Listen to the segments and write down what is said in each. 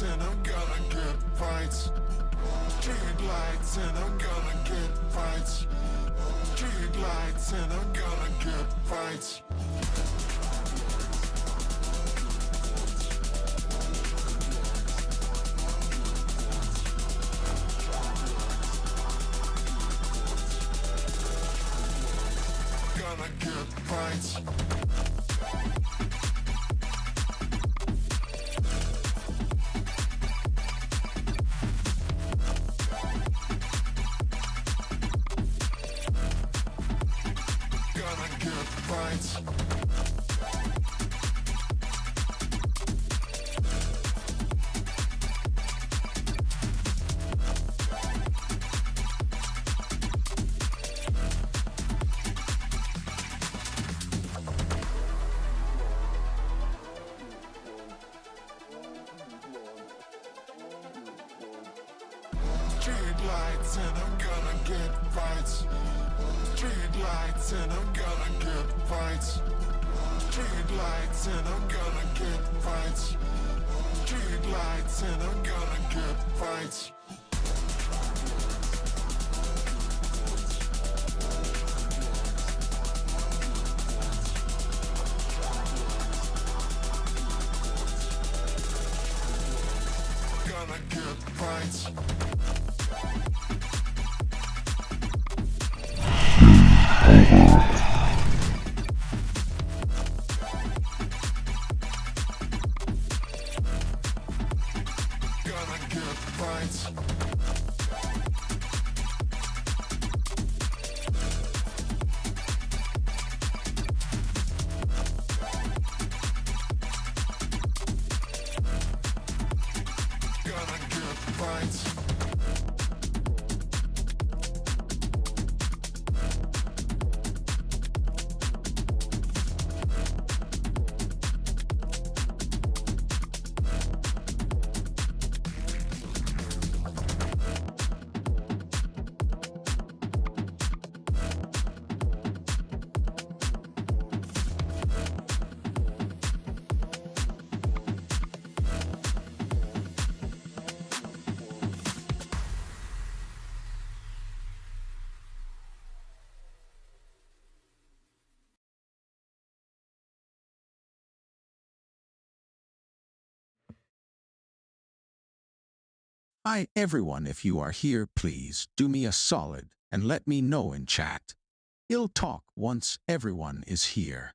lights and I'm gonna get fights. Street lights and I'm gonna get fights. Street lights and I'm gonna get fights. Gonna get fights. Gonna get fights. Street lights and I'm gonna get fights. Street lights and I'm gonna get fights. Street lights and I'm gonna get fights. Street lights and I'm gonna get fights. Gonna get fights. Gonna get fights. Gonna get fights. Hi everyone, if you are here, please do me a solid and let me know in chat. I'll talk once everyone is here.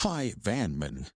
Hi Vanman.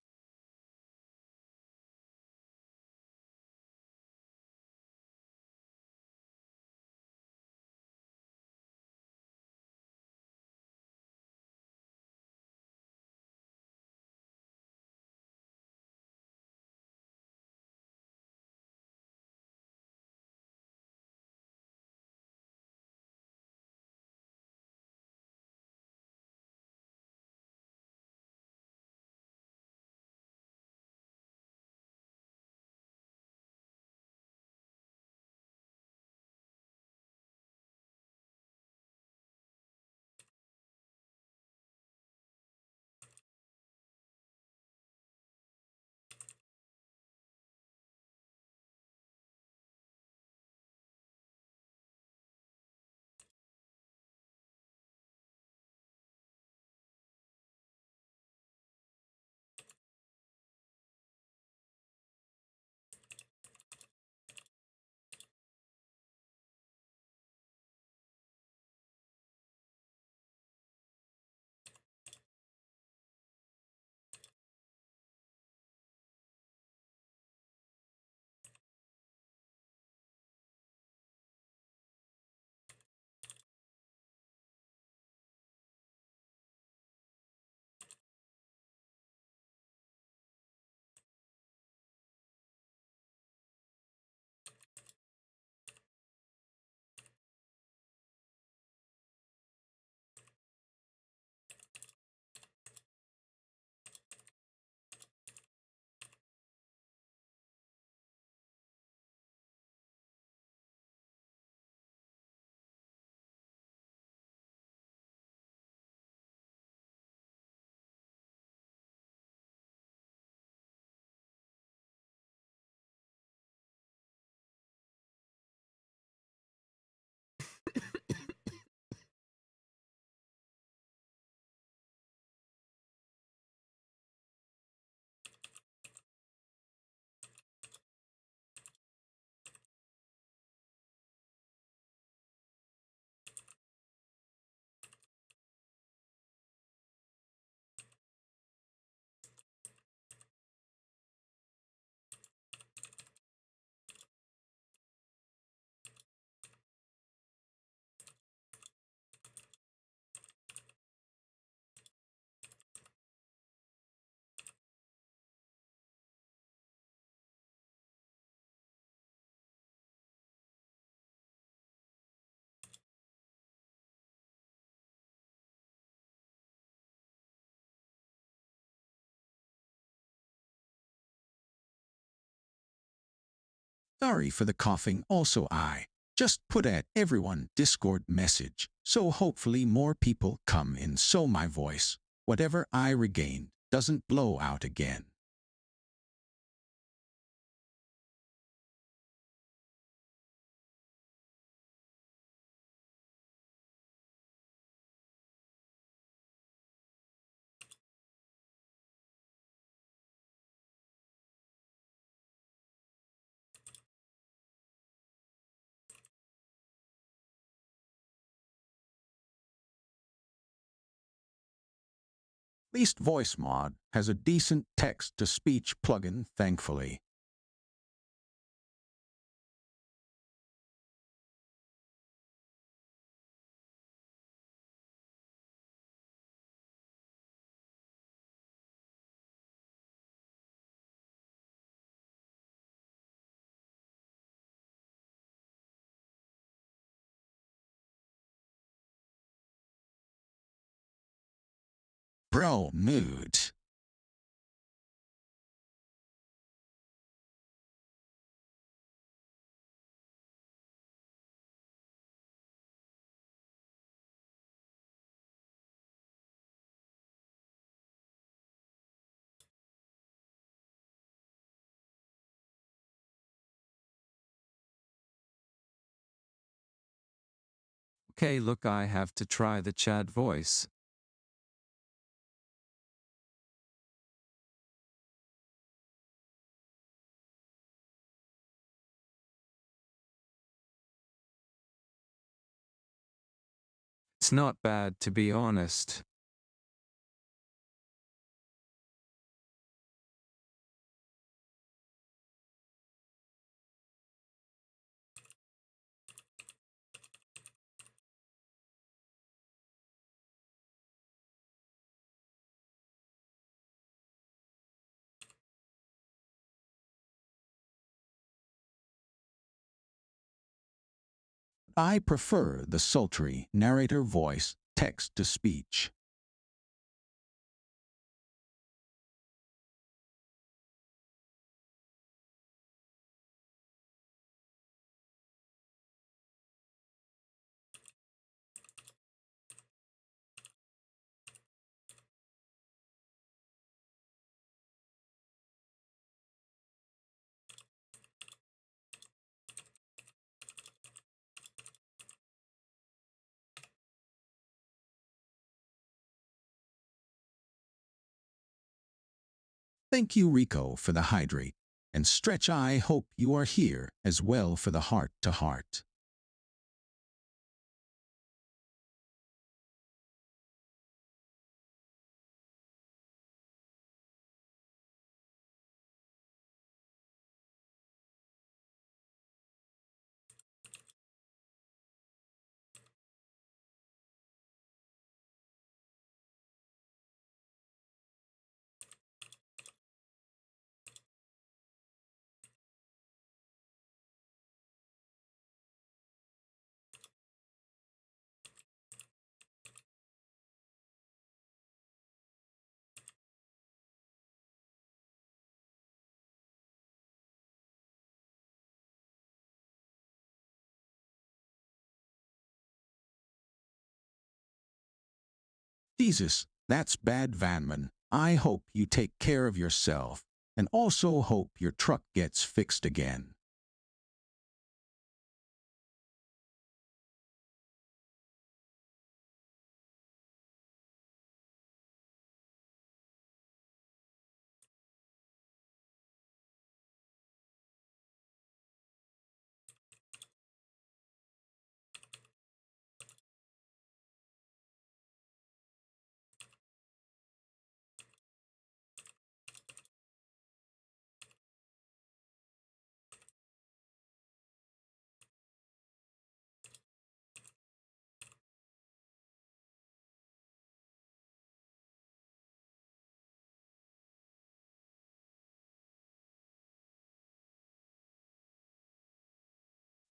Sorry for the coughing. Also, I just put at everyone Discord message, so hopefully more people come in so my voice, whatever I regained, doesn't blow out again. At least Voice Mod has a decent text-to-speech plugin, thankfully. Bro mood. Okay, look, I have to try the chat voice. It's not bad, to be honest. I prefer the sultry narrator voice, text-to-speech. Thank you, Rico, for the hydrate. And Stretch, I hope you are here as well for the heart-to-heart. Jesus, that's bad, Vanman. I hope you take care of yourself, and also hope your truck gets fixed again.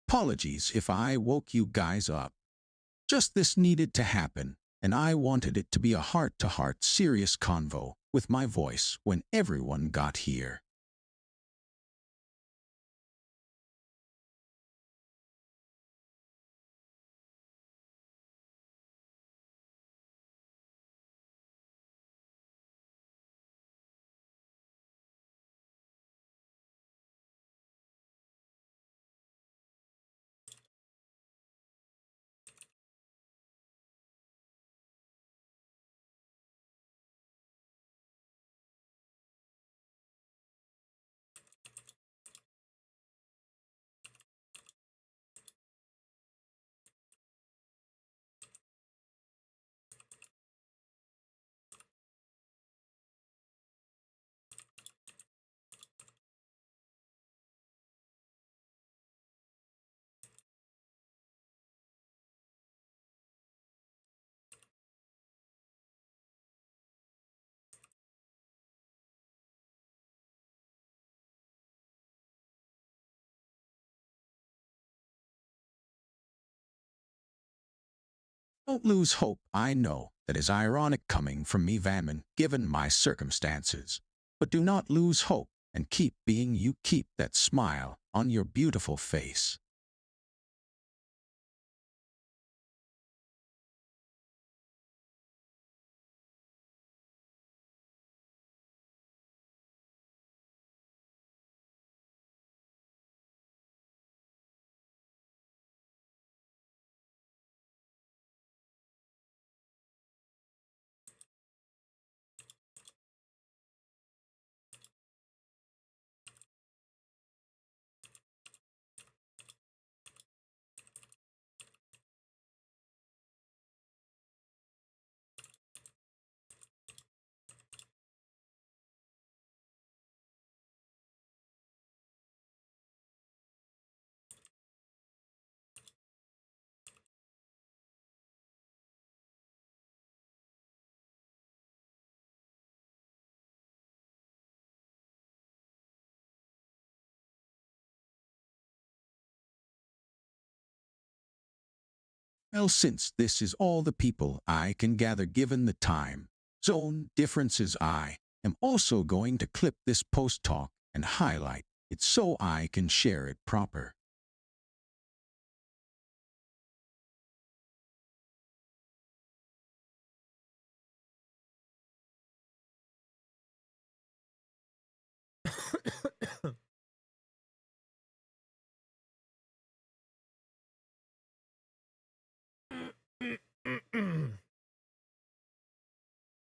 Apologies if I woke you guys up. Just this needed to happen, and I wanted it to be a heart-to-heart serious convo with my voice when everyone got here. Don't lose hope. I know that is ironic coming from me, Vanman, given my circumstances. But do not lose hope and keep being you. Keep that smile on your beautiful face. Well, since this is all the people I can gather given the time zone differences, I am also going to clip this post talk and highlight it so I can share it proper.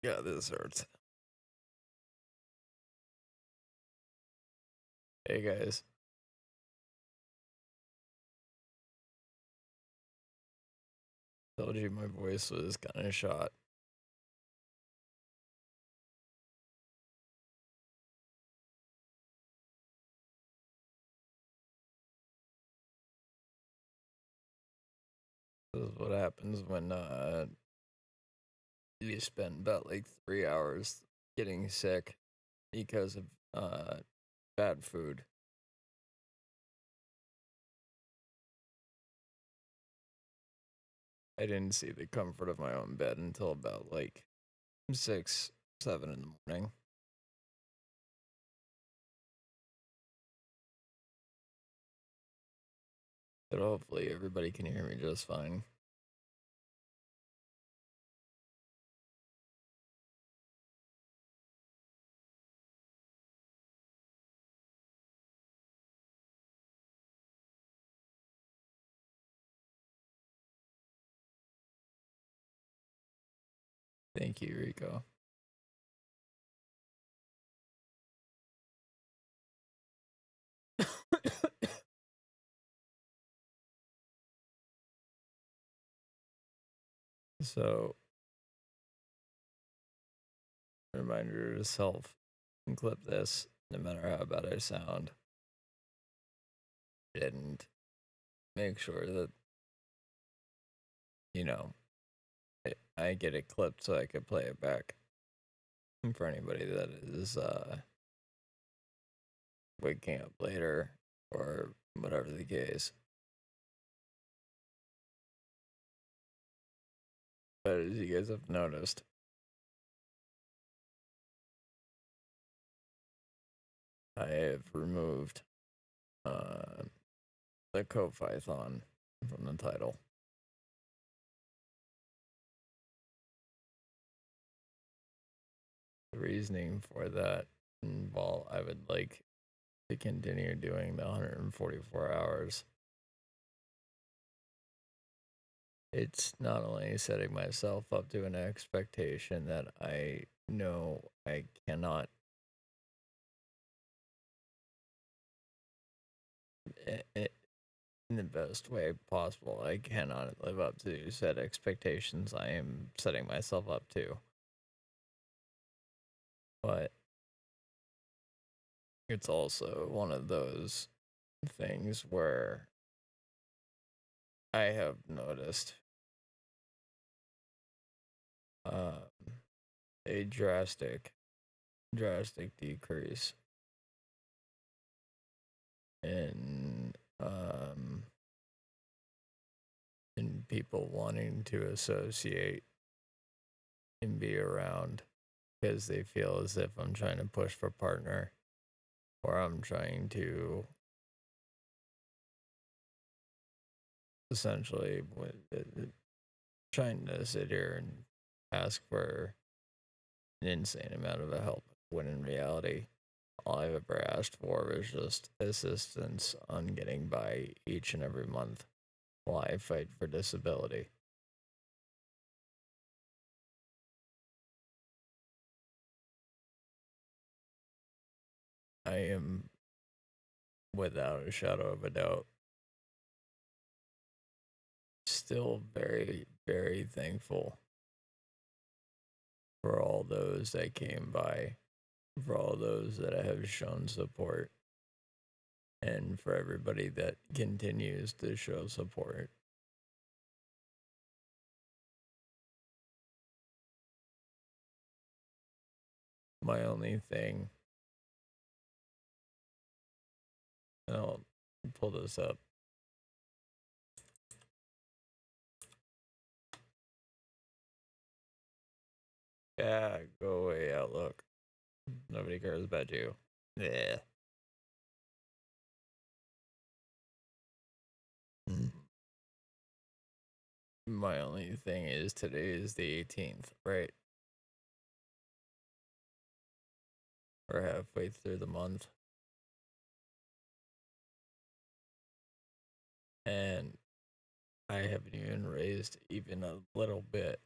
Yeah, this hurts. Hey guys. Told you my voice was kind of shot. This is what happens when you spend about like 3 hours getting sick because of bad food. I didn't see the comfort of my own bed until about like 6, 7 in the morning. But hopefully everybody can hear me just fine. Thank you, Rico. So, reminder to self and clip this no matter how bad I sound. And make sure that, you know, I get it clipped so I could play it back. And for anybody that is waking up later or whatever the case. But as you guys have noticed, I have removed the kofi from the title. The reasoning for that, while I would like to continue doing the 144 hours, it's not only setting myself up to an expectation that I know I cannot in the best way possible. I cannot live up to said expectations I am setting myself up to. But it's also one of those things where I have noticed a drastic decrease in people wanting to associate and be around because they feel as if I'm trying to push for partner or I'm trying to essentially trying to sit here and ask for an insane amount of help when in reality all I've ever asked for is just assistance on getting by each and every month while I fight for disability. I am, without a shadow of a doubt, still very, very thankful for all those that came by, for all those that have shown support, and for everybody that continues to show support. My only thing, and I'll pull this up. Yeah, go away, Outlook. Nobody cares about you. Yeah. My only thing is today is the 18th, right? We're halfway through the month. And I haven't even raised even a little bit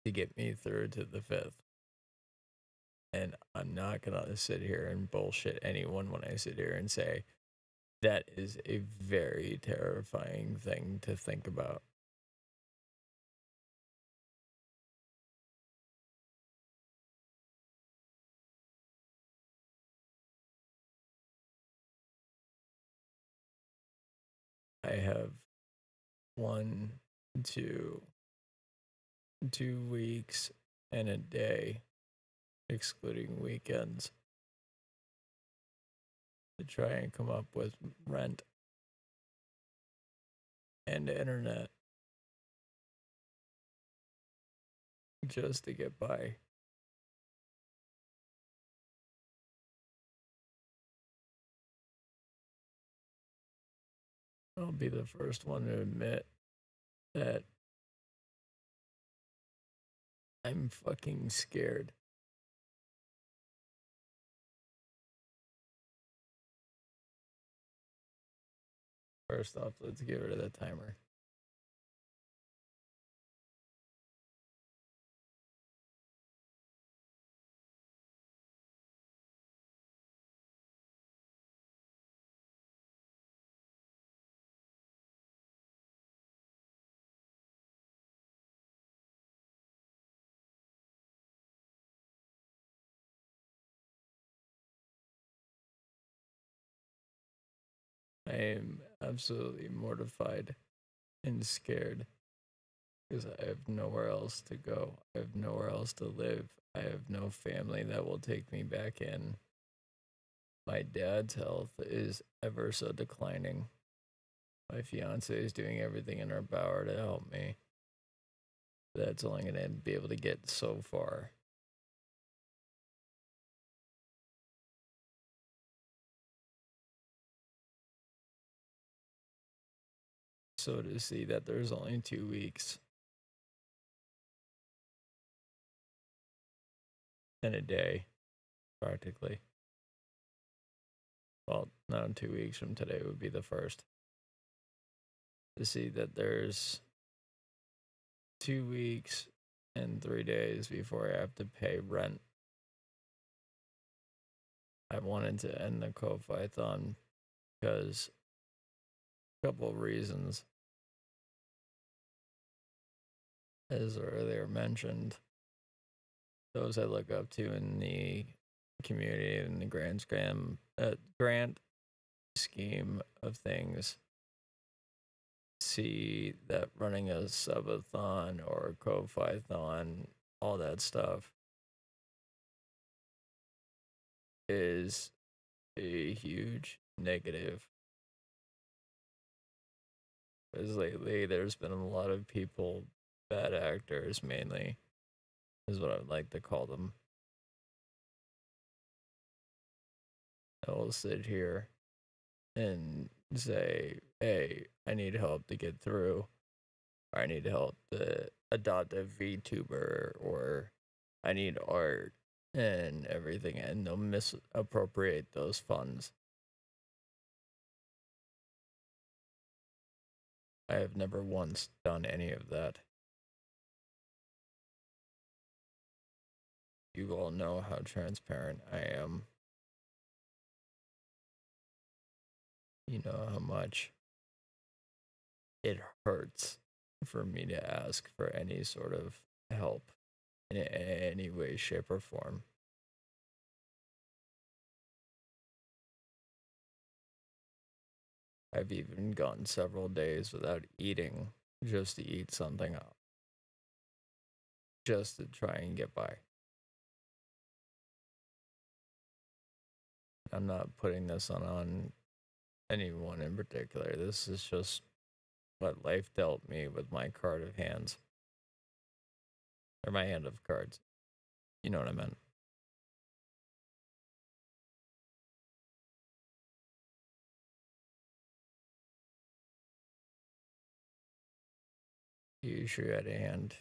to get me through to the 5th. And I'm not going to sit here and bullshit anyone when I sit here and say that is a very terrifying thing to think about. I have 1, 2, 2 weeks and a day, excluding weekends, to try and come up with rent and internet just to get by. I'll be the first one to admit that I'm fucking scared. First off, let's get rid of the timer. I am absolutely mortified and scared because I have nowhere else to go. I have nowhere else to live. I have no family that will take me back in. My dad's health is ever so declining. My fiance is doing everything in her power to help me. That's only going to be able to get so far. So to see that there's only 2 weeks and a day, practically. Well, no, 2 weeks from today would be the first. To see that there's 2 weeks and 3 days before I have to pay rent. I wanted to end the kofi because a couple of reasons. As earlier mentioned, those I look up to in the community and the grand scheme of things see that running a subathon or a kofi-thon, all that stuff, is a huge negative Because lately there's been a lot of people, bad actors mainly, is what I would like to call them. I will sit here and say, hey, I need help to get through, or I need help to adopt a VTuber, or I need art and everything, and they'll misappropriate those funds. I have never once done any of that. You all know how transparent I am. You know how much it hurts for me to ask for any sort of help in any way, shape, or form. I've even gone several days without eating just to eat something up, just to try and get by. I'm not putting this on anyone in particular. This is just what life dealt me with my card of hands. Or my hand of cards. You know what I meant. The issue at hand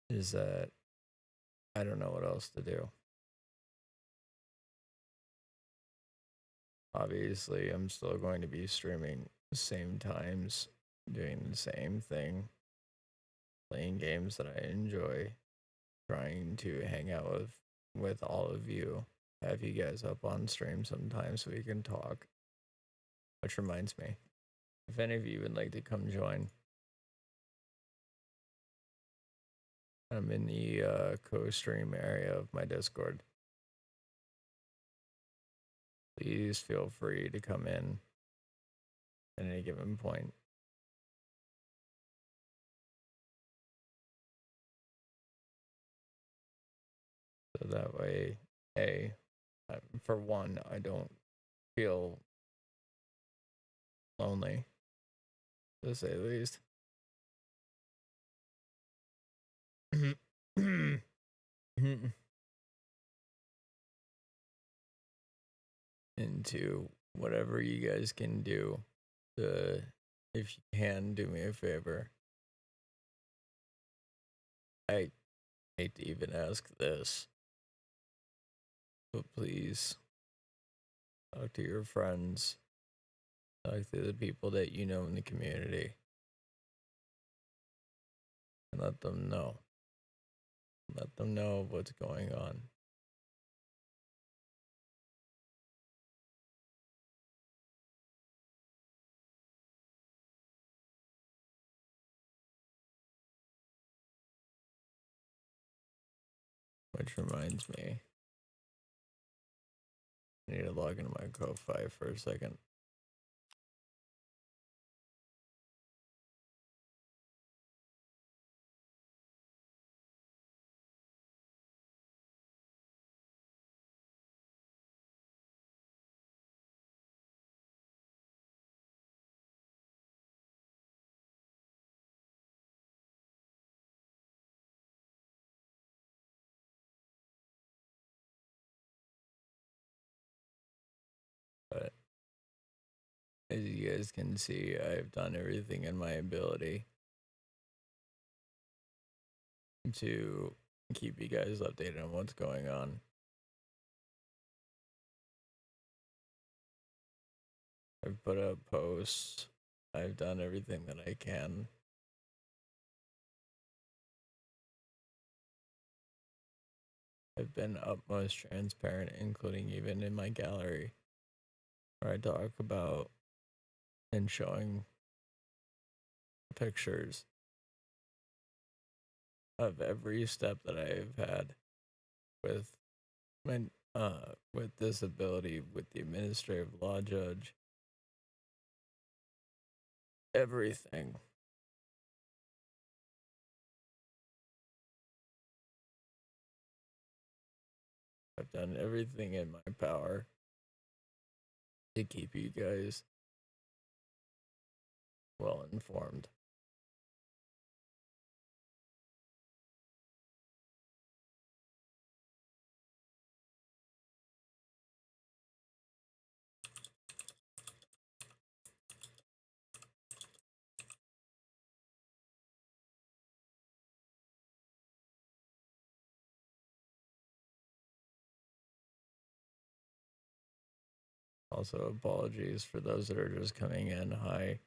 is that I don't know what else to do. Obviously, I'm still going to be streaming the same times, doing the same thing, playing games that I enjoy, trying to hang out with all of you, have you guys up on stream sometimes so we can talk. Which reminds me, if any of you would like to come join, I'm in the co-stream area of my Discord. Please feel free to come in at any given point. So that way, for one, I don't feel lonely, to say the least. Into whatever you guys can do to, if you can, do me a favor. I hate to even ask this, but please talk to your friends, talk to the people that you know in the community, and let them know. Let them know what's going on. Which reminds me, I need to log into my kofi for a second. But as you guys can see, I've done everything in my ability to keep you guys updated on what's going on. I've put up posts. I've done everything that I can. I've been utmost transparent, including even in my gallery, where I talk about and showing pictures of every step that I've had with my with disability, with the administrative law judge, everything. I've done everything in my power to keep you guys well informed. Also, apologies for those that are just coming in. Hi.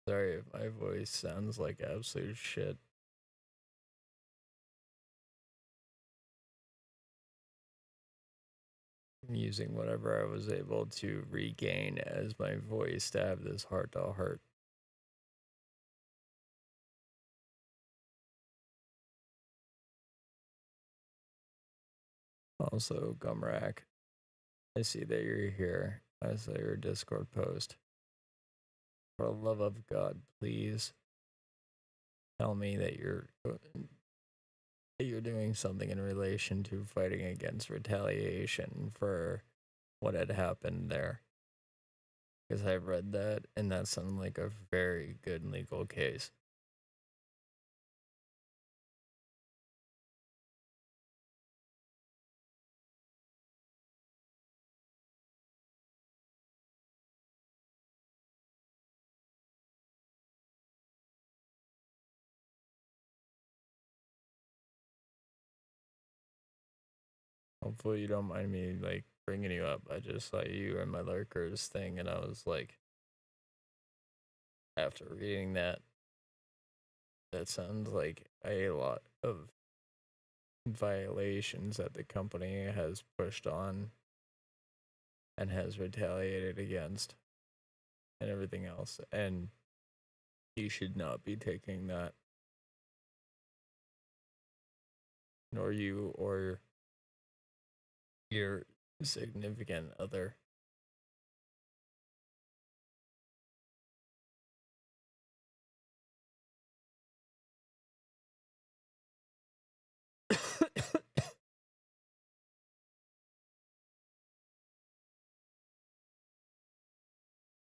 Sorry if my voice sounds like absolute shit. I'm using whatever I was able to regain as my voice to have this heart to heart. Also, Gumrack, I see that you're here. I saw your Discord post. For the love of God, please tell me that you're doing something in relation to fighting against retaliation for what had happened there. Because I read that and that sounded like a very good legal case. Hopefully you don't mind me like bringing you up. I just saw you and my lurkers thing and I was like, after reading that, that sounds like a lot of violations that the company has pushed on and has retaliated against and everything else. And you should not be taking that, nor you or your significant other.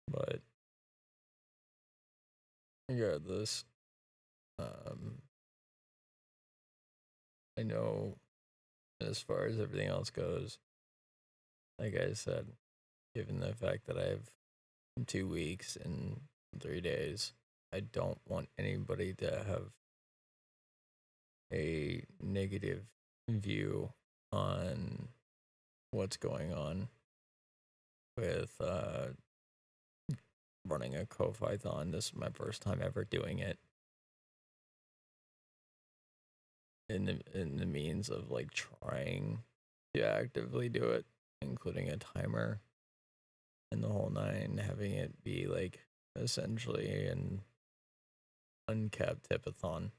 But regardless, I know as far as everything else goes, like I said, given the fact that I have 2 weeks and 3 days, I don't want anybody to have a negative view on what's going on with running a Kofi-thon. This is my first time ever doing it. In the means of like trying to actively do it, including a timer and the whole nine, having it be like essentially an uncapped tipathon.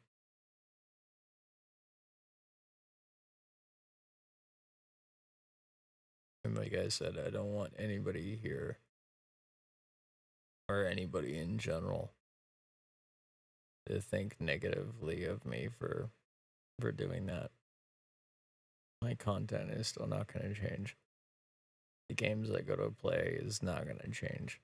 And like I said, I don't want anybody here or anybody in general to think negatively of me for doing that. My content is still not going to change. The games I go to play is not going to change.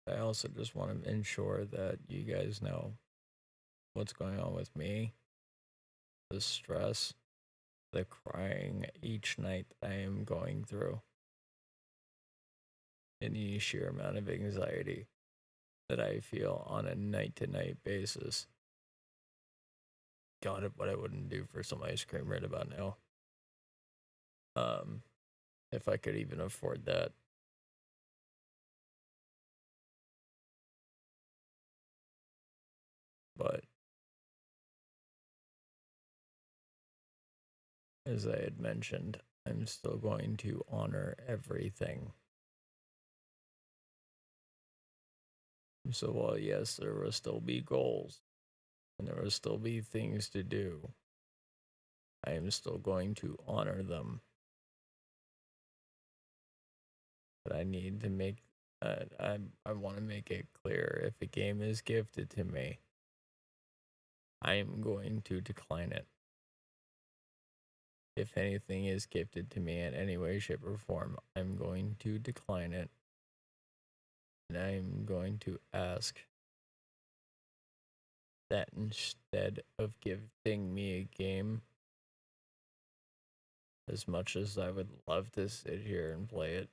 I also just want to ensure that you guys know what's going on with me, the stress, the crying each night that I am going through, any sheer amount of anxiety that I feel on a night to night basis. God, what I wouldn't do for some ice cream right about now. If I could even afford that. But as I had mentioned, I'm still going to honor everything. So while yes, there will still be goals and there will still be things to do, I am still going to honor them. But I need to make I want to make it clear, if a game is gifted to me, I am going to decline it. If anything is gifted to me in any way, shape, or form, I'm going to decline it. And I'm going to ask that instead of gifting me a game, as much as I would love to sit here and play it,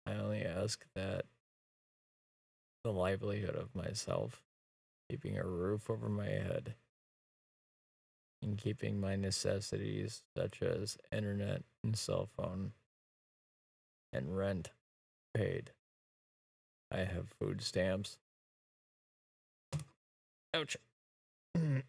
I only ask that the livelihood of myself, keeping a roof over my head, and keeping my necessities such as internet and cell phone and rent paid. I have food stamps. Ouch. um,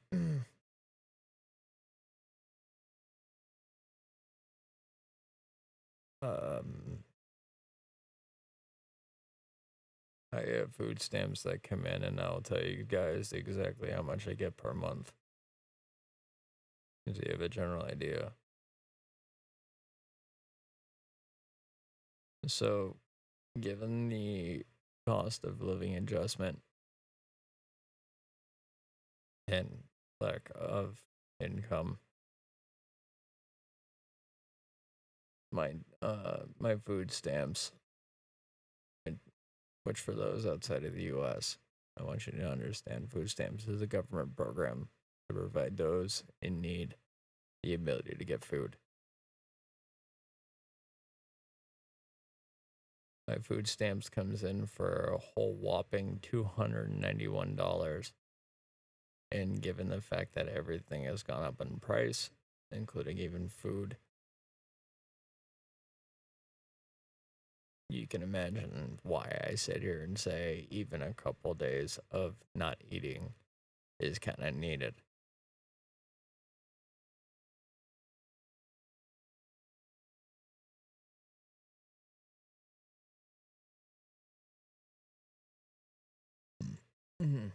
I have food stamps that come in, and I'll tell you guys exactly how much I get per month. So you have a general idea. So, given the cost of living adjustment and lack of income, my food stamps, which for those outside of the U.S., I want you to understand, food stamps is a government program to provide those in need the ability to get food. My food stamps comes in for a whole whopping $291. And given the fact that everything has gone up in price, including even food, you can imagine why I sit here and say even a couple days of not eating is kind of needed. Mhm.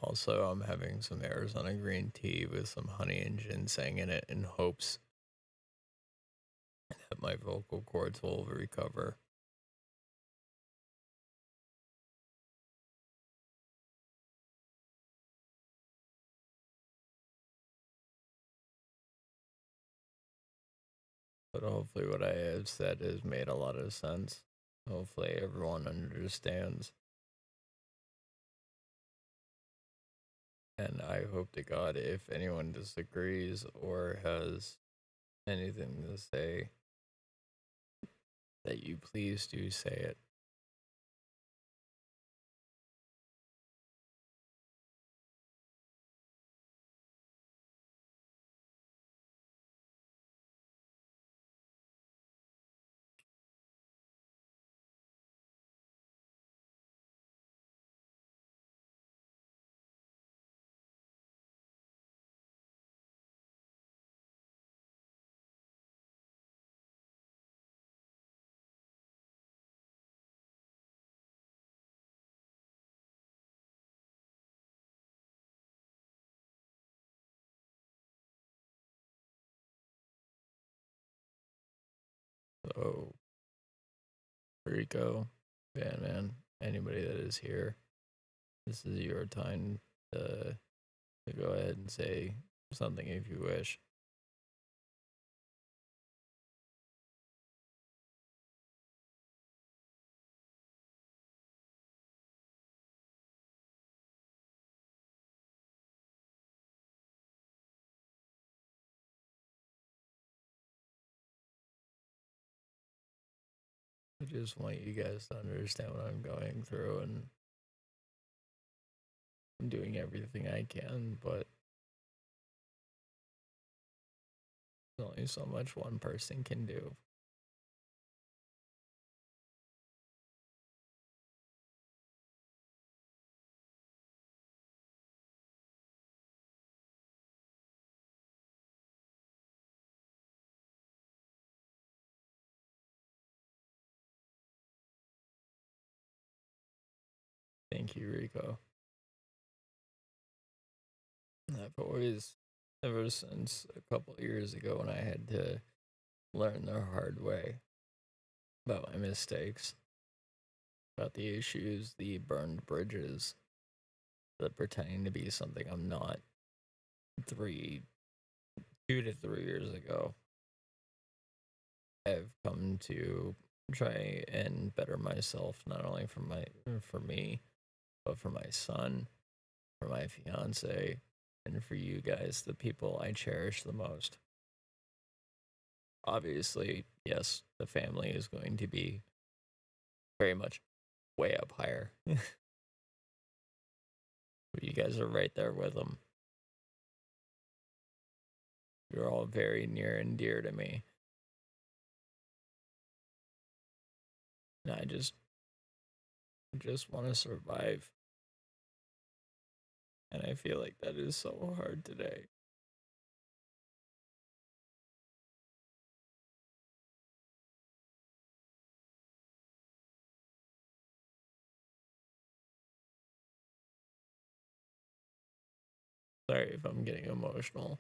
Also, I'm having some Arizona green tea with some honey and ginseng in it in hopes that my vocal cords will recover. But hopefully, what I have said has made a lot of sense. Hopefully, everyone understands. And I hope to God, if anyone disagrees or has anything to say, that you please do say it. So, Rico, man, anybody that is here, this is your time to go ahead and say something if you wish. I just want you guys to understand what I'm going through, and I'm doing everything I can, but there's only so much one person can do. Thank you, Rico. I've always, ever since a couple of years ago when I had to learn the hard way about my mistakes, about the issues, the burned bridges, the pretending to be something I'm not, 2 to 3 years ago, I've come to try and better myself, not only for me, but for my son, for my fiance, and for you guys, the people I cherish the most. Obviously, yes, the family is going to be very much way up higher. But you guys are right there with them. You're all very near and dear to me. And I just want to survive. And I feel like that is so hard today. Sorry if I'm getting emotional.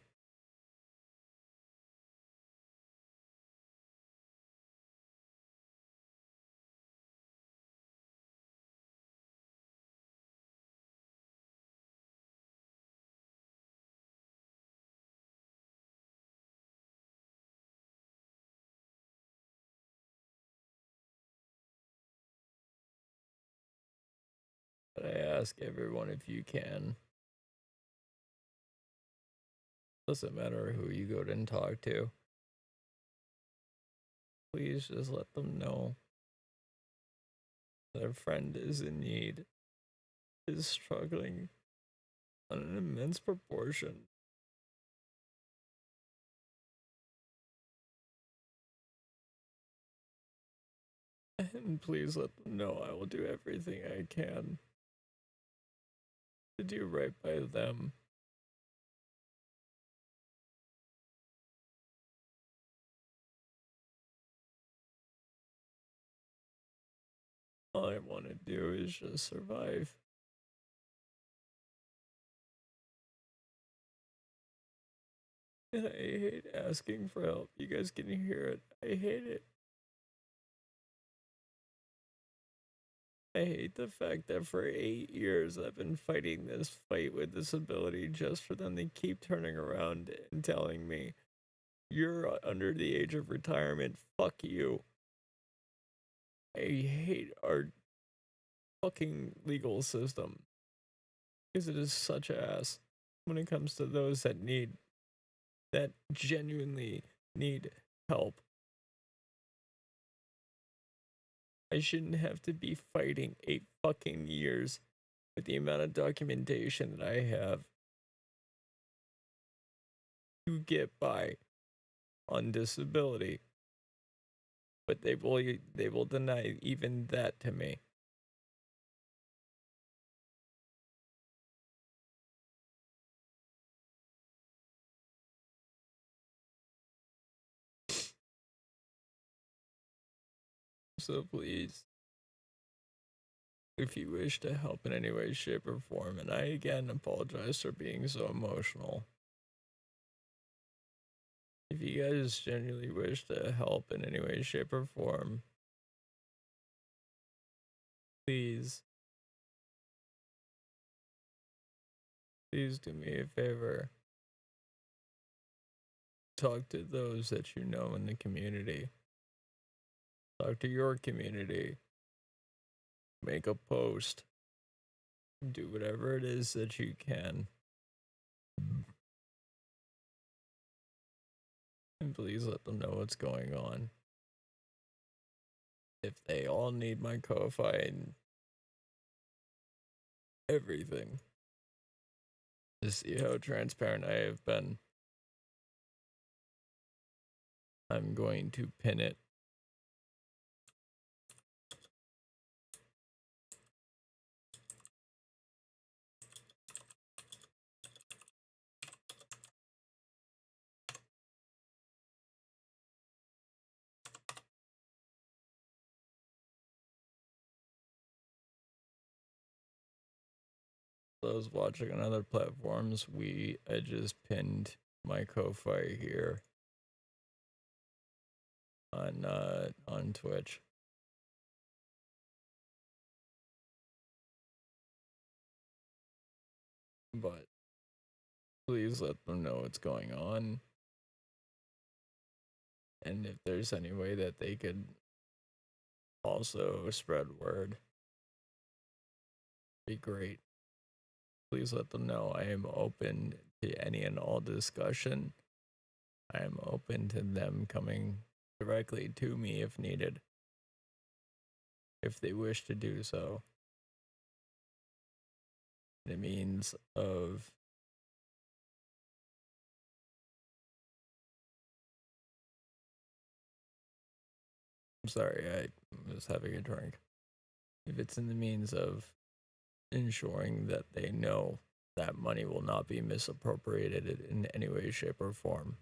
But I ask everyone if you can. Doesn't matter who you go and talk to. Please just let them know that a friend is in need, is struggling on an immense proportion. And please let them know I will do everything I can to do right by them. All I want to do is just survive. And I hate asking for help. You guys can hear it. I hate it. I hate the fact that for 8 years I've been fighting this fight with disability just for them to keep turning around and telling me, you're under the age of retirement, fuck you. I hate our fucking legal system because it is such ass when it comes to those that genuinely need help. I shouldn't have to be fighting 8 fucking years with the amount of documentation that I have to get by on disability. But they will deny even that to me. So please, if you wish to help in any way, shape, or form, and I again apologize for being so emotional. If you guys genuinely wish to help in any way, shape, or form, please do me a favor. Talk to those that you know in the community. Talk to your community. Make a post. Do whatever it is that you can. And please let them know what's going on. If they all need my kofi and everything, to see how transparent I have been, I'm going to pin it. Those watching on other platforms, I just pinned my kofi here on Twitch. But please let them know what's going on. And if there's any way that they could also spread word, be great. Please let them know I am open to any and all discussion. I am open to them coming directly to me if needed, if they wish to do so. the means of I'm sorry, I was having a drink. If it's in the means of ensuring that they know that money will not be misappropriated in any way, shape, or form.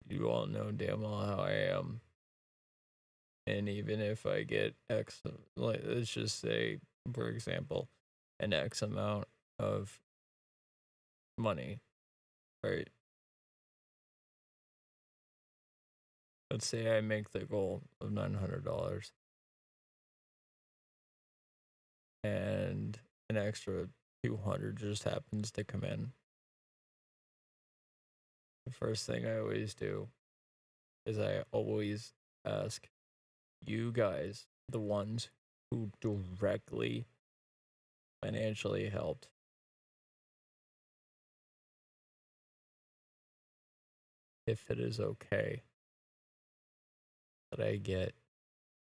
You all know damn well how I am. And even if I get X, like, let's just say, for example, an X amount of money, right? Let's say I make the goal of $900 and an extra 200 just happens to come in. The first thing I always do is I always ask you guys, the ones who directly financially helped, if it is okay that I get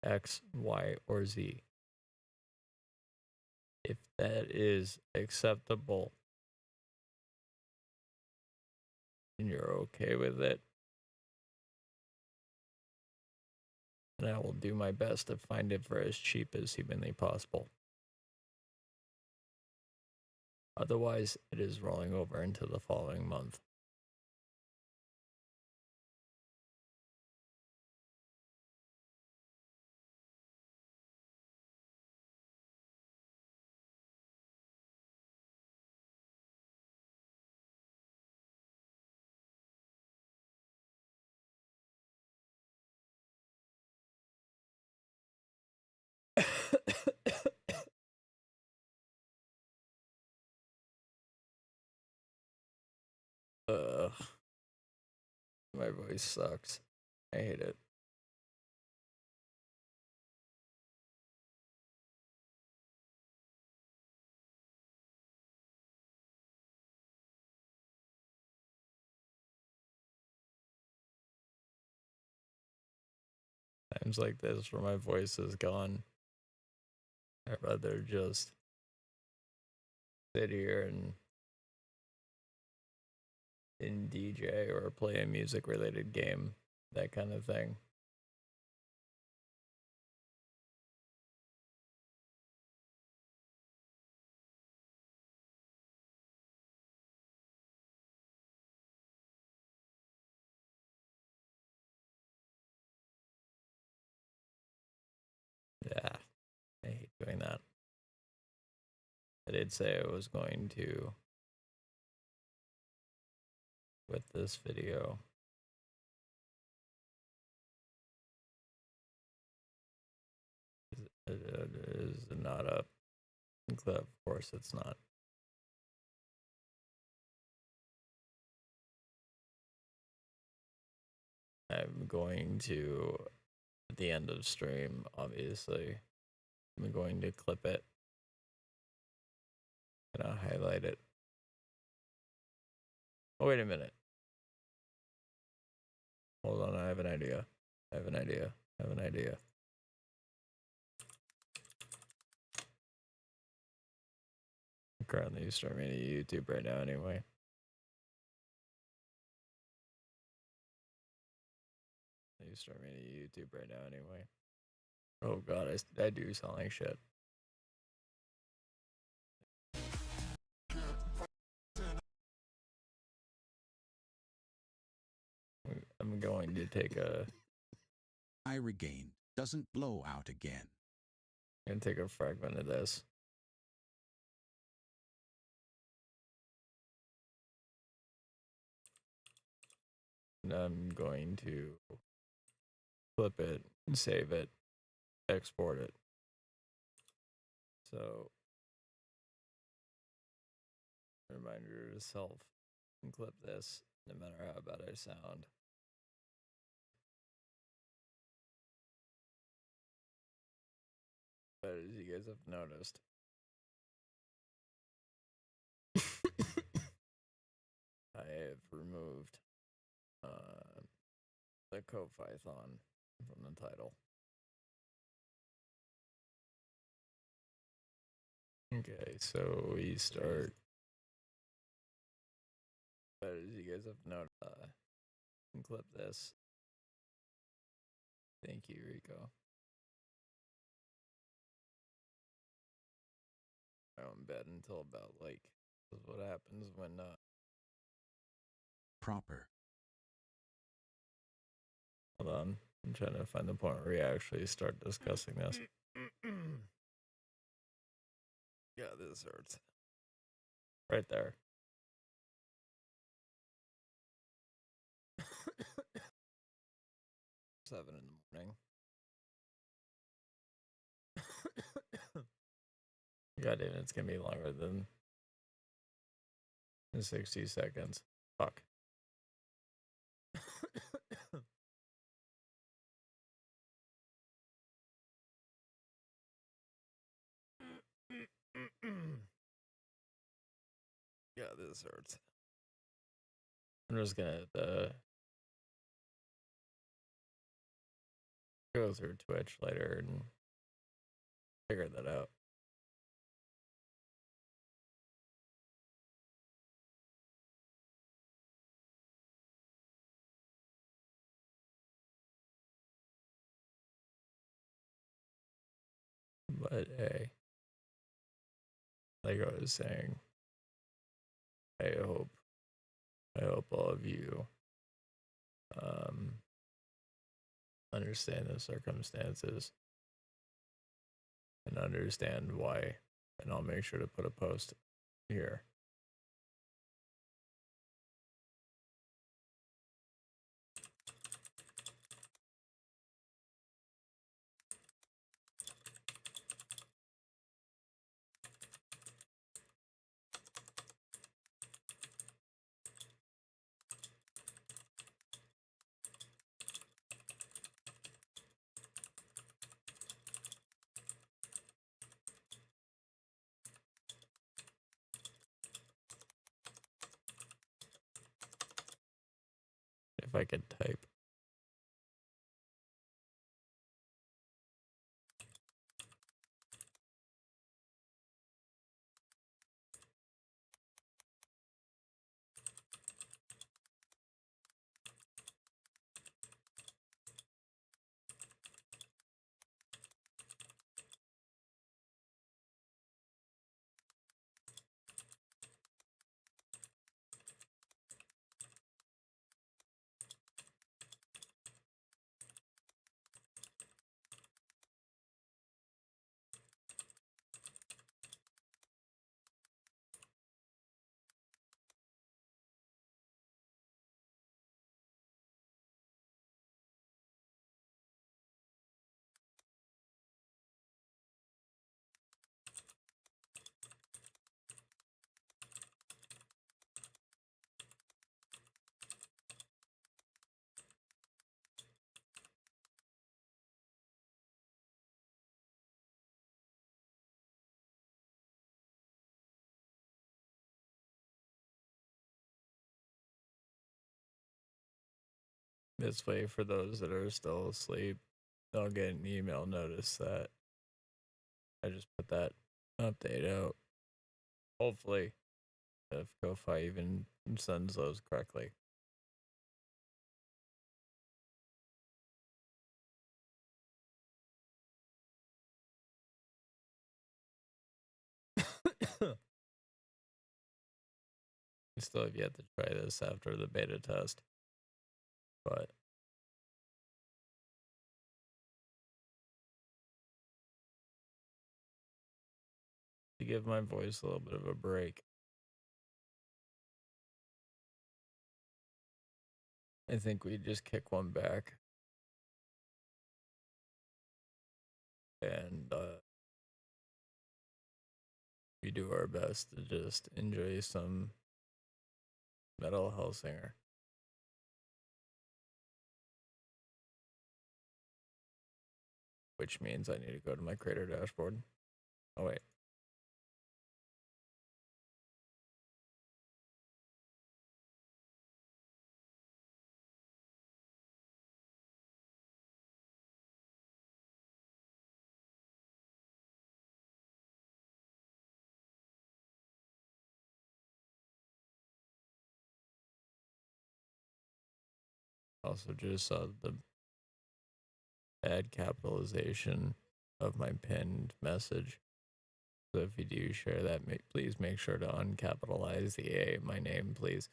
X, Y, or Z. If that is acceptable and you're okay with it, then I will do my best to find it for as cheap as humanly possible. Otherwise, it is rolling over into the following month. Ugh. My voice sucks. I hate it. Times like this where my voice is gone, I'd rather just sit here and DJ or play a music related game, that kind of thing. Yeah, I hate doing that. I did say I was going to with this video. It is not up. Of course, it's not. I'm going to, at the end of stream, obviously, I'm going to clip it and I'll highlight it. Oh, wait a minute. Hold on, I have an idea. I have an idea. I have an idea. I'm currently streaming to YouTube right now anyway. I'm streaming to YouTube right now anyway. Oh god, I do sound like shit. I'm going to take a I regained doesn't blow out again. I'm gonna take a fragment of this. And I'm going to clip it, save it, export it. So, reminder to self, and clip this no matter how bad I sound. But as you guys have noticed, I have removed the kofi from the title. Okay, so we start. But as you guys have noted, clip this. Thank you, Rico. I don't bed until about like this is what happens when Proper. hold on. I'm trying to find the point where we actually start discussing this. Yeah, this hurts. Right there. Seven in the morning. God damn, it's gonna be longer than 60 seconds. Fuck. Yeah, this hurts. I'm just gonna go through Twitch later and figure that out. But hey, like I was saying, I hope all of you understand the circumstances and understand why, and I'll make sure to put a post here. If I could type. This way, for those that are still asleep, they'll get an email notice that I just put that update out. Hopefully, if Ko-Fi even sends those correctly. I still have yet to try this after the beta test, but to give my voice a little bit of a break, I think we just kick one back and we do our best to just enjoy some Metal Hellsinger. Which means I need to go to my creator dashboard. Oh, wait. Also, just saw the bad capitalization of my pinned message. So if you do share that, please make sure to uncapitalize the A in my name, please.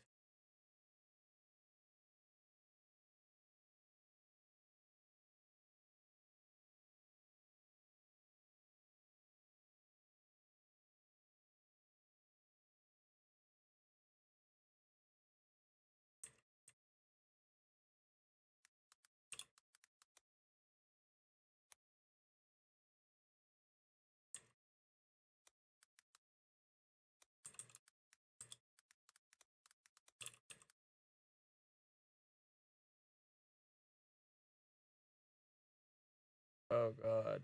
Oh god.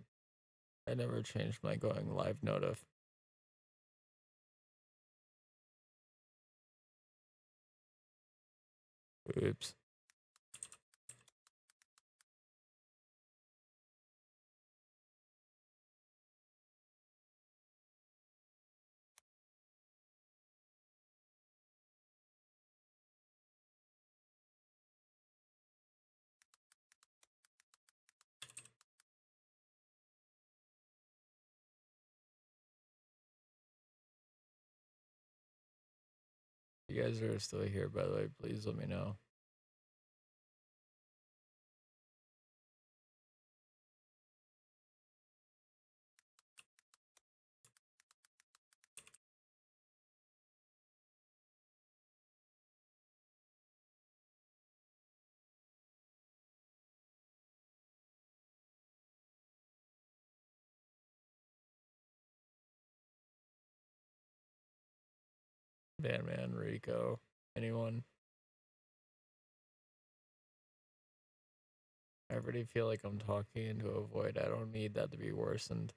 I never changed my going live notif. Oops. You guys are still here, by the way, please let me know. Man, Rico, anyone? I already feel like I'm talking into a void. I don't need that to be worsened.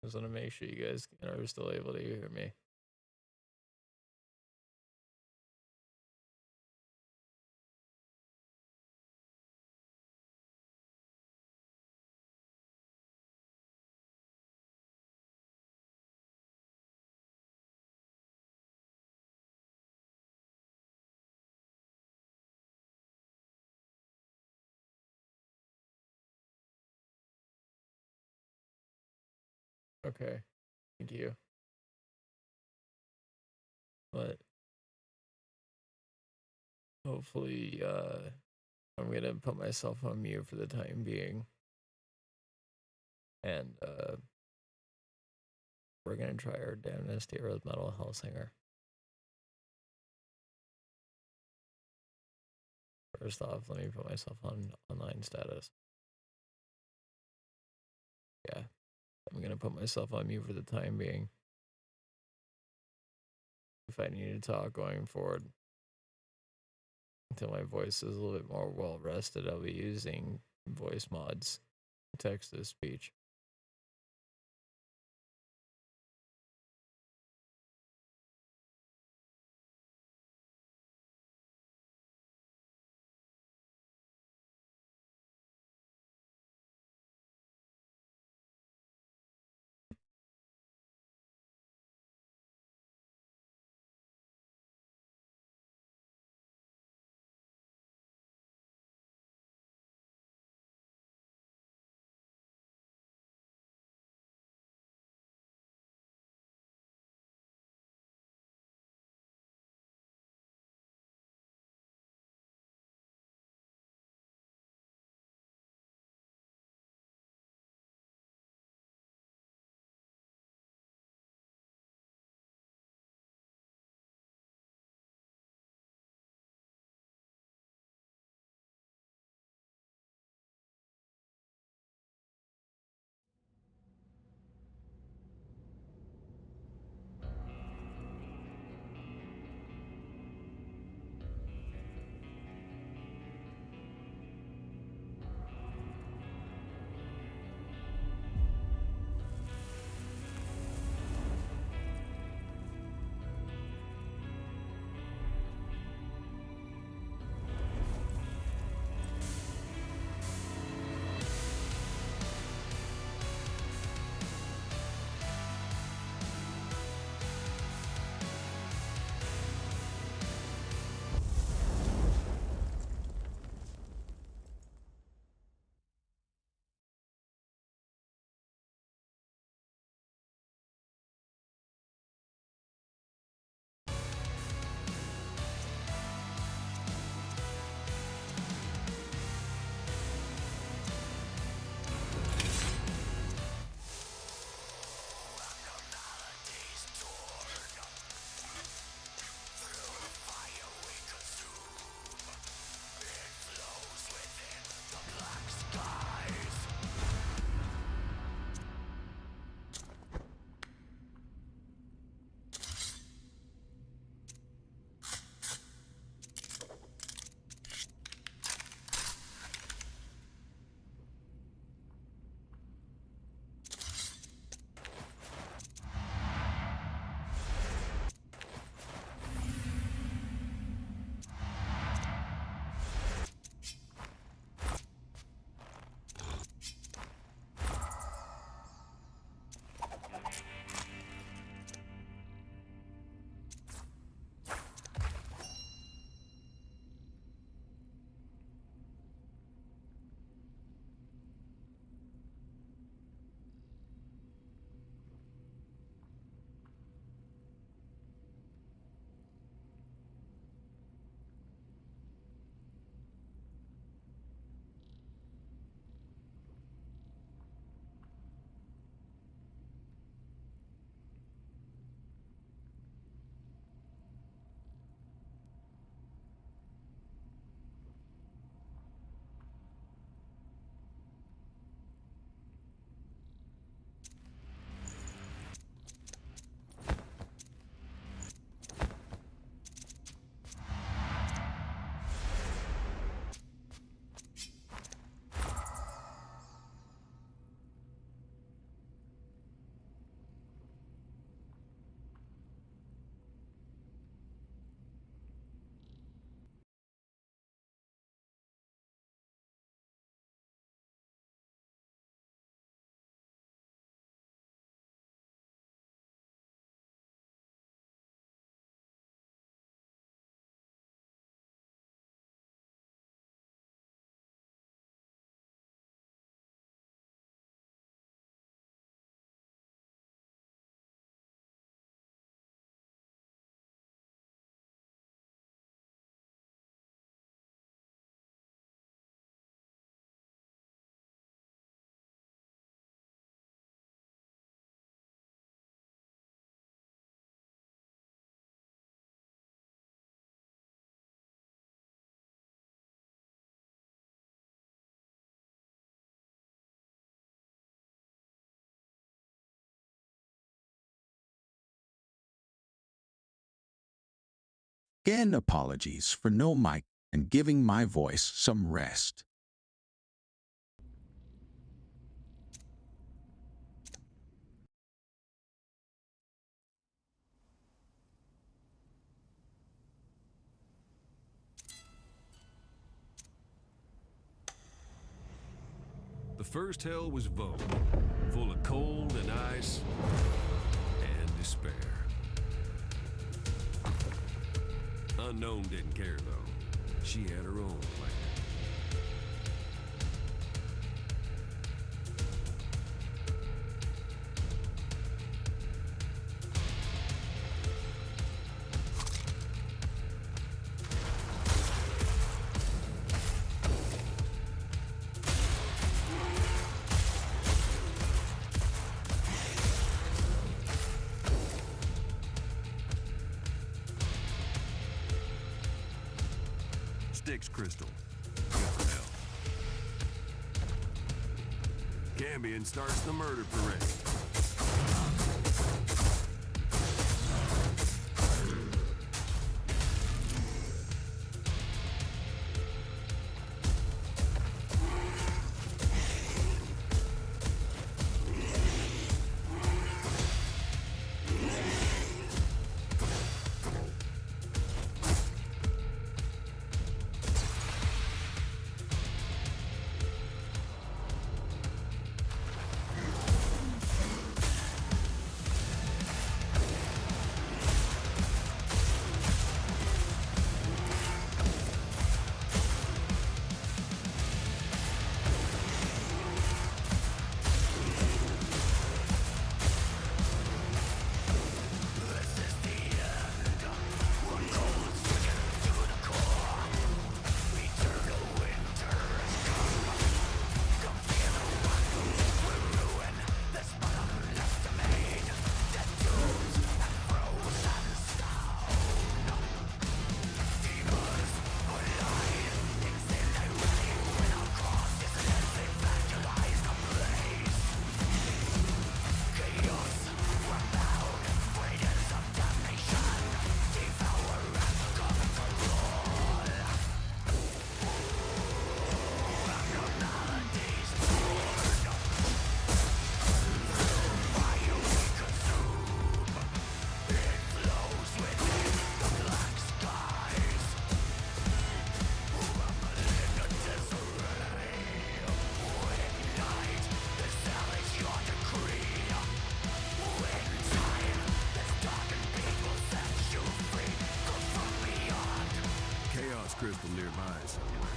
Just want to make sure you guys are still able to hear me. Okay, thank you. But hopefully, I'm gonna put myself on mute for the time being. And we're gonna try our Dynasty Earth Metal Hellsinger. First off, let me put myself on online status. Yeah, I'm gonna put myself on mute for the time being. If I need to talk going forward until my voice is a little bit more well rested, I'll be using voice mods, text to speech. Again, apologies for no mic and giving my voice some rest. The first hell was Vogue, full of cold and ice and despair. Unknown didn't care, though. She had her own plan. Styx Crystal. Hell. Cambion starts the murder parade. Crystal nearby somewhere.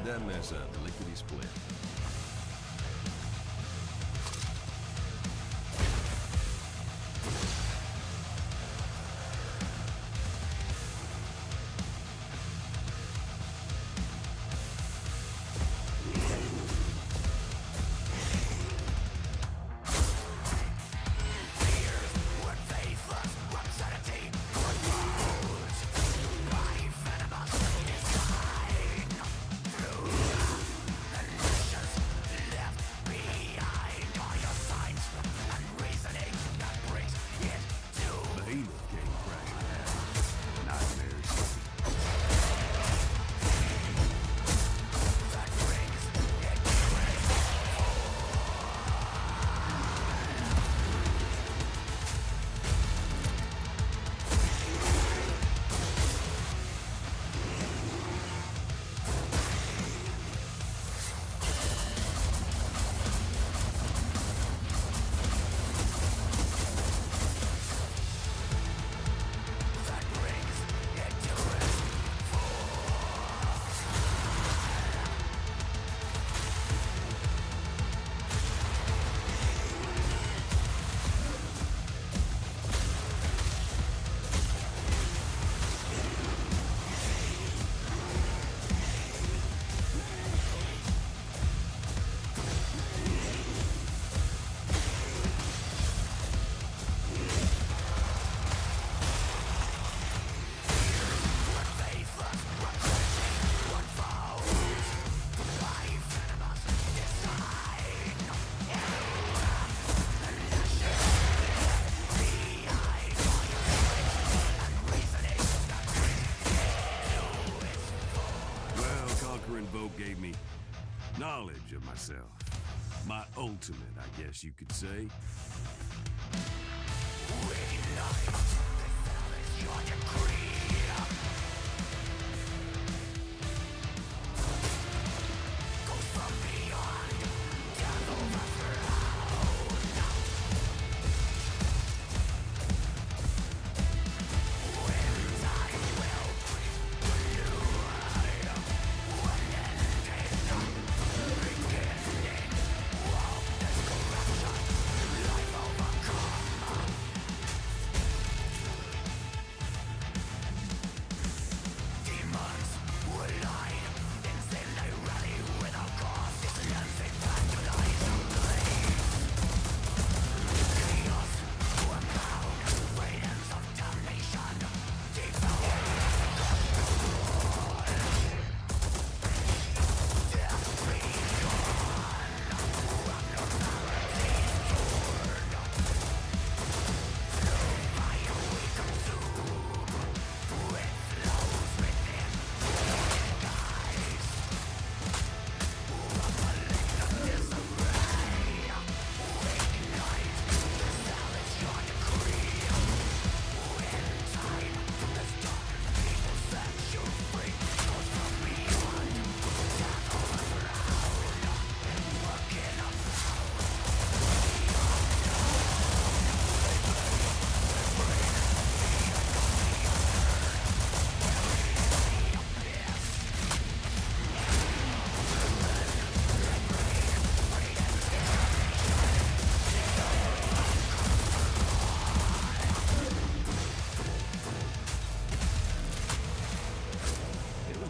That mess up, lickety split. boat gave me knowledge of myself. My ultimate, I guess you could say.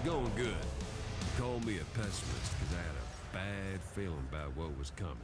Going good. Call me a pessimist because I had a bad feeling about what was coming.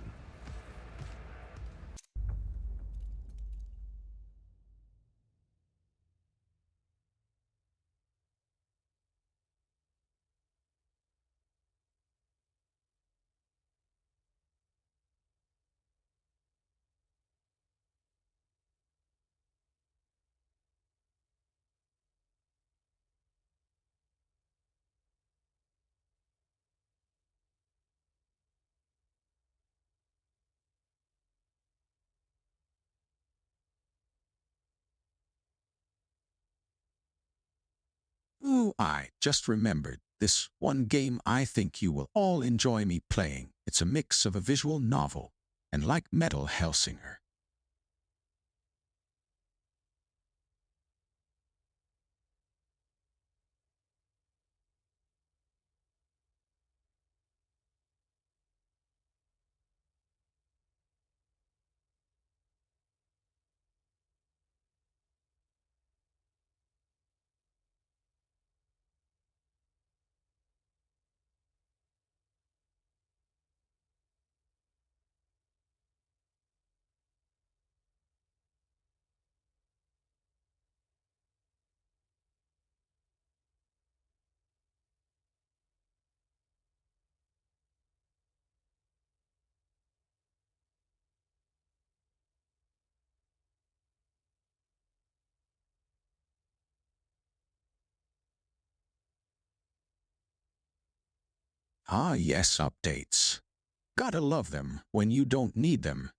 Ooh, I just remembered this one game I think you will all enjoy me playing. It's a mix of a visual novel and like Metal Hellsinger. Ah, yes, updates. Gotta love them when you don't need them.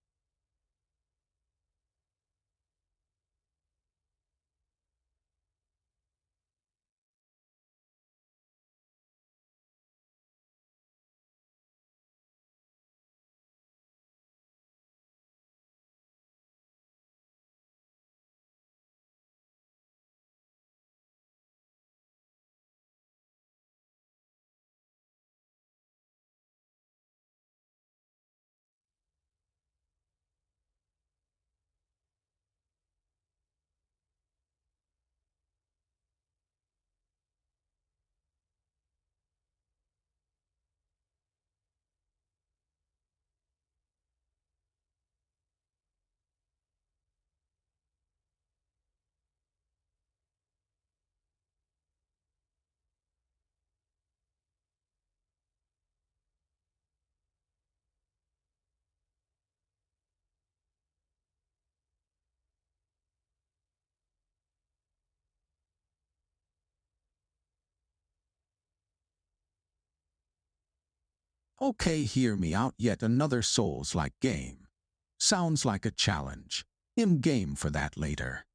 Okay, hear me out. Yet another Souls-like game. Sounds like a challenge. I'm game for that later.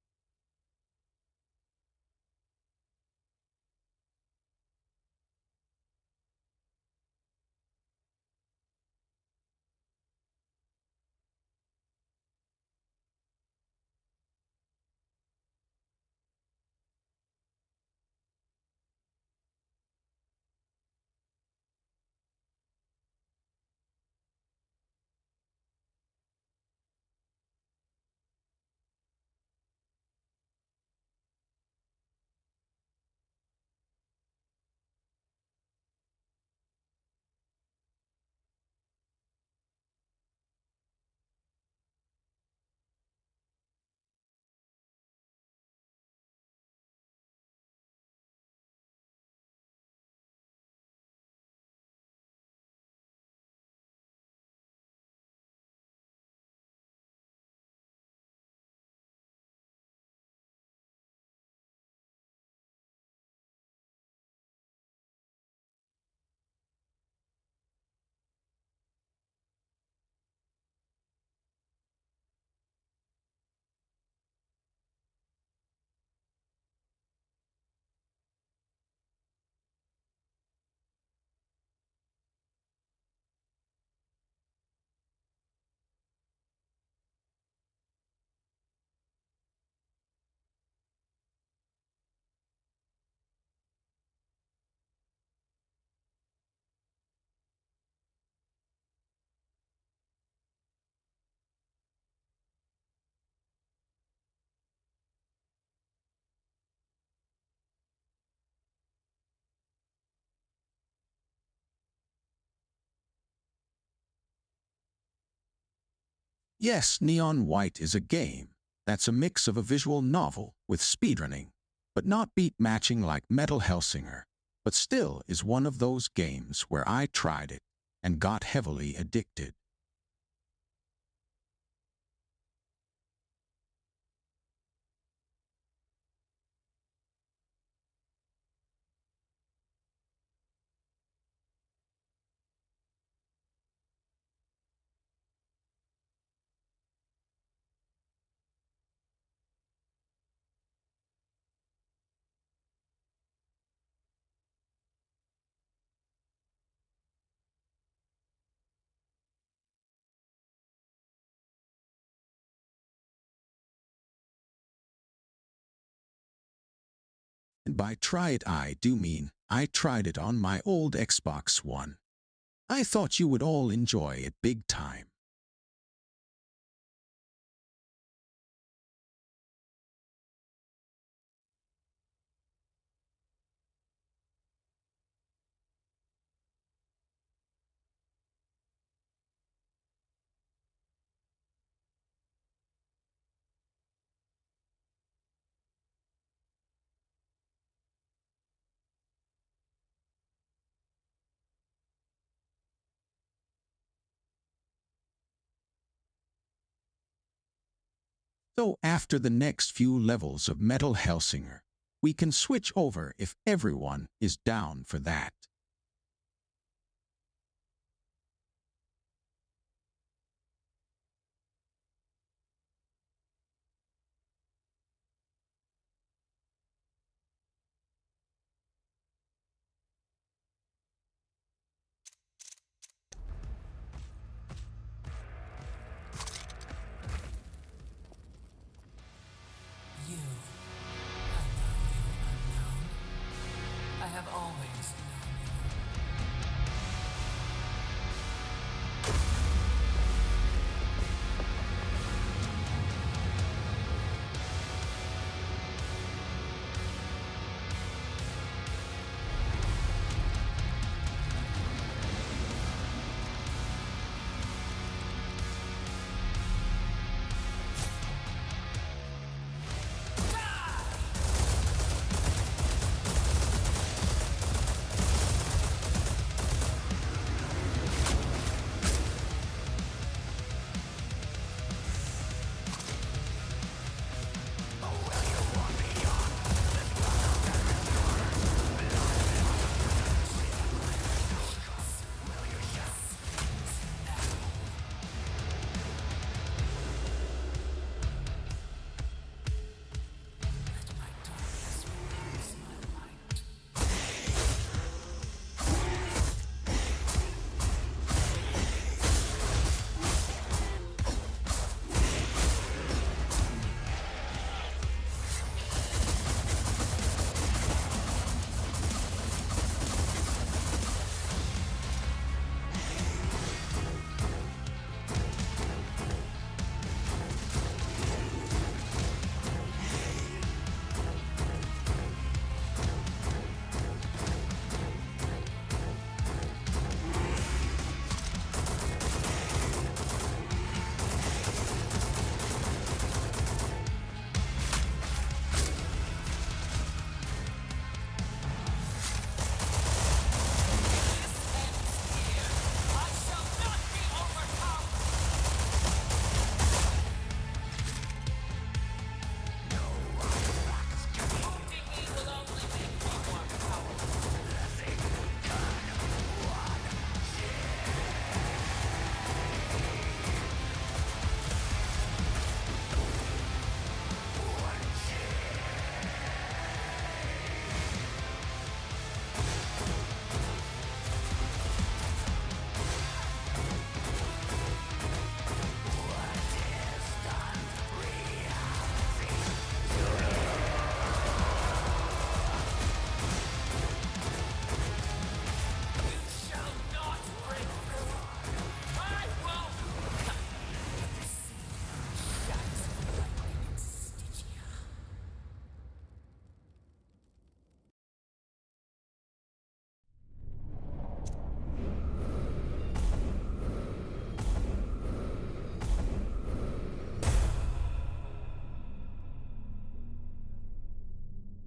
Yes, Neon White is a game. That's a mix of a visual novel with speedrunning, but not beat matching like Metal Hellsinger, but still is one of those games where I tried it and got heavily addicted. And by try it I do mean I tried it on my old Xbox One. I thought you would all enjoy it big time. So after the next few levels of Metal Hellsinger, we can switch over if everyone is down for that. You. I know you, unknown. I have always known your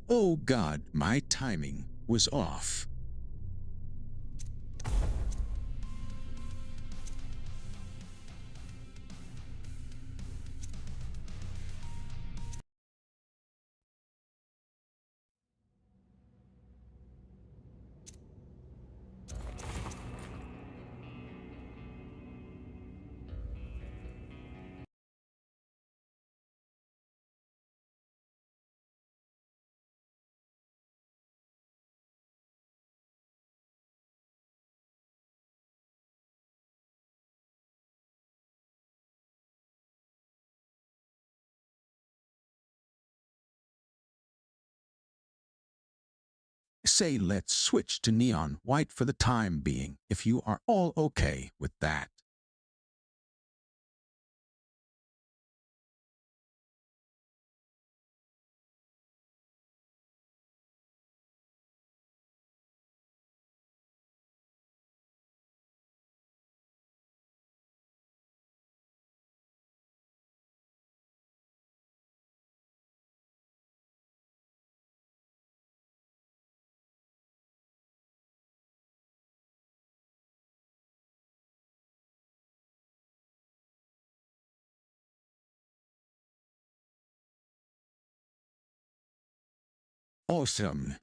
Oh God, my timing was off. Say let's switch to neon white for the time being, if you are all okay with that. Awesome.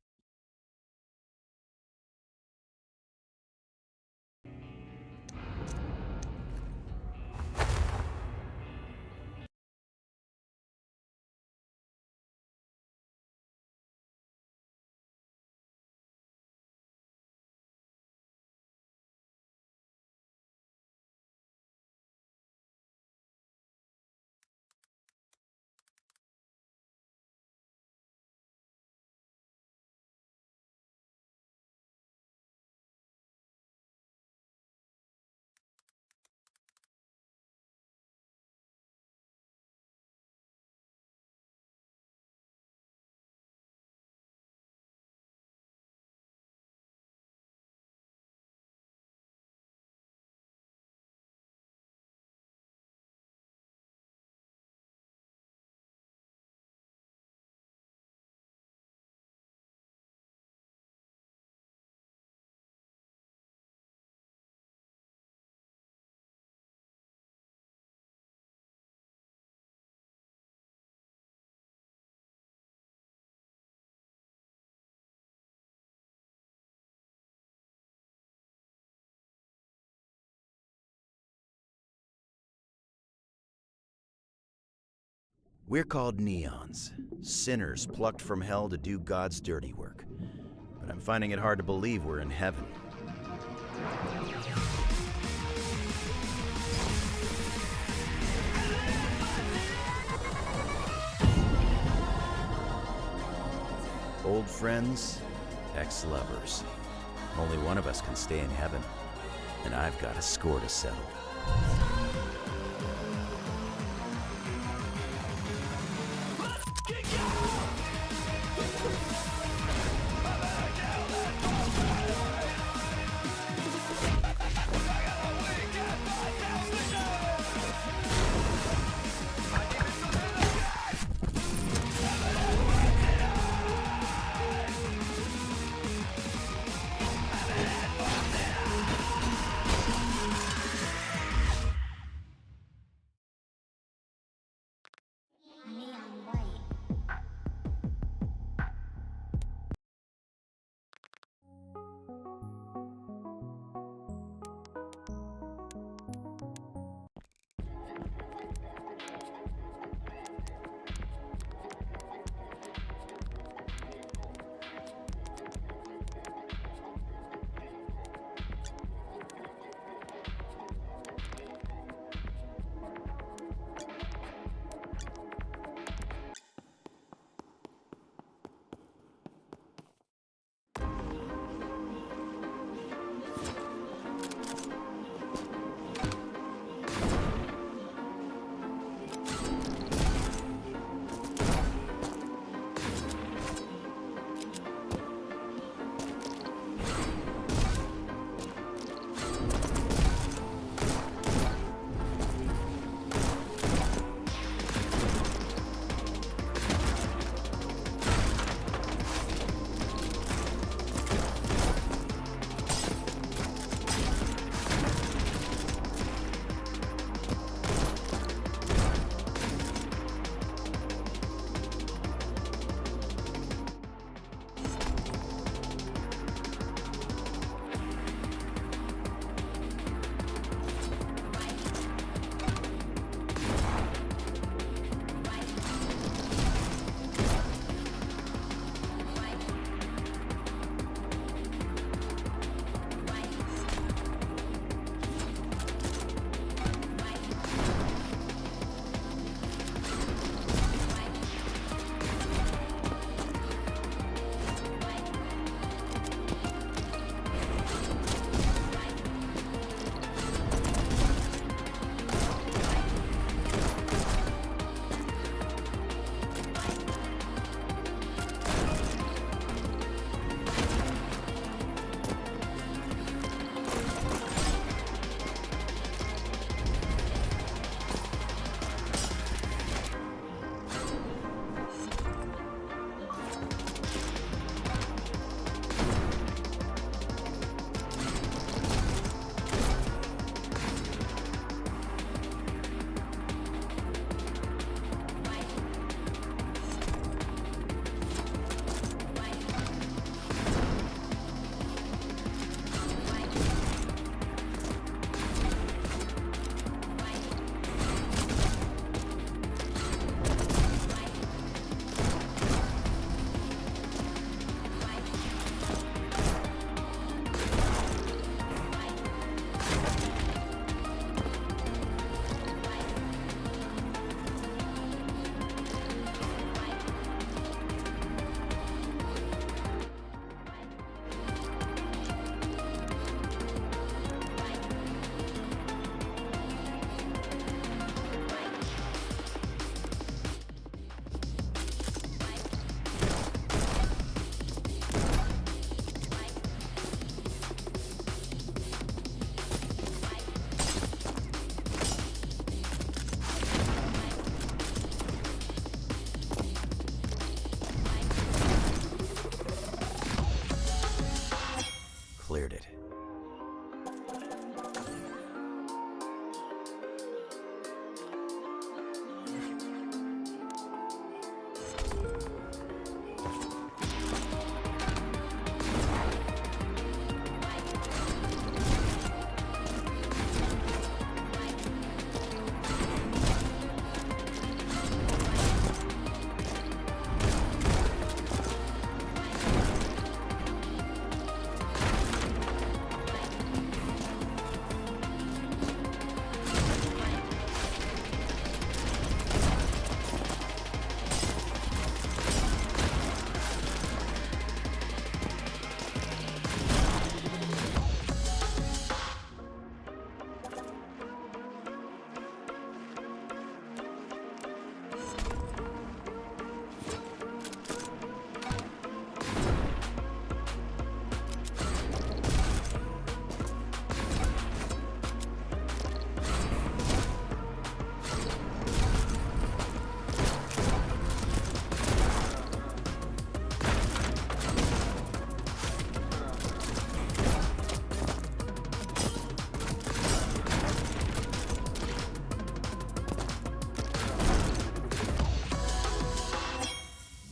We're called neons, sinners plucked from hell to do God's dirty work. But I'm finding it hard to believe we're in heaven. Old friends, ex-lovers. Only one of us can stay in heaven, and I've got a score to settle.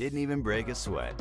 Didn't even break a sweat.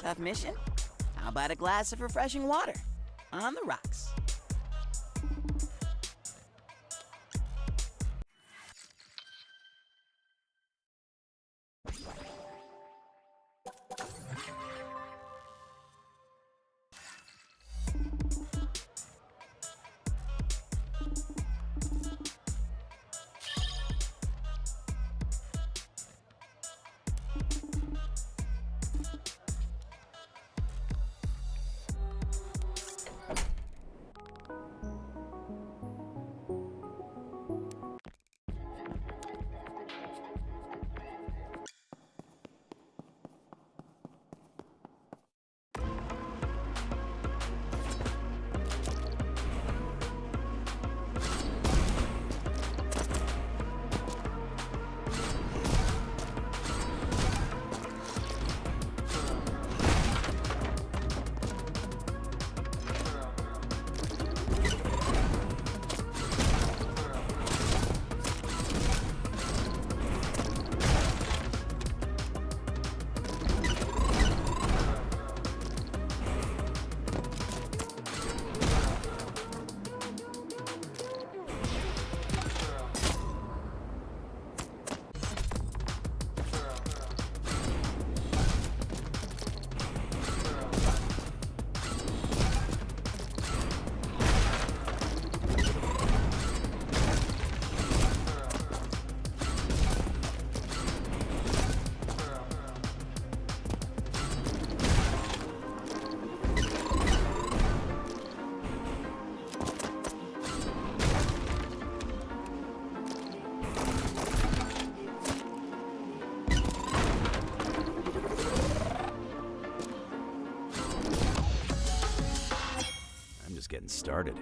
Tough mission? How about a glass of refreshing water? On the rocks. even started.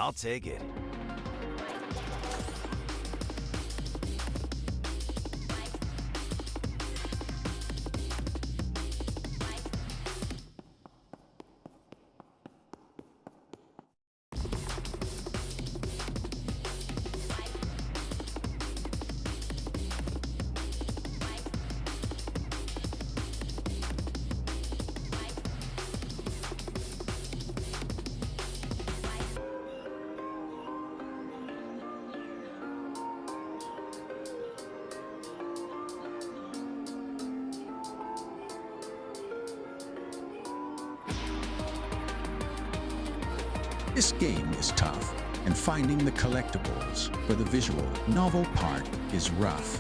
I'll take it. This game is tough, and finding the collectibles for the visual novel part is rough.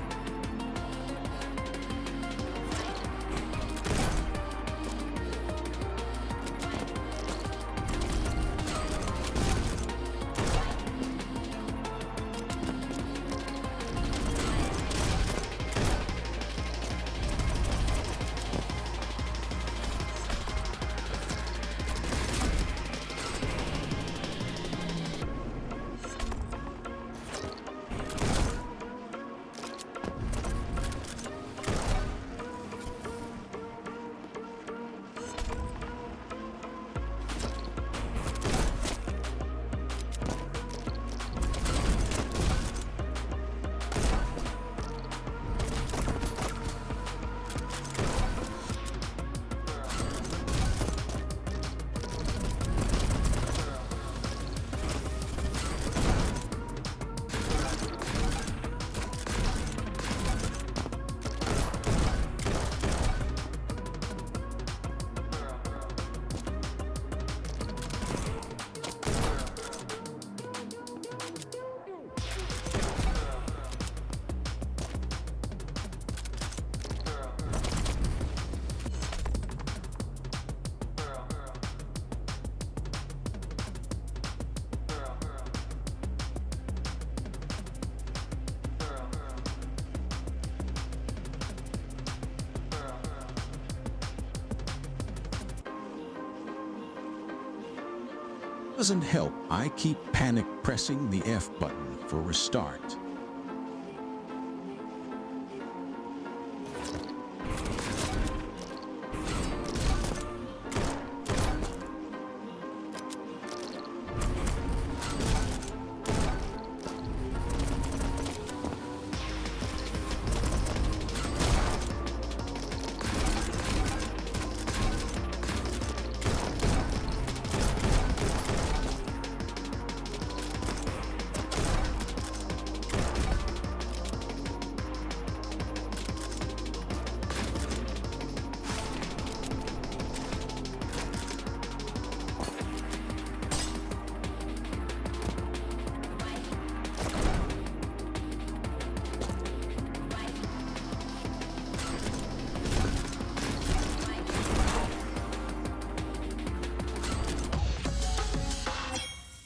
Doesn't help I keep panic pressing the F button for restart.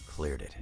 Cleared it.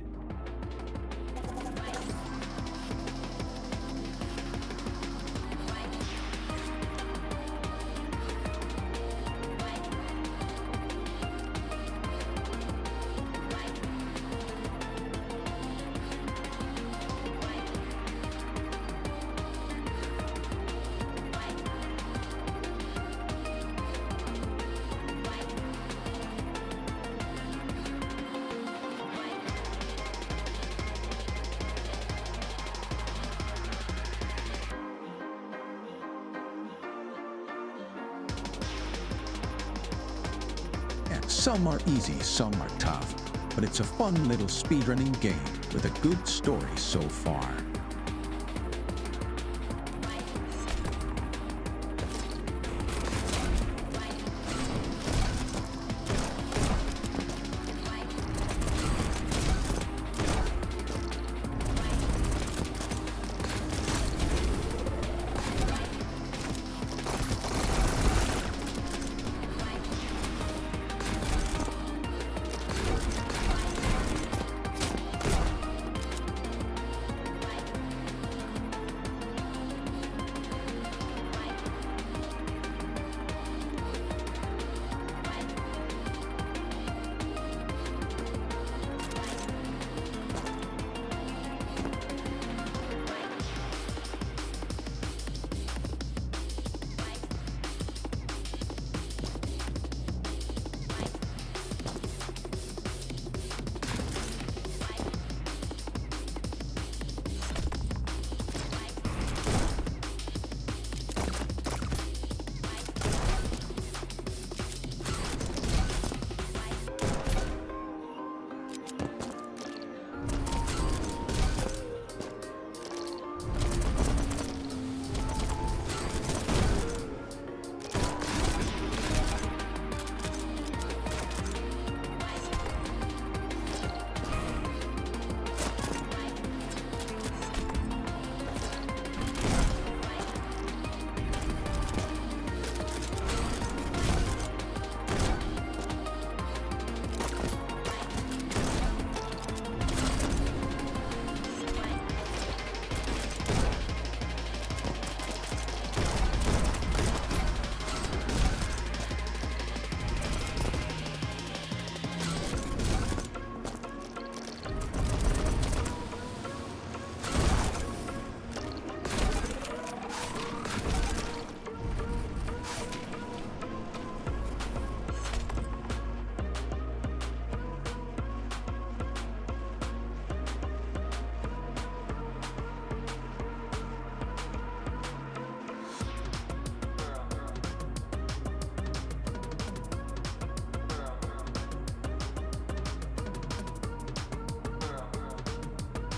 Some are easy, some are tough, but it's a fun little speedrunning game with a good story so far.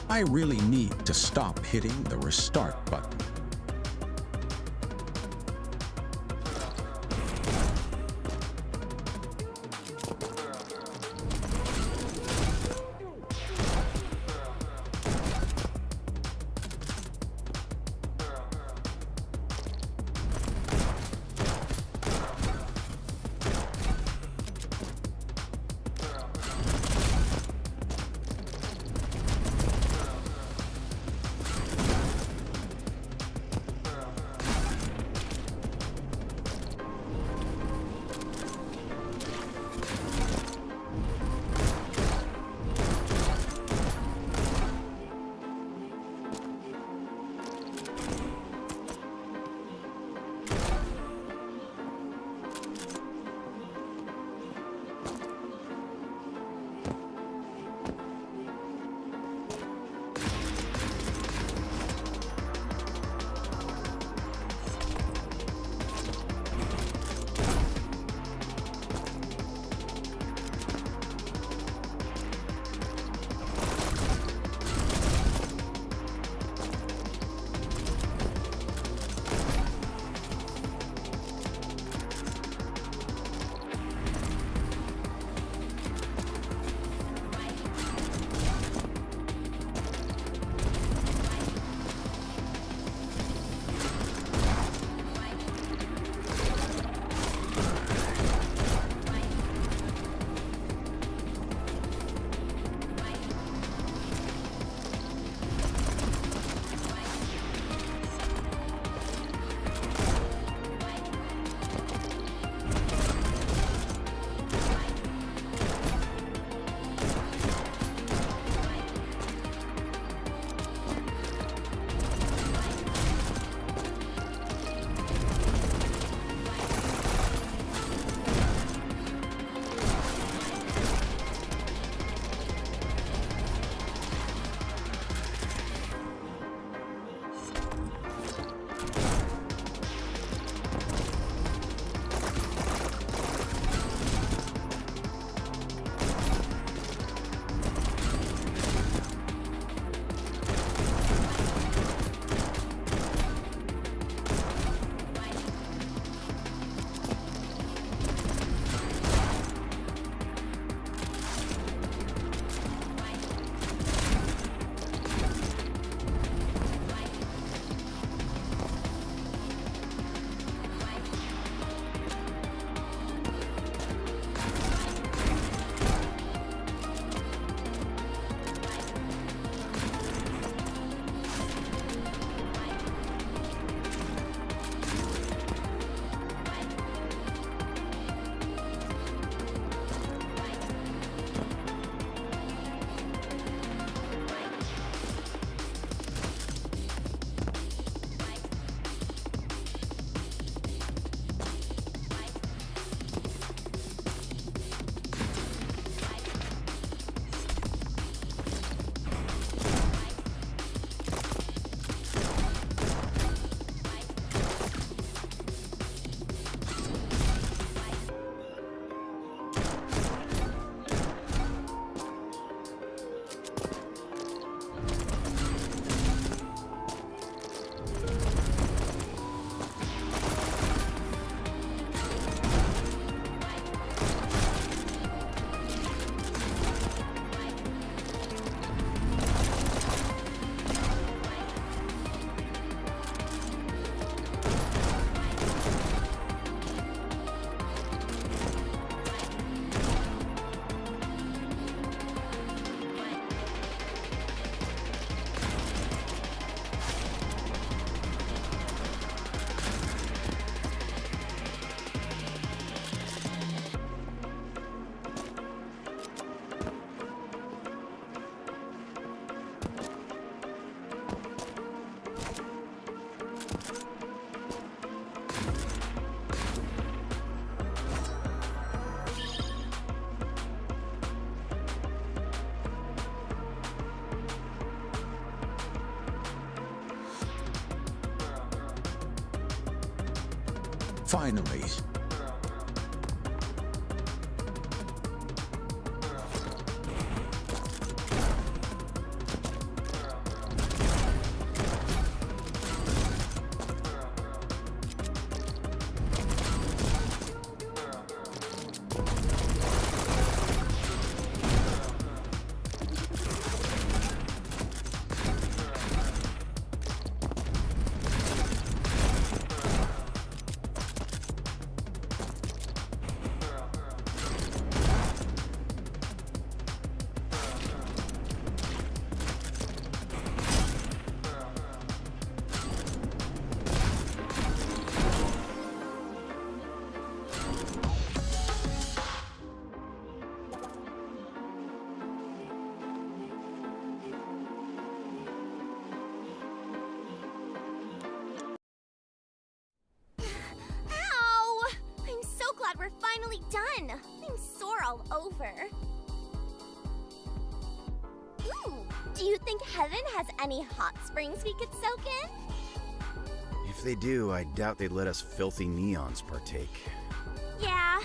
I really need to stop hitting the restart button. Finally. finally done. I'm sore all over. Ooh, do you think heaven has any hot springs we could soak in? If they do, I doubt they'd let us filthy neons partake. Yeah.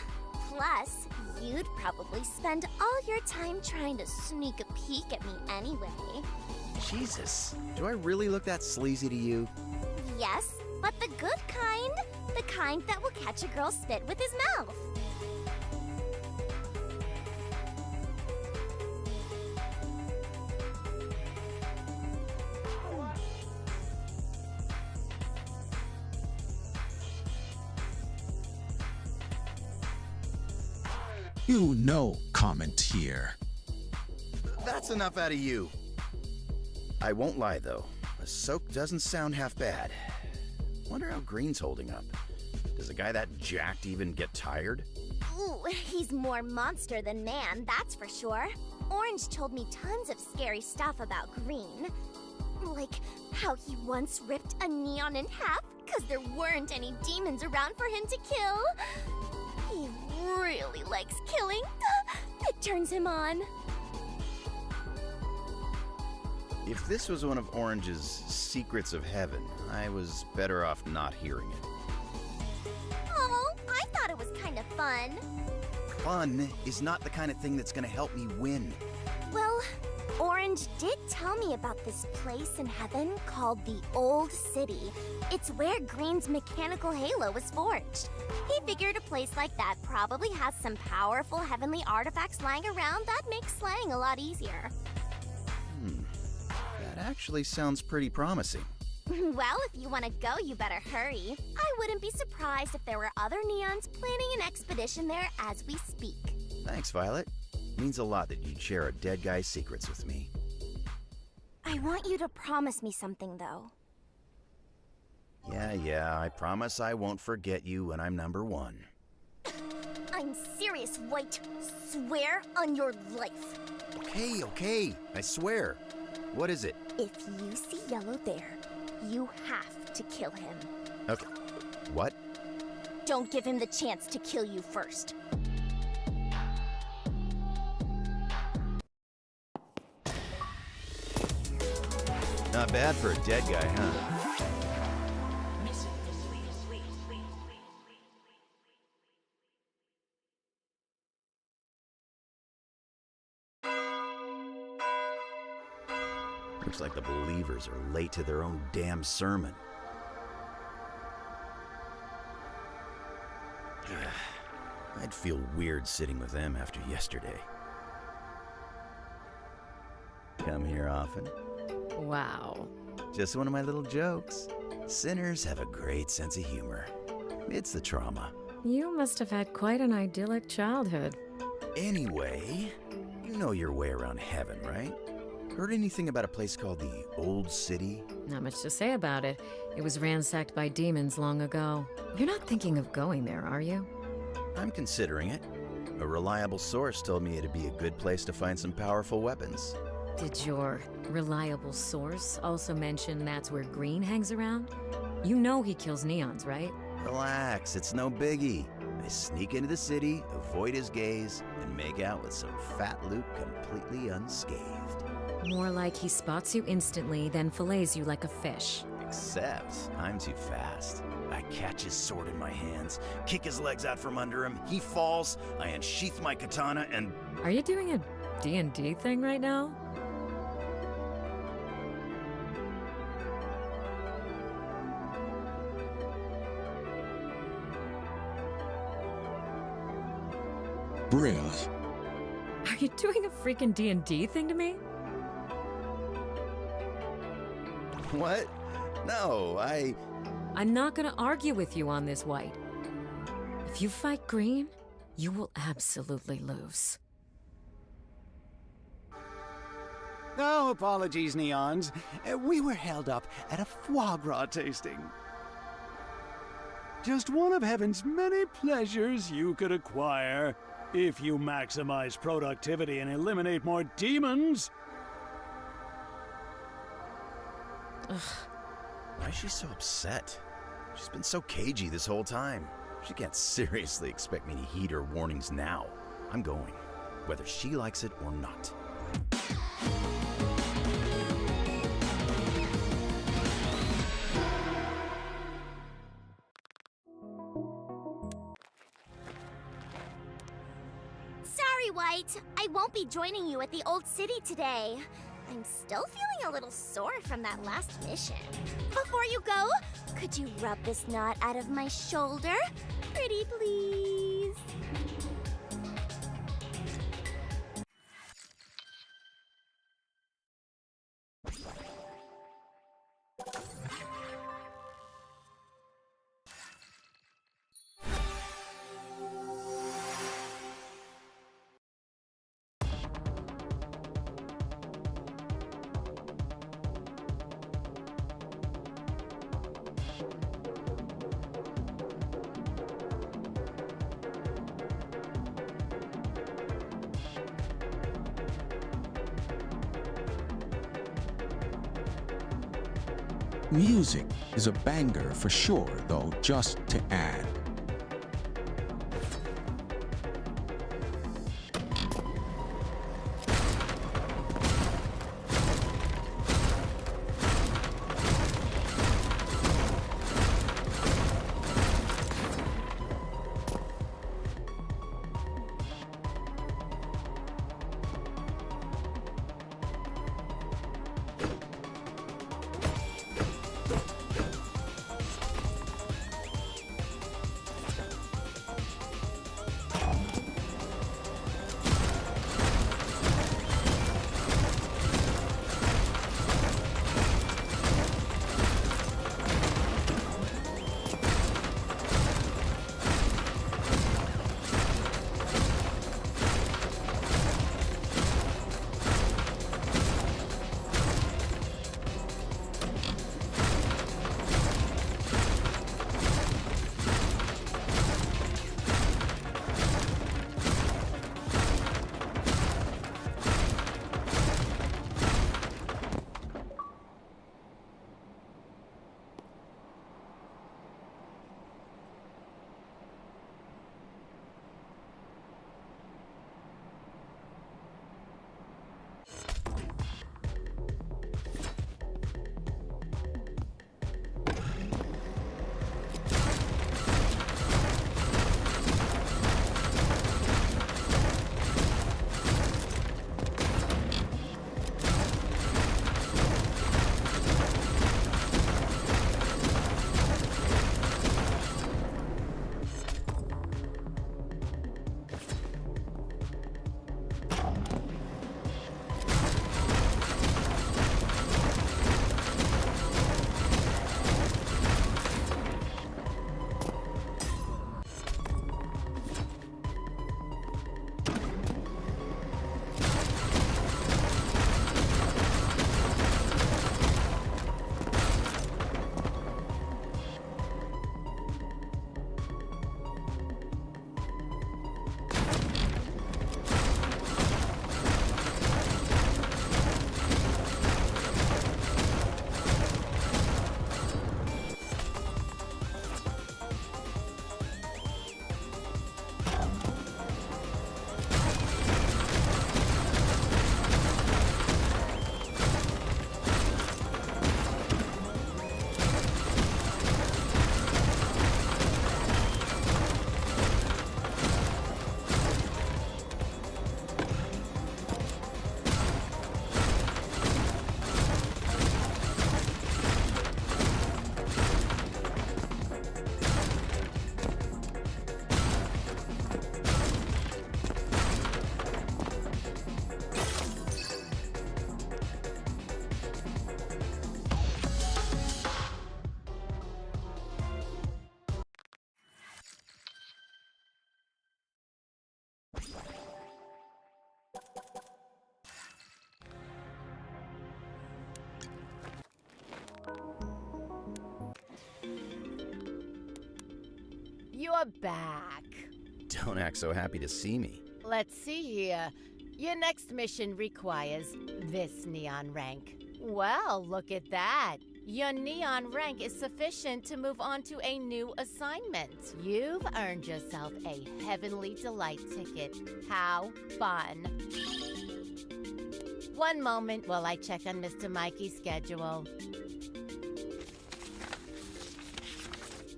Plus, you'd probably spend all your time trying to sneak a peek at me anyway. Jesus, do I really look that sleazy to you? Yes, but the good kind. The kind that will catch a girl's spit with his mouth. You no comment here. That's enough out of you. I won't lie, though. A soak doesn't sound half bad. Wonder how Green's holding up. Does a guy that jacked even get tired? Ooh, he's more monster than man, that's for sure. Orange told me tons of scary stuff about Green. Like how he once ripped a neon in half because there weren't any demons around for him to kill. He really likes killing. It turns him on. If this was one of Orange's secrets of heaven, I was better off not hearing it. Oh, I thought it was kind of fun. Fun is not the kind of thing that's gonna help me win. Well, Orange did tell me about this place in heaven called the Old City. It's where Green's mechanical halo was forged. He figured a place like that probably has some powerful heavenly artifacts lying around that make slaying a lot easier. That actually sounds pretty promising. Well, if you want to go, you better hurry. I wouldn't be surprised if there were other neons planning an expedition there as we speak. Thanks, Violet. Means a lot that you'd share a dead guy's secrets with me. I want you to promise me something, though. Yeah, I promise I won't forget you when I'm number one. I'm serious, White. Swear on your life. Okay, I swear. What is it? If you see Yellow there, you have to kill him. Okay. What? Don't give him the chance to kill you first. Not bad for a dead guy, huh? Looks like the believers are late to their own damn sermon. I'd feel weird sitting with them after yesterday. Come here often? Wow. Just one of my little jokes. Sinners have a great sense of humor. It's the trauma. You must have had quite an idyllic childhood. Anyway, you know your way around heaven, right? Heard anything about a place called the Old City? Not much to say about it. It was ransacked by demons long ago. You're not thinking of going there, are you? I'm considering it. A reliable source told me it'd be a good place to find some powerful weapons. Did your reliable source also mention that's where Green hangs around? You know he kills neons, right? Relax, it's no biggie. I sneak into the city, avoid his gaze, and make out with some fat loot completely unscathed. More like he spots you instantly, then fillets you like a fish. Except, I'm too fast. I catch his sword in my hands, kick his legs out from under him, he falls, I unsheath my katana, and... Are you doing a D&D thing right now? Brill. Are you doing a freaking D&D thing to me? What? No, I'm not gonna argue with you on this, White. If you fight Green, you will absolutely lose. Oh, apologies, Neons. We were held up at a foie gras tasting. Just one of heaven's many pleasures you could acquire if you maximize productivity and eliminate more demons. Why is she so upset? She's been so cagey this whole time. She can't seriously expect me to heed her warnings now. I'm going, whether she likes it or not. Sorry, White. I won't be joining you at the Old City today. I'm still feeling a little sore from that last mission. Before you go, could you rub this knot out of my shoulder? Pretty please. Music is a banger for sure, though, just to add. You're back. Don't act so happy to see me. Let's see here. Your next mission requires this neon rank. Well, look at that. Your neon rank is sufficient to move on to a new assignment. You've earned yourself a Heavenly Delight ticket. How fun. One moment while I check on Mr. Mikey's schedule.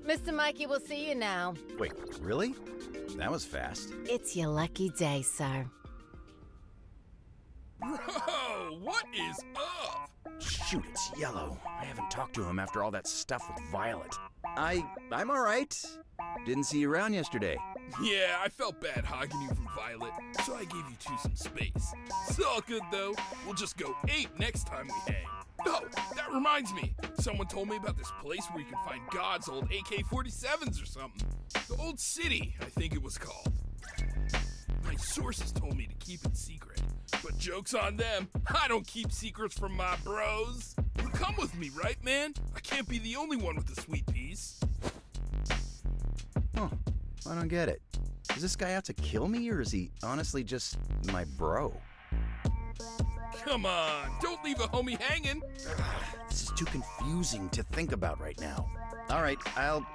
Mr. Mikey will see you now. Wait, really? That was fast. It's your lucky day, sir. Bro, what is up? Shoot, it's Yellow. I haven't talked to him after all that stuff with Violet. I'm all right. Didn't see you around yesterday. Yeah, I felt bad hogging you from Violet, so I gave you two some space. It's all good though. We'll just go ape next time we hang. Oh, that reminds me. Someone told me about this place where you can find God's old AK-47s or something. The Old City, I think it was called. My sources told me to keep it secret. But joke's on them. I don't keep secrets from my bros. You come with me, right, man? I can't be the only one with the sweet piece. Huh. I don't get it. Is this guy out to kill me, or is he honestly just my bro? Come on, don't leave a homie hanging. This is too confusing to think about right now. All right, I'll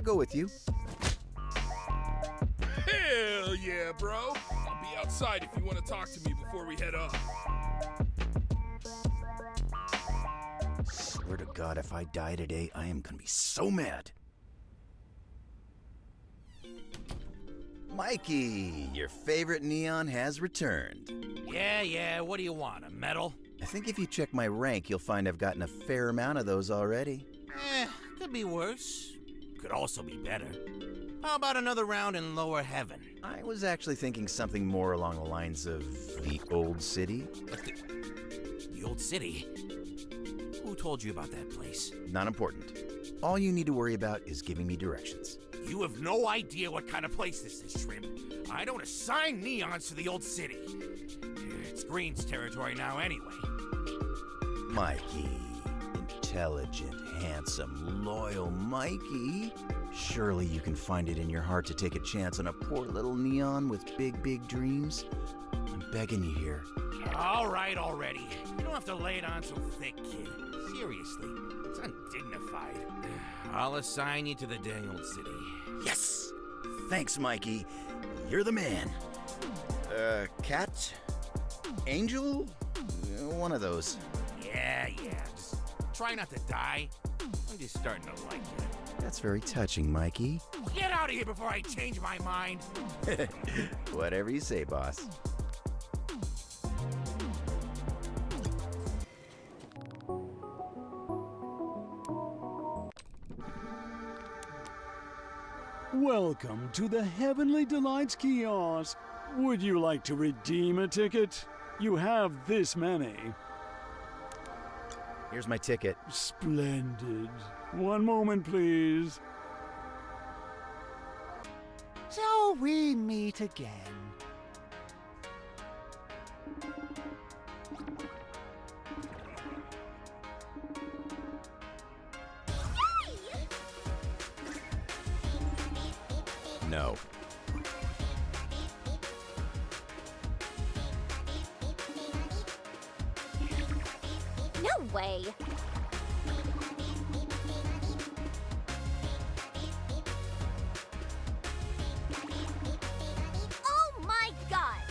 go with you. Hell yeah, bro. I'll be outside if you want to talk to me before we head off. Swear to God, if I die today, I am gonna be so mad. Mikey, your favorite neon has returned. Yeah, what do you want, a medal? I think if you check my rank, you'll find I've gotten a fair amount of those already. Could be worse. Could also be better. How about another round in lower heaven? I was actually thinking something more along the lines of the Old City. The Old City? Who told you about that place? Not important. All you need to worry about is giving me directions. You have no idea what kind of place this is, Shrimp. I don't assign neons to the Old City. It's Green's territory now anyway. Mikey. Intelligent, handsome, loyal Mikey. Surely you can find it in your heart to take a chance on a poor little neon with big, big dreams. I'm begging you here. All right already. You don't have to lay it on so thick, kid. Seriously, it's undignified. I'll assign you to the dang Old City. Yes! Thanks, Mikey. You're the man. Cat? Angel? One of those. Yeah. Just try not to die. I'm just starting to like you. That's very touching, Mikey. Get out of here before I change my mind. Whatever you say, boss. Welcome to the Heavenly Delights kiosk. Would you like to redeem a ticket? You have this many. Here's my ticket. Splendid. One moment, please. So we meet again. No. No way. Oh my God.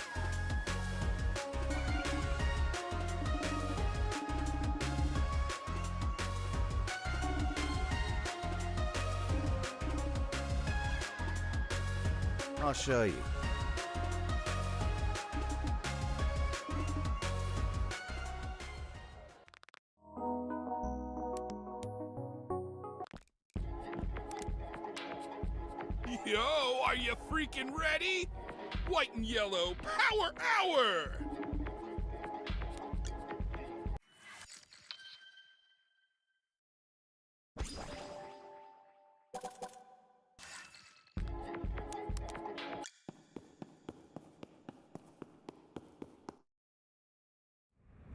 I'll show you. Yo, are you freaking ready? White and yellow, power hour!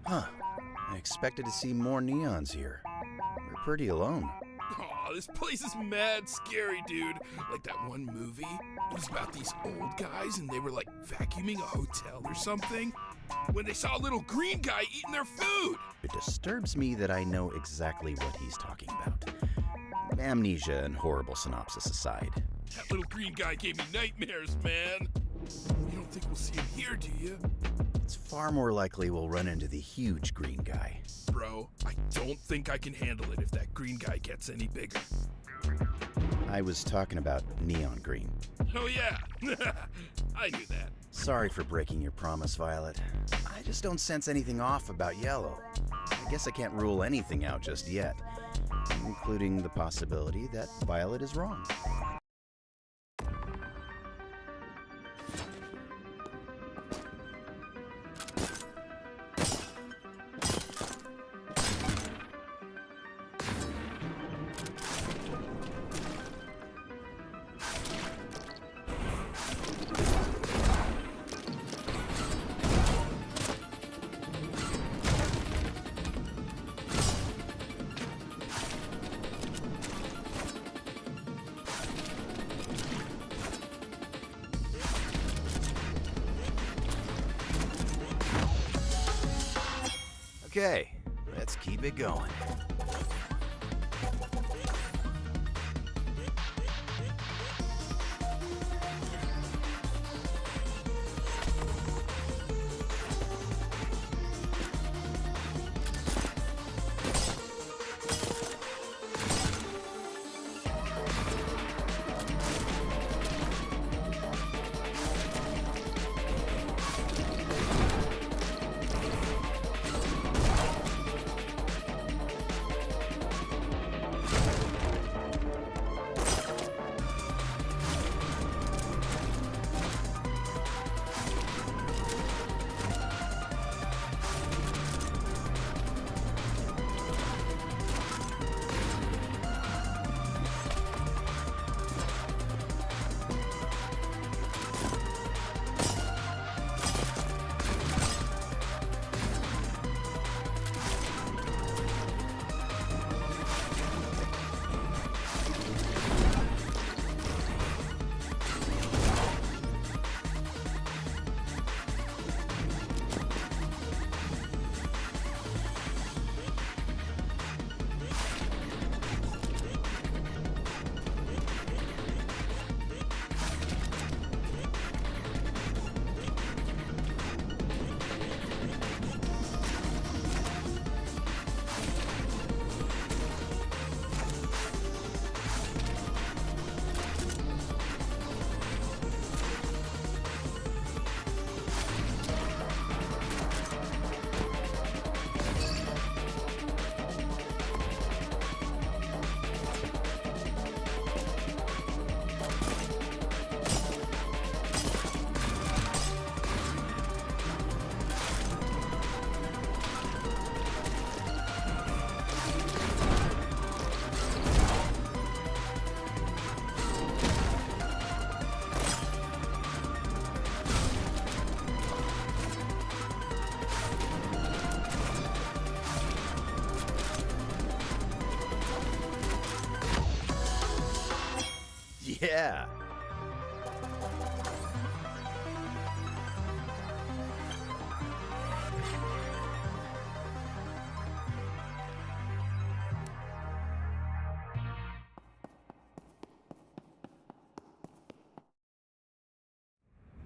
Huh. I expected to see more neons here. We're pretty alone. Aw, Oh, this place is mad scary, dude. Like that one movie. It was about these old guys and they were like vacuuming a hotel or something when they saw a little green guy eating their food. It disturbs me that I know exactly what he's talking about. Amnesia and horrible synopsis aside. That little green guy gave me nightmares, man. You don't think we'll see him here, do you? It's far more likely we'll run into the huge green guy. Bro, I don't think I can handle it if that green guy gets any bigger. I was talking about neon green. Oh yeah, I knew that. Sorry for breaking your promise, Violet. I just don't sense anything off about yellow. I guess I can't rule anything out just yet, including the possibility that Violet is wrong. Okay, let's keep it going. Yeah.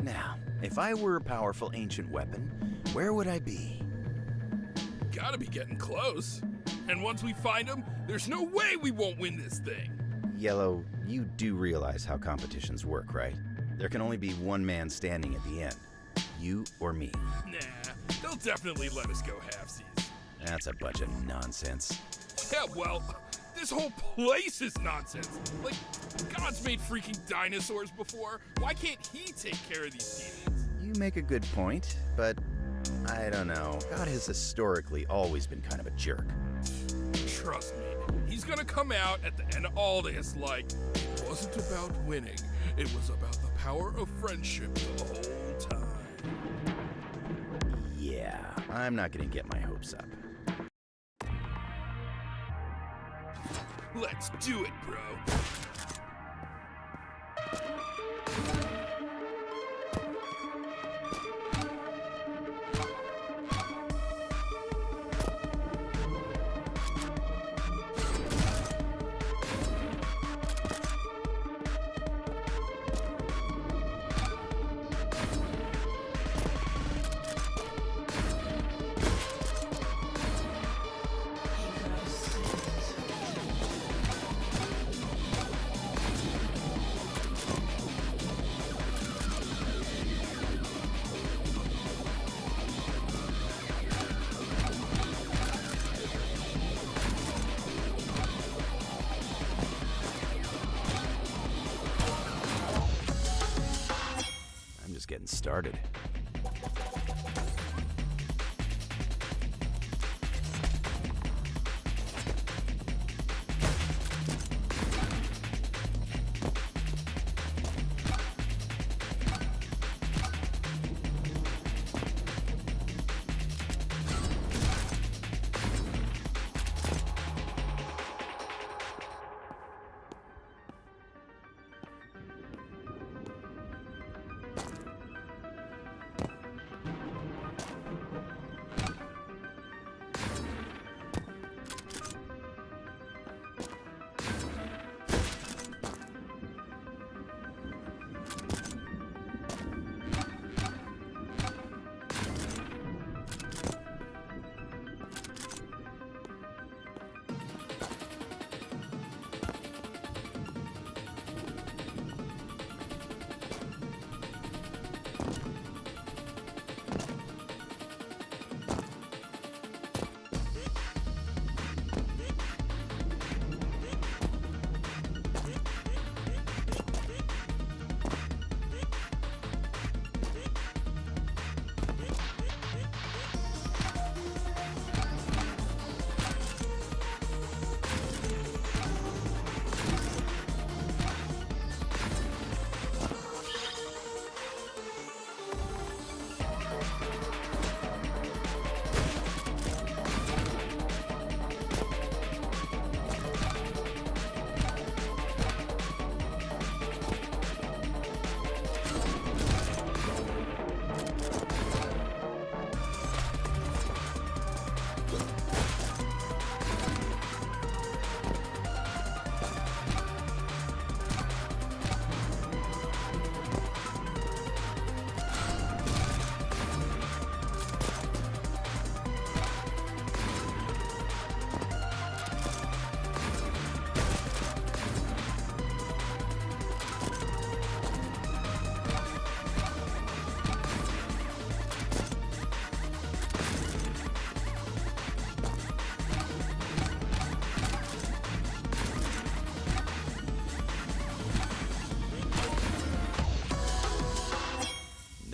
Now, if I were a powerful ancient weapon, where would I be? Gotta be getting close. And once we find him, there's no way we won't win this thing. Yellow, you do realize how competitions work, right? There can only be one man standing at the end. You or me. Nah, they'll definitely let us go halfsies. That's a bunch of nonsense. Yeah, well, this whole place is nonsense. Like, God's made freaking dinosaurs before. Why can't he take care of these demons? You make a good point, but I don't know. God has historically always been kind of a jerk. Trust me, he's gonna come out at the end of all this like, it wasn't about winning, it was about the power of friendship the whole time. Yeah, I'm not gonna get my hopes up. Let's do it, bro. Getting started.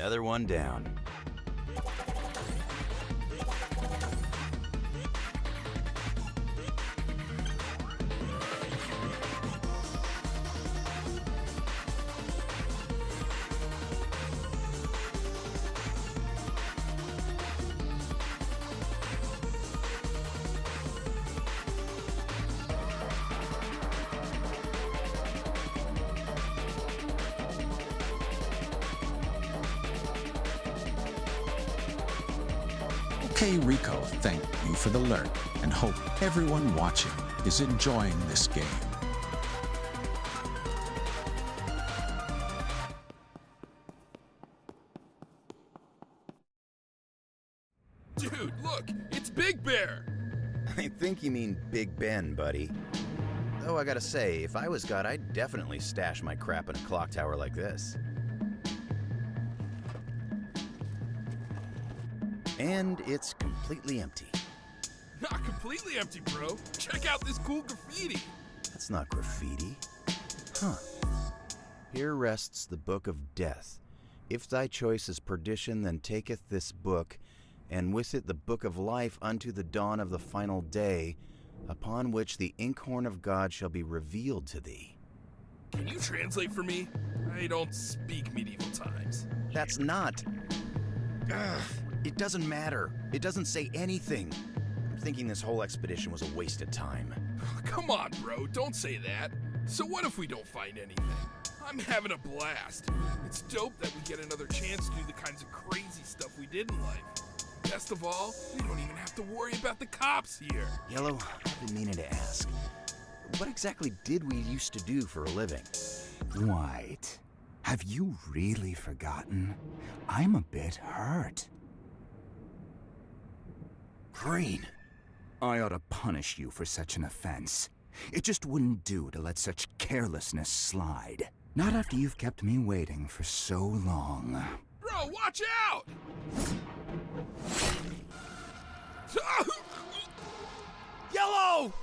Another one down. Okay, Rico, thank you for the alert, and hope everyone watching is enjoying this game. Dude, look! It's Big Bear! I think you mean Big Ben, buddy. Though I gotta say, if I was God, I'd definitely stash my crap in a clock tower like this. And it's completely empty. Not completely empty, bro. Check out this cool graffiti. That's not graffiti. Huh. Here rests the Book of Death. If thy choice is perdition, then taketh this book, and with it the Book of Life unto the dawn of the final day, upon which the inkhorn of God shall be revealed to thee. Can you translate for me? I don't speak medieval times. That's not... Ugh. It doesn't matter. It doesn't say anything. I'm thinking this whole expedition was a waste of time. Come on, bro, don't say that. So what if we don't find anything? I'm having a blast. It's dope that we get another chance to do the kinds of crazy stuff we did in life. Best of all, we don't even have to worry about the cops here. Yellow, I've been meaning to ask. What exactly did we used to do for a living? White, have you really forgotten? I'm a bit hurt. Green. I ought to punish you for such an offense. It just wouldn't do to let such carelessness slide. Not after you've kept me waiting for so long. Bro, watch out! Yellow!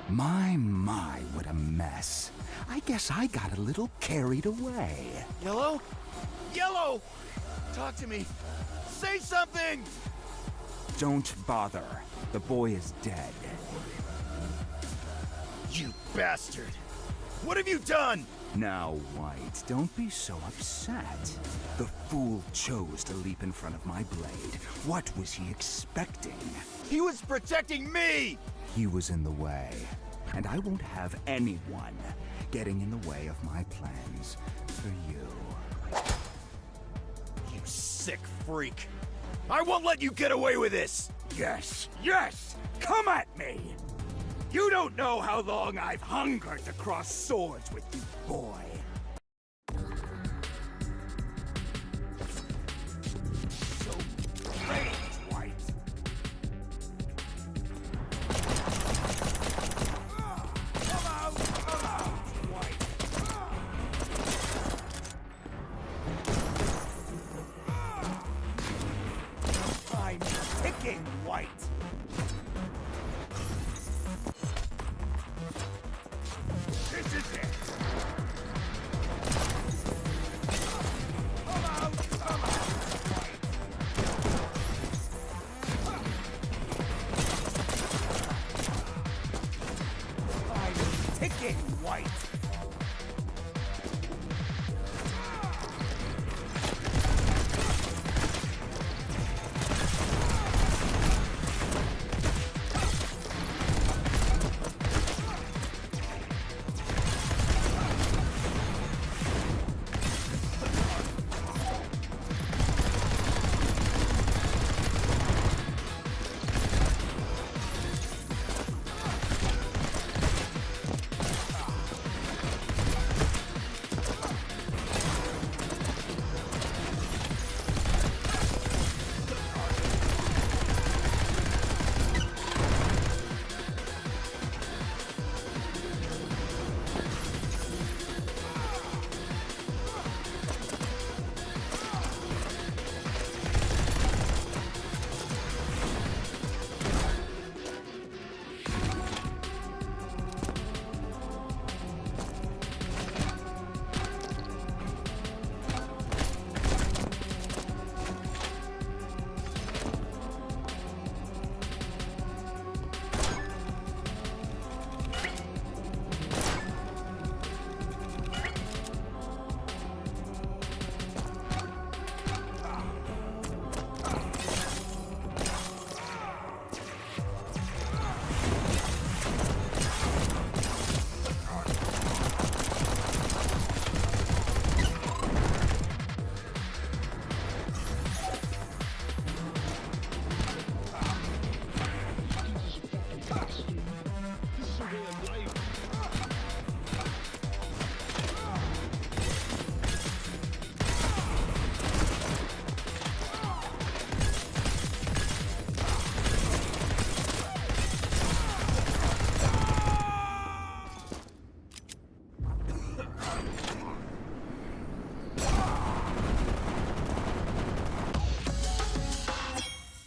My, what a mess. I guess I got a little carried away. Yellow? Yellow! Talk to me. Say something! Don't bother. The boy is dead. You bastard! What have you done? Now, White, don't be so upset. The fool chose to leap in front of my blade. What was he expecting? He was protecting me! He was in the way, and I won't have anyone getting in the way of my plans for you. You sick freak! I won't let you get away with this! Yes, yes! Come at me! You don't know how long I've hungered to cross swords with you, boy. So great, White. Come out, White. I'm picking White. This is it. Come out, White. I'm ticking, White.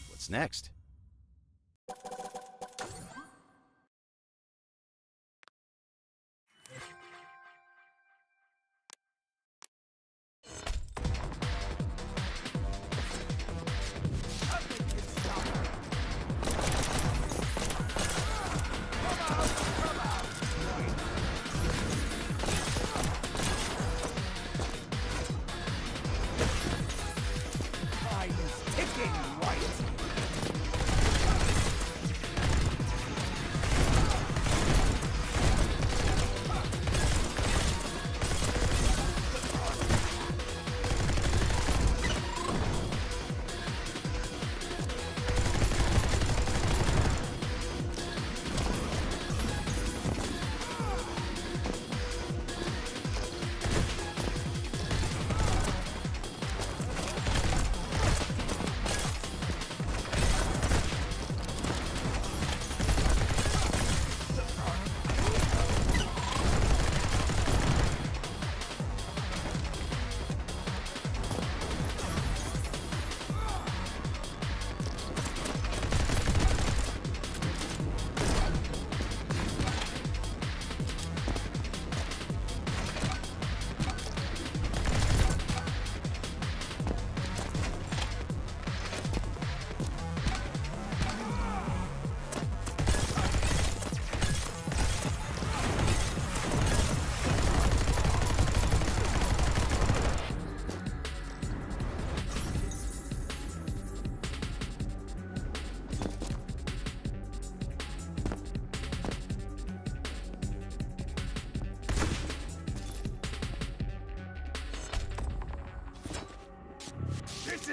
What's next? I'm ticking, White.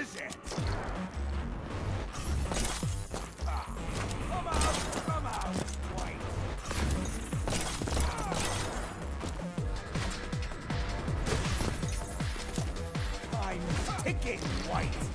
is it! Come out, White! I'm ticking, White!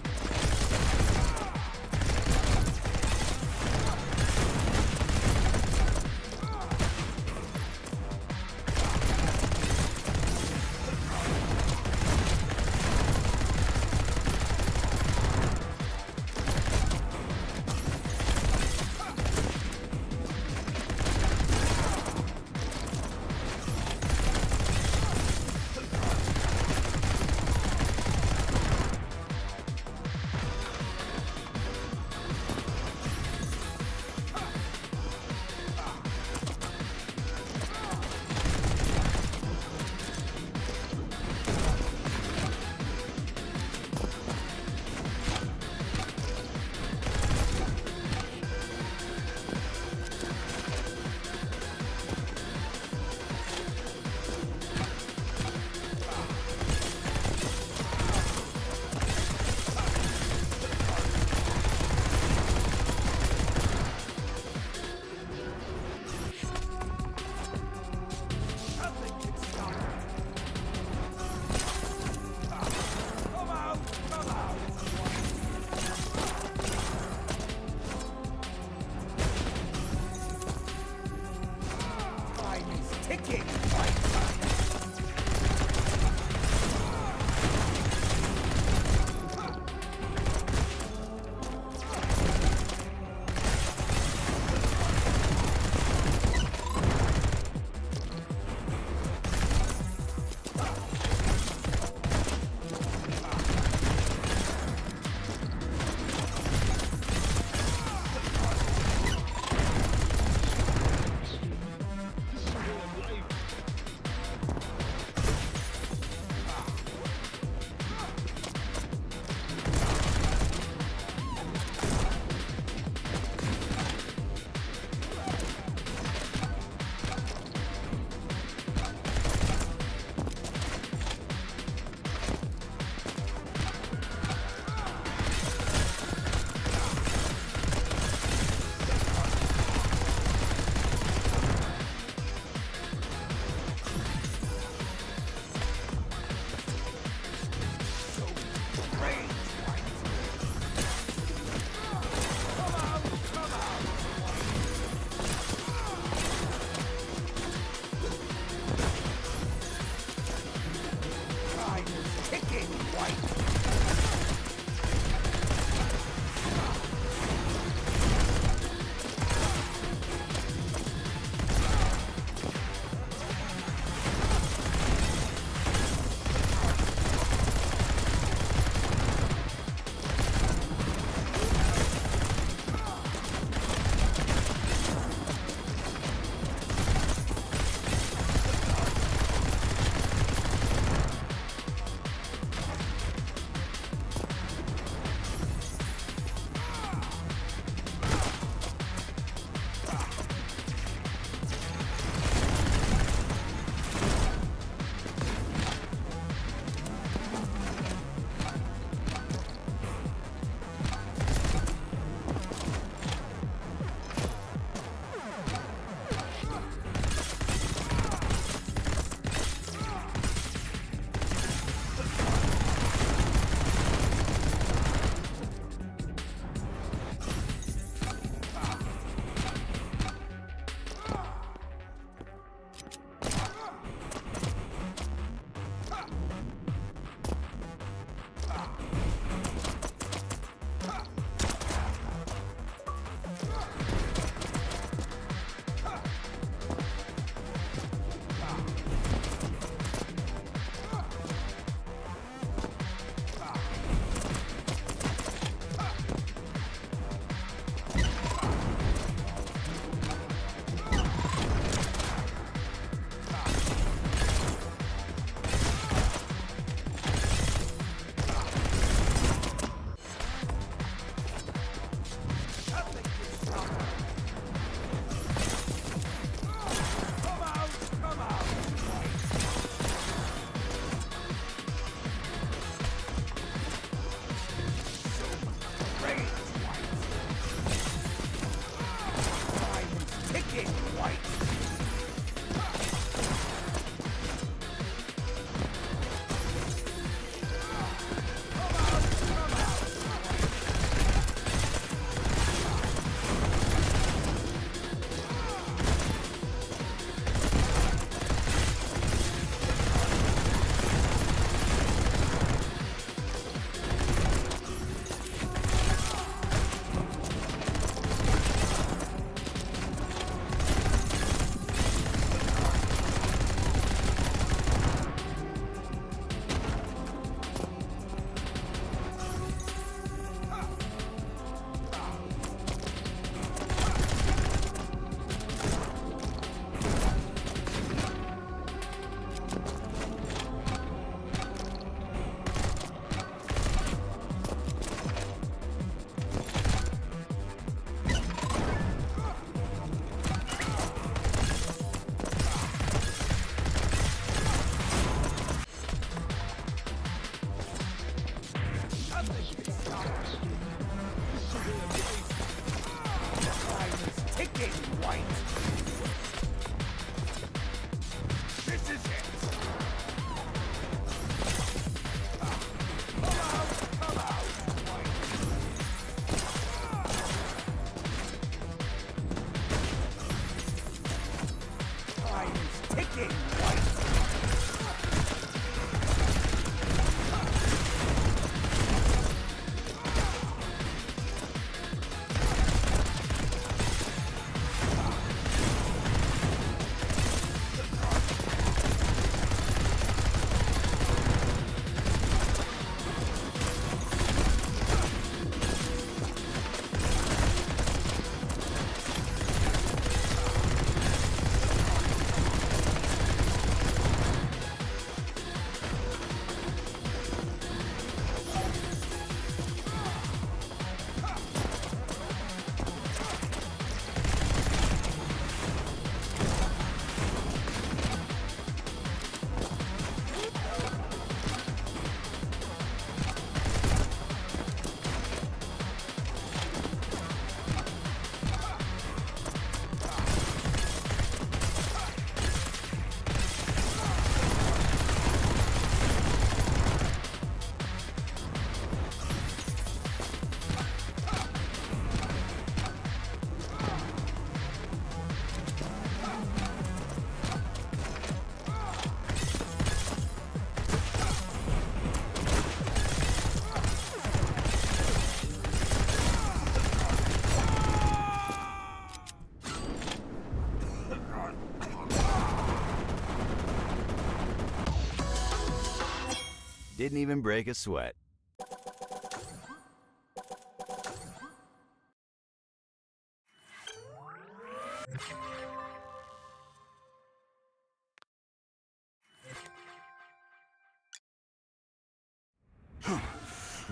Didn't even break a sweat.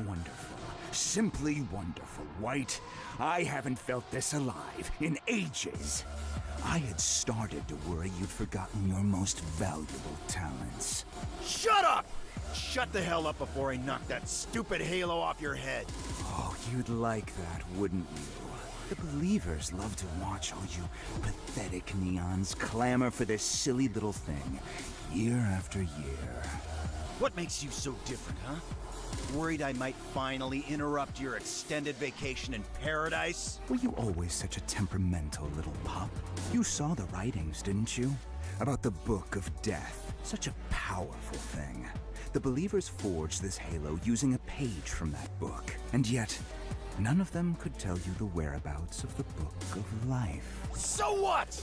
Wonderful. Simply wonderful, White. I haven't felt this alive in ages. I had started to worry you'd forgotten your most valuable talents. Shut up! Shut the hell up before I knock that stupid halo off your head. Oh, you'd like that, wouldn't you? The believers love to watch all you pathetic neons clamor for this silly little thing, year after year. What makes you so different, huh? Worried I might finally interrupt your extended vacation in paradise? Were you always such a temperamental little pup? You saw the writings, didn't you? About the Book of Death. Such a powerful thing. The believers forged this halo using a page from that book. And yet, none of them could tell you the whereabouts of the Book of Life. So what?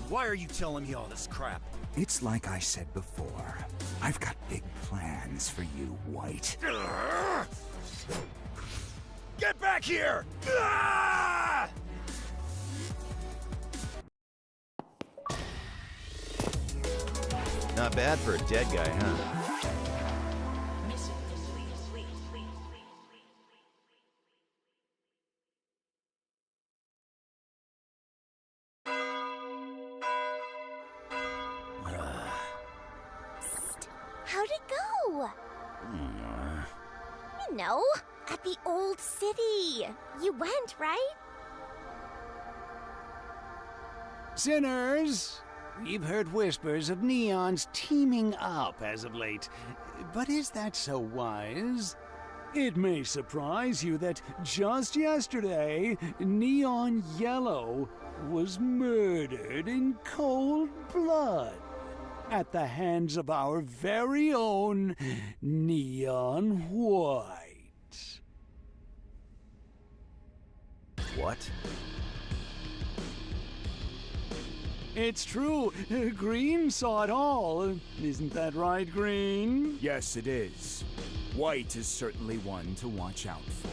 Why are you telling me all this crap? It's like I said before. I've got big plans for you, White. Get back here! Not bad for a dead guy, huh? How'd it go? You know, at the old city. You went, right? Sinners! We've heard whispers of neons teaming up as of late. But is that so wise? It may surprise you that just yesterday, Neon Yellow was murdered in cold blood at the hands of our very own Neon White. What? It's true. Green saw it all. Isn't that right, Green? Yes, it is. White is certainly one to watch out for.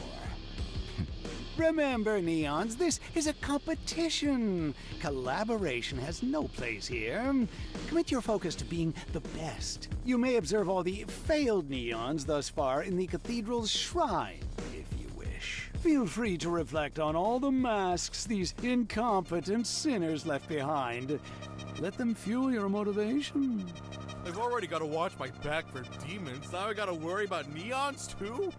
Remember, Neons, this is a competition. Collaboration has no place here. Commit your focus to being the best. You may observe all the failed Neons thus far in the cathedral's shrine, if you wish. Feel free to reflect on all the masks these incompetent sinners left behind. Let them fuel your motivation. I've already got to watch my back for demons. Now I got to worry about neons, too?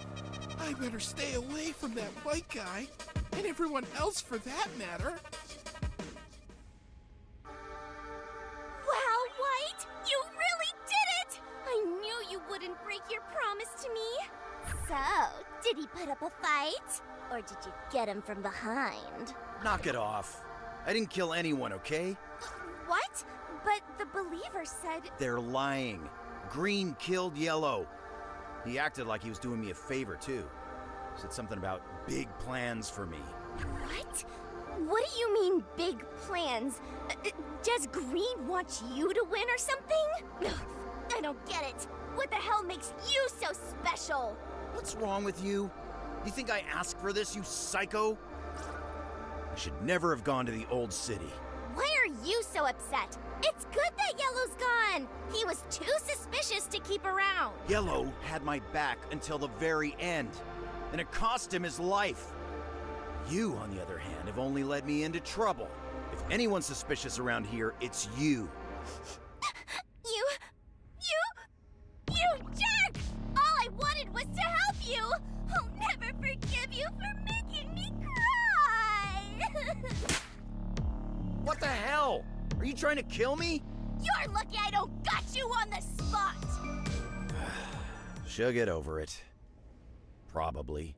I better stay away from that white guy, and everyone else for that matter. Wow, White! You really did it! I knew you wouldn't break your promise to me. So, did he put up a fight? Or did you get him from behind? Knock it off. I didn't kill anyone, okay? What? But the believer said... They're lying. Green killed Yellow. He acted like he was doing me a favor, too. Said something about big plans for me. What? What do you mean, big plans? Does Green want you to win or something? I don't get it. What the hell makes you so special? What's wrong with you? You think I asked for this, you psycho? I should never have gone to the old city. Why are you so upset? It's good that Yellow's gone. He was too suspicious to keep around. Yellow had my back until the very end, and it cost him his life. You, on the other hand, have only led me into trouble. If anyone's suspicious around here, it's you. You jerk! All I wanted was to help you. I'll never forgive you for making me cry. What the hell? Are you trying to kill me? You're lucky I don't got you on the spot. She'll get over it. Probably.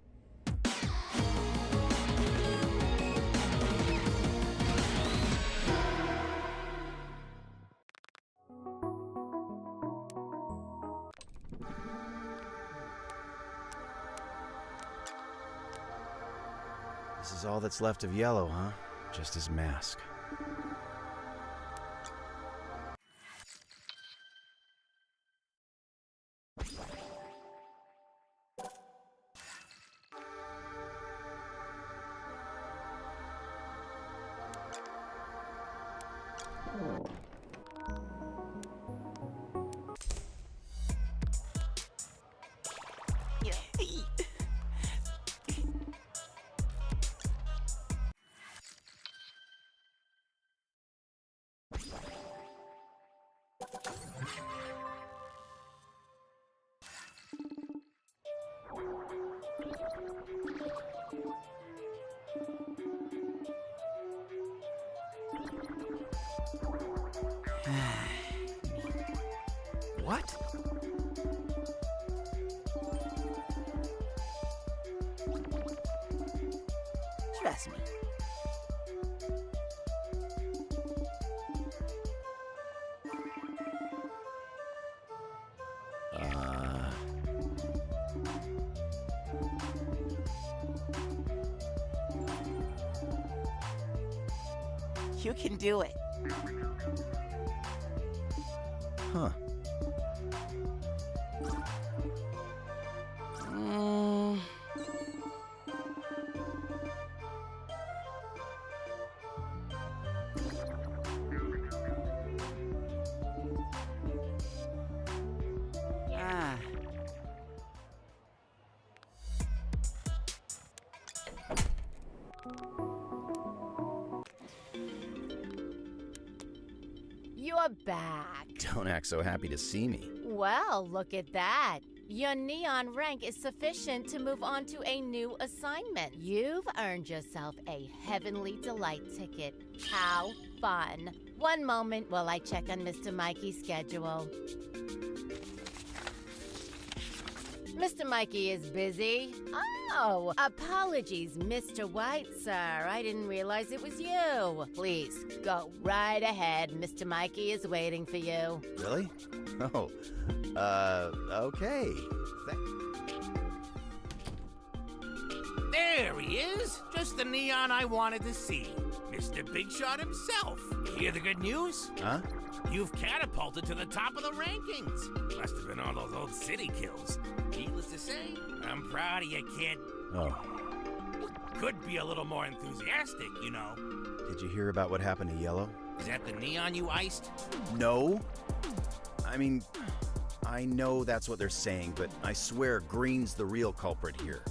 This is all that's left of Yellow, huh? Just his mask. What? Trust me. You can do it. Huh. Ah. You're back. Don't act so happy to see me. Well, look at that. Your neon rank is sufficient to move on to a new assignment. You've earned yourself a Heavenly Delight ticket. How fun. One moment while I check on Mr. Mikey's schedule. Mr. Mikey is busy. Oh, apologies, Mr. White, sir. I didn't realize it was you. Please, go right ahead. Mr. Mikey is waiting for you. Really? Oh, okay. There he is! Just the neon I wanted to see. Mr. Big Shot himself. You hear the good news? Huh? You've catapulted to the top of the rankings. Must have been all those old city kills. Needless to say, I'm proud of you, kid. Oh. Could be a little more enthusiastic, you know. Did you hear about what happened to Yellow? Is that the neon you iced? No. I mean, I know that's what they're saying, but I swear Green's the real culprit here.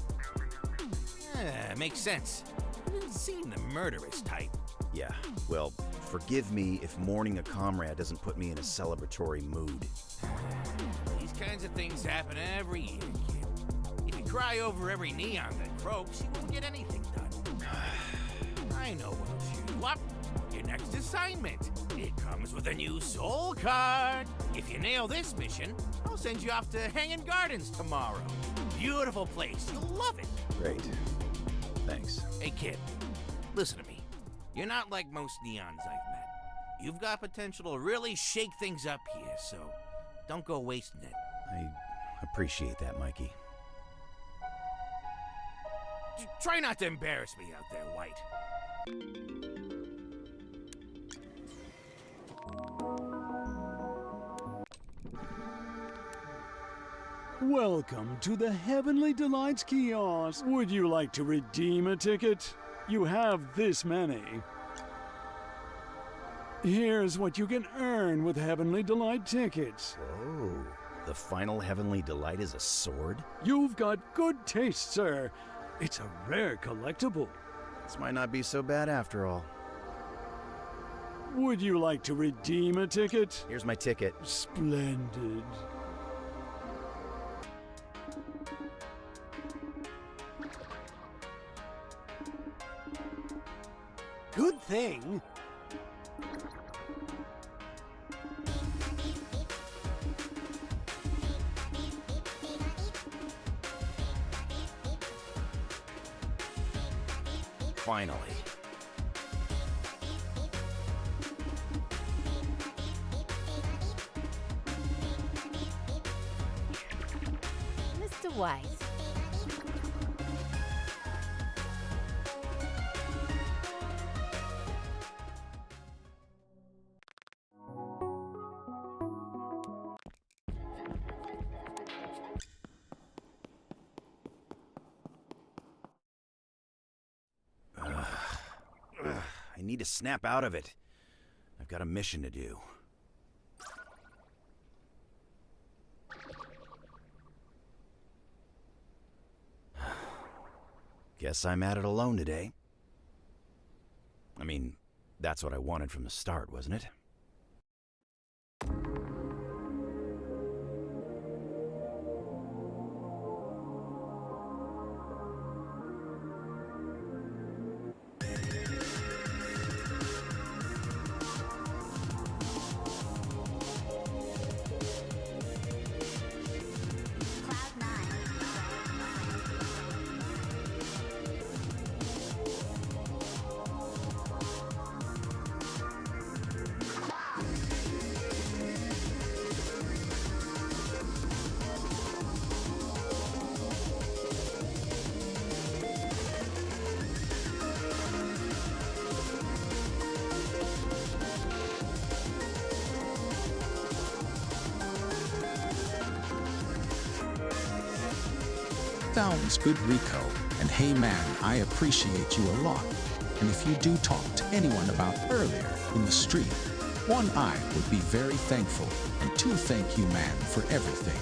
Makes sense. You didn't seem the murderous type. Yeah, well, forgive me if mourning a comrade doesn't put me in a celebratory mood. These kinds of things happen every year, kid. If you cry over every neon that croaks, you won't get anything done. I know what'll cheer you up. Your next assignment. It comes with a new soul card. If you nail this mission, I'll send you off to Hanging Gardens tomorrow. Beautiful place. You'll love it. Great. Thanks. Hey, kid. Listen to me. You're not like most neons I've met. You've got potential to really shake things up here, so don't go wasting it. I appreciate that, Mikey. Try not to embarrass me out there, White. Welcome to the Heavenly Delights kiosk. Would you like to redeem a ticket? You have this many. Here's what you can earn with Heavenly Delight tickets. Whoa. The final Heavenly Delight is a sword? You've got good taste, sir. It's a rare collectible. This might not be so bad after all. Would you like to redeem a ticket? Here's my ticket. Splendid. Good thing. Finally. Mr. White. I need to snap out of it. I've got a mission to do. Guess I'm at it alone today. I mean, that's what I wanted from the start, wasn't it? Sounds good, Rico. And hey man, I appreciate you a lot. And if you do talk to anyone about earlier in the street, 1, I would be very thankful. And 2, thank you man for everything.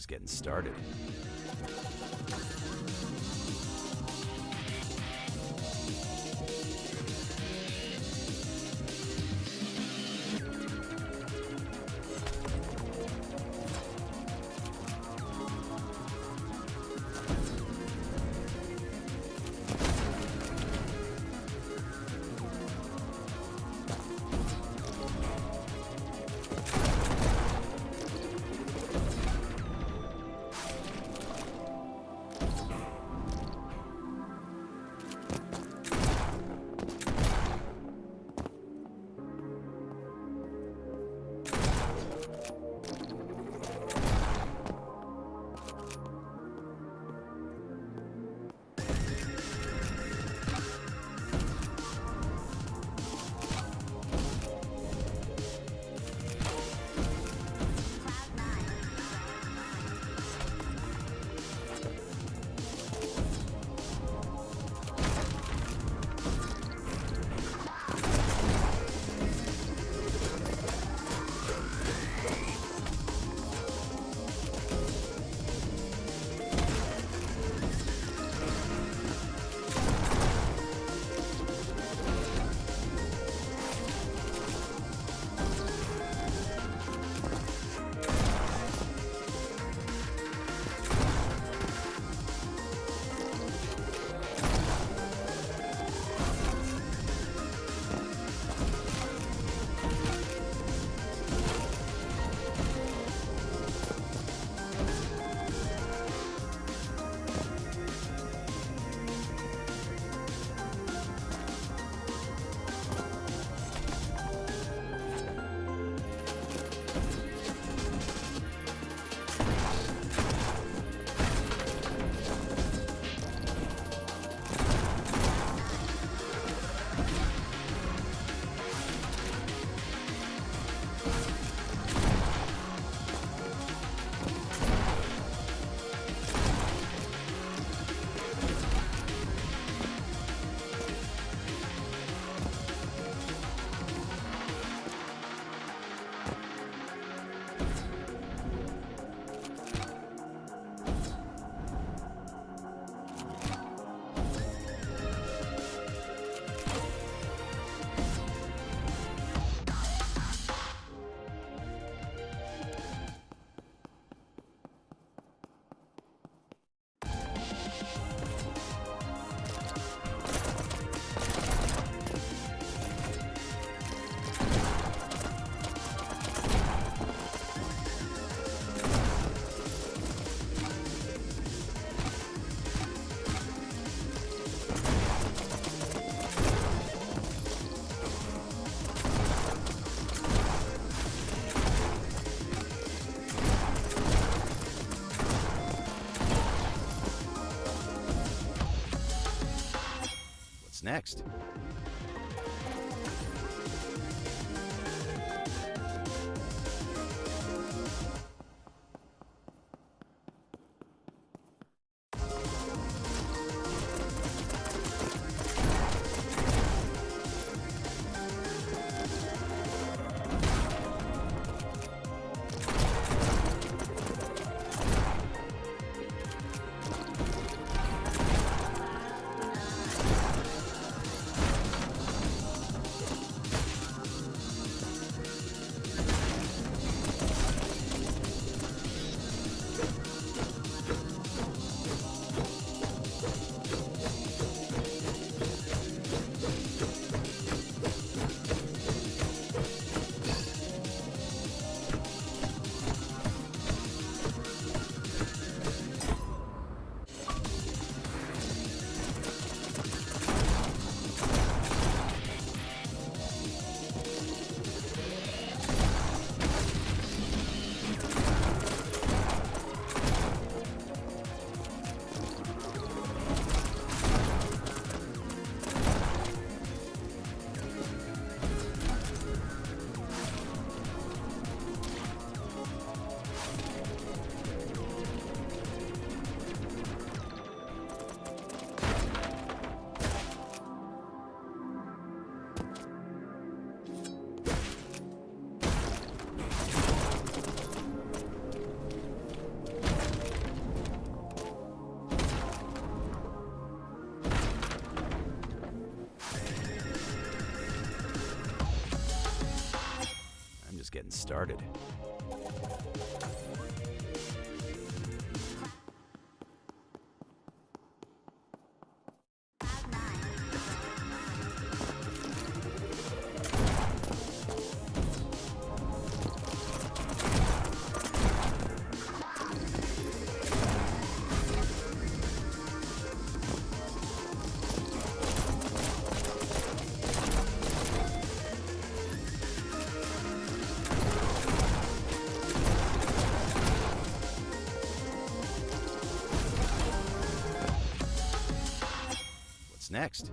Getting started. next? Getting started. Next.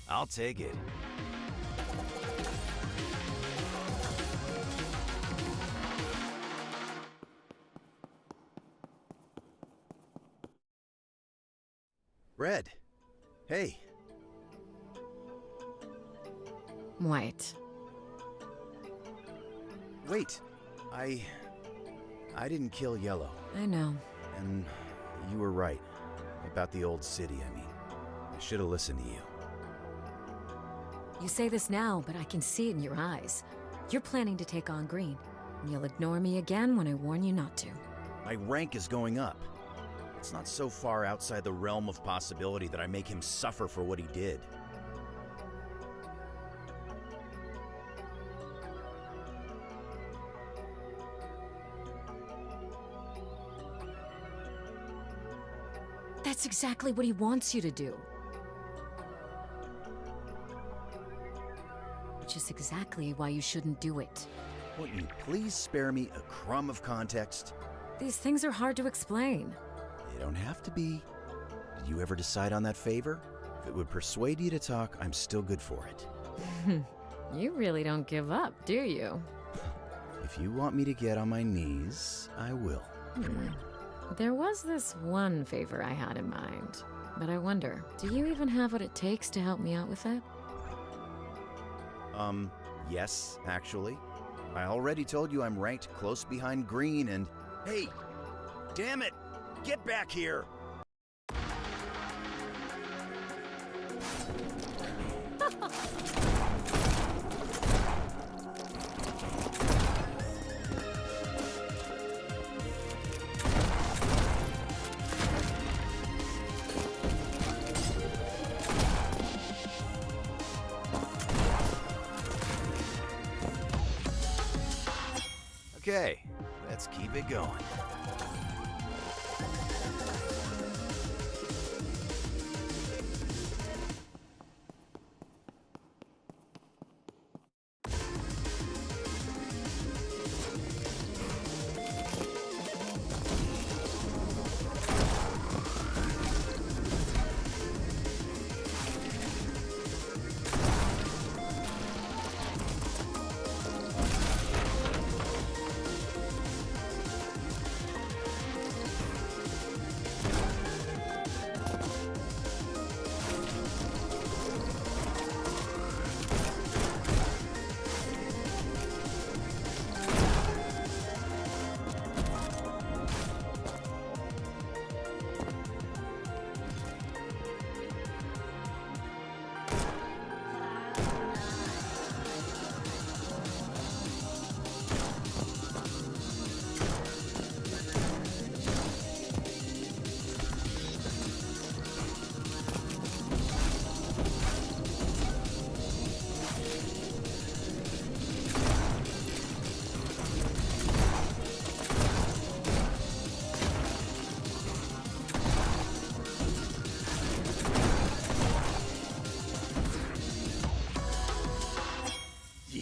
I'll take it. Red. Hey. White. Wait. I didn't kill Yellow. I know. And you were right. About the old city, I mean. I should have listened to you. You say this now, but I can see it in your eyes. You're planning to take on Green, and you'll ignore me again when I warn you not to. My rank is going up. It's not so far outside the realm of possibility that I make him suffer for what he did. That's exactly what he wants you to do. Which is exactly why you shouldn't do it. Won't you please spare me a crumb of context? These things are hard to explain. They don't have to be. Did you ever decide on that favor? If it would persuade you to talk, I'm still good for it. You really don't give up, do you? If you want me to get on my knees, I will. There was this one favor I had in mind, but I wonder, do you even have what it takes to help me out with it? Yes, actually. I already told you I'm ranked close behind green and... Hey! Damn it! Get back here! Okay, let's keep it going.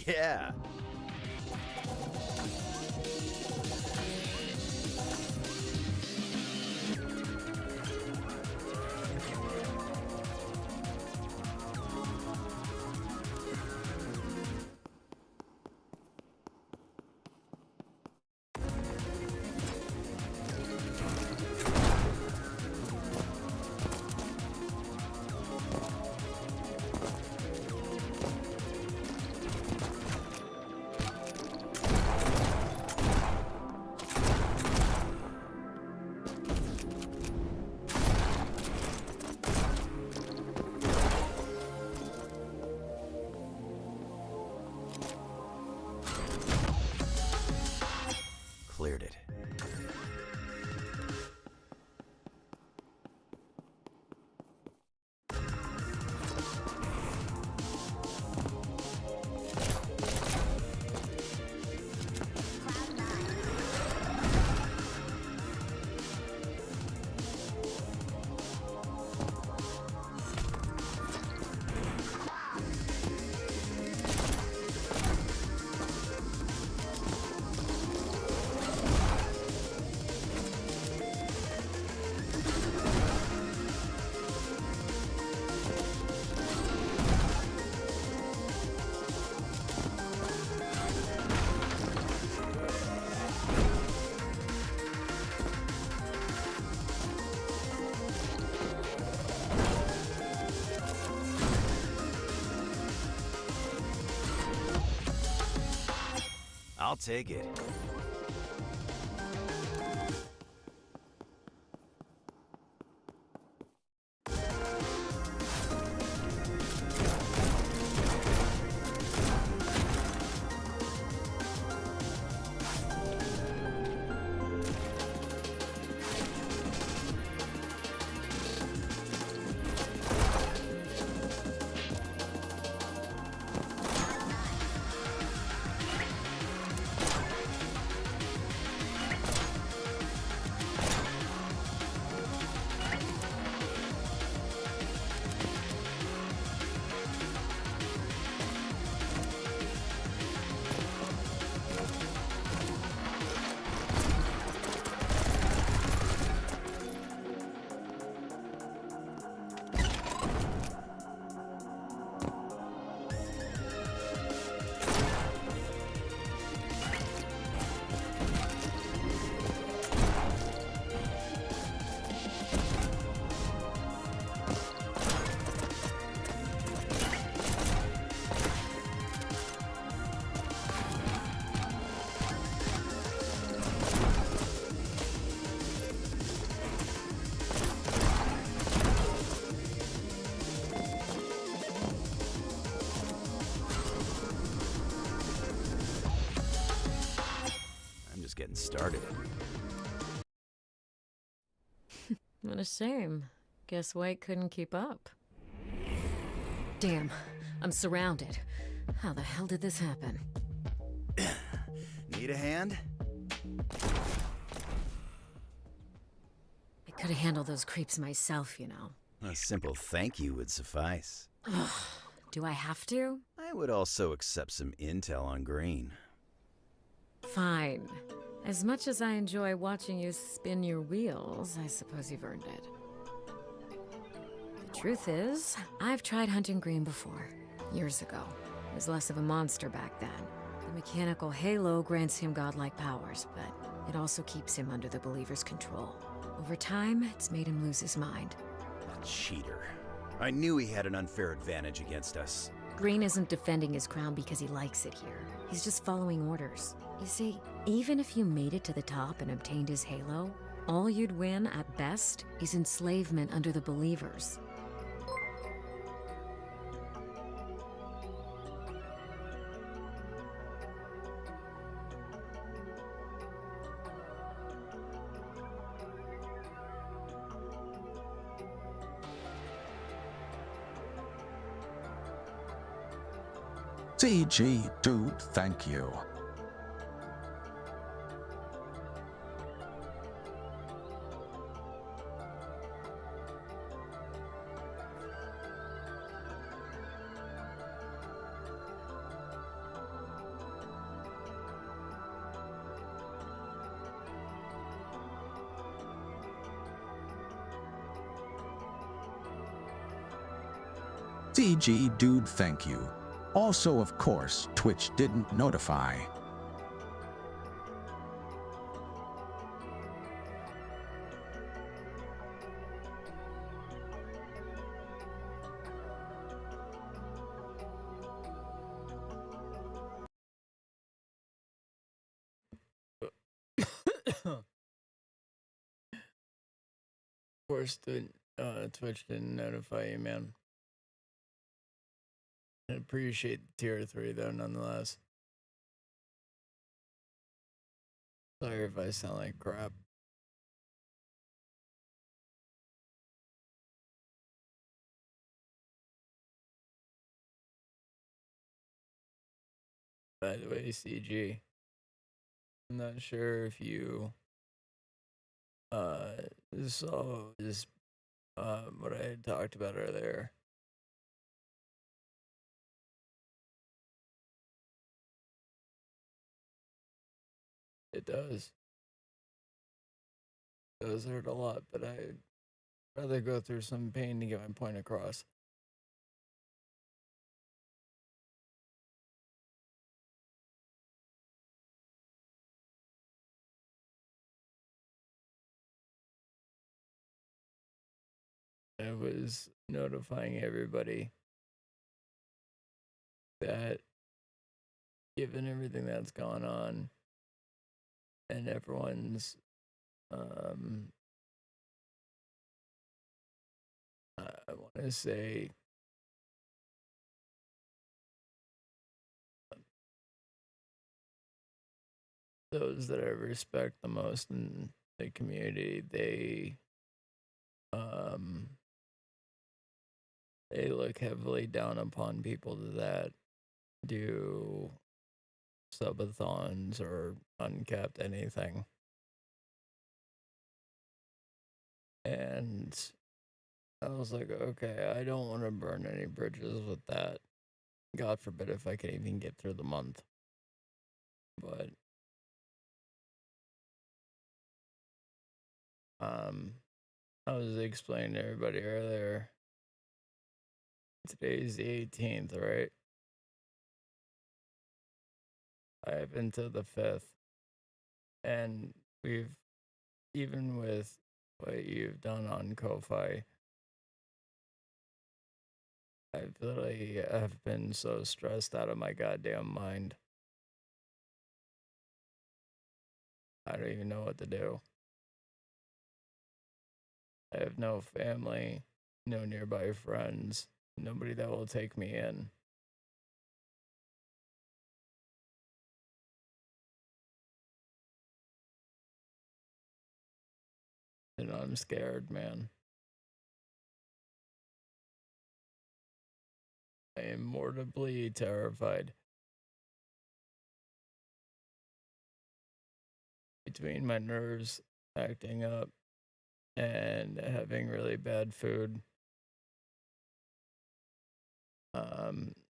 Yeah. Cleared it. I'll take it. and started it. What a shame. Guess White couldn't keep up. Damn, I'm surrounded. How the hell did this happen? Need a hand? I could have handled those creeps myself, you know. A simple thank you would suffice. Do I have to? I would also accept some intel on Green. Fine. As much as I enjoy watching you spin your wheels, I suppose you've earned it. The truth is, I've tried hunting Green before, years ago. He was less of a monster back then. The mechanical halo grants him godlike powers, but it also keeps him under the believer's control. Over time, it's made him lose his mind. That cheater. I knew he had an unfair advantage against us. Green isn't defending his crown because he likes it here. He's just following orders. You see, even if you made it to the top and obtained his halo, all you'd win, at best, is enslavement under the believers. CG, dude, thank you. CG, dude, thank you. Also, of course, Twitch didn't notify. Of course, Twitch didn't notify you, man. I appreciate the tier 3, though, nonetheless. Sorry if I sound like crap. By the way, CG, I'm not sure if you saw this, what I had talked about earlier. It does. It does hurt a lot, but I'd rather go through some pain to get my point across. I was notifying everybody that given everything that's gone on and everyone's I want to say those that I respect the most in the community, they look heavily down upon people that do subathons or uncapped anything. And I was like, okay, I don't want to burn any bridges with that. God forbid if I can even get through the month. But I was explaining to everybody earlier. Today's the 18th, right? I have until the 5th. And we've, even with what you've done on Ko-Fi, I literally have been so stressed out of my goddamn mind. I don't even know what to do. I have no family, no nearby friends, nobody that will take me in. And I'm scared, man. I am mortally terrified. Between my nerves acting up and having really bad food, I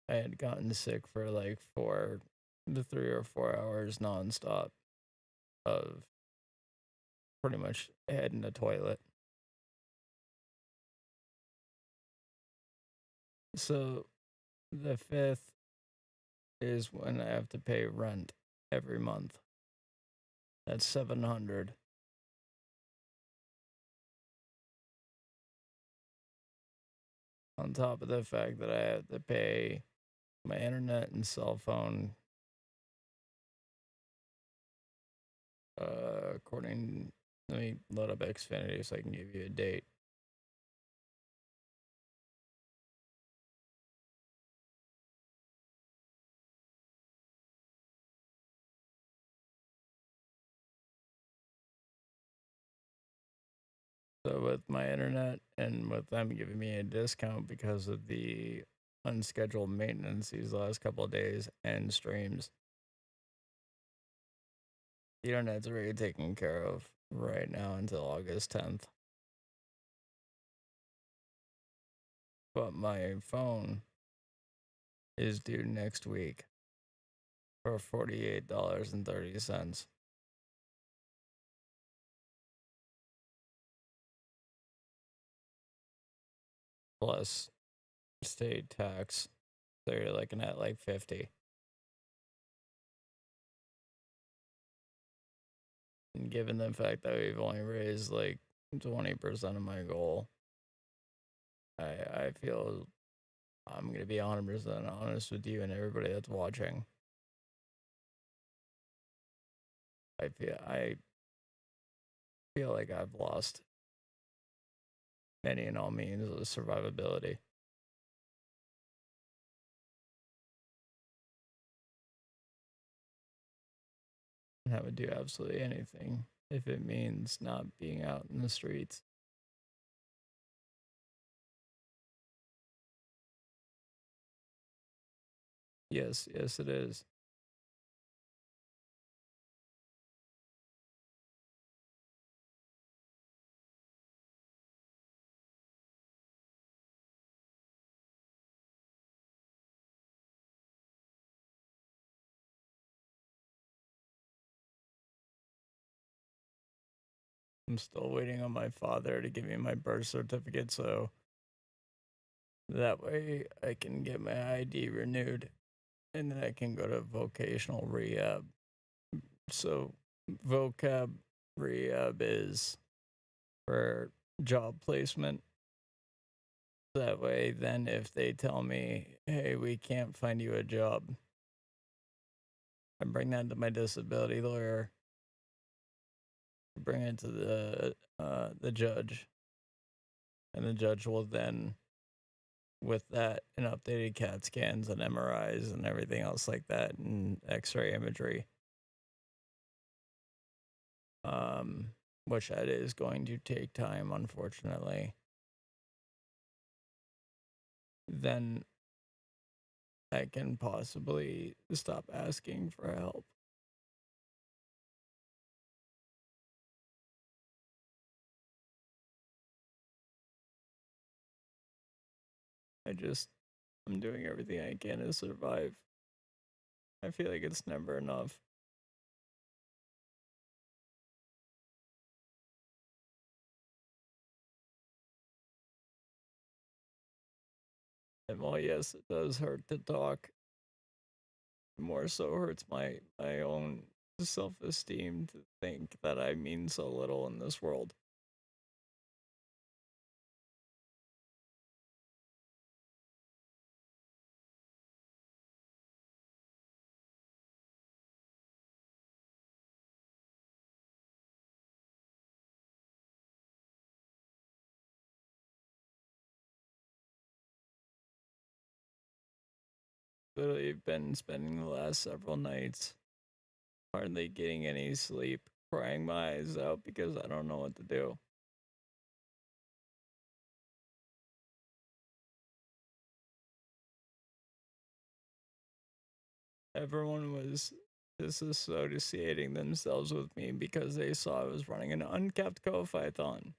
had gotten sick for like 3 or 4 hours nonstop of pretty much head in the toilet. So the 5th is when I have to pay rent every month. That's $700. On top of the fact that I have to pay my internet and cell phone, according, let me load up Xfinity so I can give you a date. So with my internet and with them giving me a discount because of the unscheduled maintenance these last couple of days and streams, the internet's already taken care of right now until August 10th. But my phone is due next week for $48.30. Plus state tax. So you're looking at like 50. And given the fact that we've only raised like 20% of my goal, I feel I'm going to be 100% honest with you and everybody that's watching. I feel like I've lost any and all means of survivability. And I would do absolutely anything if it means not being out in the streets. Yes, it is. I'm still waiting on my father to give me my birth certificate so that way I can get my ID renewed and then I can go to vocational rehab. So, vocab rehab is for job placement. That way, then if they tell me, hey, we can't find you a job, I bring that to my disability lawyer, bring it to the judge, and the judge will then, with that and updated CAT scans and MRIs and everything else like that, and X-ray imagery, which that is going to take time, unfortunately. Then I can possibly stop asking for help. I'm doing everything I can to survive. I feel like it's never enough. And while yes, it does hurt to talk, it more so hurts my own self-esteem to think that I mean so little in this world. Literally been spending the last several nights hardly getting any sleep, crying my eyes out because I don't know what to do. everyone was disassociating themselves with me because they saw I was running an uncapped Ko-Fi-thon.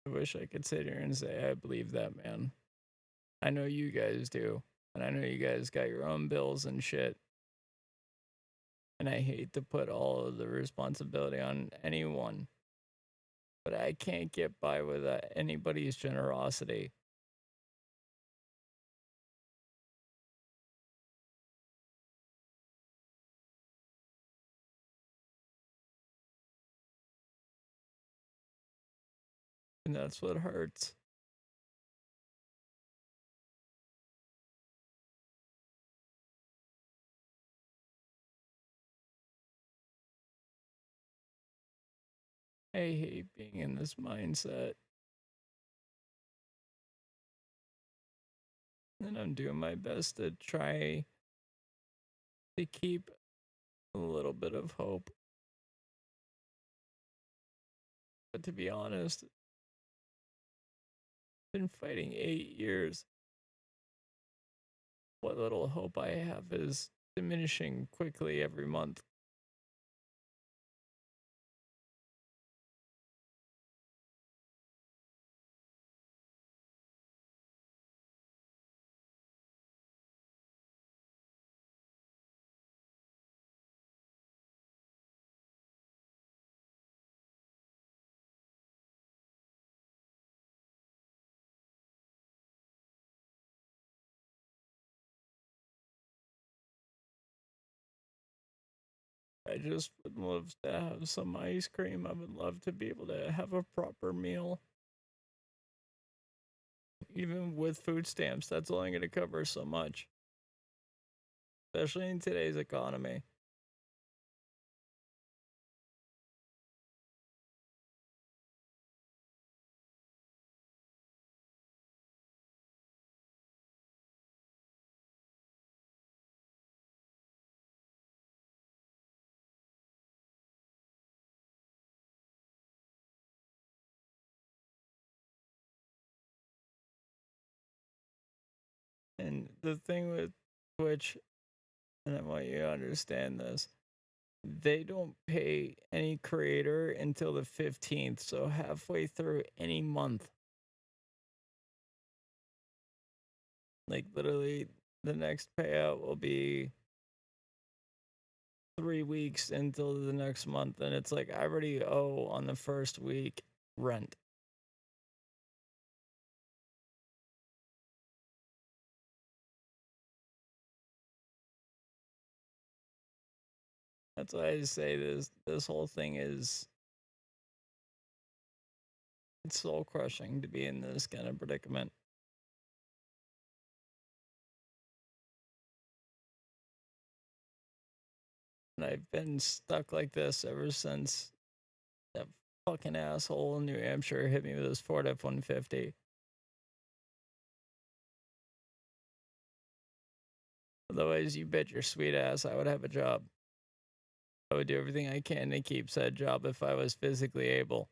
I wish I could sit here and say I believe that, man. I know you guys do. And I know you guys got your own bills and shit. And I hate to put all of the responsibility on anyone. But I can't get by without anybody's generosity. And that's what hurts. I hate being in this mindset. And I'm doing my best to try to keep a little bit of hope. But to be honest, I've been fighting 8 years. What little hope I have is diminishing quickly every month. I just would love to have some ice cream. I would love to be able to have a proper meal. Even with food stamps, that's only going to cover so much. Especially in today's economy. And the thing with Twitch, and I want you to understand this, they don't pay any creator until the 15th, so halfway through any month. Like, literally, the next payout will be 3 weeks until the next month, and it's like I already owe on the first week rent. That's why I say this whole thing is it's soul crushing to be in this kind of predicament. And I've been stuck like this ever since that fucking asshole in New Hampshire hit me with his Ford F-150. Otherwise, you bet your sweet ass I would have a job. I would do everything I can to keep said job if I was physically able.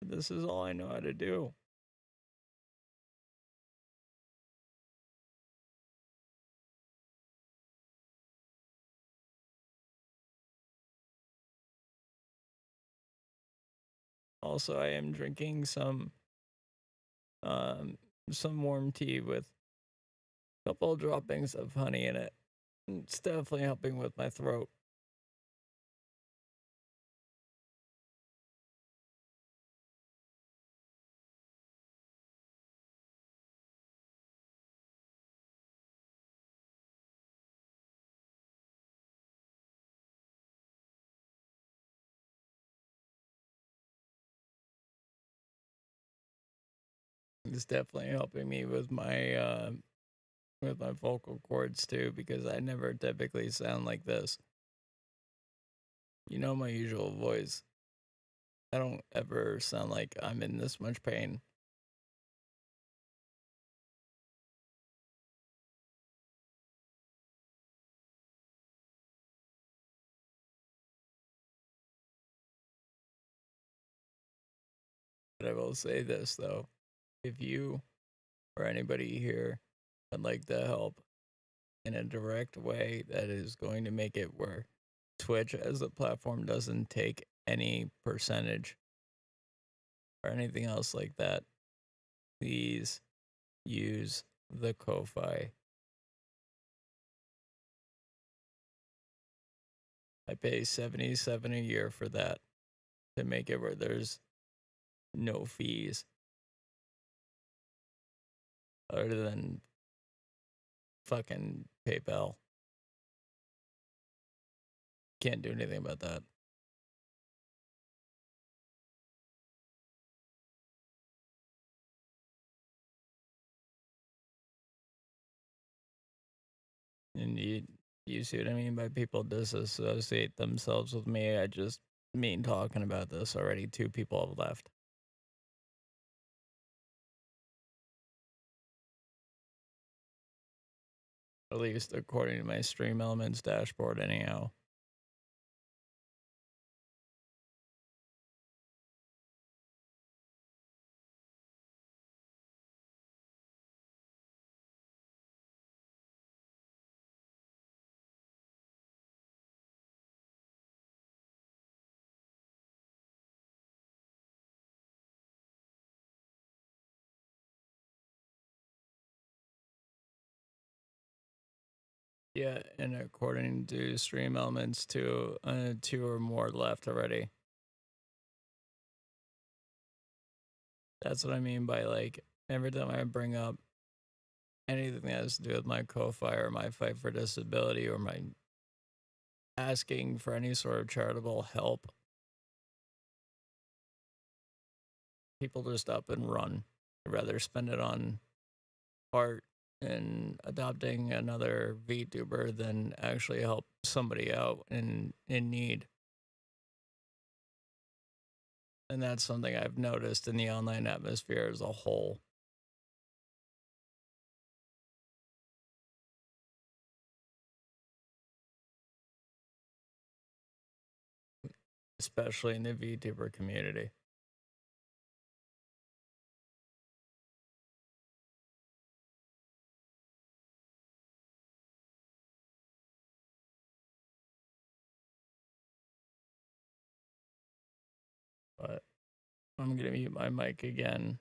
This is all I know how to do. Also, I am drinking some warm tea with a couple droppings of honey in it. It's definitely helping with my throat. It's definitely helping me with my vocal cords too, because I never typically sound like this. You know my usual voice. I don't ever sound like I'm in this much pain. But I will say this, though. If you or anybody here would like to help in a direct way that is going to make it where Twitch as a platform doesn't take any percentage or anything else like that, please use the Ko-Fi. I pay $77 a year for that to make it where there's no fees other than fucking PayPal. Can't do anything about that. And you see what I mean by people disassociate themselves with me? I just mean talking about this already. 2 people have left. At least according to my Stream Elements dashboard, anyhow. Yeah, and according to Stream Elements, 2 or more left already. That's what I mean by, like, every time I bring up anything that has to do with my Ko-Fi or my fight for disability or my asking for any sort of charitable help, people just up and run. I'd rather spend it on art and adopting another VTuber than actually help somebody out in need. And that's something I've noticed in the online atmosphere as a whole. Especially in the VTuber community. But I'm gonna mute my mic again.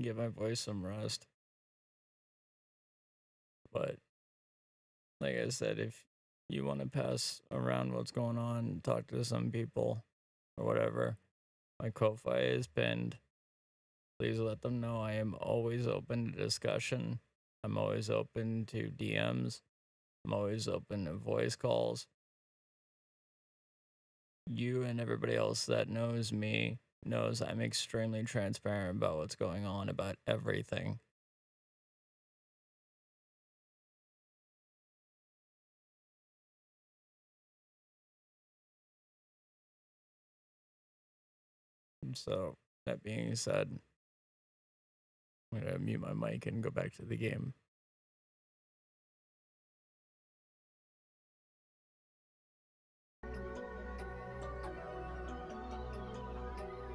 Give my voice some rest. But like I said, if you want to pass around what's going on, talk to some people or whatever, my Ko-Fi is pinned. Please let them know I am always open to discussion. I'm always open to DMs. I'm always open to voice calls. You and everybody else that knows me knows I'm extremely transparent about what's going on about everything. So, that being said, I'm going to mute my mic and go back to the game.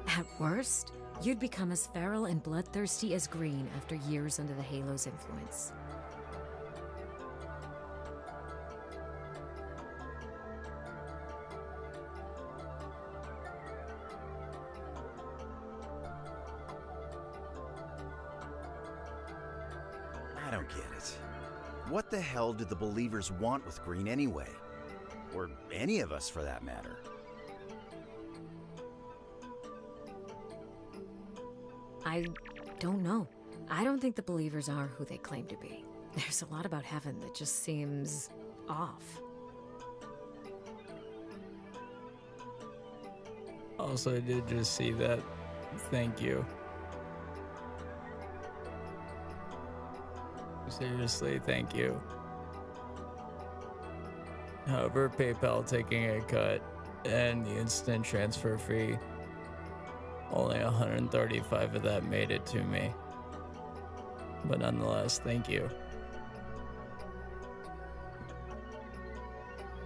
At worst, you'd become as feral and bloodthirsty as Green after years under the Halo's influence. I don't get it. What the hell do the believers want with Green anyway? Or any of us for that matter? I don't know. I don't think the believers are who they claim to be. There's a lot about heaven that just seems off. Also, I did just see that. Thank you. Seriously, thank you. However, PayPal taking a cut and the instant transfer fee, only 135 of that made it to me. But nonetheless, thank you.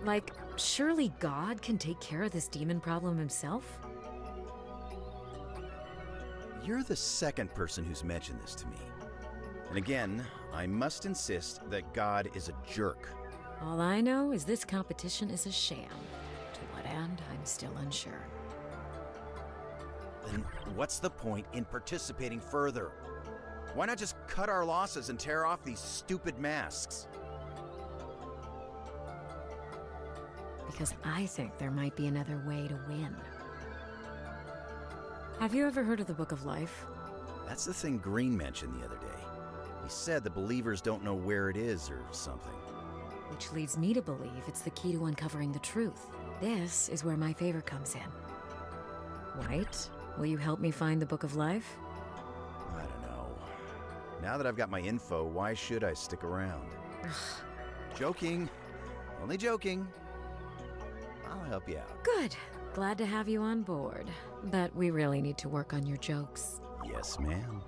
Like, surely God can take care of this demon problem himself? You're the second person who's mentioned this to me. And again, I must insist that God is a jerk. All I know is this competition is a sham. To what end, I'm still unsure. Then what's the point in participating further? Why not just cut our losses and tear off these stupid masks? Because I think there might be another way to win. Have you ever heard of the Book of Life? That's the thing Green mentioned the other day. He said the believers don't know where it is or something. Which leads me to believe it's the key to uncovering the truth. This is where my favor comes in. White, will you help me find the Book of Life? I don't know. Now that I've got my info, why should I stick around? Joking. Only joking. I'll help you out. Good. Glad to have you on board. But we really need to work on your jokes. Yes, ma'am.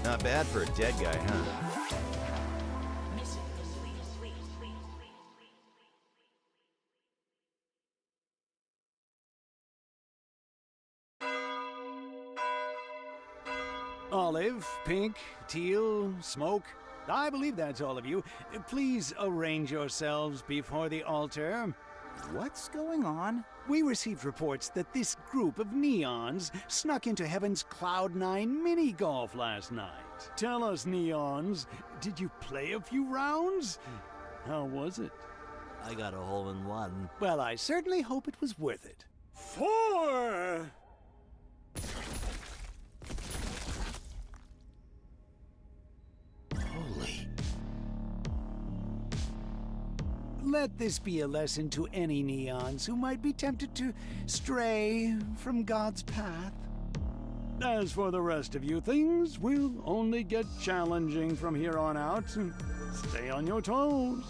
Not bad for a dead guy, huh? Olive, pink, teal, smoke. I believe that's all of you. Please arrange yourselves before the altar. What's going on? We received reports that this group of neons snuck into Heaven's Cloud9 mini-golf last night. Tell us, neons, did you play a few rounds? How was it? I got a hole-in-one. Well, I certainly hope it was worth it. 4! Holy. Let this be a lesson to any neons who might be tempted to stray from God's path. As for the rest of you, things will only get challenging from here on out. Stay on your toes.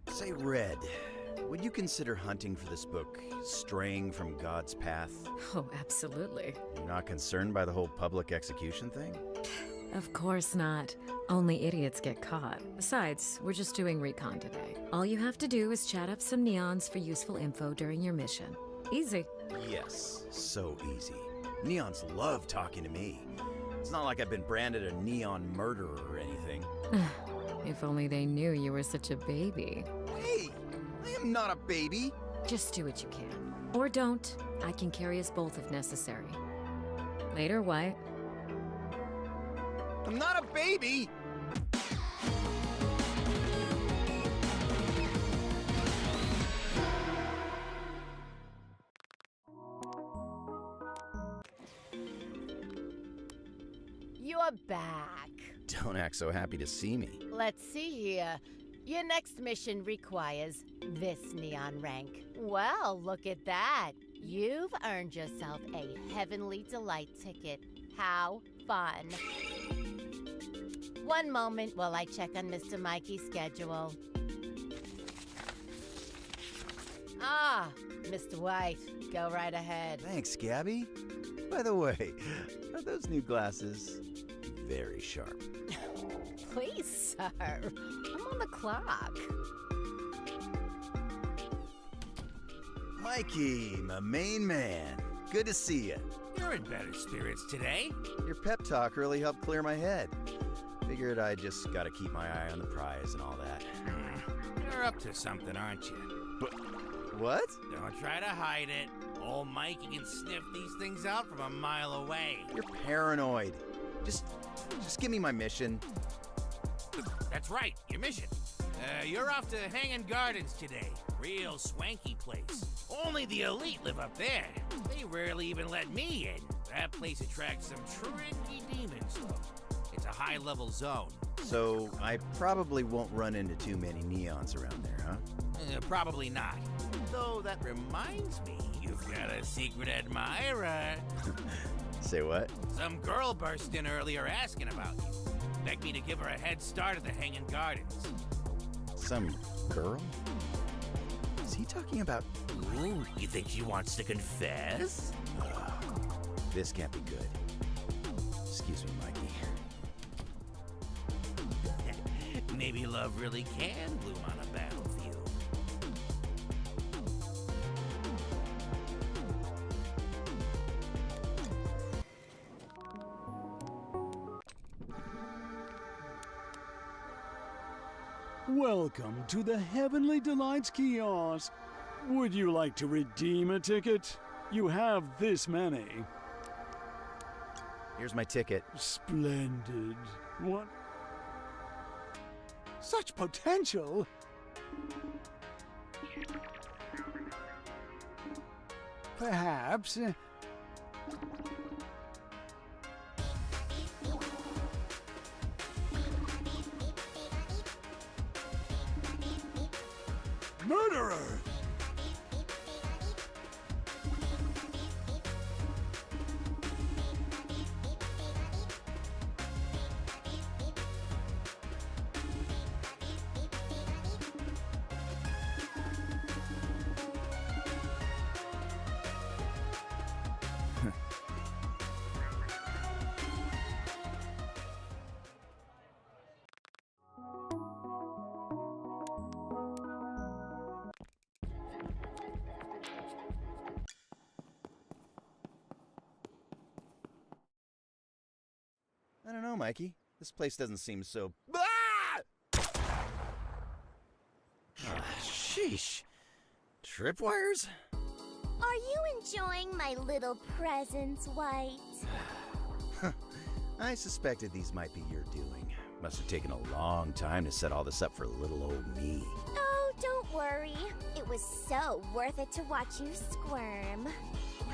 Say, Red, would you consider hunting for this book straying from God's path? Oh, absolutely. You're not concerned by the whole public execution thing? Of course not. Only idiots get caught. Besides, we're just doing recon today. All you have to do is chat up some neons for useful info during your mission. Easy. Yes, so easy. Neons love talking to me. It's not like I've been branded a neon murderer or anything. If only they knew you were such a baby. Hey, I am not a baby. Just do what you can. Or don't. I can carry us both if necessary. Later, White. I'm not a baby! You're back. Don't act so happy to see me. Let's see here. Your next mission requires this neon rank. Well, look at that. You've earned yourself a Heavenly Delight ticket. How fun. One moment while I check on Mr. Mikey's schedule. Ah, Mr. White, go right ahead. Thanks, Gabby. By the way, are those new glasses very sharp? Please, sir. I'm on the clock. Mikey, my main man. Good to see you. You're in better spirits today. Your pep talk really helped clear my head. Figured I just gotta keep my eye on the prize and all that. You're up to something, aren't you? But what? Don't try to hide it. Old Mikey can sniff these things out from a mile away. You're paranoid. Just give me my mission. That's right, your mission. You're off to Hanging Gardens today. Real swanky place. Only the elite live up there. They rarely even let me in. That place attracts some tricky demons, though. It's a high-level zone. So I probably won't run into too many neons around there, huh? Probably not. Though that reminds me, you've got a secret admirer. Say what? Some girl burst in earlier asking about you. Begged me to give her a head start at the Hanging Gardens. Some girl? Is he talking about... Ooh, you think she wants to confess? This can't be good. Excuse me, Mikey. Maybe love really can bloom on a battlefield. Welcome to the Heavenly Delights kiosk. Would you like to redeem a ticket? You have this many. Here's my ticket. Splendid. What? Such potential! Perhaps. Murderer! I don't know, Mikey. This place doesn't seem so... Sheesh. Tripwires? Are you enjoying my little presents, White? I suspected these might be your doing. Must have taken a long time to set all this up for little old me. Oh, don't worry. It was so worth it to watch you squirm.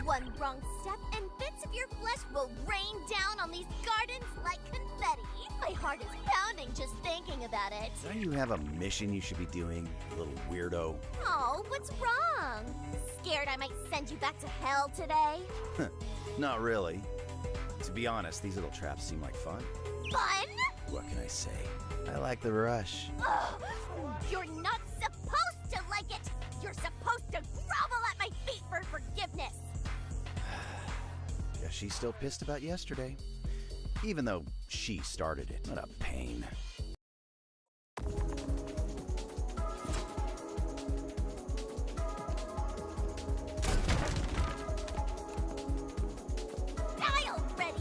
One wrong step and bits of your flesh will rain down on these gardens like confetti. My heart is pounding just thinking about it. Don't you have a mission you should be doing, little weirdo? Oh, what's wrong? Scared I might send you back to hell today? Not really. To be honest, these little traps seem like fun. Fun? What can I say? I like the rush. Ugh, you're not supposed to like it! You're supposed to grovel at my feet for forgiveness! Guess she's still pissed about yesterday. Even though she started it. What a pain. Dial ready!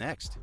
next?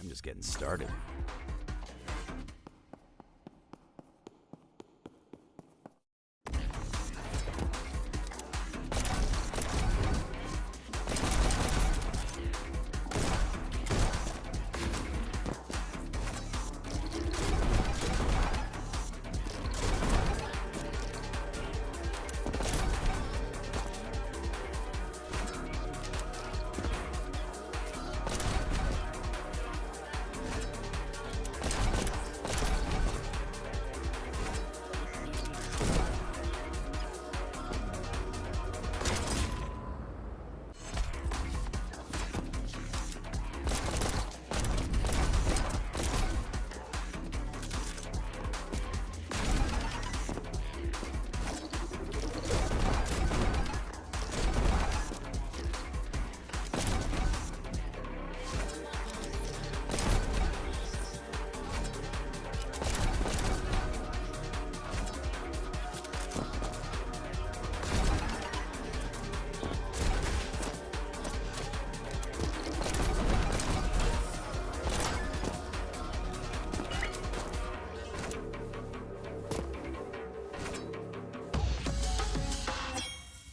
Just getting started.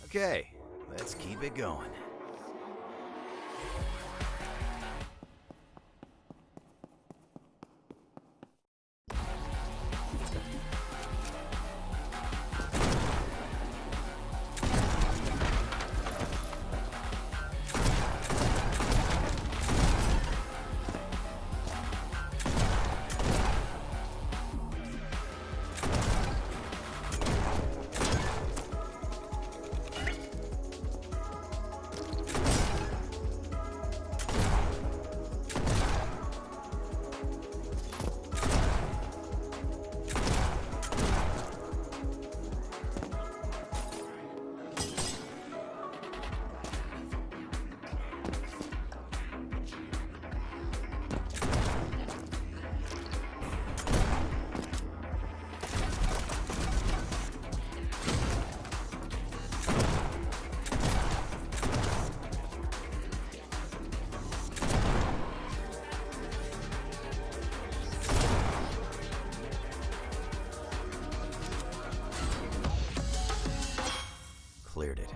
Okay, let's keep it going. Cleared it.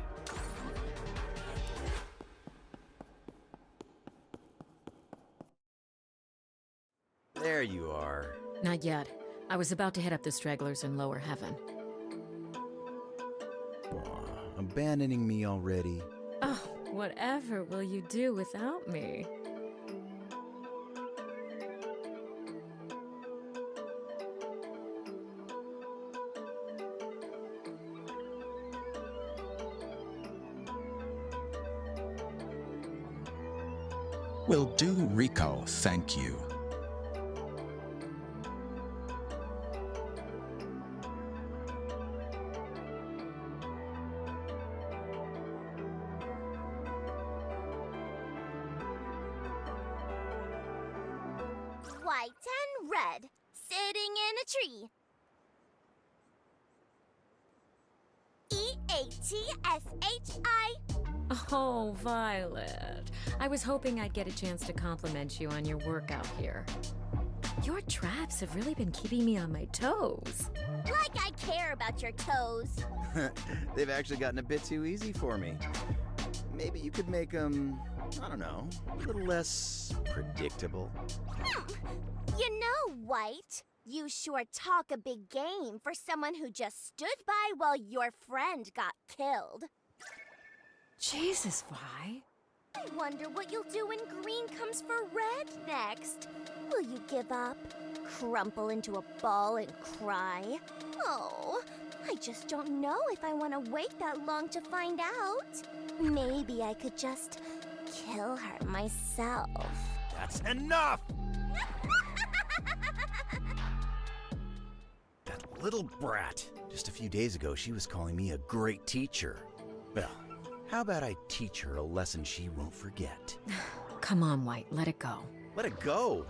There you are. Not yet. I was about to hit up the stragglers in lower heaven. Aw, abandoning me already? Oh, whatever will you do without me? Will do, Rico, thank you. White and red, sitting in a tree. E-A-T-S-H-I. Oh, Violet. I was hoping I'd get a chance to compliment you on your workout here. Your traps have really been keeping me on my toes. Like I care about your toes. They've actually gotten a bit too easy for me. Maybe you could make them, I don't know, a little less predictable. You know, White, You sure talk a big game for someone who just stood by while your friend got killed. Jesus, Vi. I wonder what you'll do when green comes for red next. Will you give up? Crumple into a ball and cry? Oh, I just don't know if I want to wait that long to find out. Maybe I could just kill her myself. That's enough! That little brat. Just a few days ago, she was calling me a great teacher. Well, how about I teach her a lesson she won't forget? Come on, White, let it go. Let it go?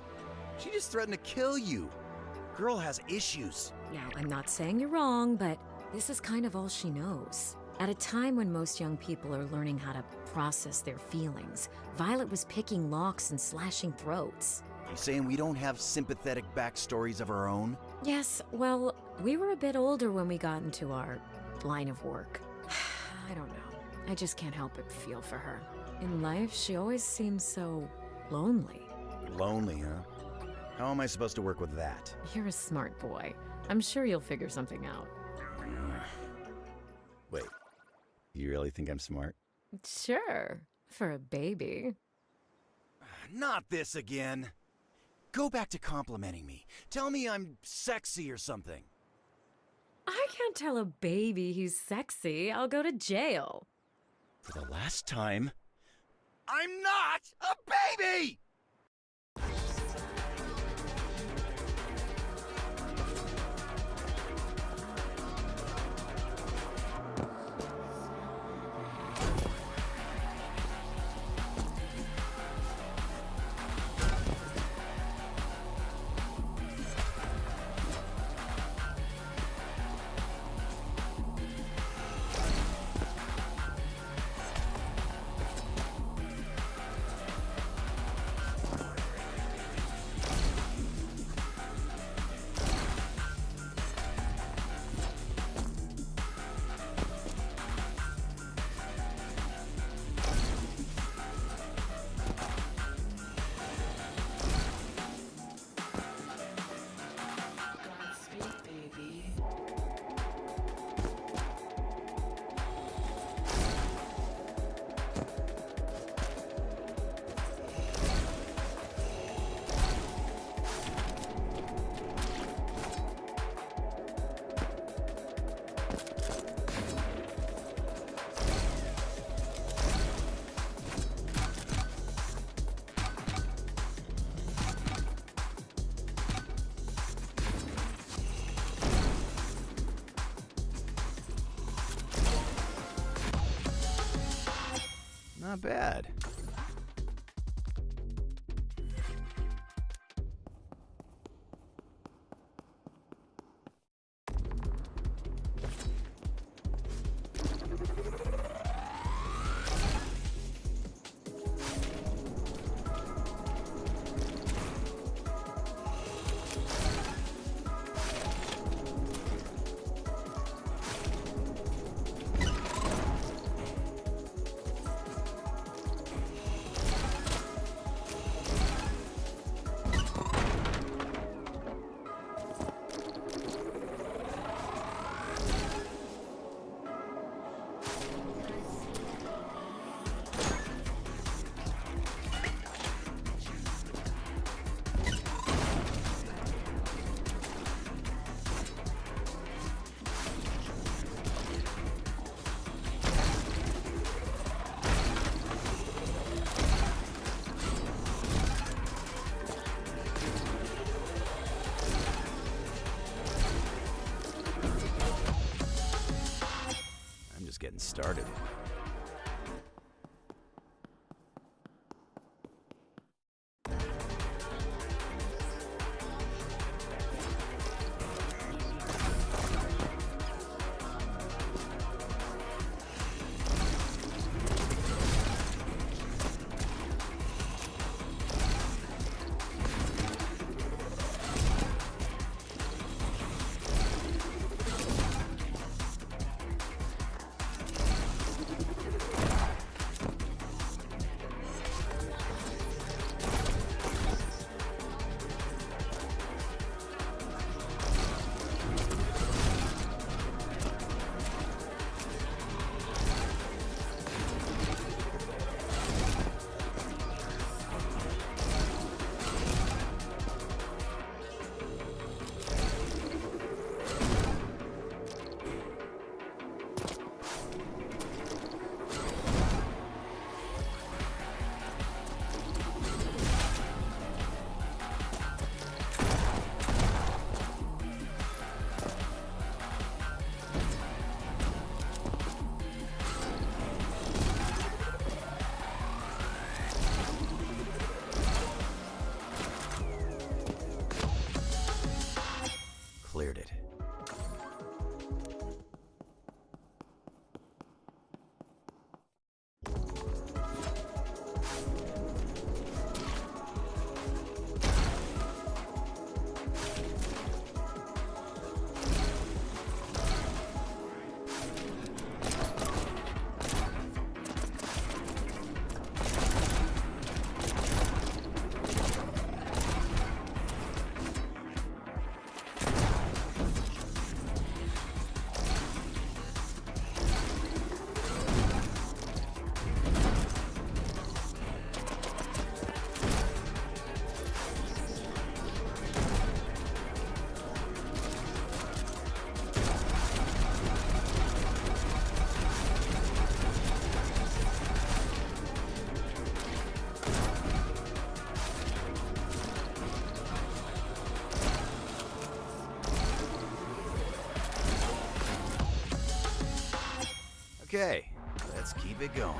She just threatened to kill you. Girl has issues. Now, I'm not saying you're wrong, but this is kind of all she knows. At a time when most young people are learning how to process their feelings, Violet was picking locks and slashing throats. You saying we don't have sympathetic backstories of our own? Yes, well, we were a bit older when we got into our line of work. I don't know. I just can't help but feel for her. In life, she always seems so lonely. Lonely, huh? How am I supposed to work with that? You're a smart boy. I'm sure you'll figure something out. Wait, you really think I'm smart? Sure, for a baby. Not this again. Go back to complimenting me. Tell me I'm sexy or something. I can't tell a baby he's sexy. I'll go to jail. For the last time, I'm not a baby! Not bad. Getting started. Okay, let's keep it going.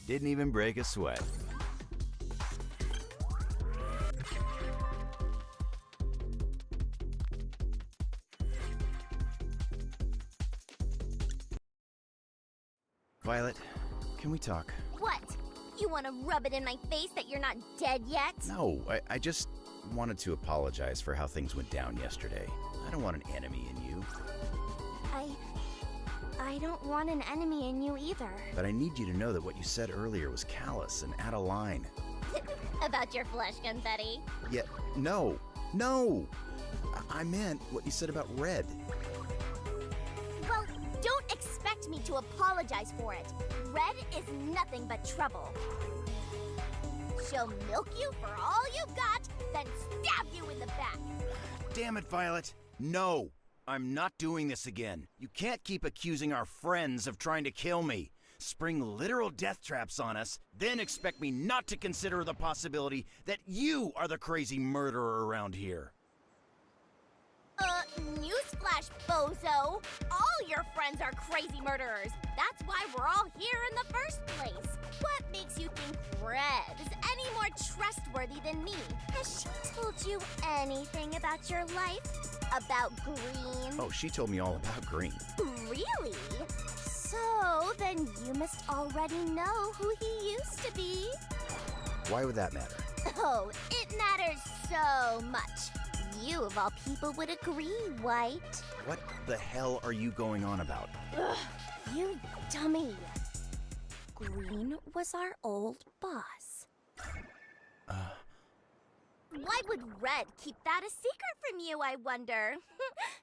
Didn't even break a sweat. Violet, can we talk? What? You want to rub it in my face that you're not dead yet? No, I just wanted to apologize for how things went down yesterday. I don't want an enemy in you. I don't want an enemy in you either. But I need you to know that what you said earlier was callous and out of line. About your flesh confetti. Yeah, no. I meant what you said about Red. Well, don't expect me to apologize for it. Red is nothing but trouble. She'll milk you for all you've got, then stab you in the back. Damn it, Violet. No, I'm not doing this again. You can't keep accusing our friends of trying to kill me. Spring literal death traps on us, then expect me not to consider the possibility that you are the crazy murderer around here. Newsflash, bozo! All your friends are crazy murderers. That's why we're all here in the first place. What makes you think Red is any more trustworthy than me? Has she told you anything about your life? About Green? Oh, she told me all about Green. Really? So, then you must already know who he used to be. Why would that matter? Oh, it matters so much. You, of all people, would agree, White. What the hell are you going on about? Ugh, you dummy. Green was our old boss. Why would Red keep that a secret from you, I wonder?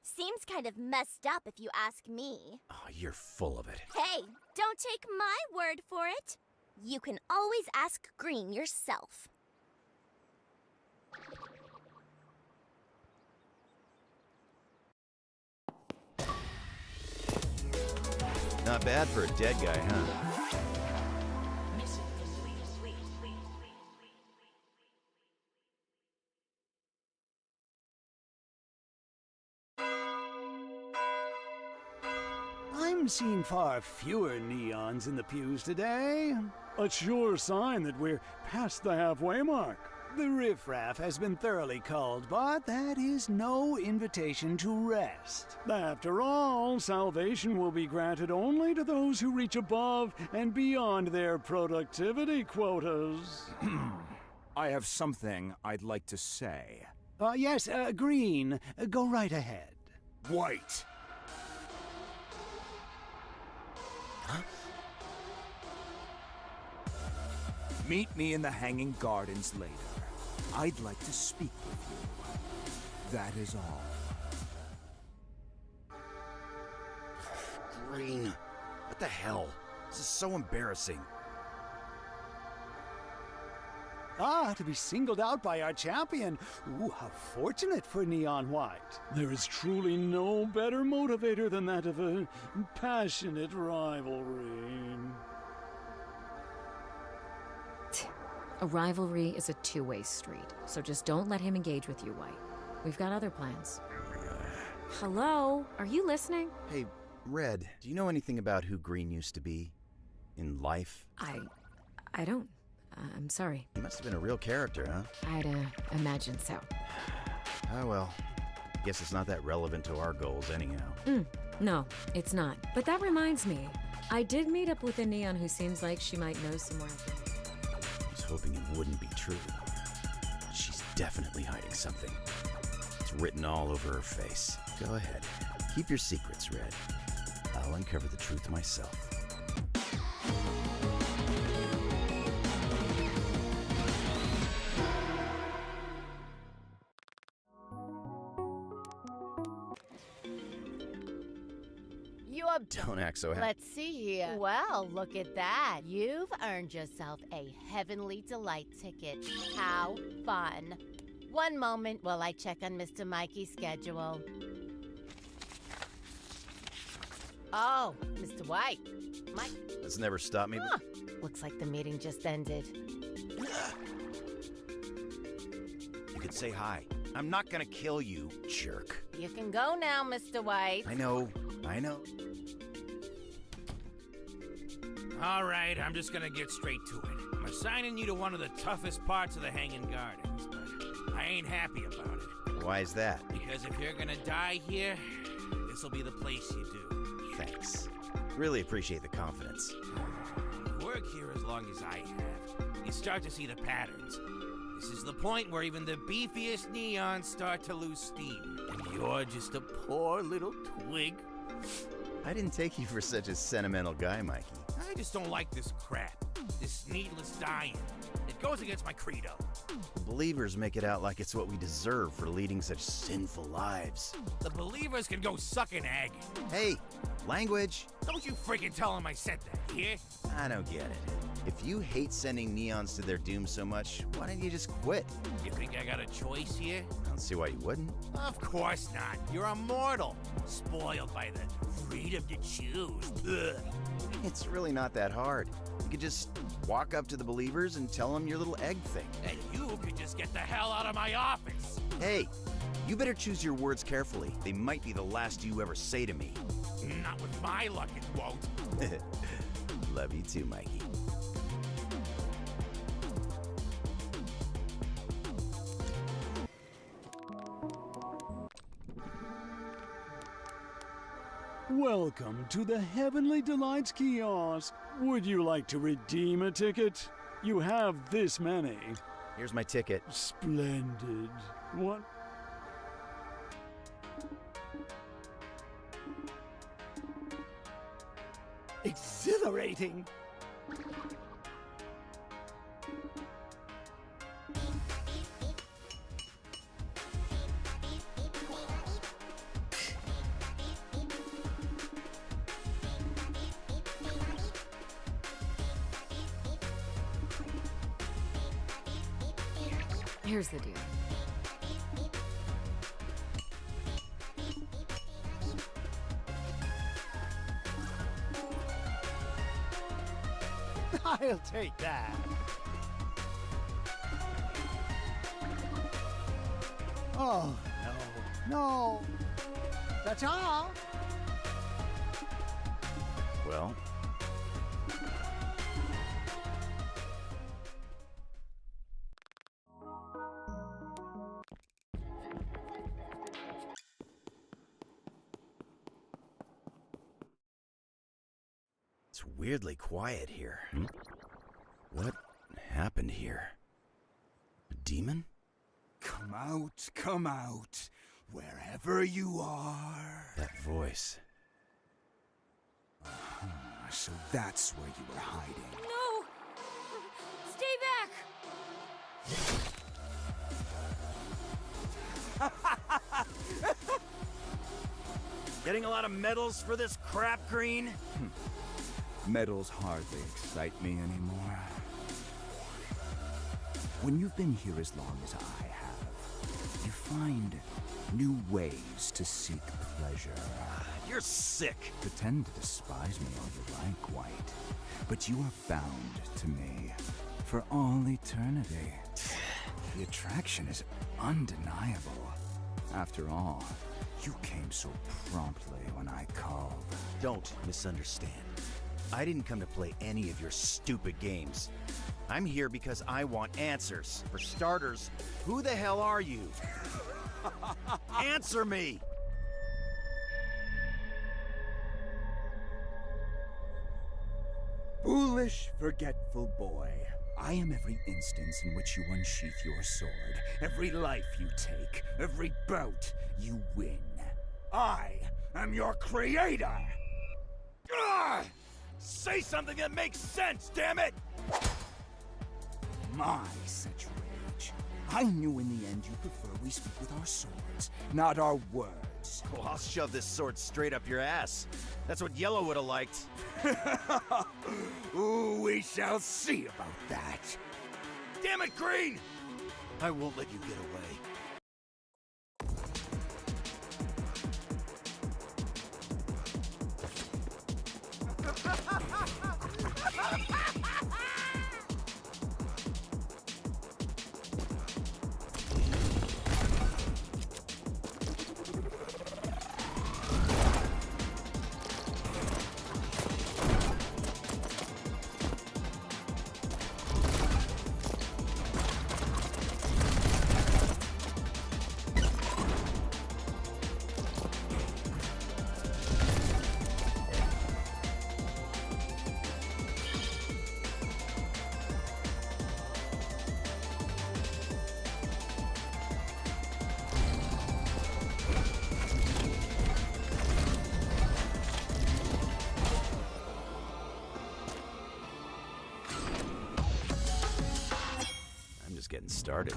Seems kind of messed up if you ask me. Oh, you're full of it. Hey, don't take my word for it. You can always ask Green yourself. Not bad for a dead guy, huh? I'm seeing far fewer neons in the pews today. A sure sign that we're past the halfway mark. The riffraff has been thoroughly culled, but that is no invitation to rest. After all, salvation will be granted only to those who reach above and beyond their productivity quotas. I have something I'd like to say. Yes, Green, go right ahead. White! Huh? Meet me in the Hanging Gardens later. I'd like to speak with you. That is all. Green, what the hell? This is so embarrassing. Ah, to be singled out by our champion. Ooh, how fortunate for Neon White. There is truly no better motivator than that of a passionate rivalry. A rivalry is a two-way street, so just don't let him engage with you, White. We've got other plans. Hello? Are you listening? Hey, Red, do you know anything about who Green used to be? in life? I don't. I'm sorry. You must have been a real character, huh? I'd imagine so. Oh well. Guess it's not that relevant to our goals anyhow. No, it's not. But that reminds me. I did meet up with a Neon who seems like she might know some more information. I was hoping it wouldn't be true. She's definitely hiding something. It's written all over her face. Go ahead. Keep your secrets, Red. I'll uncover the truth myself. Don't act so happy. Let's see here. Well, look at that. You've earned yourself a Heavenly Delight ticket. How fun. One moment while I check on Mr. Mikey's schedule. Oh, Mr. White. Mike. That's never stopped me. Huh. Looks like the meeting just ended. You could say hi. I'm not gonna kill you, jerk. You can go now, Mr. White. I know. All right, I'm just gonna get straight to it. I'm assigning you to one of the toughest parts of the Hanging Gardens, but I ain't happy about it. Why is that? Because if you're gonna die here, this'll be the place you do. Thanks. Really appreciate the confidence. You work here as long as I have. You start to see the patterns. This is the point where even the beefiest neons start to lose steam. And you're just a poor little twig. I didn't take you for such a sentimental guy, Mikey. I just don't like this crap. This needless dying. It goes against my credo. The believers make it out like it's what we deserve for leading such sinful lives. The believers can go suck an egg. Hey, language! Don't you freaking tell them I said that, here? I don't get it. If you hate sending neons to their doom so much, why don't you just quit? You think I got a choice here? I don't see why you wouldn't. Of course not. You're immortal. Spoiled by the freedom to choose. Ugh. It's really not that hard. You could just walk up to the believers and tell them your little egg thing. And you could just get the hell out of my office. Hey, you better choose your words carefully. They might be the last you ever say to me. Not with my luck, it won't. Love you too, Mikey. Welcome to the Heavenly Delights kiosk. Would you like to redeem a ticket? You have this many. Here's my ticket. Splendid. What? Exhilarating. Here's the deal. I'll take that. Oh, no. That's all. Well, it's weirdly quiet here. What happened here? A demon? Come out, wherever you are. That voice. So that's where you were hiding. No! Stay back! Getting a lot of medals for this crap, Green? Medals hardly excite me anymore. When you've been here as long as I have, you find new ways to seek pleasure. You're sick. Pretend to despise me all you like, White, but you are bound to me for all eternity. The attraction is undeniable. After all, you came so promptly when I called. Don't misunderstand. I didn't come to play any of your stupid games. I'm here because I want answers. For starters, who the hell are you? Answer me! Foolish, forgetful boy. I am every instance in which you unsheath your sword, every life you take, every bout you win. I am your creator! Ugh! Say something that makes sense, damn it! My such rage. I knew in the end you prefer we speak with our swords, not our words. Well, I'll shove this sword straight up your ass. That's what Yellow would have liked. Ooh, we shall see about that. Damn it, Green! I won't let you get away. Getting started.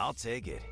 I'll take it.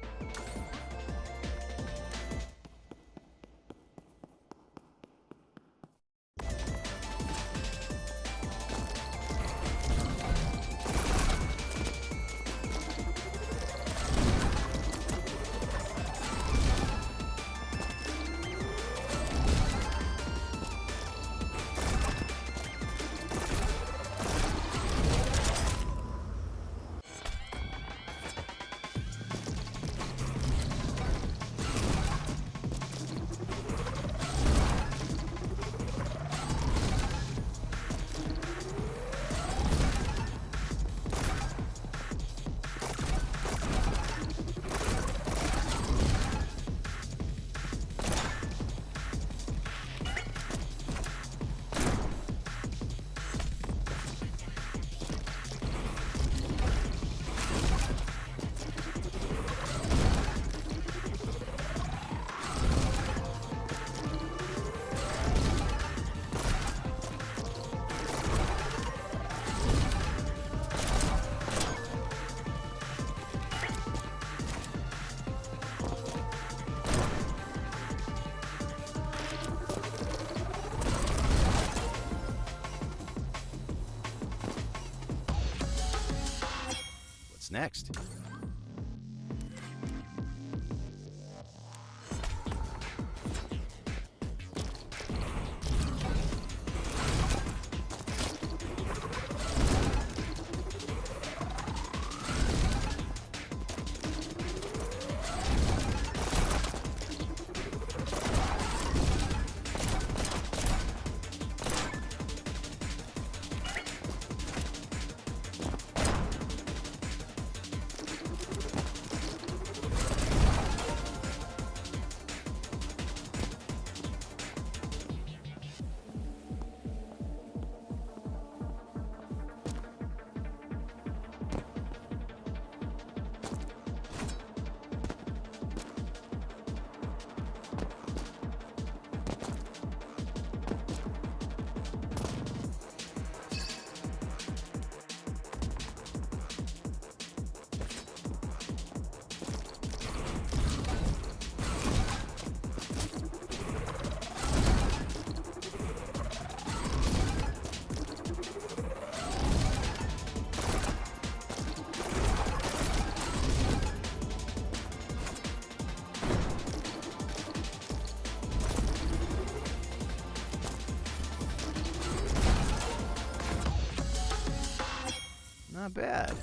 What's next? Not bad.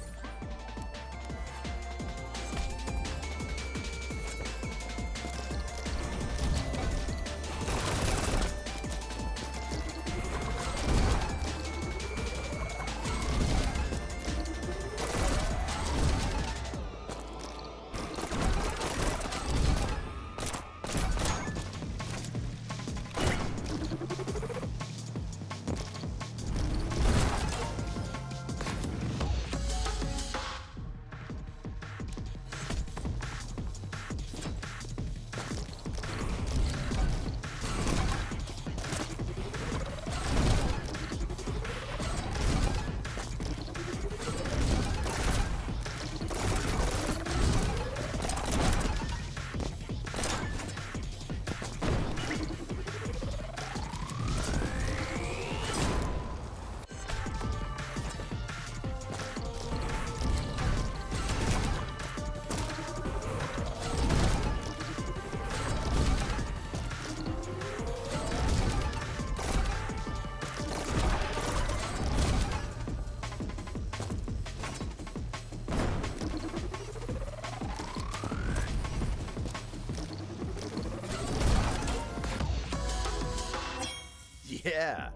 Yeah.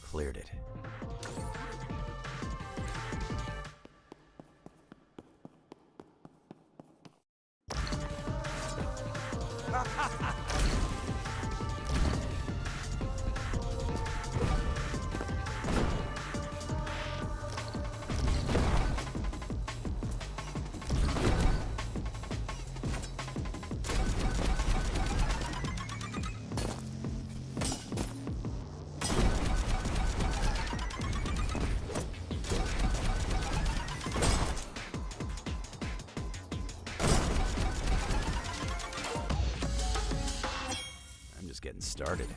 Cleared it. Getting started.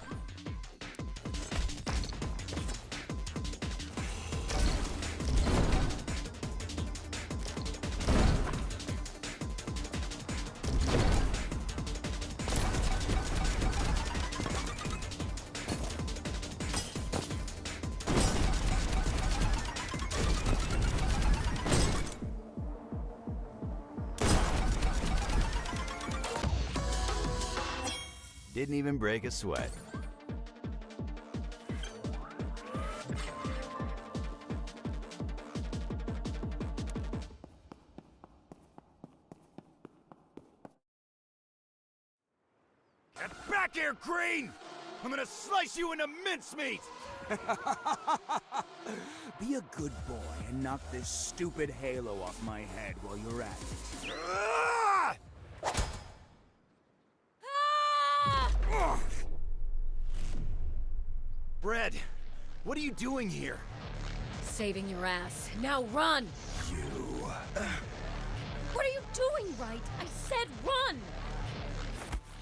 Didn't even break a sweat. Get back here, Green! I'm gonna slice you into mincemeat! Be a good boy and knock this stupid halo off my head while you're at it. Bread, what are you doing here? Saving your ass. Now run! You... What are you doing, Right? I said run!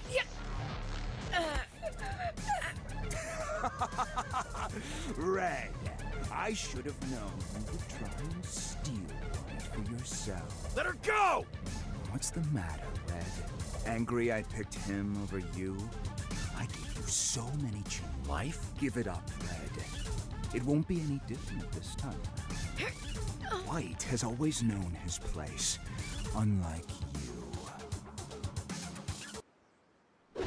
Yeah. I should have known you would try and steal it for yourself. Let her go! What's the matter, Red? Angry I picked him over you? I gave you so many chances. Life? Give it up, Red. It won't be any different this time. White has always known his place, unlike you.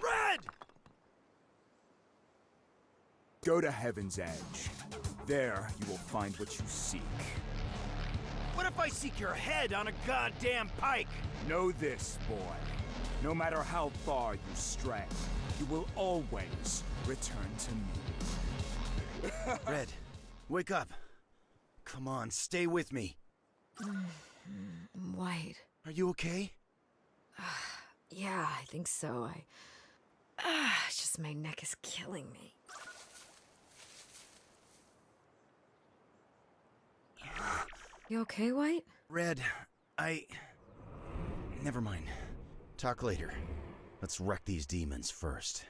Red! Go to Heaven's Edge. There you will find what you seek. What if I seek your head on a goddamn pike? Know this, boy. No matter how far you stray, you will always return to me. Red, wake up. Come on, stay with me. White. Are you okay? Yeah, I think so. It's just my neck is killing me. You okay, White? Red, Never mind. Talk later. Let's wreck these demons first.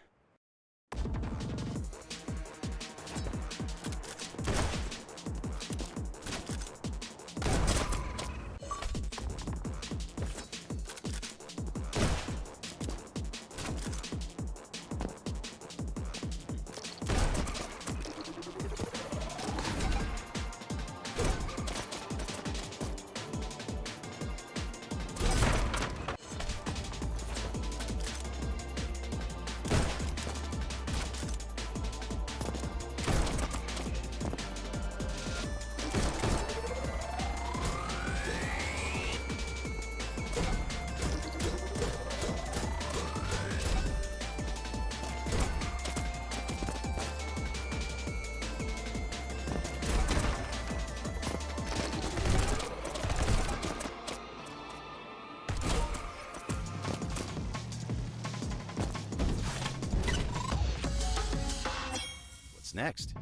What's next?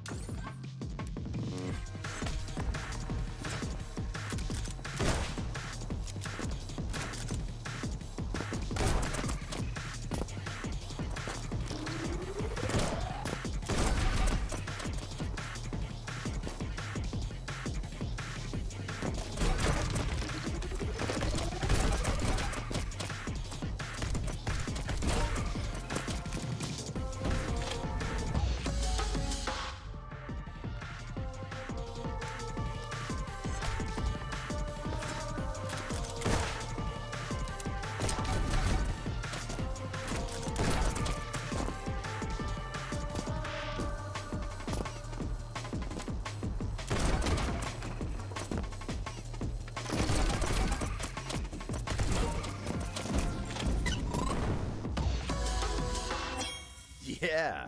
Yeah.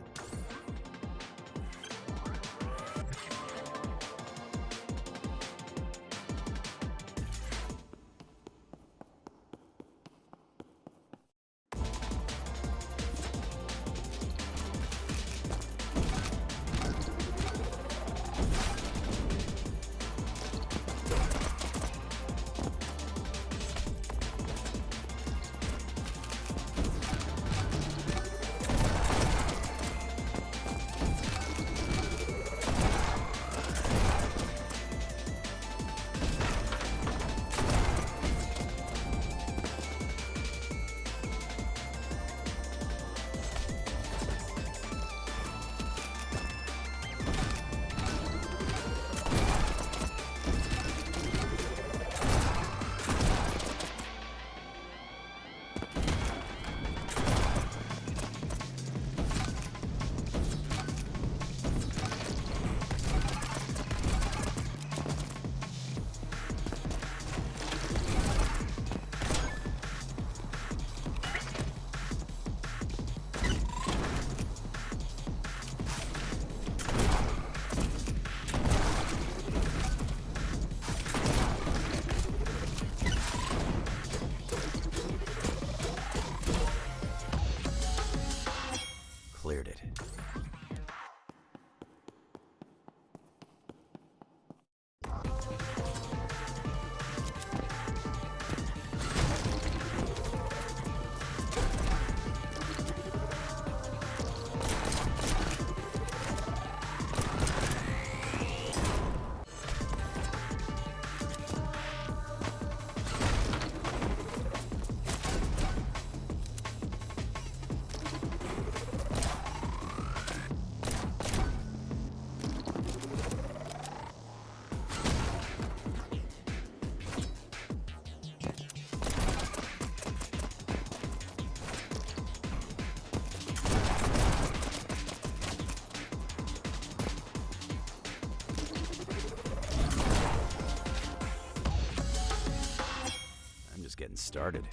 getting started.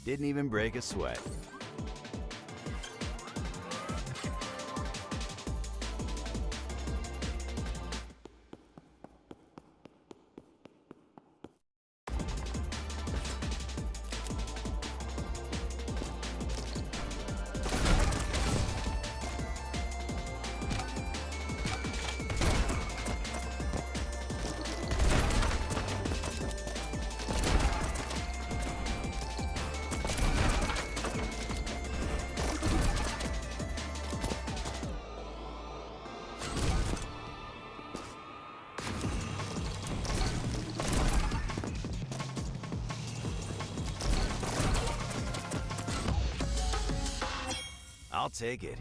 Didn't even break a sweat. I'll take it.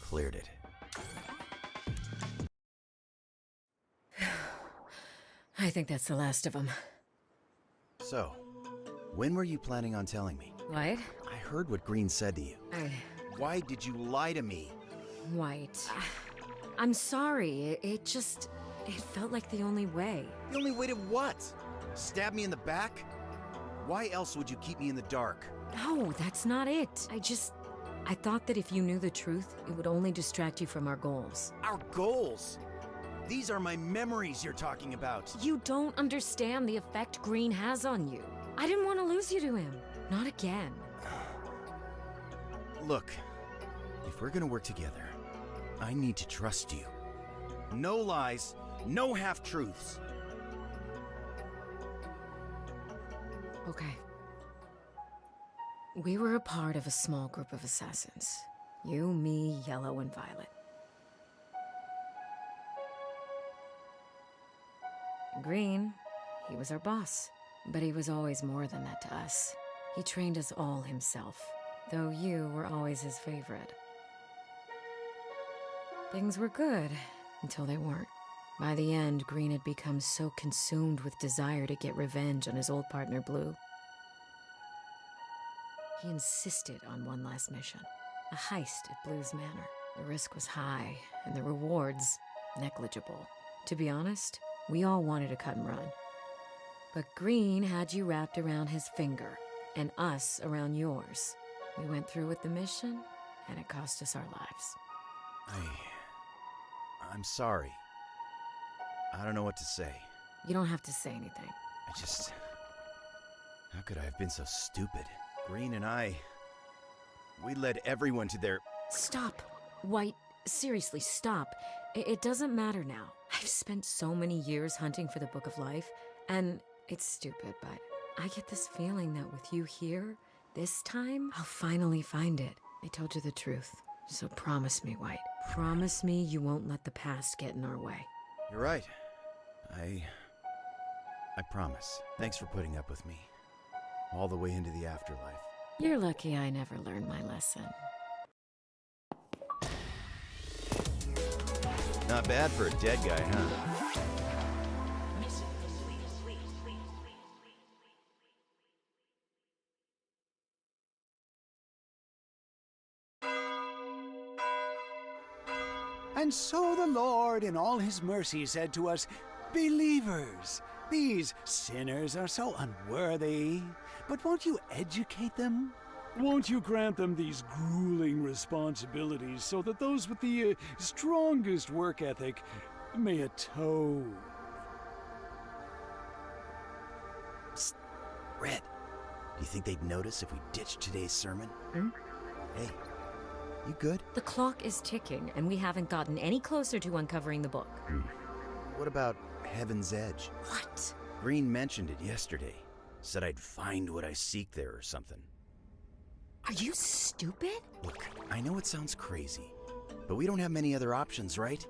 Cleared it. I think that's the last of them. So, when were you planning on telling me? What? I heard what Green said to you. Why did you lie to me? White. I'm sorry. It felt like the only way. The only way to what? Stab me in the back? Why else would you keep me in the dark? No, that's not it. I thought that if you knew the truth, it would only distract you from our goals. Our goals? These are my memories you're talking about. You don't understand the effect Green has on you. I didn't want to lose you to him. Not again. Look, if we're gonna work together, I need to trust you. No lies, no half-truths. Okay. We were a part of a small group of assassins. You, me, Yellow, and Violet. Green, he was our boss. But he was always more than that to us. He trained us all himself, though you were always his favorite. Things were good, until they weren't. By the end, Green had become so consumed with desire to get revenge on his old partner, Blue. He insisted on one last mission, a heist at Blue's Manor. The risk was high, and the rewards negligible. To be honest, we all wanted to cut and run. But Green had you wrapped around his finger, and us around yours. We went through with the mission, and it cost us our lives. I'm sorry. I don't know what to say. You don't have to say anything. How could I have been so stupid? Green and we led everyone to their... Stop! White, seriously, stop. It doesn't matter now. I've spent so many years hunting for the Book of Life, and it's stupid, but I get this feeling that with you here, this time, I'll finally find it. I told you the truth, so promise me, White. Promise me you won't let the past get in our way. You're right. I promise. Thanks for putting up with me. All the way into the afterlife. You're lucky I never learned my lesson. Not bad for a dead guy, huh? And so the Lord in all his mercy said to us, Believers, these sinners are so unworthy, but won't you educate them? Won't you grant them these grueling responsibilities so that those with the strongest work ethic may atone? Psst. Red, do you think they'd notice if we ditched today's sermon? Hey, you good? The clock is ticking, and we haven't gotten any closer to uncovering the book. What about Heaven's Edge? What? Green mentioned it yesterday. Said I'd find what I seek there or something. Are you stupid? Look, I know it sounds crazy, but we don't have many other options, right?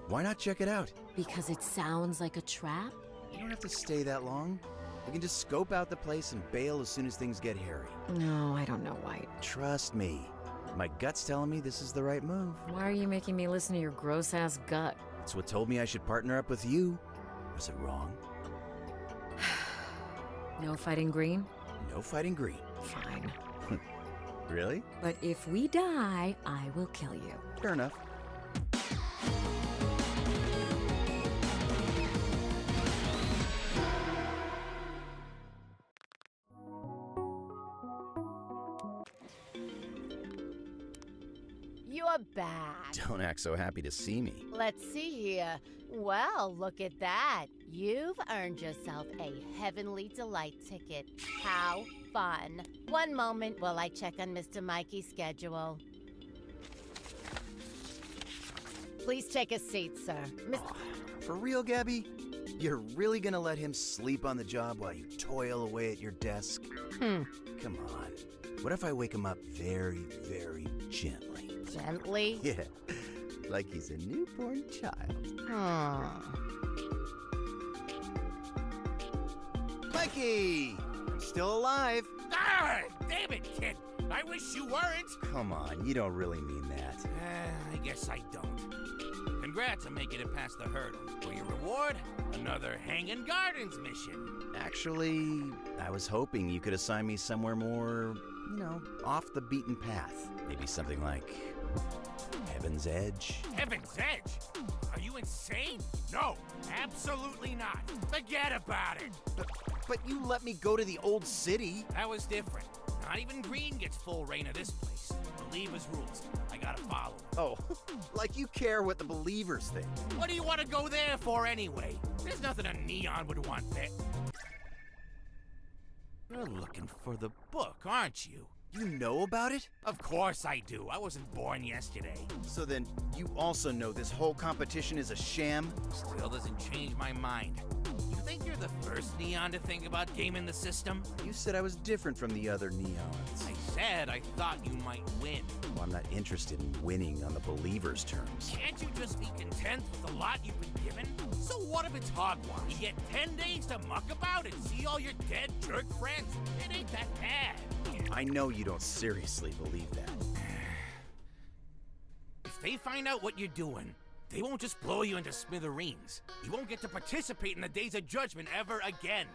Why not check it out? Because it sounds like a trap? You don't have to stay that long. We can just scope out the place and bail as soon as things get hairy. No, I don't know, White. Trust me. My gut's telling me this is the right move. Why are you making me listen to your gross-ass gut? It's what told me I should partner up with you. Was it wrong? No fighting Green? No fighting Green. Fine. Really? But if we die, I will kill you. Fair enough. You're back. Don't act so happy to see me. Let's see here. Well, look at that. You've earned yourself a Heavenly Delight ticket. How fun. One moment while I check on Mr. Mikey's schedule. Please take a seat, sir. For real, Gabby? You're really gonna let him sleep on the job while you toil away at your desk? Come on. What if I wake him up very, very gently? Gently? Yeah, like he's a newborn child. Mikey! Still alive? Ah, damn it, kid. I wish you weren't. Come on, you don't really mean that. I guess I don't. Congrats on making it past the hurdle. For your reward, another Hanging Gardens mission. Actually, I was hoping you could assign me somewhere more, off the beaten path. Maybe something like Heaven's Edge. Heaven's Edge? Are you insane? No, absolutely not. Forget about it. But you let me go to the old city. That was different. Not even Green gets full reign of this place. Believers rules. I gotta follow. Oh, like you care what the believers think. What do you want to go there for anyway? There's nothing a Neon would want there. You're looking for the book, aren't you? You know about it? Of course I do. I wasn't born yesterday. So then, you also know this whole competition is a sham? Still doesn't change my mind. You think you're the first Neon to think about gaming the system? You said I was different from the other Neons. I said I thought you might win. Well, I'm not interested in winning on the believers' terms. Can't you just be content with the lot you've been given? So what if it's hogwash? You get 10 days to muck about and see all your dead jerk friends? It ain't that bad. I know you don't seriously believe that. If they find out what you're doing, they won't just blow you into smithereens. You won't get to participate in the Days of Judgment ever again.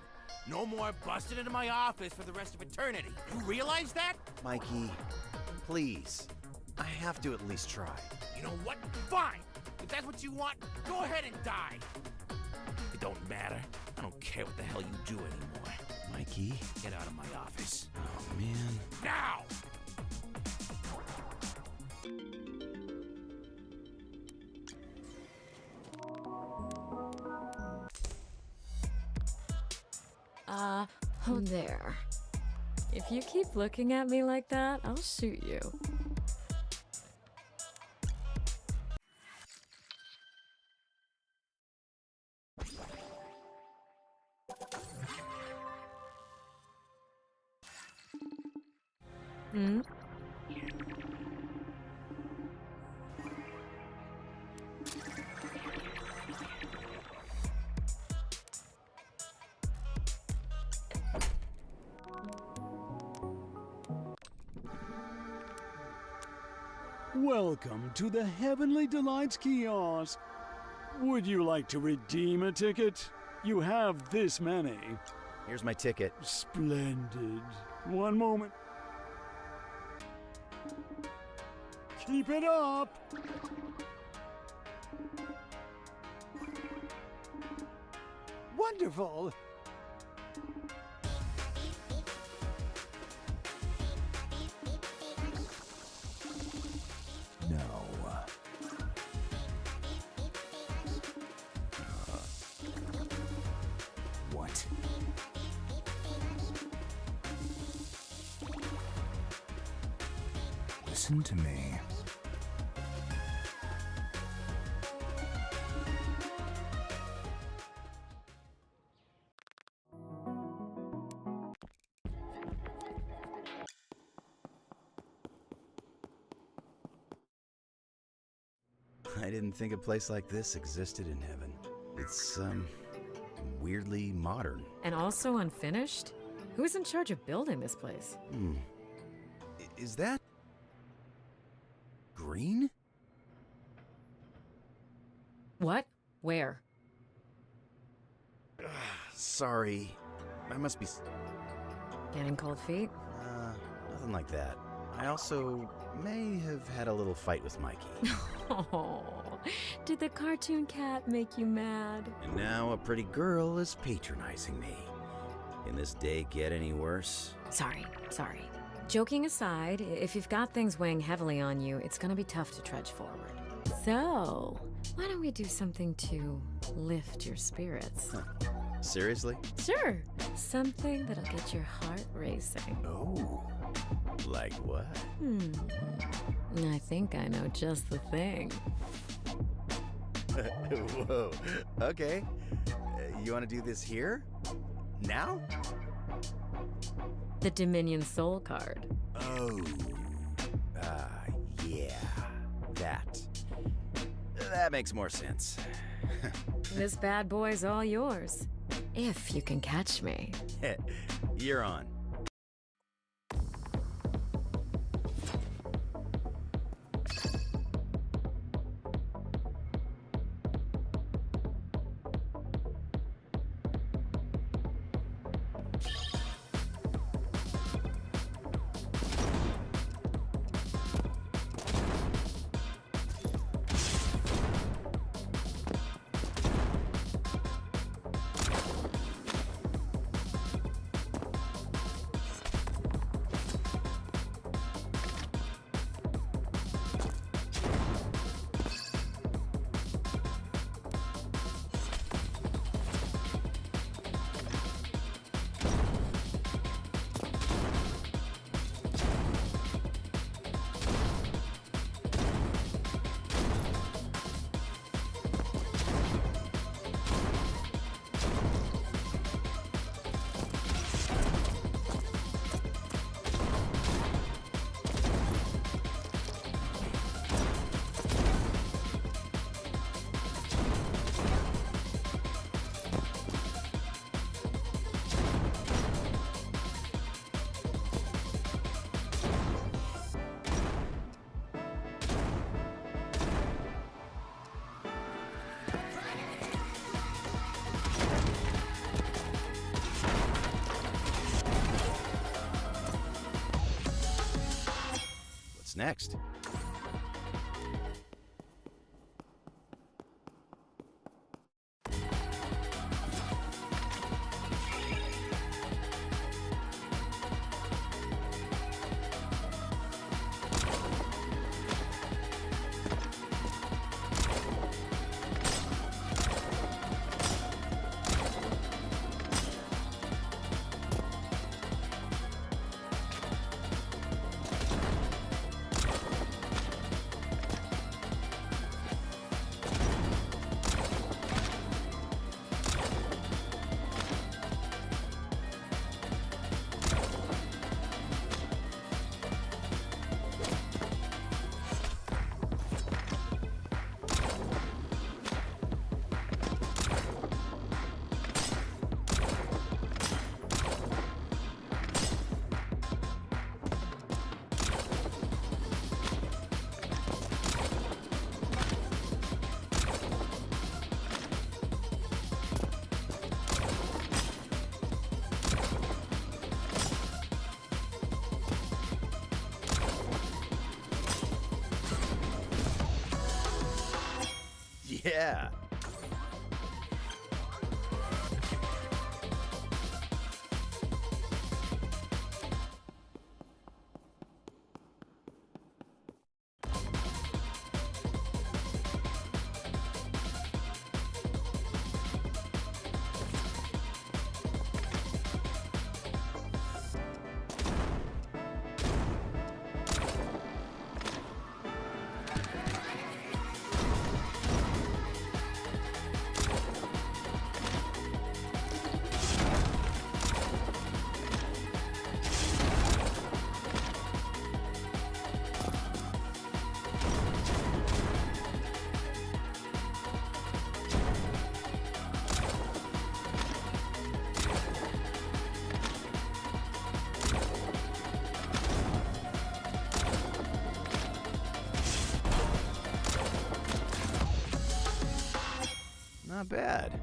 No more busting into my office for the rest of eternity. You realize that? Mikey, please. I have to at least try. You know what? Fine. If that's what you want, go ahead and die. It don't matter. I don't care what the hell you do anymore. Mikey? Get out of my office. Oh, man. Now! There. If you keep looking at me like that, I'll shoot you. Hmm? Welcome to the Heavenly Delights kiosk. Would you like to redeem a ticket? You have this many. Here's my ticket. Splendid. One moment. Keep it up. Wonderful. No. What? Listen to me. I didn't think a place like this existed in heaven. It's, weirdly modern. And also unfinished? Who's in charge of building this place? Is that... green? What? Where? Sorry. I must be... Getting cold feet? Nothing like that. I also may have had a little fight with Mikey. Oh, did the cartoon cat make you mad? And now a pretty girl is patronizing me. Can this day get any worse? Sorry. Joking aside, if you've got things weighing heavily on you, it's gonna be tough to trudge forward. So, why don't we do something to lift your spirits? Seriously? Sure. Something that'll get your heart racing. Oh. Like what? I think I know just the thing. Whoa. Okay. You want to do this here? Now? The Dominion Soul card. Oh. Yeah. That makes more sense. This bad boy's all yours. If you can catch me. You're on. Next. Yeah. Not bad.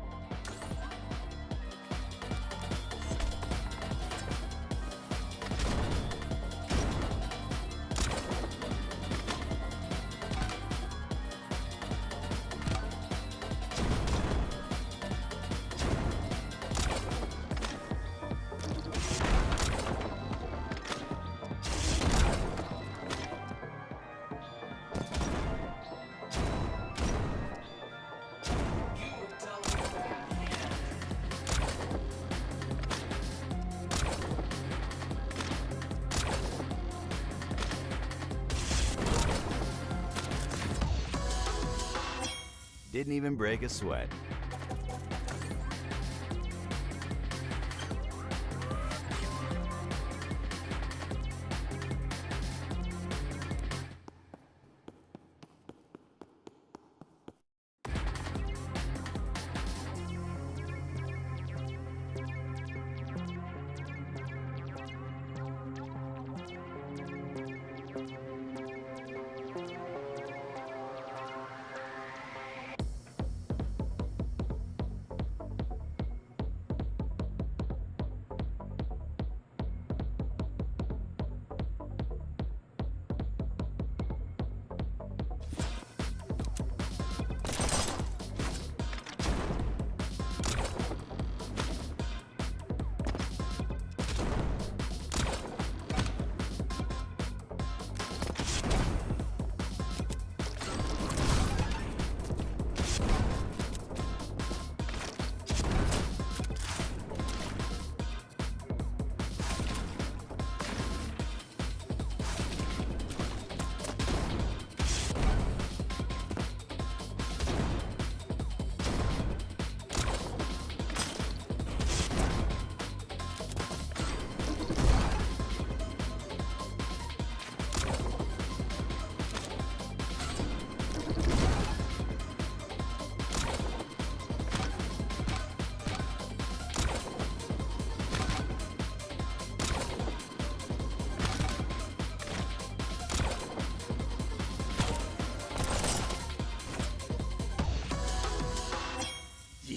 Didn't even break a sweat.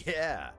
Yeah.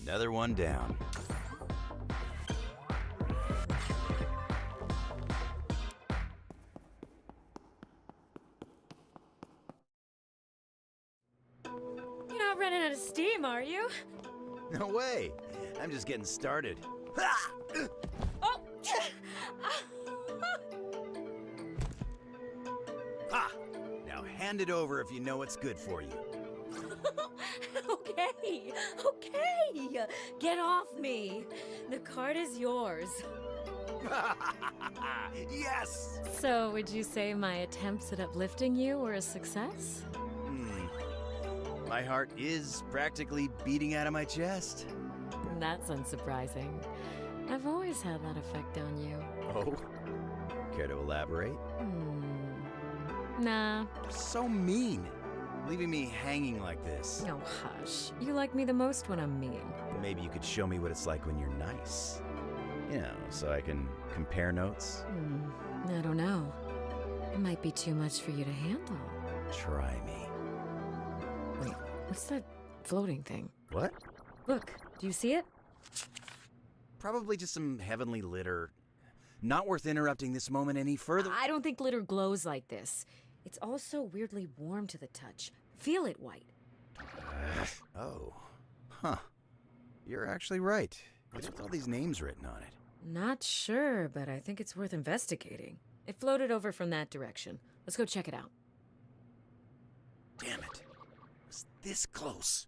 Another one down. You're not running out of steam, are you? No way. I'm just getting started. Oh! Now hand it over if you know what's good for you. Okay, okay. Get off me. The card is yours. Yes! So, would you say my attempts at uplifting you were a success? My heart is practically beating out of my chest. That's unsurprising. I've always had that effect on you. Oh? Care to elaborate? Nah. So mean. Leaving me hanging like this. Oh, hush. You like me the most when I'm mean. Maybe you could show me what it's like when you're nice. You know, so I can compare notes. I don't know. It might be too much for you to handle. Try me. Wait, what's that floating thing? What? Look, do you see it? Probably just some heavenly litter. Not worth interrupting this moment any further. I don't think glitter glows like this. It's also weirdly warm to the touch. Feel it, White. Oh. Huh. You're actually right. What's with all these names written on it? Not sure, but I think it's worth investigating. It floated over from that direction. Let's go check it out. Damn it. Was this close?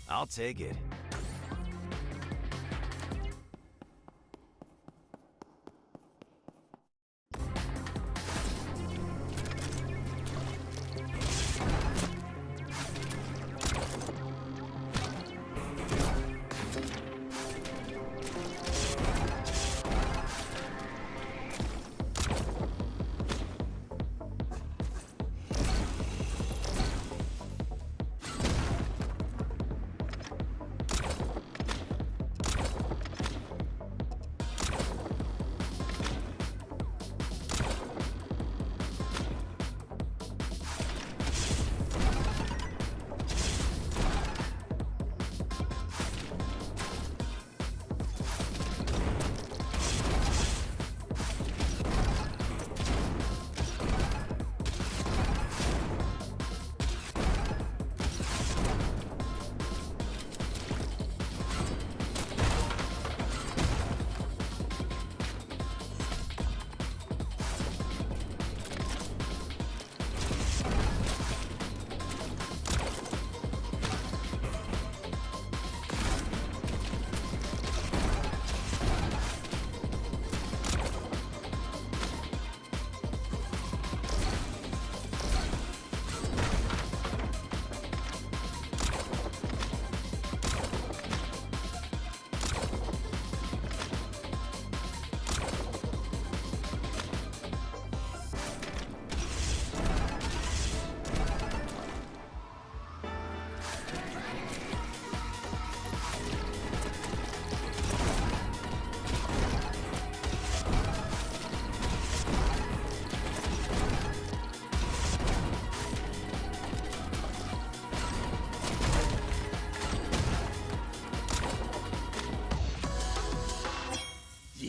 I'll take it.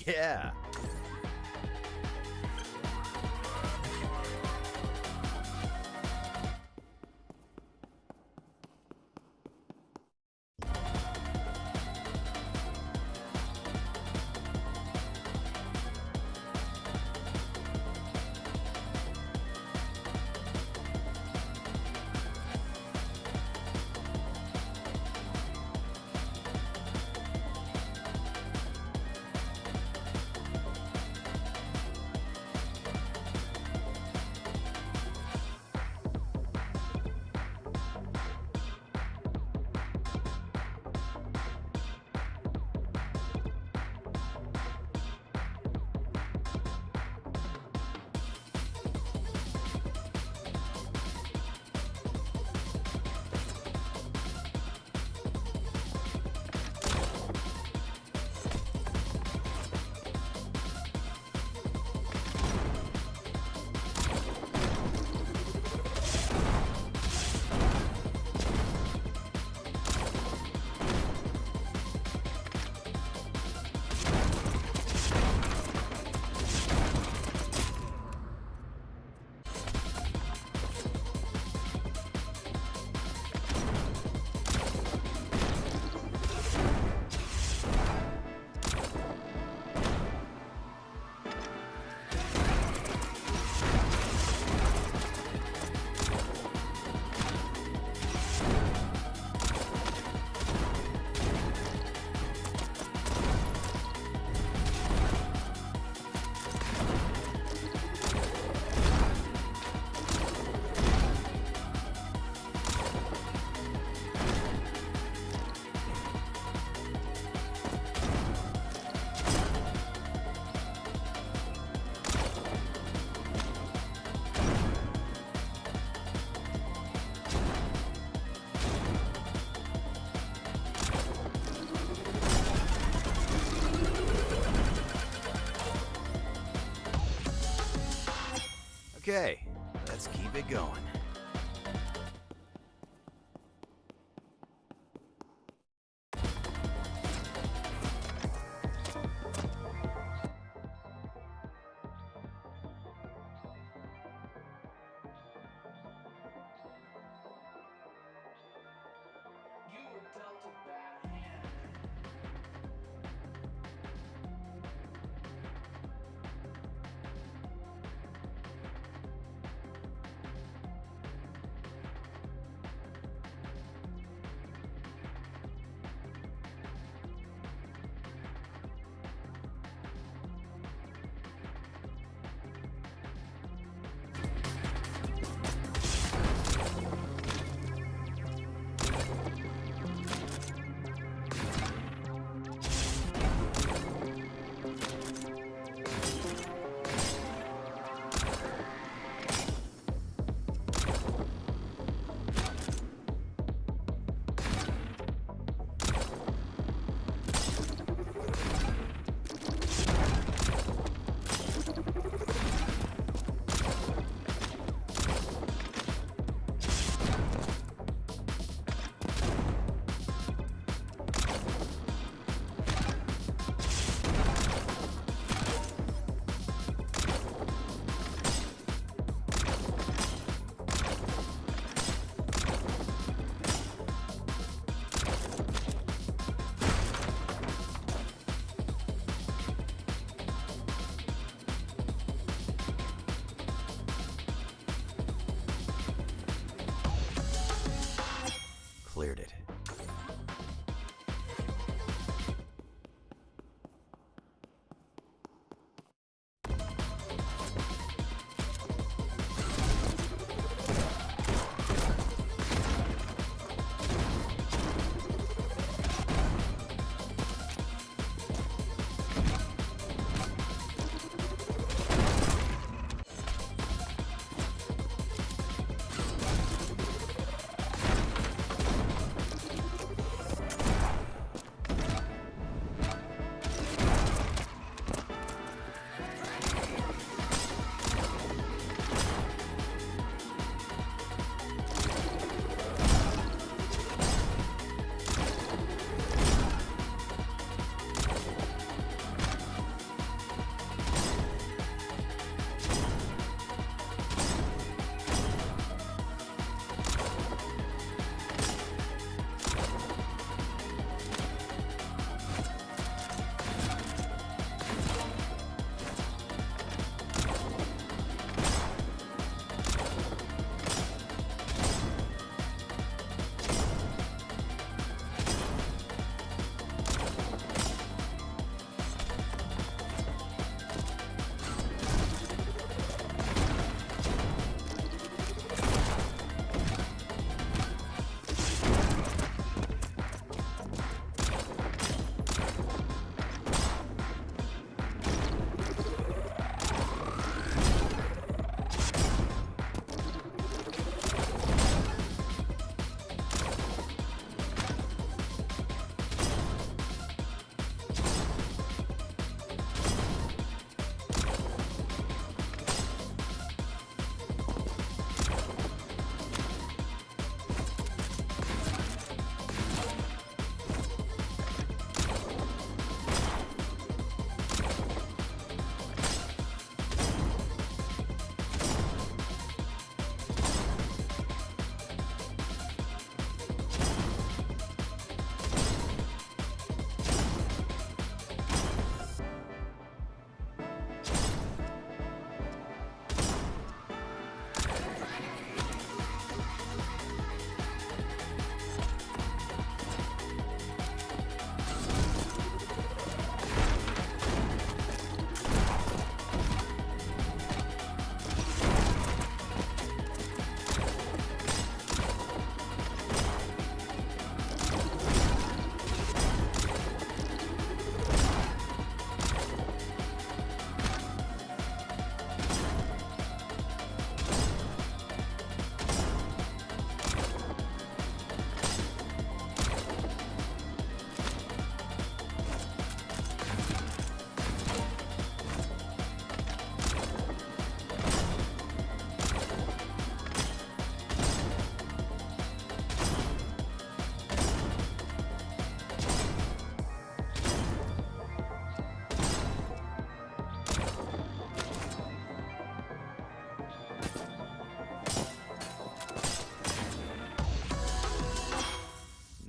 Yeah. Okay, let's keep it going.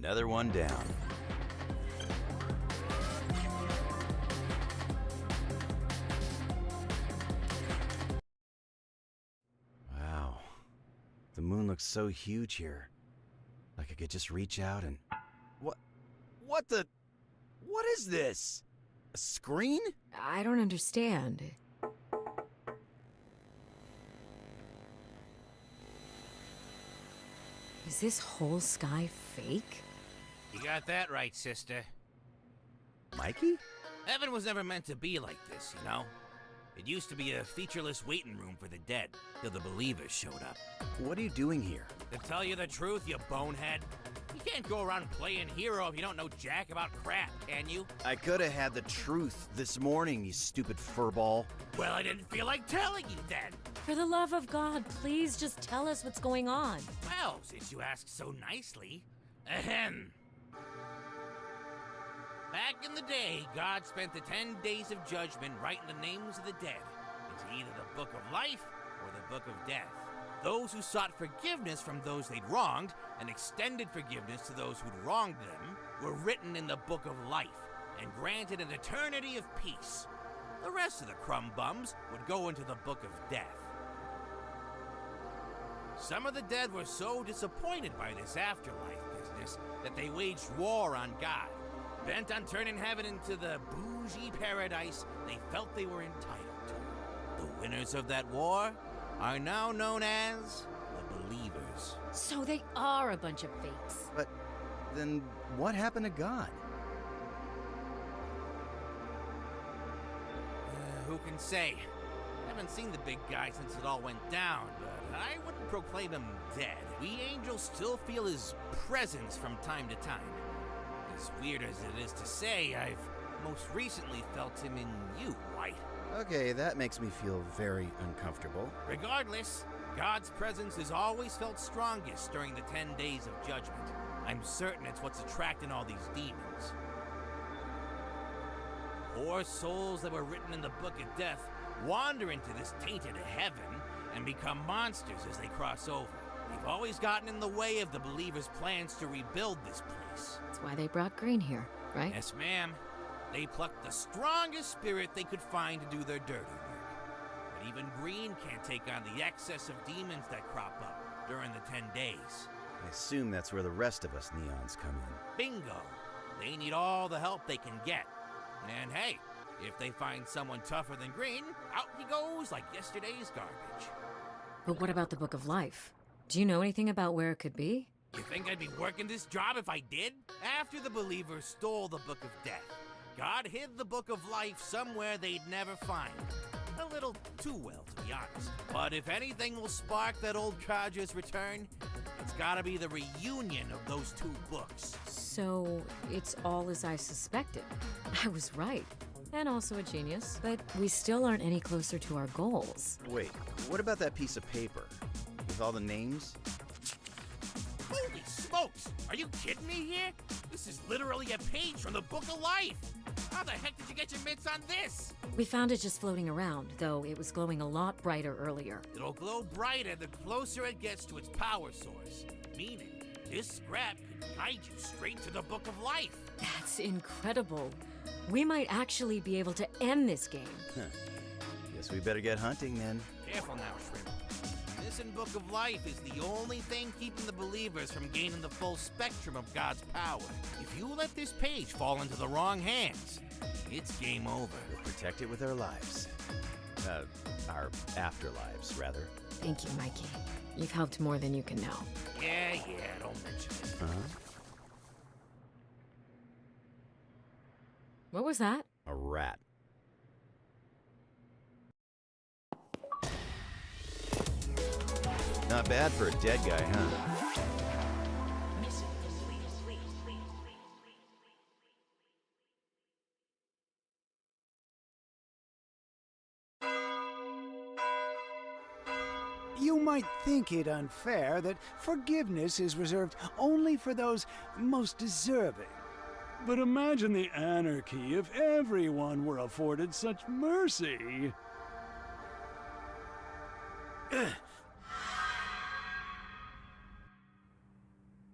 Another one down. Wow. The moon looks so huge here. Like I could just reach out and... What is this? A screen? I don't understand. Is this whole sky fake? You got that right, sister. Mikey? Heaven was never meant to be like this, you know? It used to be a featureless waiting room for the dead, till the believers showed up. What are you doing here? To tell you the truth, you bonehead, you can't go around playing hero if you don't know jack about crap, can you? I could have had the truth this morning, you stupid furball. Well, I didn't feel like telling you then. For the love of God, please just tell us what's going on. Well, since you ask so nicely, ahem. Back in the day, God spent the 10 days of judgment writing the names of the dead into either the book of life or the book of death. Those who sought forgiveness from those they'd wronged and extended forgiveness to those who'd wronged them were written in the book of life and granted an eternity of peace. The rest of the crumb bums would go into the book of death. Some of the dead were so disappointed by this afterlife business that they waged war on God. Bent on turning heaven into the bougie paradise they felt they were entitled to. The winners of that war are now known as the Believers. So they are a bunch of fakes. But then what happened to God? Who can say? I haven't seen the big guy since it all went down, but I wouldn't proclaim him dead. We angels still feel his presence from time to time. As weird as it is to say, I've most recently felt him in you, White. Okay, that makes me feel very uncomfortable. Regardless, God's presence is always felt strongest during the 10 days of judgment. I'm certain it's what's attracting all these demons. Poor souls that were written in the book of death wander into this tainted heaven and become monsters as they cross over. They've always gotten in the way of the believers' plans to rebuild this place. That's why they brought Green here, right? Yes, ma'am. They plucked the strongest spirit they could find to do their dirty work. But even Green can't take on the excess of demons that crop up during the 10 days. I assume that's where the rest of us neons come in. Bingo! They need all the help they can get. And hey, if they find someone tougher than Green, out he goes like yesterday's garbage. But what about the Book of Life? Do you know anything about where it could be? You think I'd be working this job if I did? After the believers stole the Book of Death, God hid the Book of Life somewhere they'd never find. A little too well, to be honest. But if anything will spark that old codger's return, it's gotta be the reunion of those two books. So, it's all as I suspected. I was right. And also a genius. But we still aren't any closer to our goals. Wait, what about that piece of paper? With all the names? Holy smokes! Are you kidding me here? This is literally a page from the Book of Life! How the heck did you get your mitts on this? We found it just floating around, though it was glowing a lot brighter earlier. It'll glow brighter the closer it gets to its power source. Meaning, this scrap could guide you straight to the Book of Life. That's incredible. We might actually be able to end this game. Huh. Guess we better get hunting then. Careful now, Shrimp. This in Book of Life is the only thing keeping the believers from gaining the full spectrum of God's power. If you let this page fall into the wrong hands, it's game over. We'll protect it with our lives. Our afterlives, rather. Thank you, Mikey. You've helped more than you can know. Yeah, don't mention it. What was that? A rat. Not bad for a dead guy, huh? You might think it unfair that forgiveness is reserved only for those most deserving. But imagine the anarchy if everyone were afforded such mercy.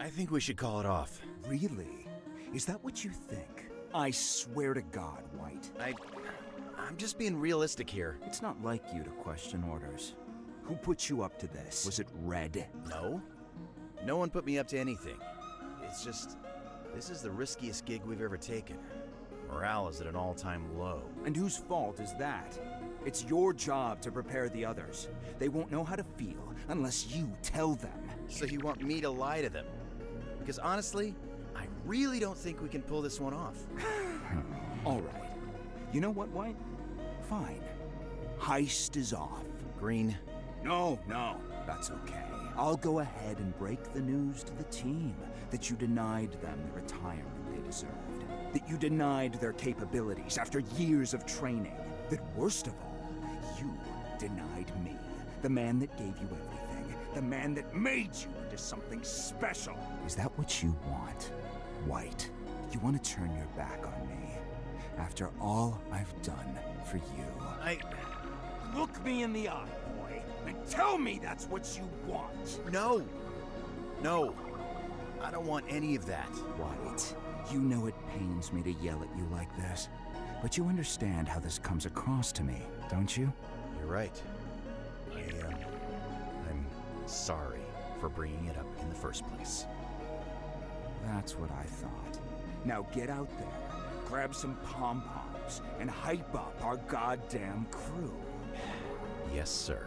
I think we should call it off. Really? Is that what you think? I swear to God, White. I'm just being realistic here. It's not like you to question orders. Who put you up to this? Was it Red? No. No one put me up to anything. It's just, this is the riskiest gig we've ever taken. Morale is at an all-time low. And whose fault is that? It's your job to prepare the others. They won't know how to feel unless you tell them. So you want me to lie to them? Because honestly, I really don't think we can pull this one off. All right. You know what, White? Fine. Heist is off. Green. No, that's okay. I'll go ahead and break the news to the team that you denied them the retirement they deserved. That you denied their capabilities after years of training. That worst of all, you denied me, the man that gave you everything, the man that made you into something special. Is that what you want, White? You want to turn your back on me after all I've done for you? Look me in the eye, boy, and tell me that's what you want. No. I don't want any of that. White, you know it pains me to yell at you like this, but you understand how this comes across to me, don't you? You're right. I'm sorry for bringing it up in the first place. That's what I thought. Now get out there, grab some pom-poms, and hype up our goddamn crew. Yes, sir.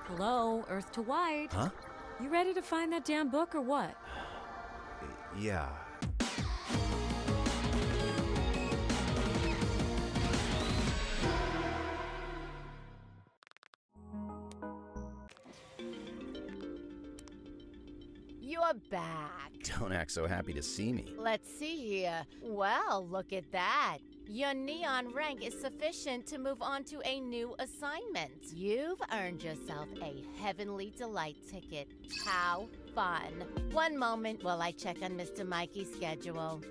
Hello, Earth to White. Huh? You ready to find that damn book or what? Yeah. You're back. Don't act so happy to see me. Let's see here. Well, look at that. Your neon rank is sufficient to move on to a new assignment. You've earned yourself a Heavenly Delight ticket. How fun. One moment while I check on Mr. Mikey's schedule.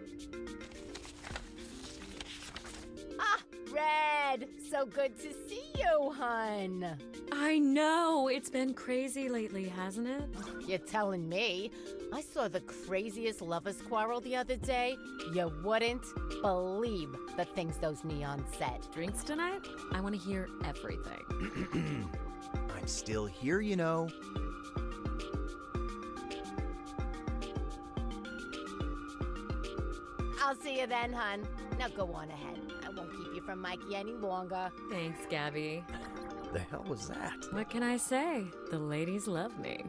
Ah, Red! So good to see you, hun. I know. It's been crazy lately, hasn't it? You're telling me. I saw the craziest lovers quarrel the other day. You wouldn't believe the things those neons said. Drinks tonight? I want to hear everything. I'm still here, you know. I'll see you then, hun. Now go on ahead. I won't keep you from Mikey any longer. Thanks, Gabby. The hell was that? What can I say? The ladies love me.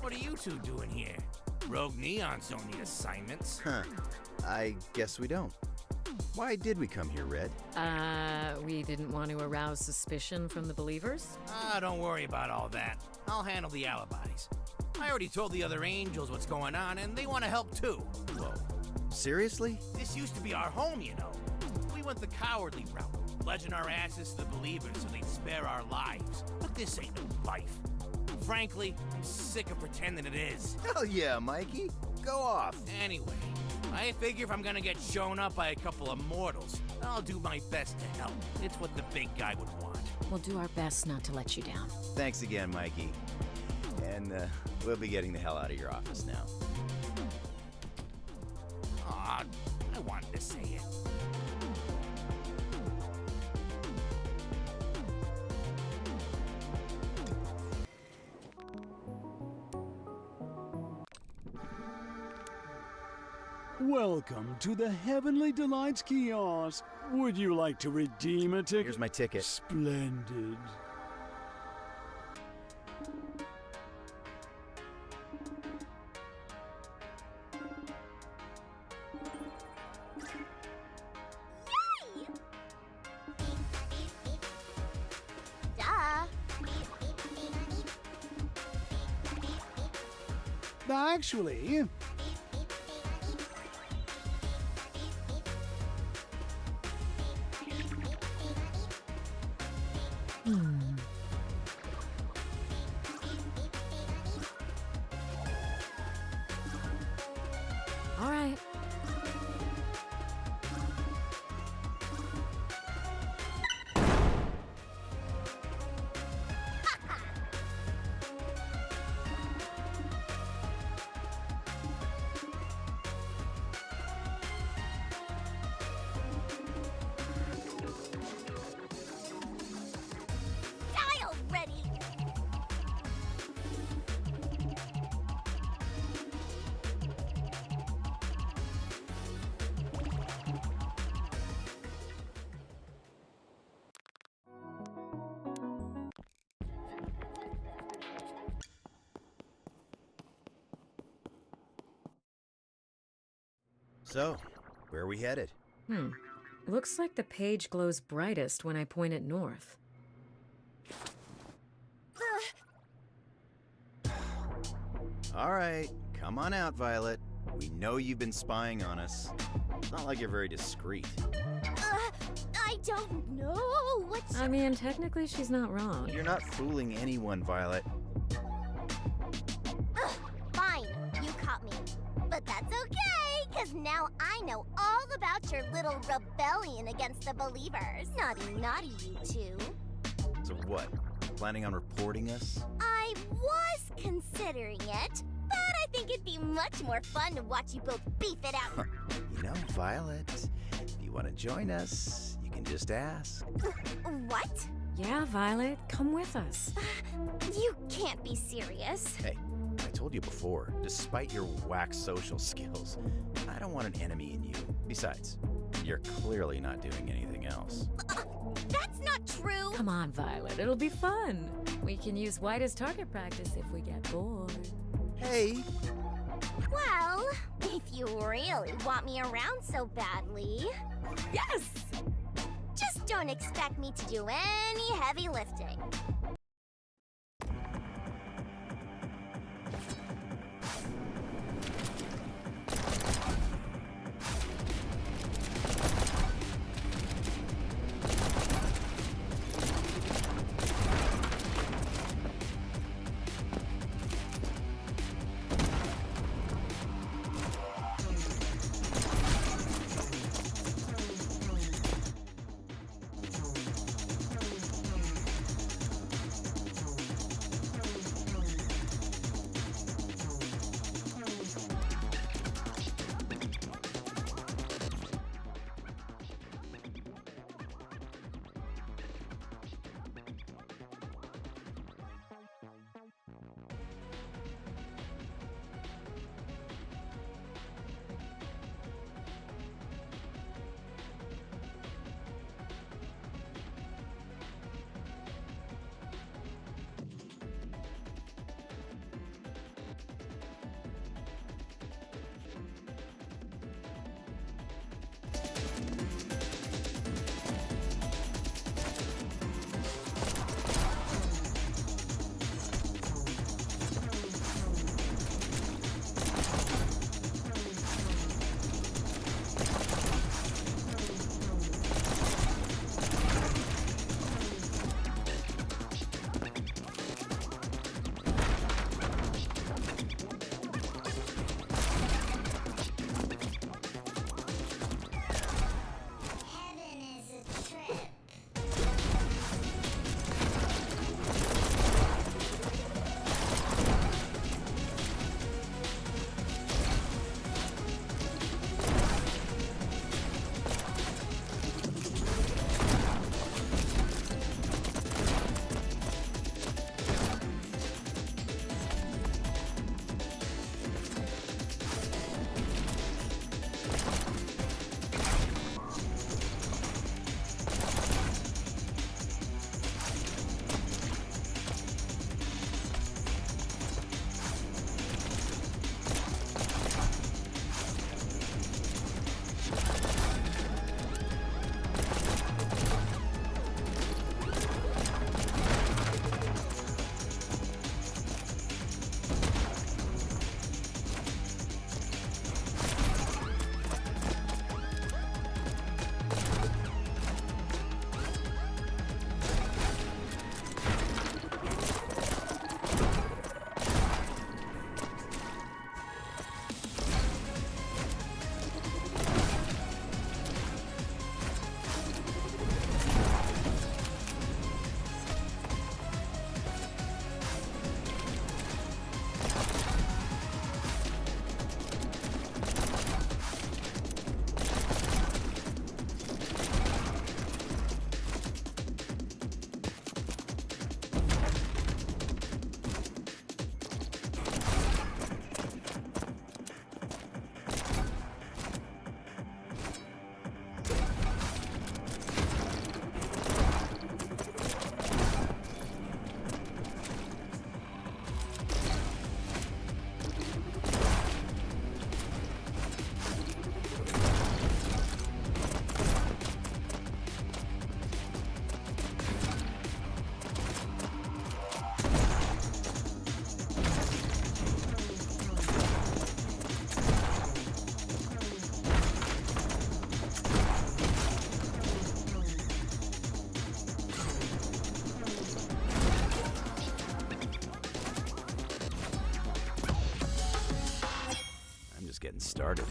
What are you two doing here? Rogue neons don't need assignments. Huh. I guess we don't. Why did we come here, Red? We didn't want to arouse suspicion from the believers? Don't worry about all that. I'll handle the alibis. I already told the other angels what's going on, and they want to help too. Whoa. Seriously? This used to be our home, you know. We went the cowardly route, pledging our asses to the believers so they'd spare our lives. But this ain't no life. Frankly, I'm sick of pretending it is. Hell yeah, Mikey. Go off. Anyway, I figure if I'm gonna get shown up by a couple of mortals, I'll do my best to help. It's what the big guy would want. We'll do our best not to let you down. Thanks again, Mikey. And we'll be getting the hell out of your office now. Aw, I wanted to say it. Welcome to the Heavenly Delights kiosk. Would you like to redeem a ticket? Here's my ticket. Splendid. Duh. Actually, All right. So, where are we headed? Looks like the page glows brightest when I point it north. All right, come on out, Violet. We know you've been spying on us. It's not like you're very discreet. I don't know what's... I mean, technically she's not wrong. You're not fooling anyone, Violet. Fine, you caught me. But that's okay, because now I know all about your little rebellion against the Believers. Naughty, naughty, you two. So what? Planning on reporting us? I was considering it, but I think it'd be much more fun to watch you both beef it out. You know, Violet, if you want to join us, you can just ask. What? Yeah, Violet, come with us. You can't be serious. Hey, I told you before, despite your whack social skills, I don't want an enemy in you. Besides, you're clearly not doing anything else. That's not true. Come on, Violet, it'll be fun. We can use White as target practice if we get bored. Hey! Well, if you really want me around so badly... Yes! Just don't expect me to do any heavy lifting. started.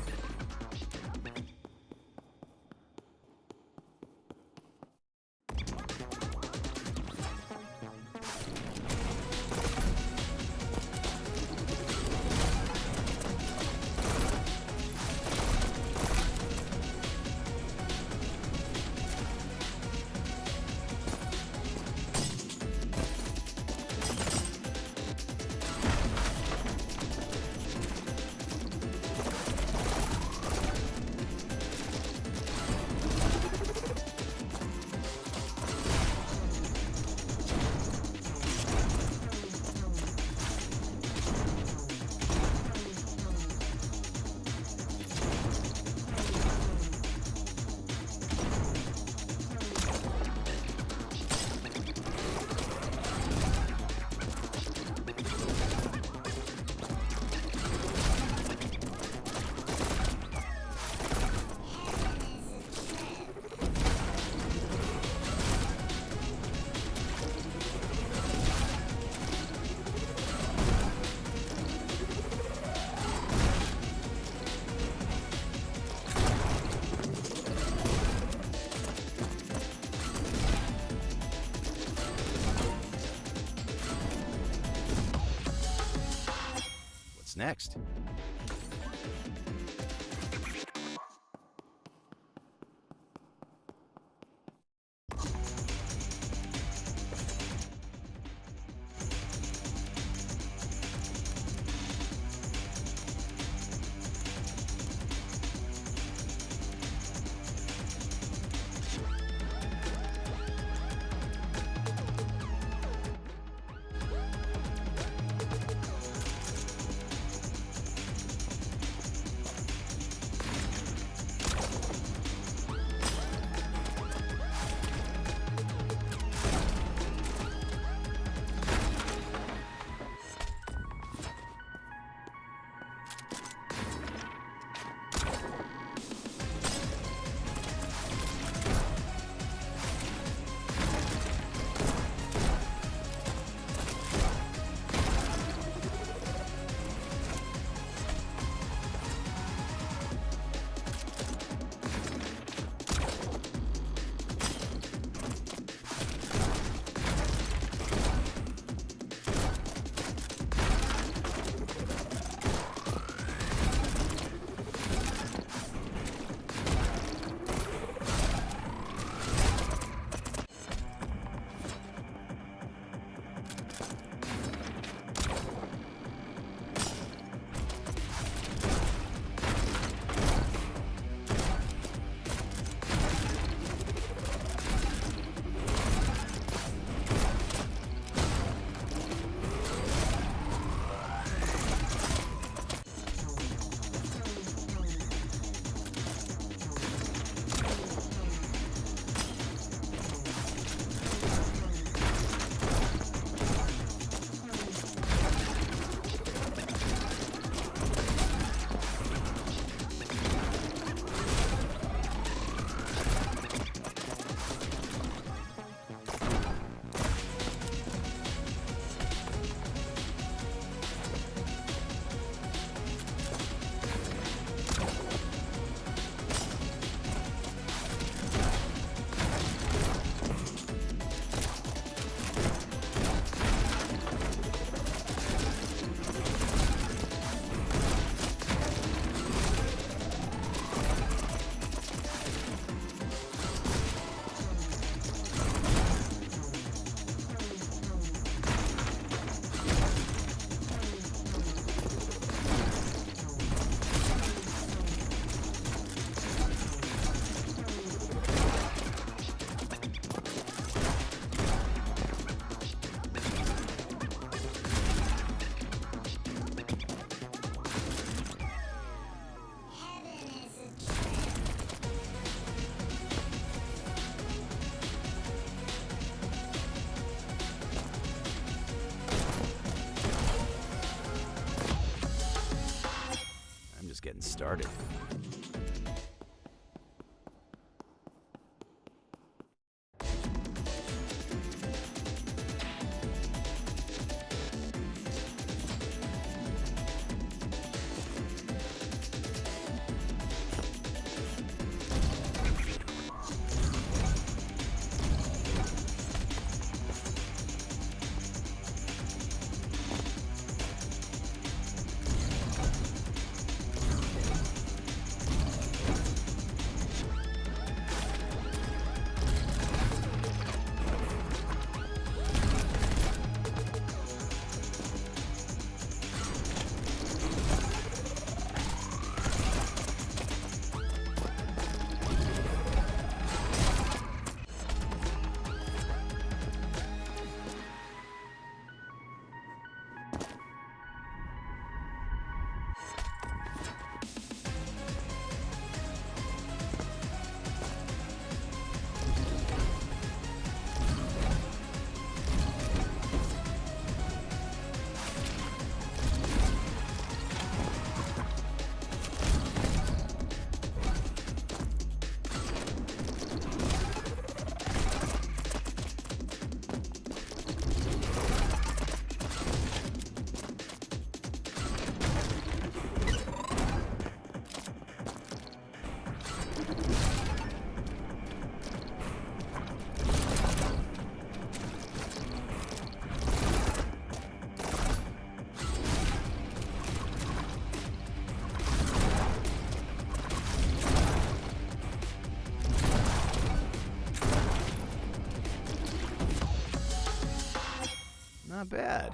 What's next? just getting started. Not bad.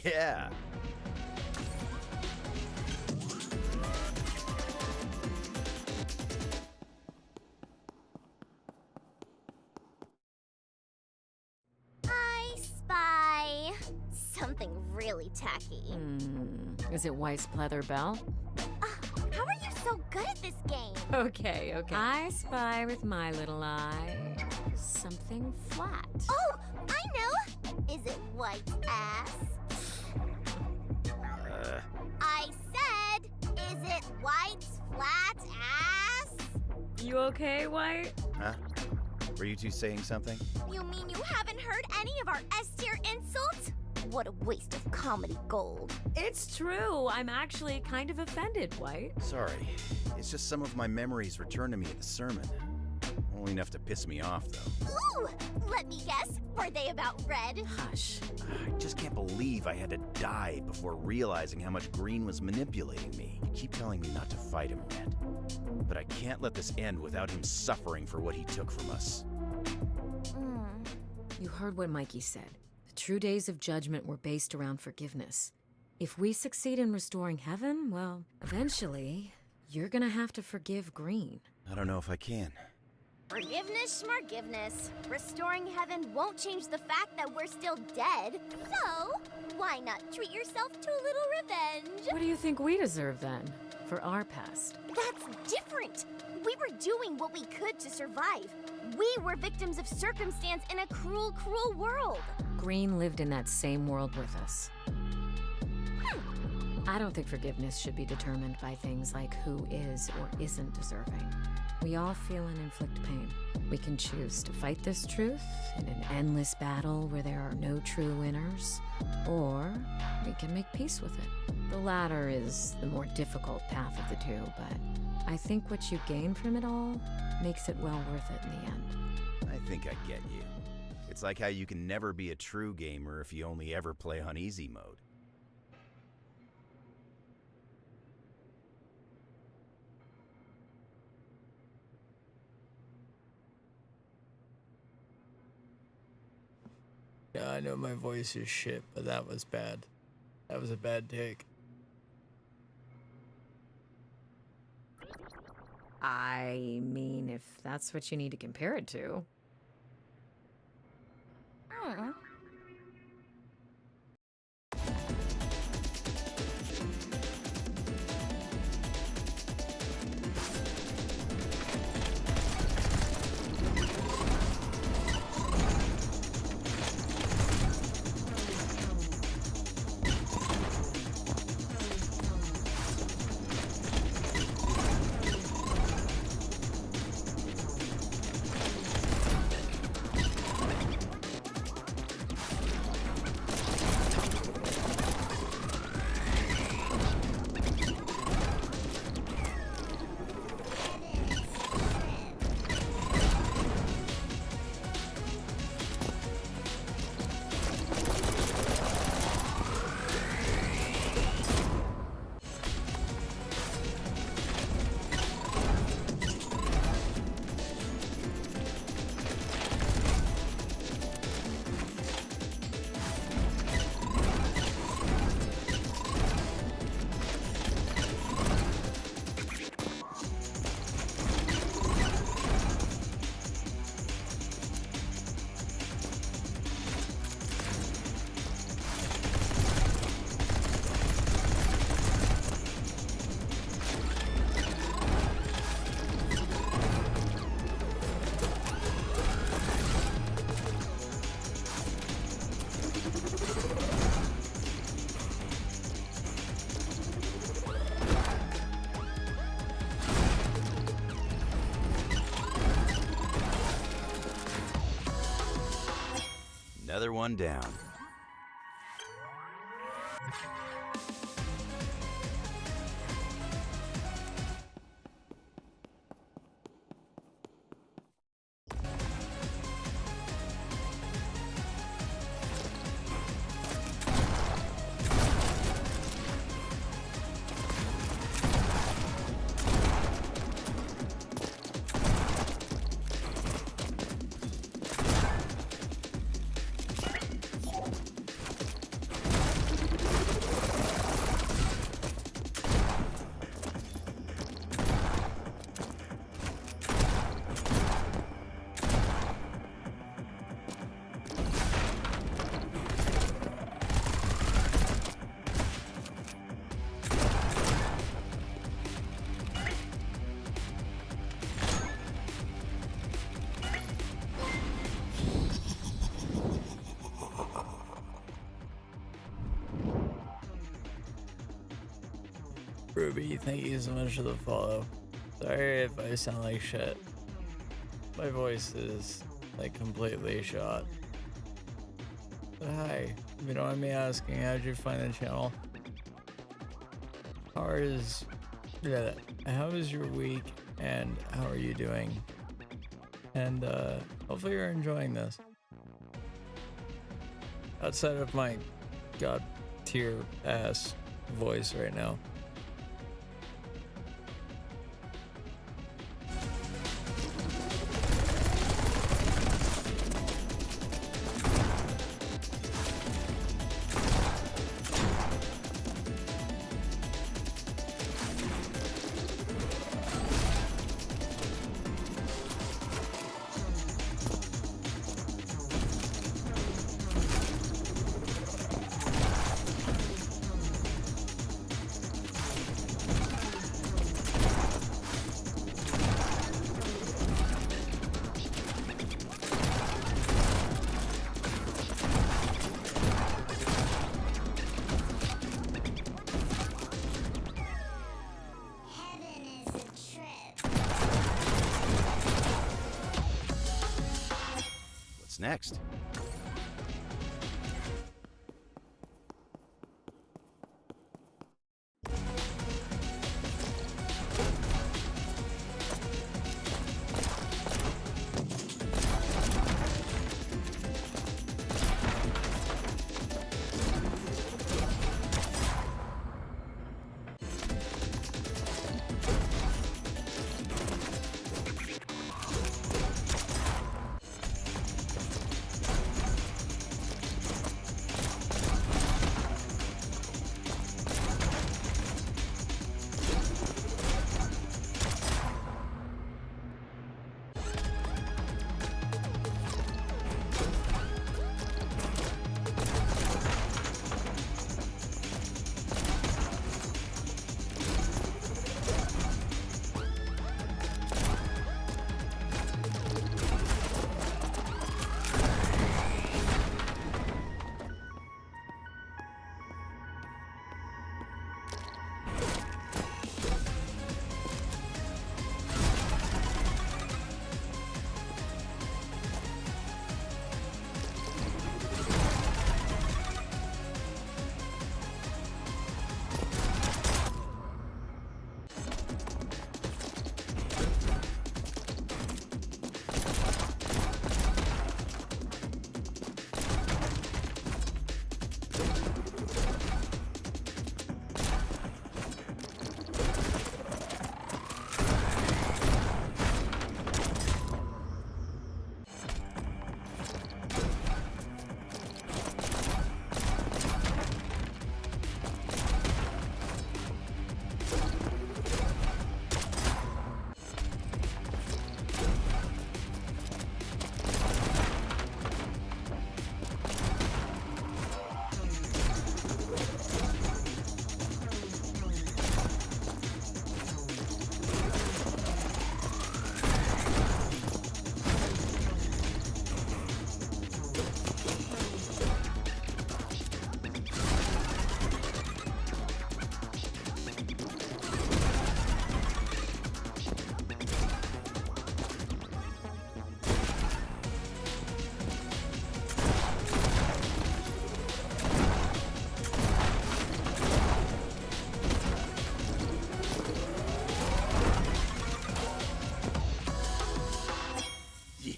Yeah. I spy something really tacky. Is it White's pleather belt? How are you so good at this game? Okay. I spy with my little eye something flat. Oh, I know! Is it White's ass? I said, is it White's flat ass? You okay, White? Huh? Were you two saying something? You mean you haven't heard any of our S-tier insults? What a waste of comedy gold. It's true. I'm actually kind of offended, White. Sorry. It's just some of my memories returned to me at the sermon. Only enough to piss me off, though. Ooh! Let me guess. Were they about red? Hush. I just can't believe I had to die before realizing how much Green was manipulating me. You keep telling me not to fight him, Red. But I can't let this end without him suffering for what he took from us. You heard what Mikey said. The true days of judgment were based around forgiveness. If we succeed in restoring heaven, well, eventually, you're gonna have to forgive Green. I don't know if I can. Forgiveness, schmargiveness. Restoring heaven won't change the fact that we're still dead. So, why not treat yourself to a little revenge? What do you think we deserve then, for our past? That's different. We were doing what we could to survive. We were victims of circumstance in a cruel, cruel world. Green lived in that same world with us. I don't think forgiveness should be determined by things like who is or isn't deserving. We all feel and inflict pain. We can choose to fight this truth in an endless battle where there are no true winners, or we can make peace with it. The latter is the more difficult path of the two, but I think what you gain from it all makes it well worth it in the end. I think I get you. It's like how you can never be a true gamer if you only ever play on easy mode. Yeah, I know my voice is shit, but that was bad. That was a bad take. I mean, if that's what you need to compare it to. Another one down. Ruby, thank you so much for the follow. Sorry if I sound like shit. My voice is like completely shot. But hi, if you don't mind me asking, how'd you find the channel? How is your week and how are you doing? And hopefully you're enjoying this. Outside of my god tier ass voice right now. What's next?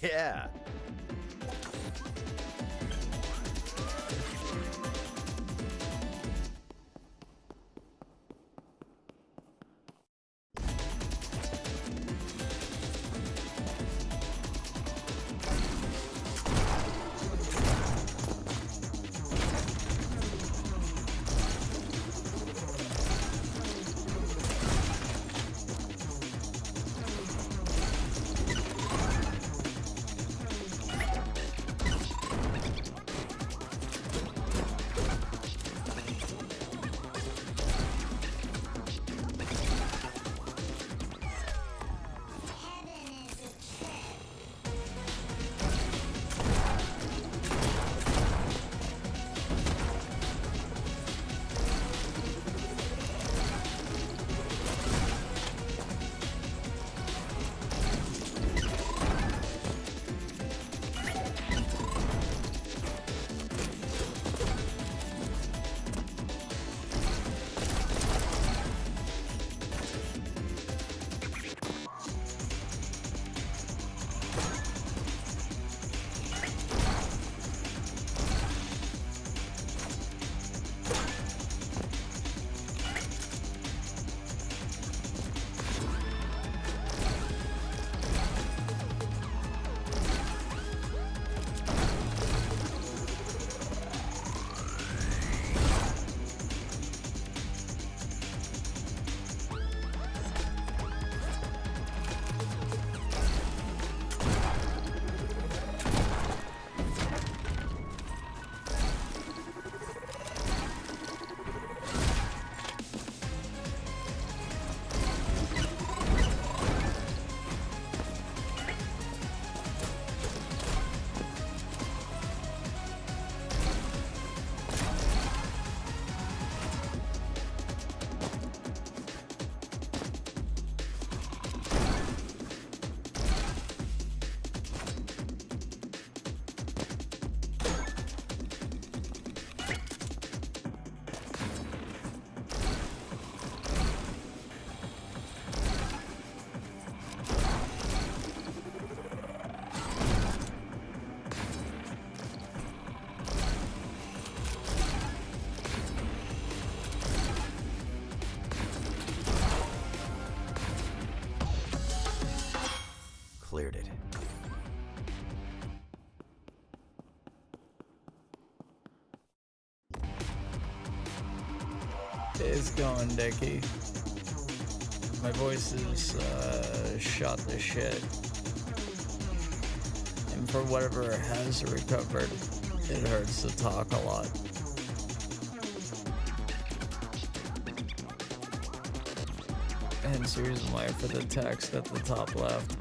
Yeah. It's going, Dickie. My voice is shot to shit. And for whatever it has recovered, it hurts to talk a lot. Hence the reason why for the text at the top left.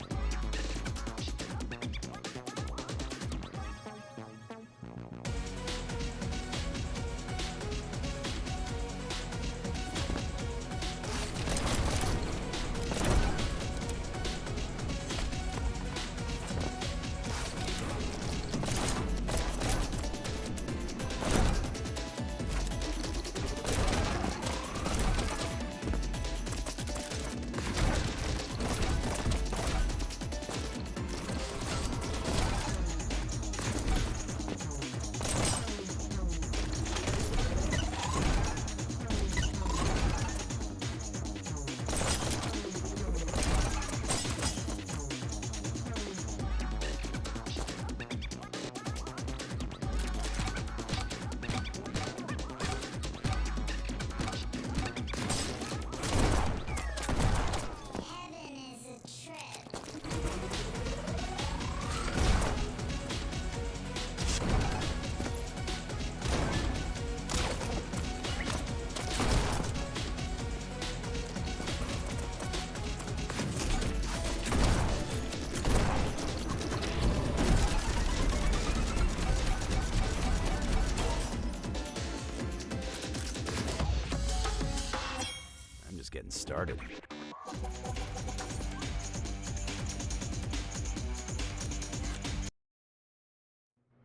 Getting started.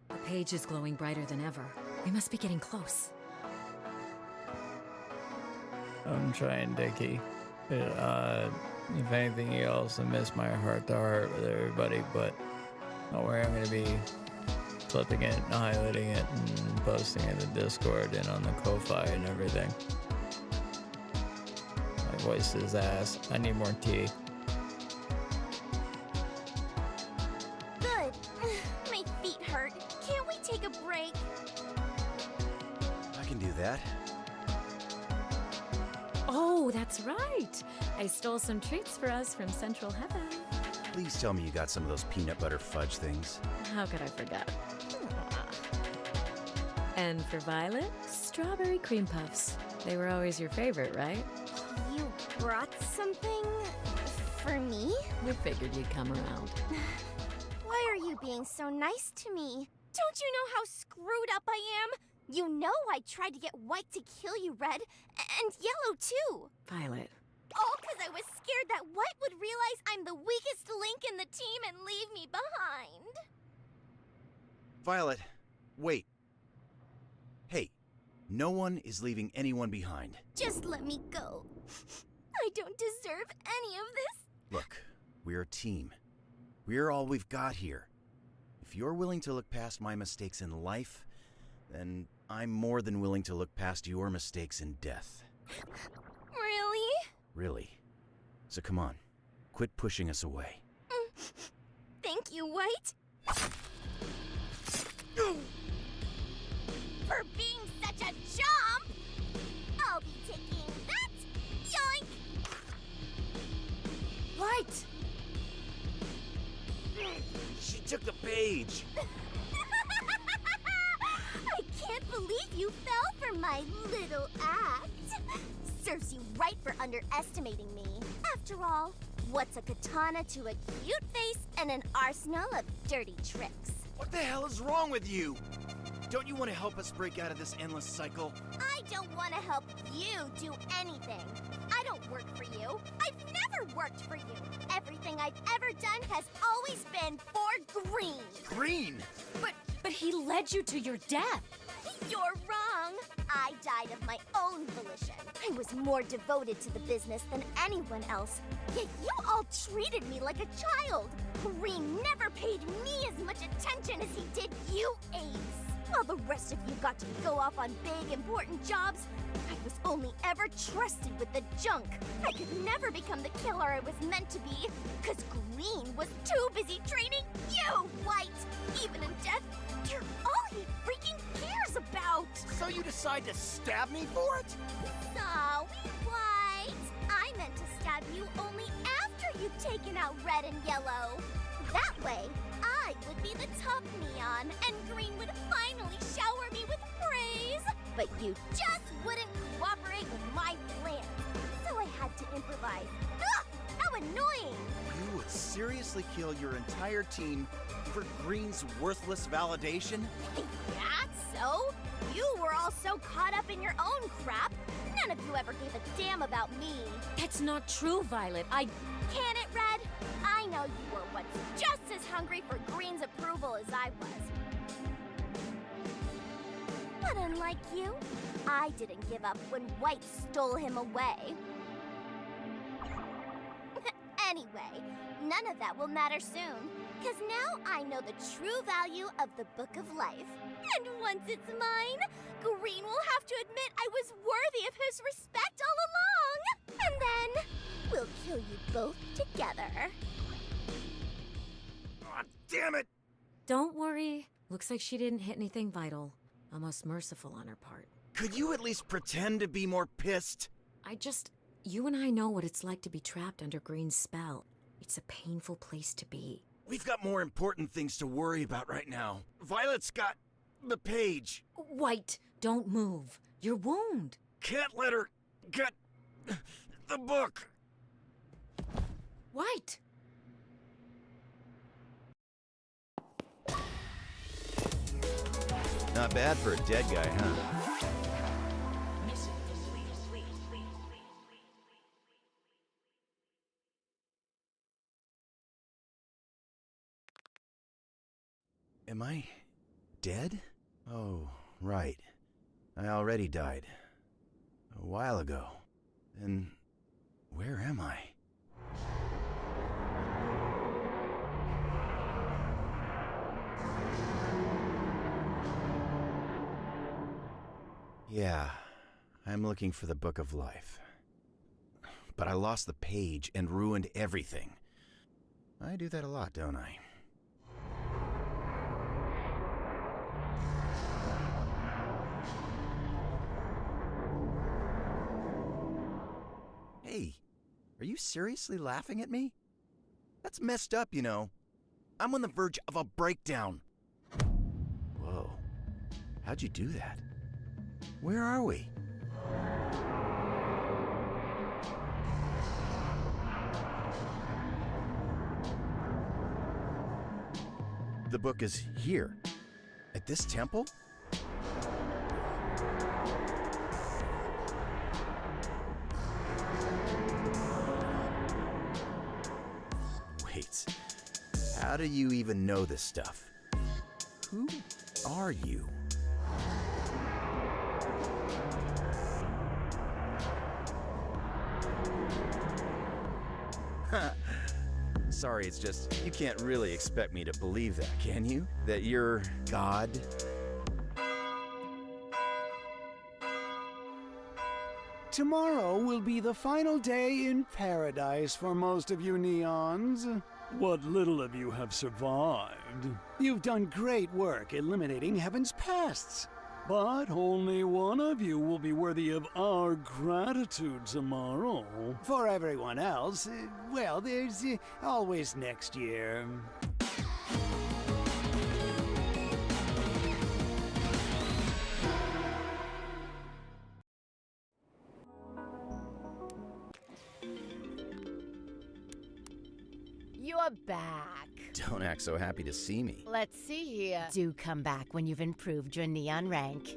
The page is glowing brighter than ever. We must be getting close. I'm trying, Dickie. If anything, you also miss my heart to heart with everybody, but don't worry, I'm gonna be clipping it, highlighting it, and posting it in the Discord and on the Ko-Fi and everything. Voice is ass. I need more tea. Good. My feet hurt. Can't we take a break? I can do that. Oh, that's right. I stole some treats for us from Central Heaven. Please tell me you got some of those peanut butter fudge things. How could I forget? And for Violet, strawberry cream puffs. They were always your favorite, right? You brought something for me? We figured you'd come around. Why are you being so nice to me? Don't you know how screwed up I am? You know I tried to get White to kill you, Red, and Yellow too. Violet. All because I was scared that White would realize I'm the weakest link in the team and leave me behind. Violet, wait. Hey, no one is leaving anyone behind. Just let me go. I don't deserve any of this. Look, we're a team. We're all we've got here. If you're willing to look past my mistakes in life, then I'm more than willing to look past your mistakes in death. Really? Really. So come on, quit pushing us away. Thank you, White. For being such a chump! I'll be taking that! Yoink! White! She took the page! I can't believe you fell for my little act. Serves you right for underestimating me. After all, what's a katana to a cute face and an arsenal of dirty tricks? What the hell is wrong with you? Don't you want to help us break out of this endless cycle? I don't want to help you do anything. I don't work for you. I've never worked for you. Everything I've ever done has always been for Green. Green? But he led you to your death. You're wrong. I died of my own volition. I was more devoted to the business than anyone else. Yet you all treated me like a child. Green never paid me as much attention as he did you, Apes. While the rest of you got to go off on big, important jobs, I was only ever trusted with the junk. I could never become the killer I was meant to be, because Green was too busy training you, White. Even in death, you're all he freaking cares about. So you decide to stab me for it? Sorry, White. I meant to stab you only after you'd taken out red and yellow. That way, I would be the top Neon, and Green would finally shower me with praise. But you just wouldn't cooperate with my plan, so I had to improvise. Ugh, how annoying! You would seriously kill your entire team for Green's worthless validation? Yeah, so? You were all so caught up in your own crap. None of you ever gave a damn about me. That's not true, Violet. Can it, Red? I know you were once just as hungry for Green's approval as I was. But unlike you, I didn't give up when White stole him away. Anyway, none of that will matter soon, because now I know the true value of the Book of Life. And once it's mine, Green will have to admit I was worthy of his respect all along. And then we'll kill you both together. Oh, damn it! Don't worry. Looks like she didn't hit anything vital. Almost merciful on her part. Could you at least pretend to be more pissed? You and I know what it's like to be trapped under Green's spell. It's a painful place to be. We've got more important things to worry about right now. Violet's got the page. White, don't move. Your wound. Can't let her get the book. White! Not bad for a dead guy, huh? Am I dead? Oh, right. I already died. A while ago. Then where am I? Yeah, I'm looking for the Book of Life. But I lost the page and ruined everything. I do that a lot, don't I? Hey, are you seriously laughing at me? That's messed up, you know. I'm on the verge of a breakdown. Whoa, how'd you do that? Where are we? The book is here, at this temple? Wait, how do you even know this stuff? Who are you? Sorry, it's just, you can't really expect me to believe that, can you? That you're God? Tomorrow will be the final day in paradise for most of you Neons. What little of you have survived. You've done great work eliminating Heaven's pests. But only one of you will be worthy of our gratitude tomorrow. For everyone else, well, there's always next year. You're back. Don't act so happy to see me. Let's see here. Do come back when you've improved your neon rank.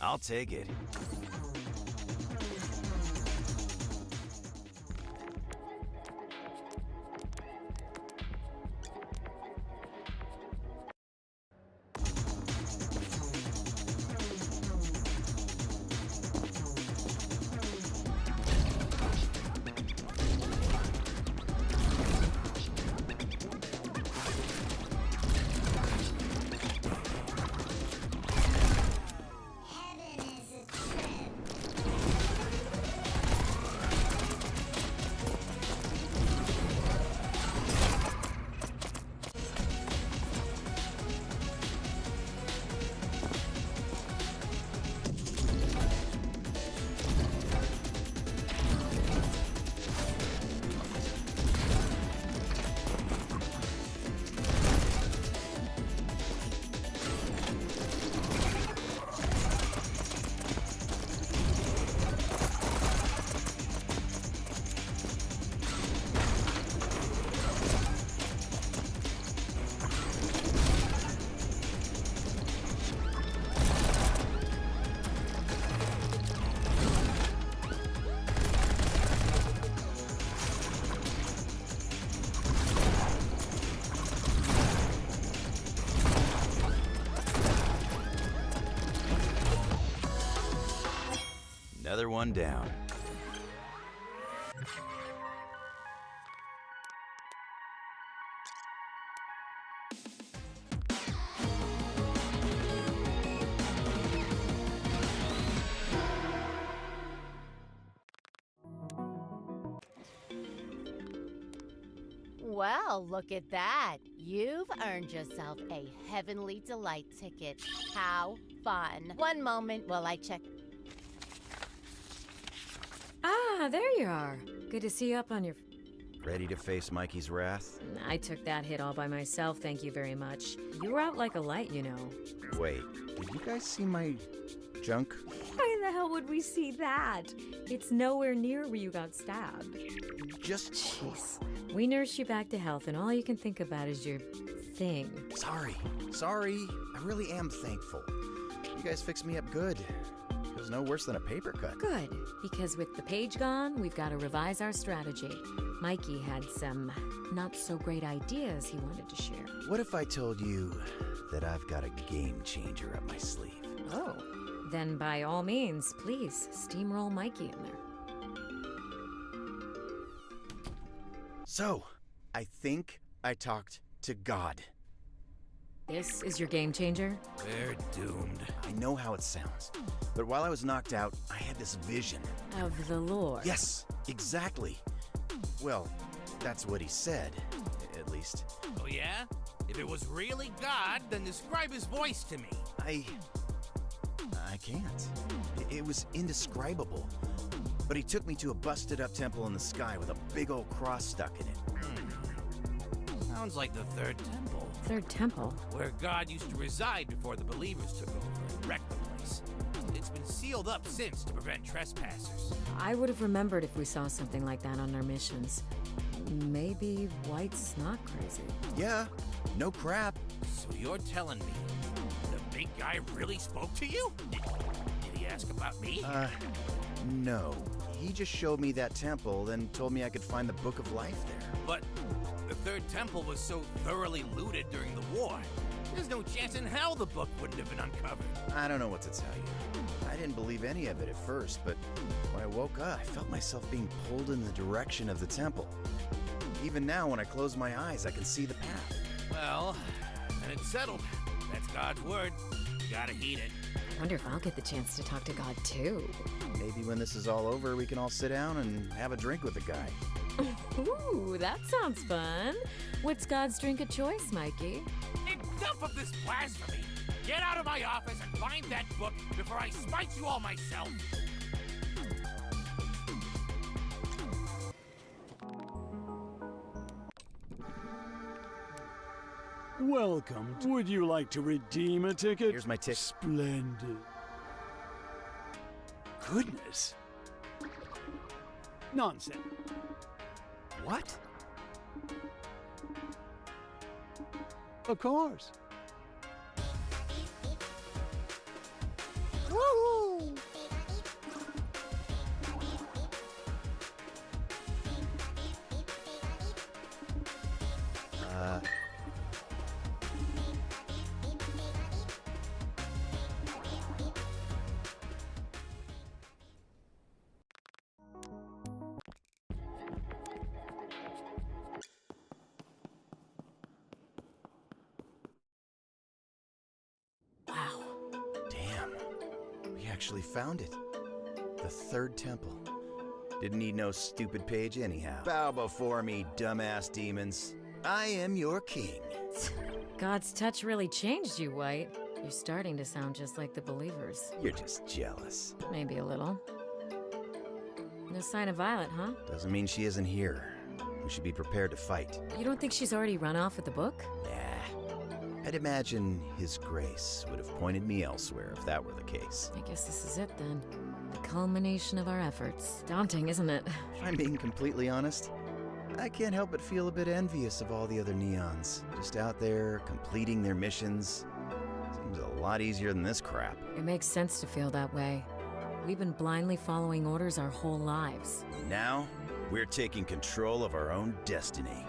I'll take it. Another one down. Well, look at that. You've earned yourself a Heavenly Delight ticket. How fun. One moment while I check. Ah, there you are. Good to see you up on your... Ready to face Mikey's wrath? I took that hit all by myself, thank you very much. You were out like a light, you know. Wait, did you guys see my junk? Why the hell would we see that? It's nowhere near where you got stabbed. Just... Jeez. We nursed you back to health, and all you can think about is your thing. Sorry. I really am thankful. You guys fixed me up good. It was no worse than a paper cut. Good, because with the page gone, we've got to revise our strategy. Mikey had some not-so-great ideas he wanted to share. What if I told you that I've got a game changer up my sleeve? Oh, then by all means, please steamroll Mikey in there. So, I think I talked to God. This is your game changer? We're doomed. I know how it sounds, but while I was knocked out, I had this vision. Of the Lord? Yes, exactly. Well, that's what he said, at least. Oh yeah? If it was really God, then describe his voice to me. I can't. It was indescribable. But he took me to a busted-up temple in the sky with a big old cross stuck in it. Sounds like the Third Temple. Third Temple? Where God used to reside before the believers took over and wrecked the place. It's been sealed up since to prevent trespassers. I would have remembered if we saw something like that on our missions. Maybe White's not crazy. Yeah, no crap. So you're telling me the big guy really spoke to you? Did he ask about me? No. He just showed me that temple, then told me I could find the Book of Life there. But the Third Temple was so thoroughly looted during the war. There's no chance in hell the book wouldn't have been uncovered. I don't know what to tell you. I didn't believe any of it at first, but when I woke up, I felt myself being pulled in the direction of the temple. Even now, when I close my eyes, I can see the path. Well, then it's settled. That's God's word. You gotta heed it. I wonder if I'll get the chance to talk to God too. Maybe when this is all over, we can all sit down and have a drink with the guy. Ooh, that sounds fun. What's God's drink of choice, Mikey? Enough of this blasphemy! Get out of my office and find that book before I smite you all myself! Welcome. Would you like to redeem a ticket? Here's my ticket. Splendid. Goodness. Nonsense. What? Of course. Woo! actually found it. The third temple. Didn't need no stupid page anyhow. Bow before me, dumbass demons. I am your king. God's touch really changed you, White. You're starting to sound just like the believers. You're just jealous. Maybe a little. No sign of Violet, huh? Doesn't mean she isn't here. We should be prepared to fight. You don't think she's already run off with the book? I'd imagine His Grace would have pointed me elsewhere if that were the case. I guess this is it then. The culmination of our efforts. Daunting, isn't it? If I'm being completely honest, I can't help but feel a bit envious of all the other Neons. Just out there, completing their missions. Seems a lot easier than this crap. It makes sense to feel that way. We've been blindly following orders our whole lives. Now, we're taking control of our own destiny.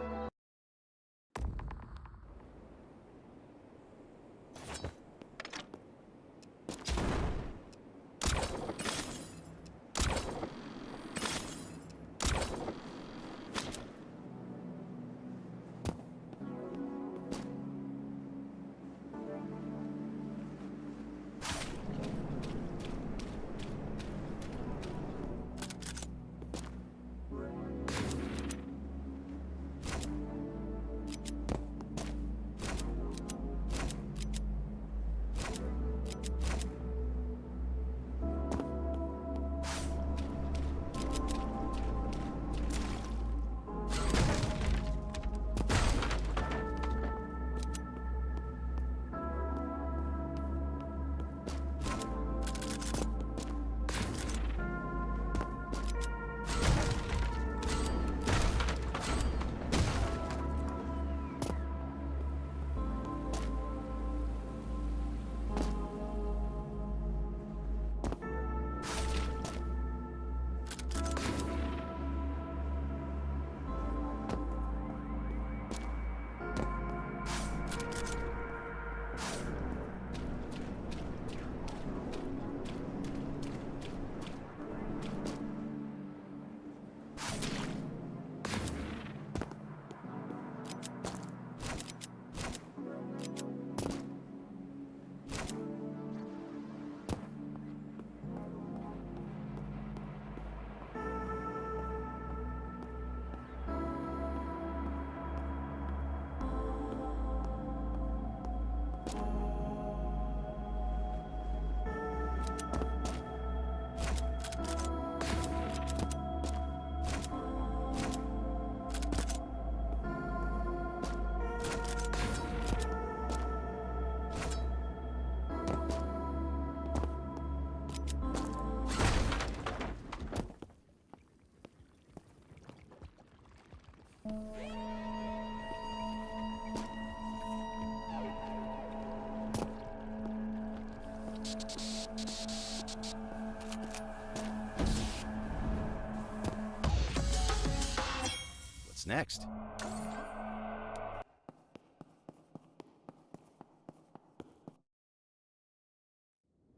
What's next?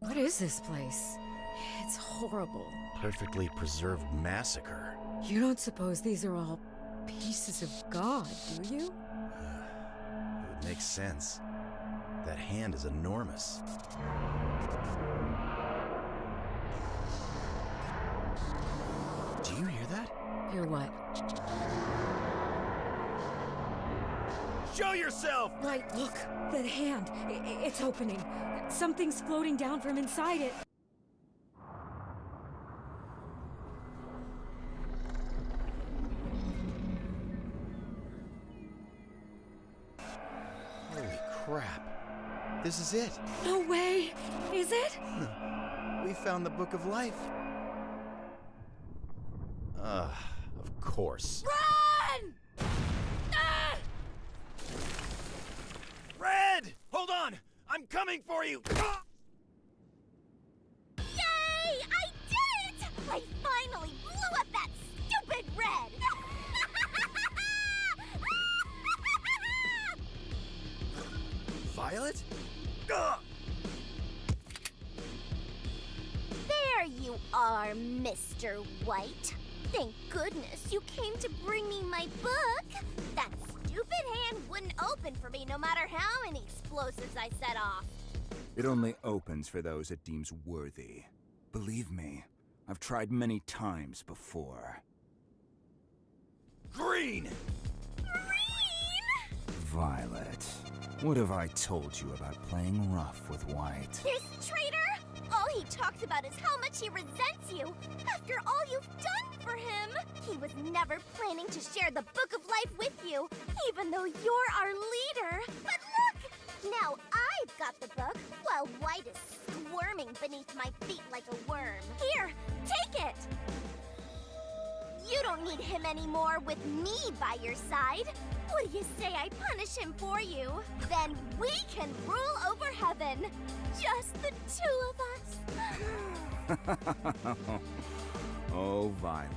What is this place? It's horrible. Perfectly preserved massacre. You don't suppose these are all pieces of God, do you? It would make sense. That hand is enormous. Do you hear that? Hear what? Show yourself! Right, look. That hand. It's opening. Something's floating down from inside it. Holy crap. This is it. No way! Is it? We found the Book of Life. Of course. Run! Ah! Red! Hold on! I'm coming for you! Yay! I did it! I finally blew up that stupid Red! Violet? There you are, Mr. White. Thank goodness you came to bring me my book. That stupid hand wouldn't open for me no matter how many explosives I set off. It only opens for those it deems worthy. Believe me, I've tried many times before. Green! Violet, what have I told you about playing rough with White? This traitor! All he talks about is how much he resents you, after all you've done for him. He was never planning to share the Book of Life with you, even though you're our leader. But look! Now I've got the book, while White is squirming beneath my feet like a worm. Here, take it! You don't need him anymore with me by your side. What do you say I punish him for you? Then we can rule over heaven. Just the two of us. Oh, Violet.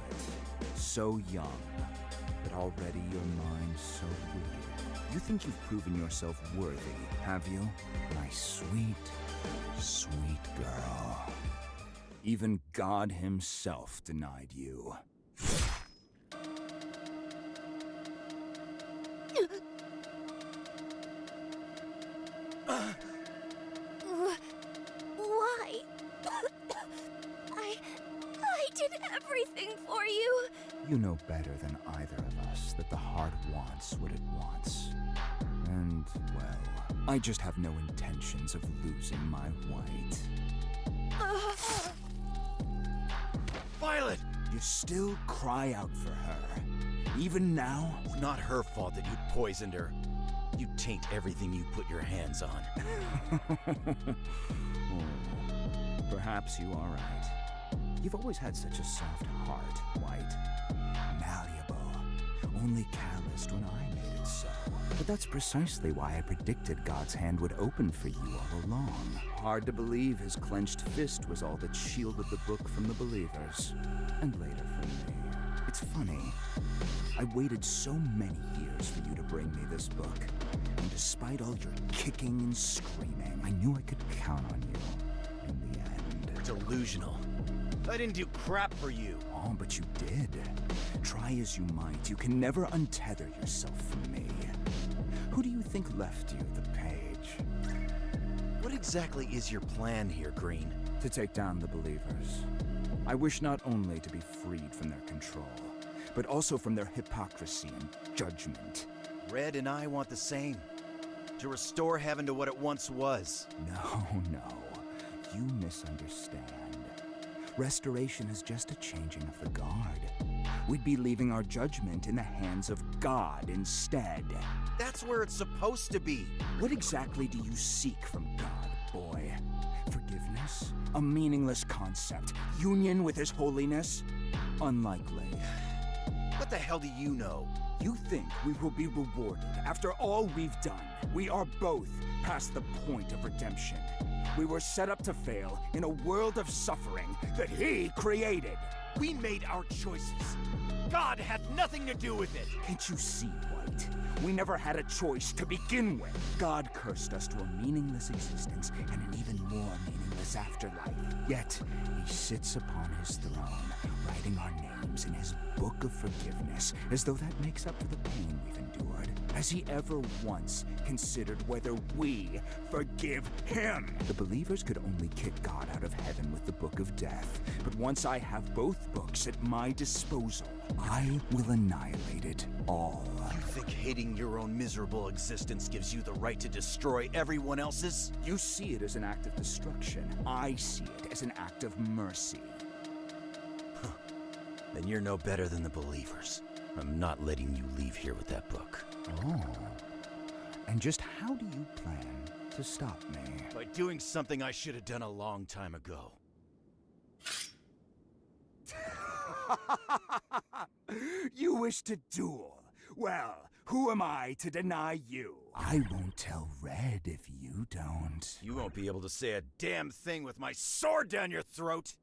So young, but already your mind so wicked. You think you've proven yourself worthy, have you? My sweet, sweet girl. Even God himself denied you. Why? I did everything for you. You know better than either of us that the heart wants what it wants. And, well, I just have no intentions of losing my White. Violet! You still cry out for her. Even now? It's not her fault that you poisoned her. You taint everything you put your hands on. Oh, perhaps you are right. You've always had such a soft heart, White. Malleable. Only calloused when I made it so. But that's precisely why I predicted God's hand would open for you all along. Hard to believe his clenched fist was all that shielded the book from the believers. And later from me. It's funny. I waited so many years for you to bring me this book. And despite all your kicking and screaming, I knew I could count on you in the end. You're delusional. I didn't do crap for you. Oh, but you did. Try as you might, you can never untether yourself from me. Who do you think left you the page? What exactly is your plan here, Green? To take down the believers. I wish not only to be freed from their control, but also from their hypocrisy and judgment. Red and I want the same. To restore heaven to what it once was. No. You misunderstand. Restoration is just a changing of the guard. We'd be leaving our judgment in the hands of God instead. That's where it's supposed to be. What exactly do you seek from God, boy? Forgiveness? A meaningless concept. Union with His holiness? Unlikely. What the hell do you know? You think we will be rewarded after all we've done? We are both past the point of redemption. We were set up to fail in a world of suffering that He created. We made our choices. God had nothing to do with it. Can't you see, White? We never had a choice to begin with. God cursed us to a meaningless existence and an even more meaningless afterlife. Yet, He sits upon His throne, writing our names in His book of forgiveness, as though that makes up for the pain we've endured. Has He ever once considered whether we forgive Him? The believers could only kick God out of heaven with the Book of Death, but once I have both books at my disposal, I will annihilate it all. You think hating your own miserable existence gives you the right to destroy everyone else's? You see it as an act of destruction. I see it as an act of mercy. Then you're no better than the believers. I'm not letting you leave here with that book. Oh. And just how do you plan to stop me? By doing something I should have done a long time ago. You wish to duel? Well, who am I to deny you? I won't tell Red if you don't. You won't be able to say a damn thing with my sword down your throat!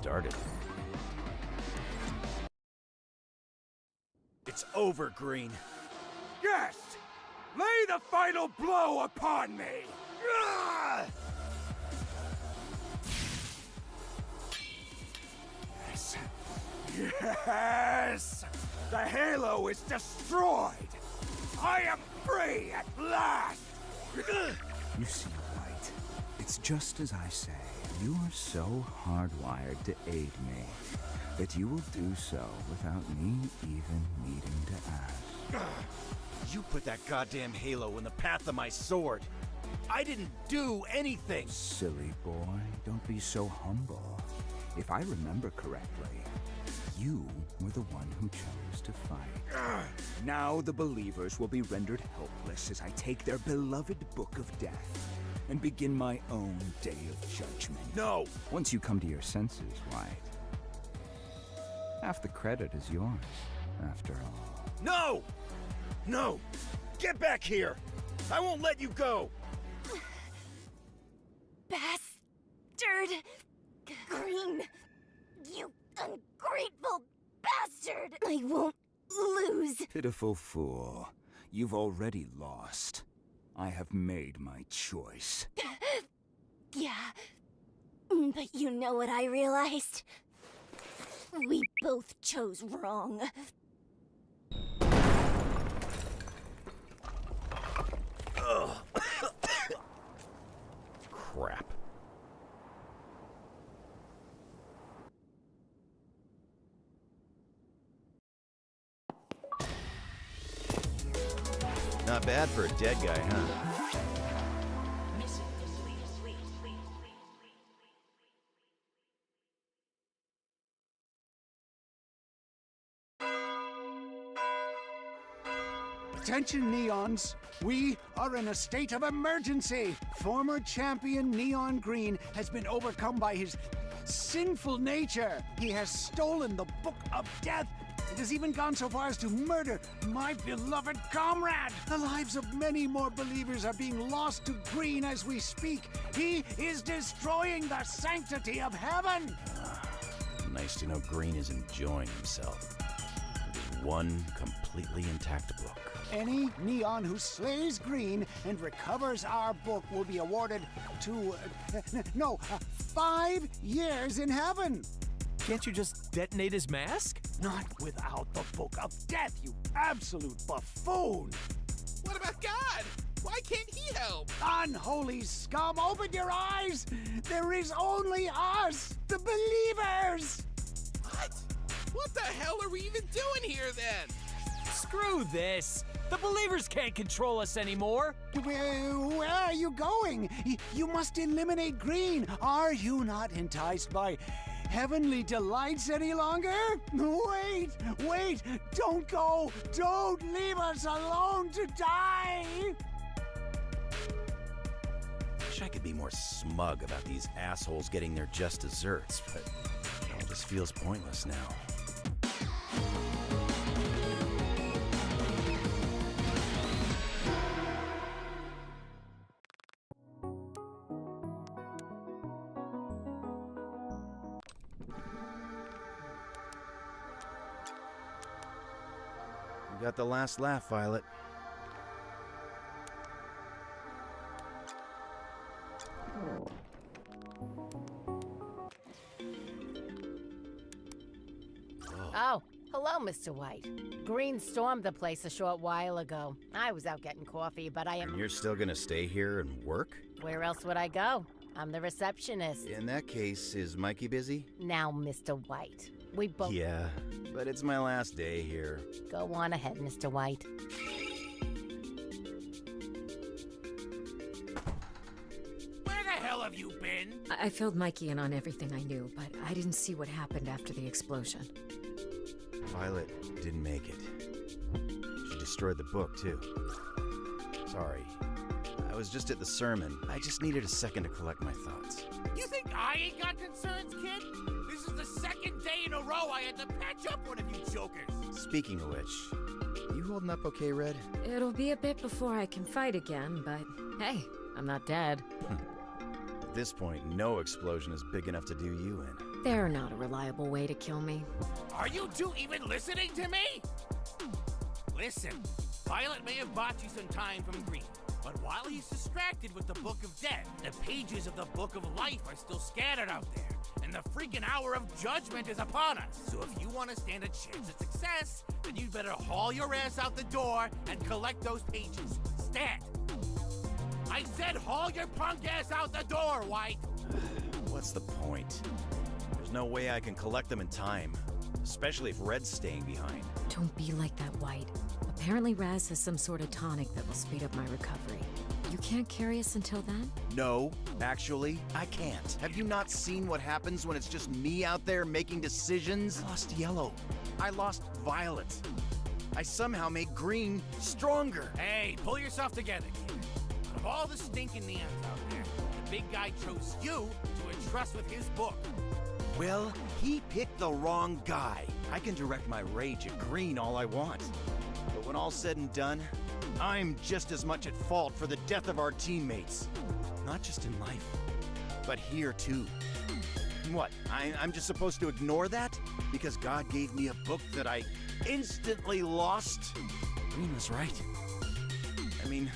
started. It's over, Green. Yes! Lay the final blow upon me! Ah! Yes! Yes! The Halo is destroyed! I am free at last! You see, White, it's just as I say. You are so hardwired to aid me that you will do so without me even needing to ask. You put that goddamn Halo in the path of my sword. I didn't do anything. Silly boy, don't be so humble. If I remember correctly, you were the one who chose to fight. Now the believers will be rendered helpless as I take their beloved Book of Death and begin my own day of judgment. No! Once you come to your senses, White, half the credit is yours, after all. No! No! Get back here! I won't let you go! Bastard! Green! You ungrateful bastard! I won't lose! Pitiful fool. You've already lost. I have made my choice. Yeah. But you know what I realized? We both chose wrong. Ugh. Crap. Not bad for a dead guy, huh? Attention, Neons! We are in a state of emergency! Former champion Neon Green has been overcome by his sinful nature. He has stolen the Book of Death and has even gone so far as to murder my beloved comrade. The lives of many more believers are being lost to Green as we speak. He is destroying the sanctity of heaven! Nice to know Green is enjoying himself. With one completely intact book. Any Neon who slays Green and recovers our book will be awarded 5 years in heaven. Can't you just detonate his mask? Not without the Book of Death, you absolute buffoon! What about God? Why can't he help? Unholy scum, open your eyes! There is only us, the believers! What? What the hell are we even doing here then? Screw this! The believers can't control us anymore! Where are you going? You must eliminate Green. Are you not enticed by heavenly delights any longer? Wait! Don't go! Don't leave us alone to die! Wish I could be more smug about these assholes getting their just desserts, but it all just feels pointless now. You got the last laugh, Violet. Oh, hello, Mr. White. Green stormed the place a short while ago. I was out getting coffee, but I am... And you're still gonna stay here and work? Where else would I go? I'm the receptionist. In that case, is Mikey busy? Now, Mr. White, we both... Yeah, but it's my last day here. Go on ahead, Mr. White. Where the hell have you been? I filled Mikey in on everything I knew, but I didn't see what happened after the explosion. Violet didn't make it. She destroyed the book, too. Sorry. I was just at the sermon. I just needed a second to collect my thoughts. You think I ain't got concerns, kid? This is the second day in a row I had to patch up one of you jokers. Speaking of which, you holding up okay, Red? It'll be a bit before I can fight again, but hey, I'm not dead. At this point, no explosion is big enough to do you in. They're not a reliable way to kill me. Are you two even listening to me? Listen, Violet may have bought you some time from Green, but while he's distracted with the Book of Death, the pages of the Book of Life are still scattered out there, and the freaking hour of judgment is upon us. So if you want to stand a chance at success, then you'd better haul your ass out the door and collect those pages. Stat! I said haul your punk ass out the door, White! What's the point? There's no way I can collect them in time, especially if Red's staying behind. Don't be like that, White. Apparently Raz has some sort of tonic that will speed up my recovery. You can't carry us until then? No, actually, I can't. Have you not seen what happens when it's just me out there making decisions? I lost Yellow. I lost Violet. I somehow made Green stronger. Hey, pull yourself together, kid. Out of all the stinking neons out there, the big guy chose you to entrust with his book. Well, he picked the wrong guy. I can direct my rage at Green all I want. But when all's said and done, I'm just as much at fault for the death of our teammates. Not just in life, but here too. What, I'm just supposed to ignore that? Because God gave me a book that I instantly lost? Green was right. I mean,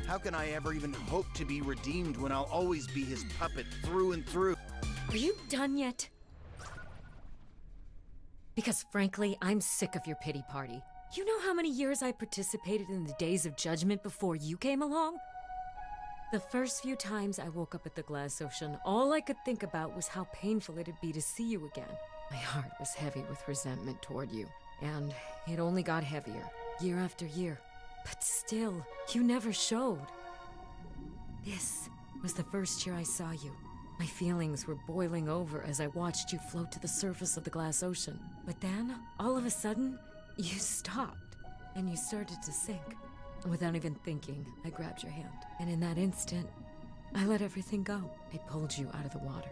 how can I ever even hope to be redeemed when I'll always be his puppet through and through? Are you done yet? Because frankly, I'm sick of your pity party. You know how many years I participated in the Days of Judgment before you came along? The first few times I woke up at the Glass Ocean, all I could think about was how painful it'd be to see you again. My heart was heavy with resentment toward you, and it only got heavier, year after year. But still, you never showed. This was the first year I saw you. My feelings were boiling over as I watched you float to the surface of the Glass Ocean. But then, all of a sudden, you stopped, and you started to sink. Without even thinking, I grabbed your hand, and in that instant, I let everything go. I pulled you out of the water.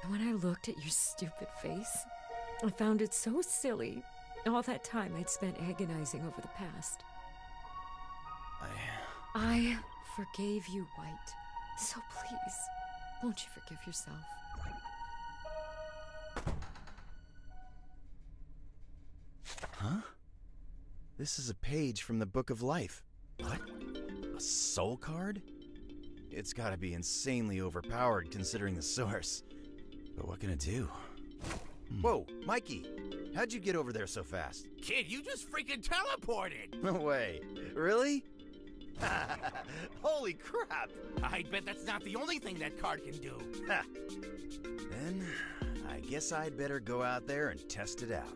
And when I looked at your stupid face, I found it so silly. All that time I'd spent agonizing over the past. I forgave you, White. So please, won't you forgive yourself? Huh? This is a page from the Book of Life. What? A soul card? It's gotta be insanely overpowered considering the source. But what can it do? Whoa, Mikey! How'd you get over there so fast? Kid, you just freaking teleported! No way. Really? Holy crap! I bet that's not the only thing that card can do. Then, I guess I'd better go out there and test it out.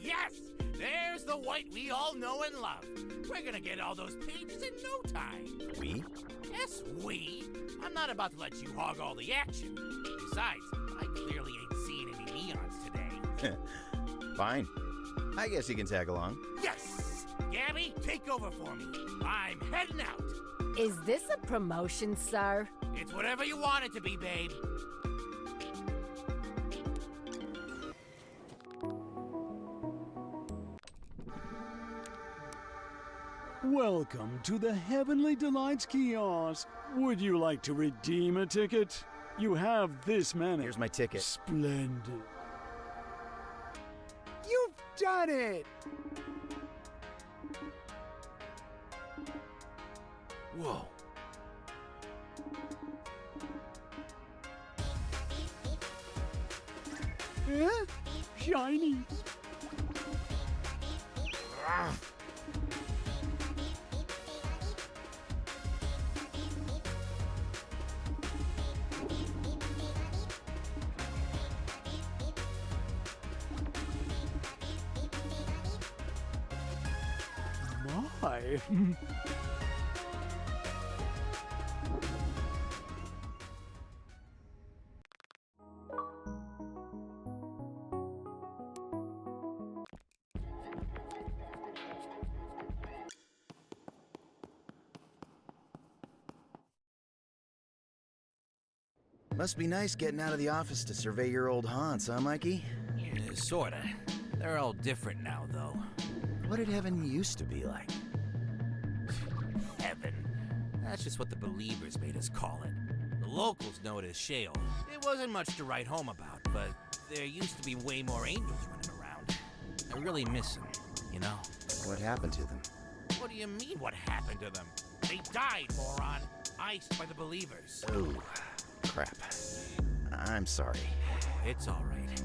Yes! There's the White we all know and love. We're gonna get all those pages in no time. We? Yes, we. I'm not about to let you hog all the action. Besides, I clearly ain't seeing any neons today. Fine. I guess you can tag along. Yes! Gabby, take over for me. I'm heading out. Is this a promotion, sir? It's whatever you want it to be, babe. Welcome to the Heavenly Delights kiosk. Would you like to redeem a ticket? You have this many. Here's my ticket. Splendid. You've done it! Whoa. Shiny. My. Must be nice getting out of the office to survey your old haunts, huh, Mikey? Yeah, sorta. They're all different now, though. What did heaven used to be like? Heaven. That's just what the believers made us call it. The locals know it as Shale. It wasn't much to write home about, but there used to be way more angels running around. I really miss them, you know? What happened to them? What do you mean, what happened to them? They died, moron. Iced by the believers. Oh, crap. I'm sorry. It's all right.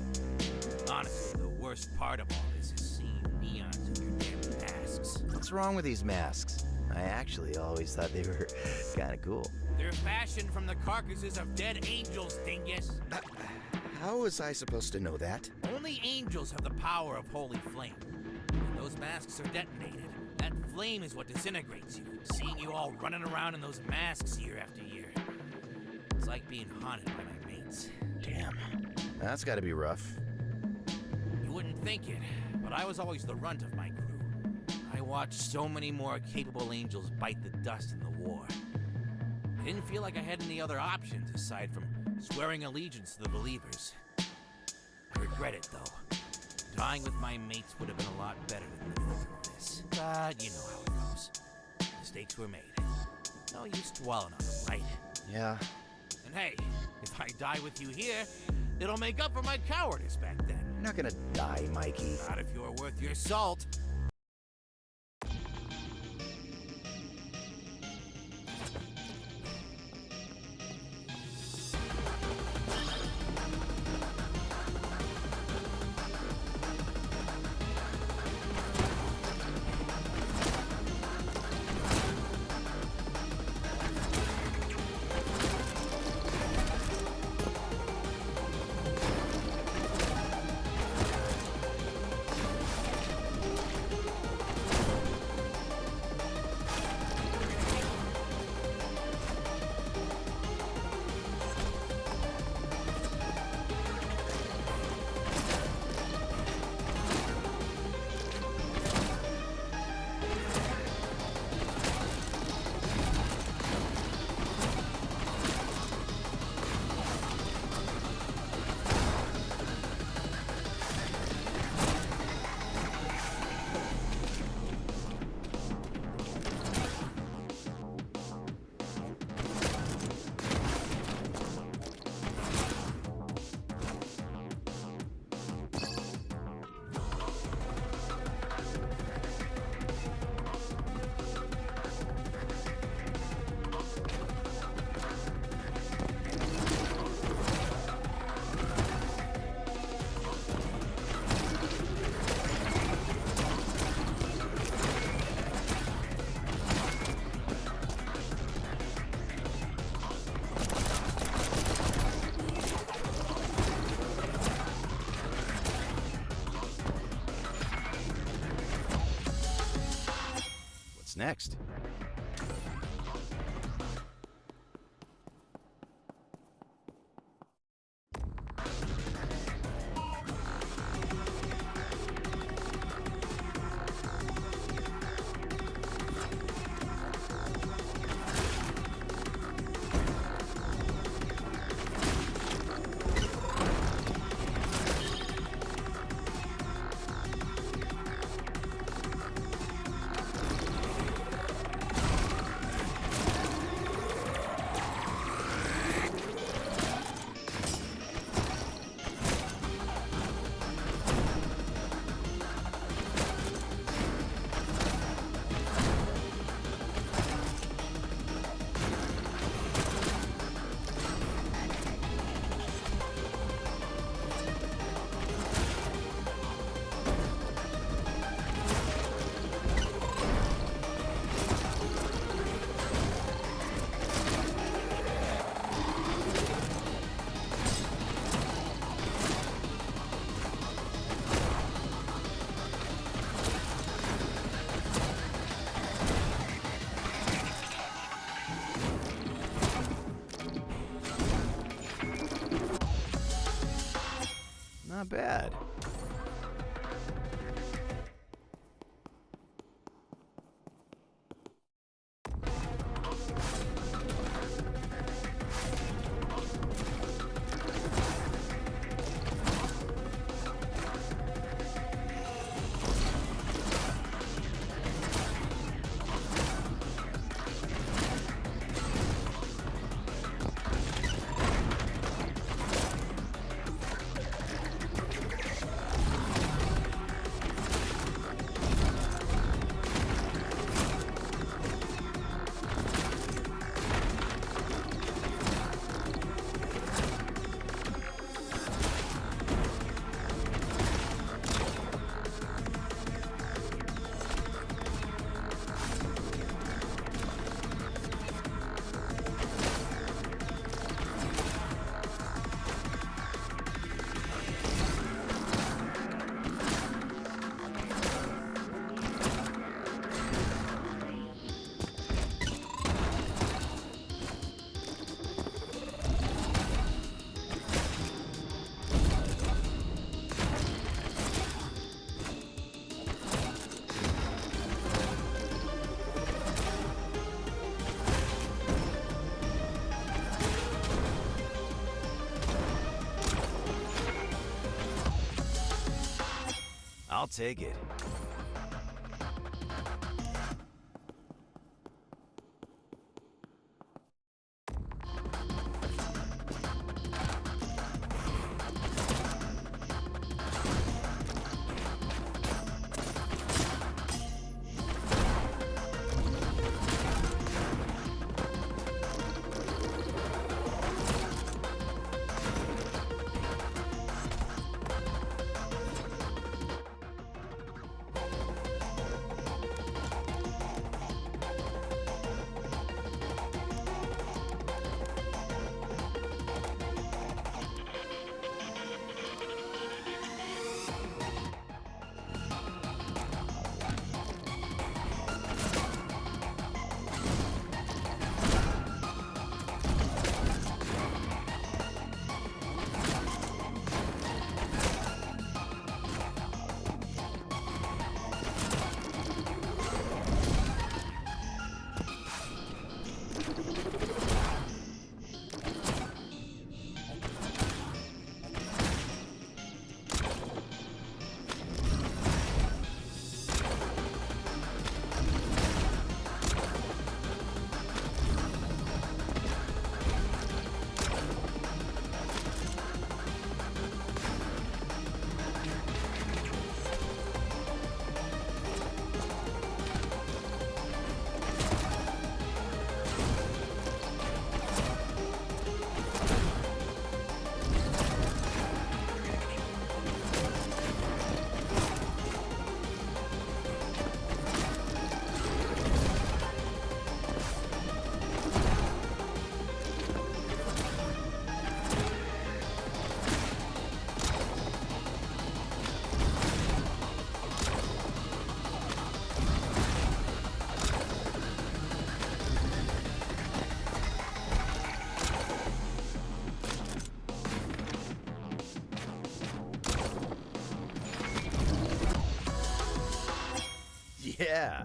Honestly, the worst part of all this is seeing neons in your damn masks. What's wrong with these masks? I actually always thought they were kind of cool. They're fashioned from the carcasses of dead angels, dingus. How was I supposed to know that? Only angels have the power of holy flame. When those masks are detonated, that flame is what disintegrates you. Seeing you all running around in those masks year after year. It's like being haunted by my mates. Damn. That's gotta be rough. You wouldn't think it, but I was always the runt of my crew. I watched so many more capable angels bite the dust in the war. I didn't feel like I had any other options aside from swearing allegiance to the believers. I regret it, though. Dying with my mates would have been a lot better than living through this. But you know how it goes. Mistakes were made. No use dwelling on them, right? Yeah. And hey, if I die with you here, it'll make up for my cowardice back then. You're not gonna die, Mikey. Not if you're worth your salt. Next. Not bad. I'll take it. Yeah.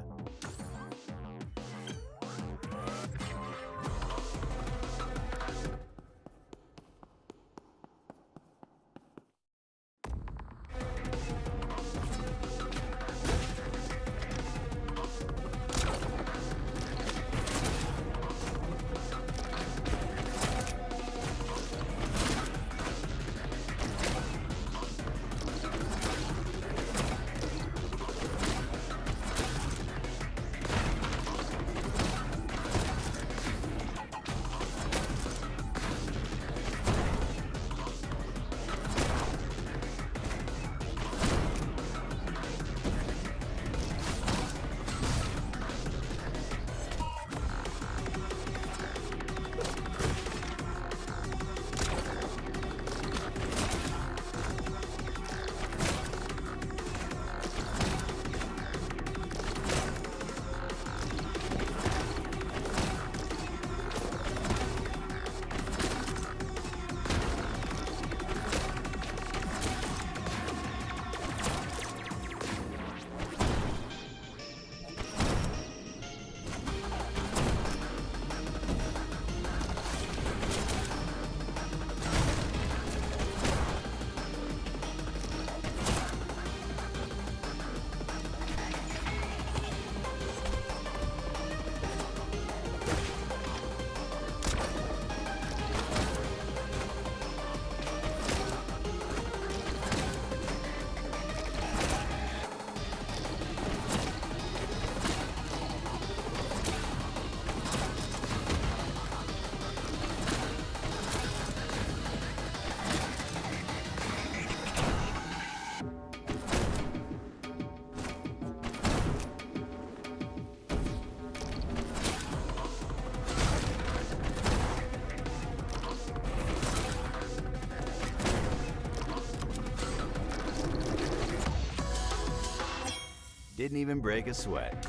Didn't even break a sweat.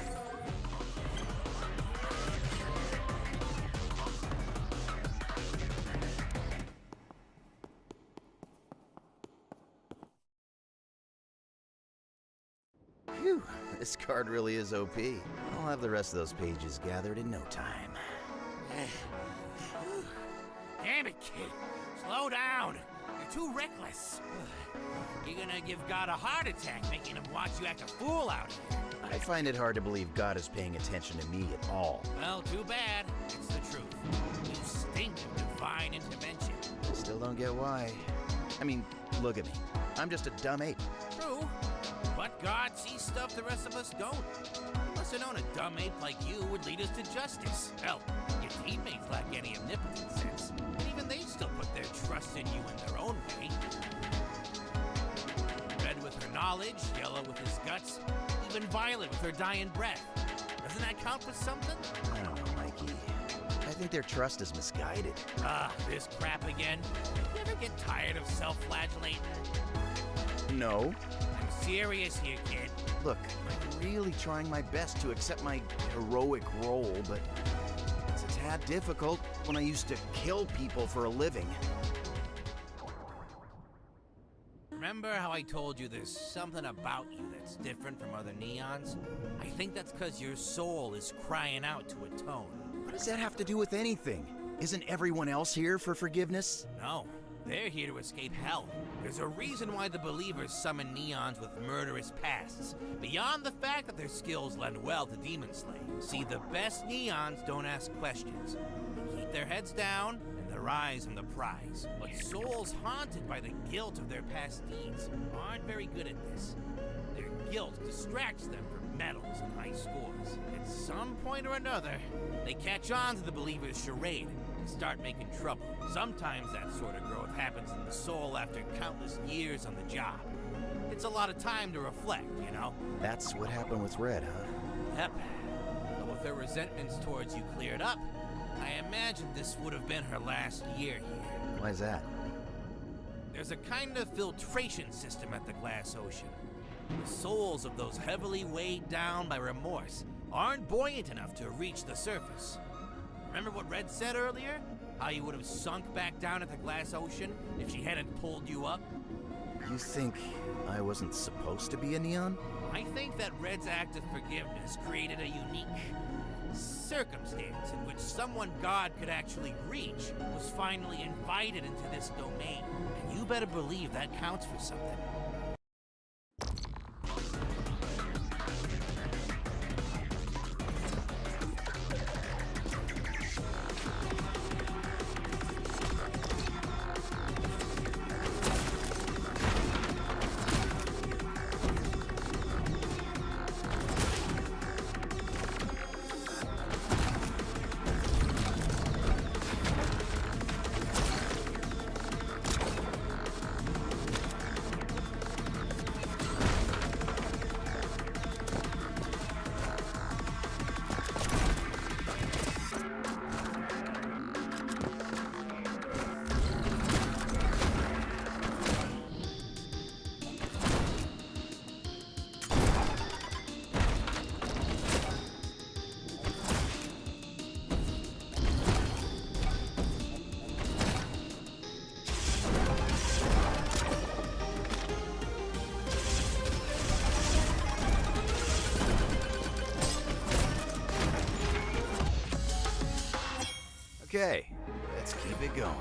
Phew, this card really is OP. I'll have the rest of those pages gathered in no time. Damn it, kid. Slow down. You're too reckless. You're gonna give God a heart attack, making him watch you act a fool out here. I find it hard to believe God is paying attention to me at all. Well, too bad. It's the truth. You stink of divine intervention. Still don't get why. I mean, look at me. I'm just a dumb ape. True. But God sees stuff the rest of us don't. You must have known a dumb ape like you would lead us to justice. Hell, your teammates lack any omnipotent sense. And even they still put their trust in you in their own way. Red with her knowledge, yellow with his guts, even violet with her dying breath. Doesn't that count for something? I don't know, Mikey. I think their trust is misguided. This crap again? You ever get tired of self-flagellating? No. I'm serious here, kid. Look, I'm really trying my best to accept my heroic role, but it's a tad difficult when I used to kill people for a living. Remember how I told you there's something about you that's different from other neons? I think that's because your soul is crying out to atone. What does that have to do with anything? Isn't everyone else here for forgiveness? No, they're here to escape hell. There's a reason why the believers summon neons with murderous pasts, beyond the fact that their skills lend well to demon slaying. See, the best neons don't ask questions. They keep their heads down and their eyes on the prize. But souls haunted by the guilt of their past deeds aren't very good at this. Their guilt distracts them from medals and high scores. At some point or another, they catch on to the believer's charade and start making trouble. Sometimes that sort of growth happens in the soul after countless years on the job. It's a lot of time to reflect, you know? That's what happened with Red, huh? Yep. But with her resentments towards you cleared up, I imagine this would have been her last year here. Why's that? There's a kind of filtration system at the Glass Ocean. The souls of those heavily weighed down by remorse aren't buoyant enough to reach the surface. Remember what Red said earlier? How you would have sunk back down at the Glass Ocean if she hadn't pulled you up? You think I wasn't supposed to be a neon? I think that Red's act of forgiveness created a unique circumstance in which someone God could actually reach was finally invited into this domain. And you better believe that counts for something. Okay, let's keep it going.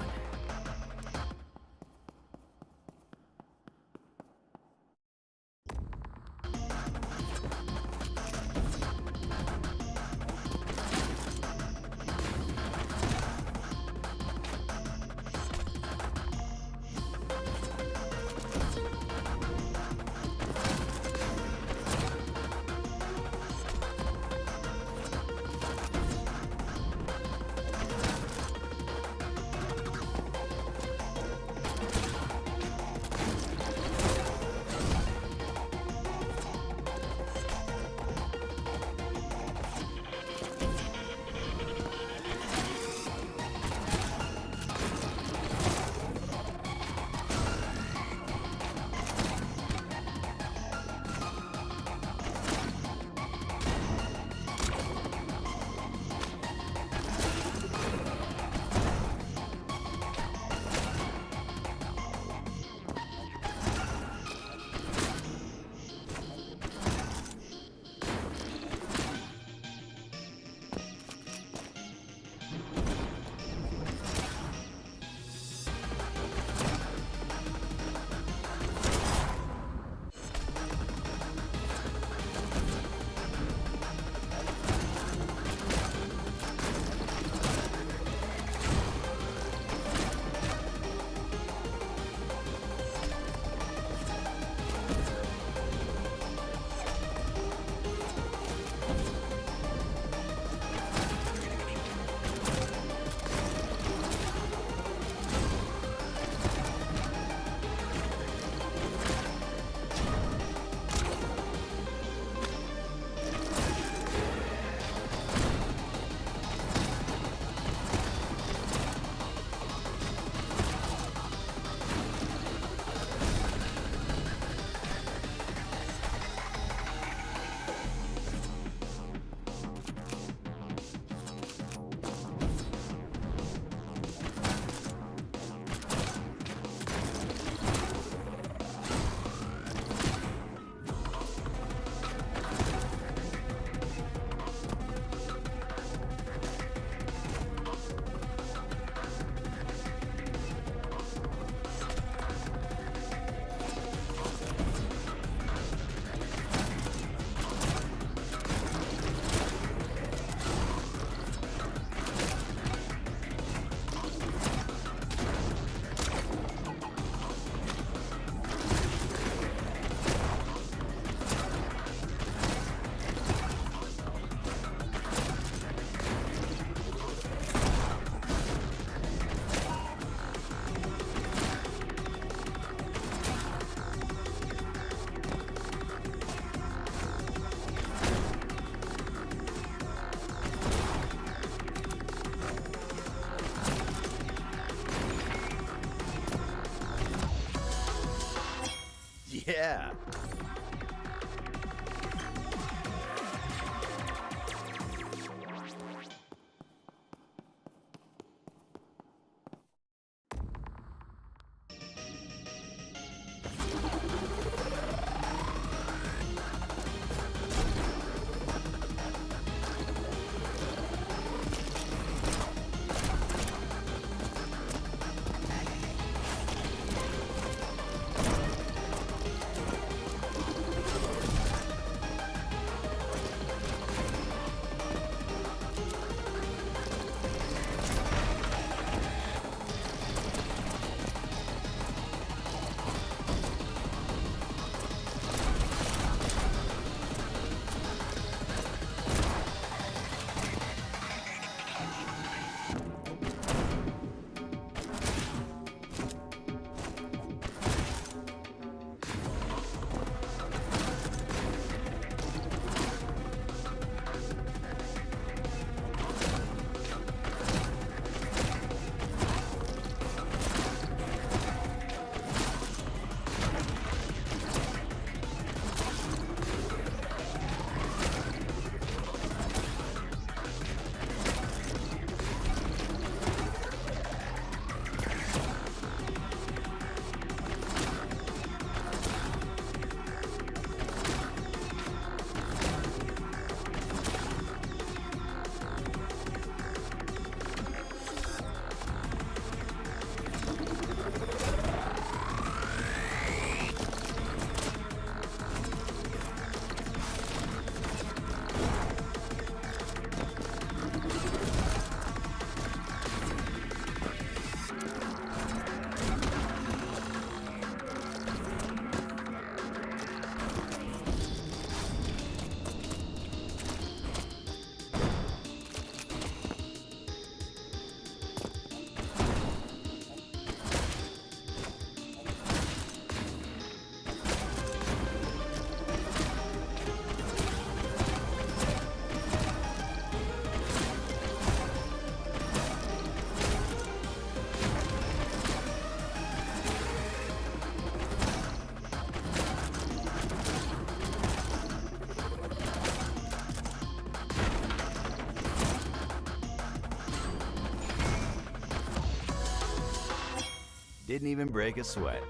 Didn't even break a sweat.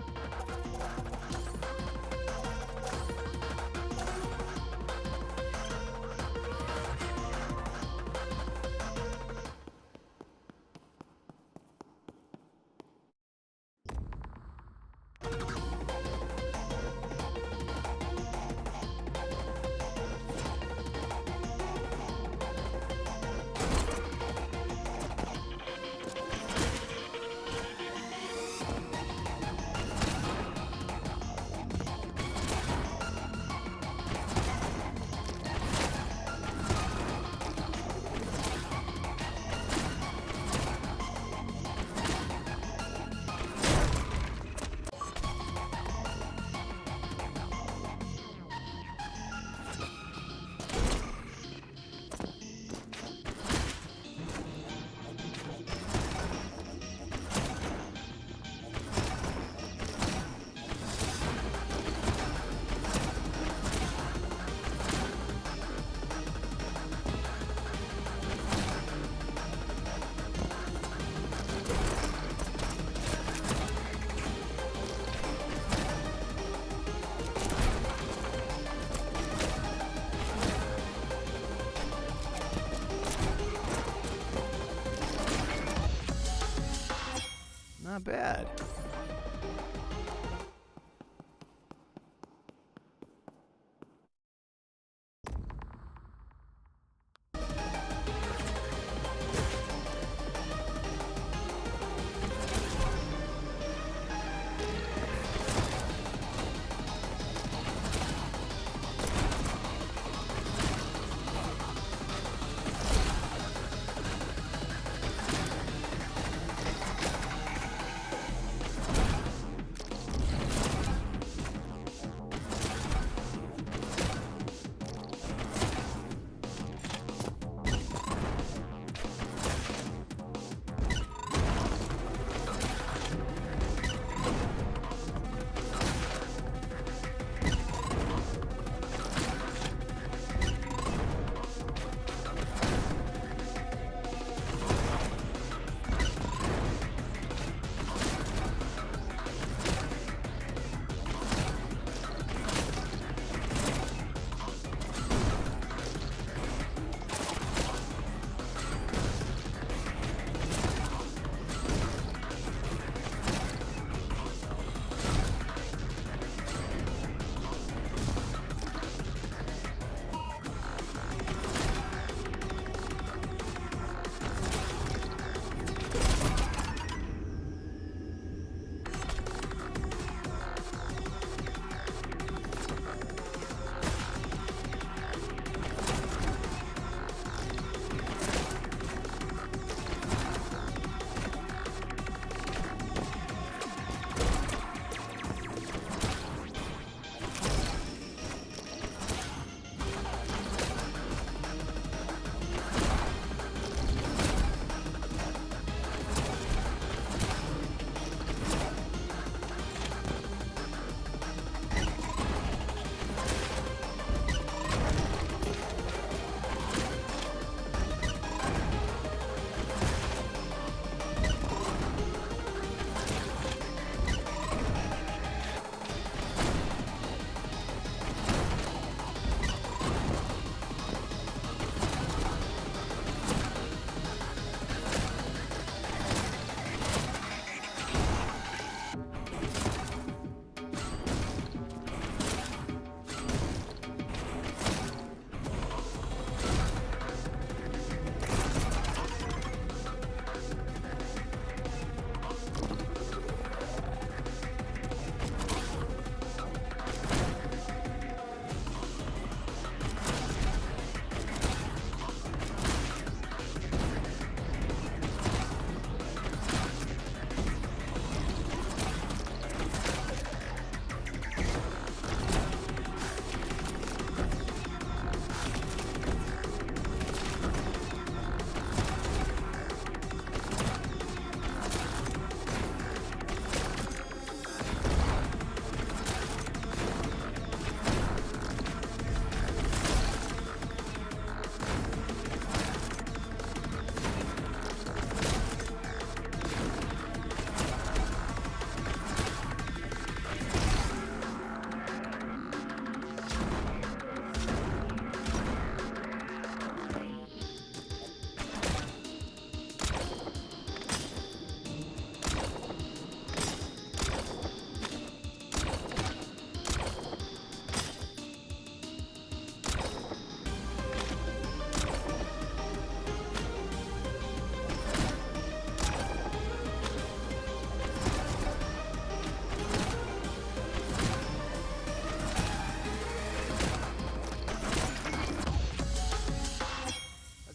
Not bad.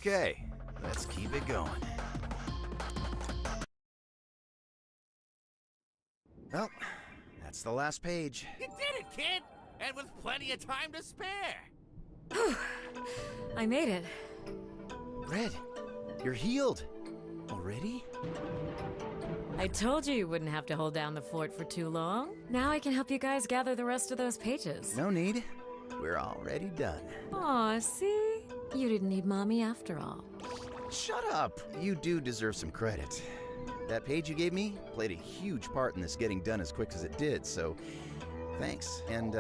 Okay, let's keep it going. Well, that's the last page. You did it, kid! And with plenty of time to spare. I made it. Red, you're healed. Already? I told you wouldn't have to hold down the fort for too long. Now I can help you guys gather the rest of those pages. No need. We're already done. Aw, see? You didn't need Mommy after all. Shut up! You do deserve some credit. That page you gave me played a huge part in this getting done as quick as it did, so thanks. And,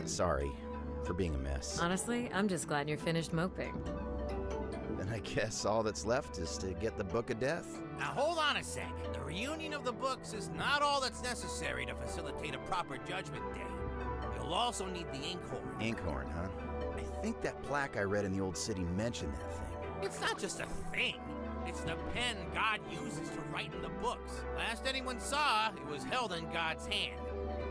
sorry for being a mess. Honestly, I'm just glad you're finished moping. Then I guess all that's left is to get the Book of Death. Now hold on a sec. The reunion of the books is not all that's necessary to facilitate a proper Judgment Day. You'll also need the inkhorn. Inkhorn, huh? I think that plaque I read in the old city mentioned that thing. It's not just a thing. It's the pen God uses to write in the books. Last anyone saw, it was held in God's hand,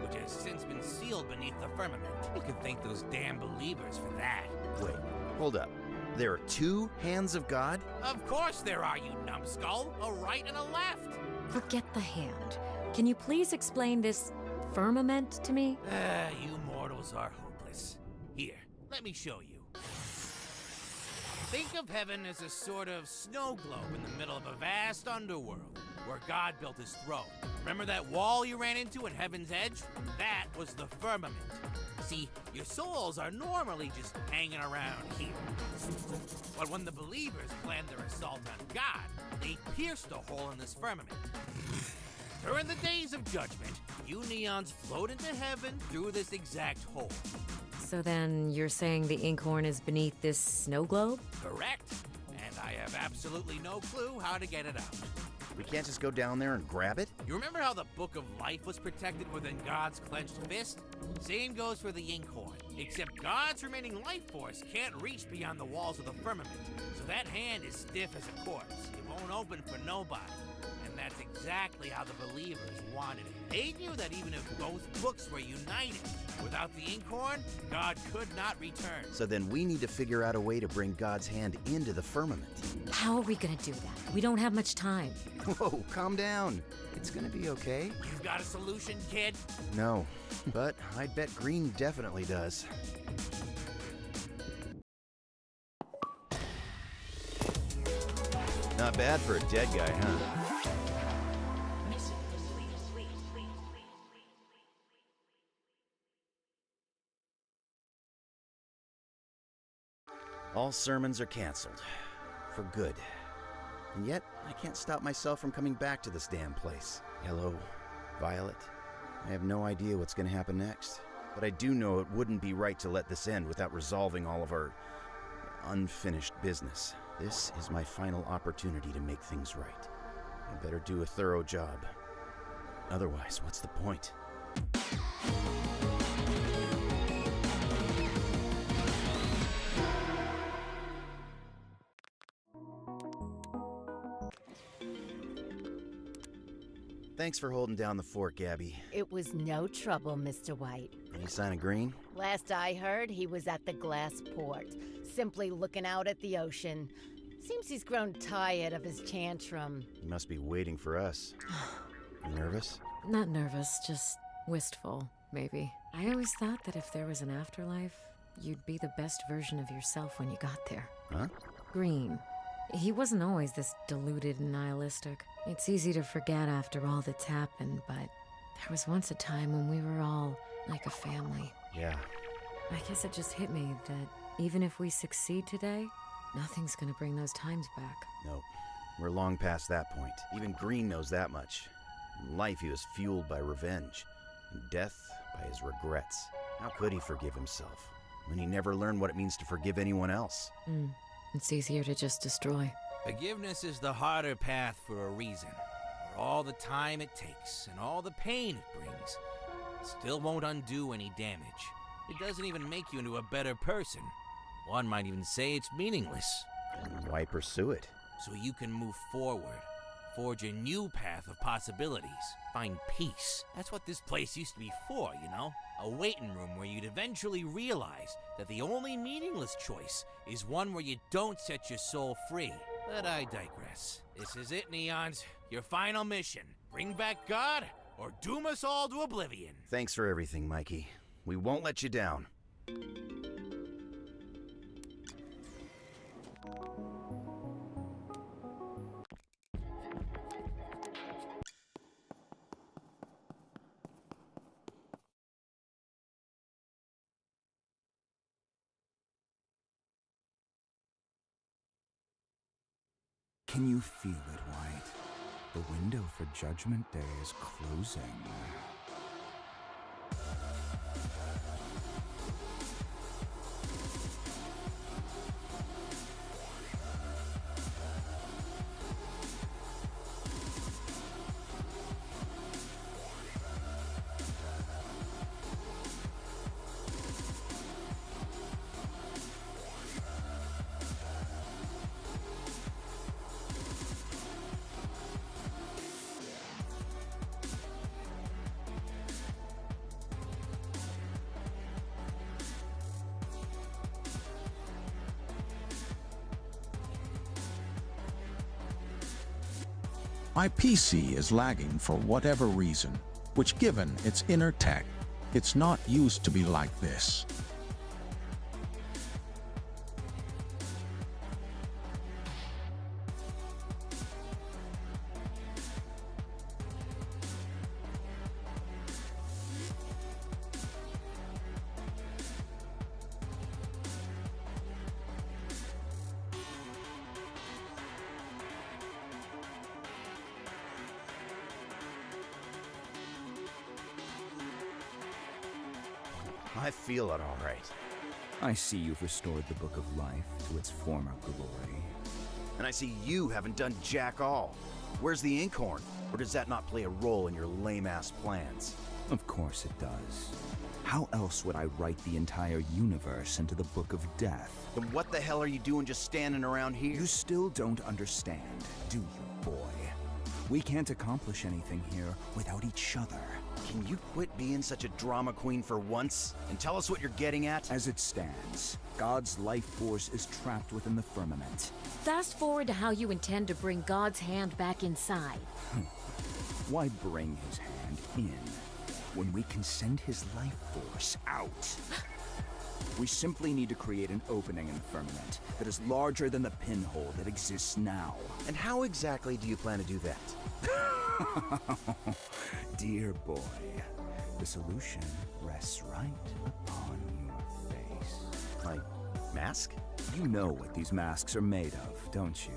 which has since been sealed beneath the firmament. You can thank those damn believers for that. Wait, hold up. There are two hands of God? Of course there are, you numbskull. A right and a left. Forget the hand. Can you please explain this firmament to me? You mortals are hopeless. Here, let me show you. Think of heaven as a sort of snow globe in the middle of a vast underworld, where God built his throne. Remember that wall you ran into at Heaven's Edge? That was the firmament. See, your souls are normally just hanging around here. But when the believers planned their assault on God, they pierced a hole in this firmament. During the days of judgment, you neons float into heaven through this exact hole. So then you're saying the inkhorn is beneath this snow globe? Correct. And I have absolutely no clue how to get it out. We can't just go down there and grab it? You remember how the Book of Life was protected within God's clenched fist? Same goes for the inkhorn, except God's remaining life force can't reach beyond the walls of the firmament, so that hand is stiff as a corpse. It won't open for nobody. And that's exactly how the believers wanted it. They knew that even if both books were united, without the inkhorn, God could not return. So then we need to figure out a way to bring God's hand into the firmament. How are we gonna do that? We don't have much time. Whoa, calm down. It's gonna be okay. You've got a solution, kid? No, but I bet Green definitely does. Not bad for a dead guy, huh? All sermons are canceled. For good. And yet, I can't stop myself from coming back to this damn place. Yellow, Violet. I have no idea what's gonna happen next. But I do know it wouldn't be right to let this end without resolving all of our unfinished business. This is my final opportunity to make things right. I better do a thorough job. Otherwise, what's the point? Thanks for holding down the fort, Gabby. It was no trouble, Mr. White. Any sign of Green? Last I heard, he was at the glass port, simply looking out at the ocean. Seems he's grown tired of his tantrum. He must be waiting for us. You nervous? Not nervous, just wistful, maybe. I always thought that if there was an afterlife, you'd be the best version of yourself when you got there. Huh? Green. He wasn't always this deluded and nihilistic. It's easy to forget after all that's happened, but there was once a time when we were all like a family. Yeah. I guess it just hit me that even if we succeed today, nothing's gonna bring those times back. Nope. We're long past that point. Even Green knows that much. In life, he was fueled by revenge. In death, by his regrets. How could he forgive himself when he never learned what it means to forgive anyone else? It's easier to just destroy. Forgiveness is the harder path for a reason. For all the time it takes and all the pain it brings, it still won't undo any damage. It doesn't even make you into a better person. One might even say it's meaningless. And why pursue it? So you can move forward. forge a new path of possibilities. Find peace. That's what this place used to be for, you know? A waiting room where you'd eventually realize that the only meaningless choice is one where you don't set your soul free. But I digress. This is it, Neons. Your final mission. Bring back God or doom us all to oblivion. Thanks for everything, Mikey. We won't let you down. Can you feel it, White? The window for Judgment Day is closing. My PC is lagging for whatever reason, which given its inner tech, it's not used to be like this. I feel it all right. I see you've restored the Book of Life to its former glory. And I see you haven't done jack all. Where's the inkhorn? Or does that not play a role in your lame-ass plans? Of course it does. How else would I write the entire universe into the Book of Death? Then what the hell are you doing just standing around here? You still don't understand, do you, boy? We can't accomplish anything here without each other. Can you quit being such a drama queen for once and tell us what you're getting at? As it stands, God's life force is trapped within the firmament. Fast forward to how you intend to bring God's hand back inside. Why bring his hand in when we can send his life force out? We simply need to create an opening in the firmament that is larger than the pinhole that exists now. And how exactly do you plan to do that? Dear boy, the solution rests right upon your face. My mask? You know what these masks are made of, don't you?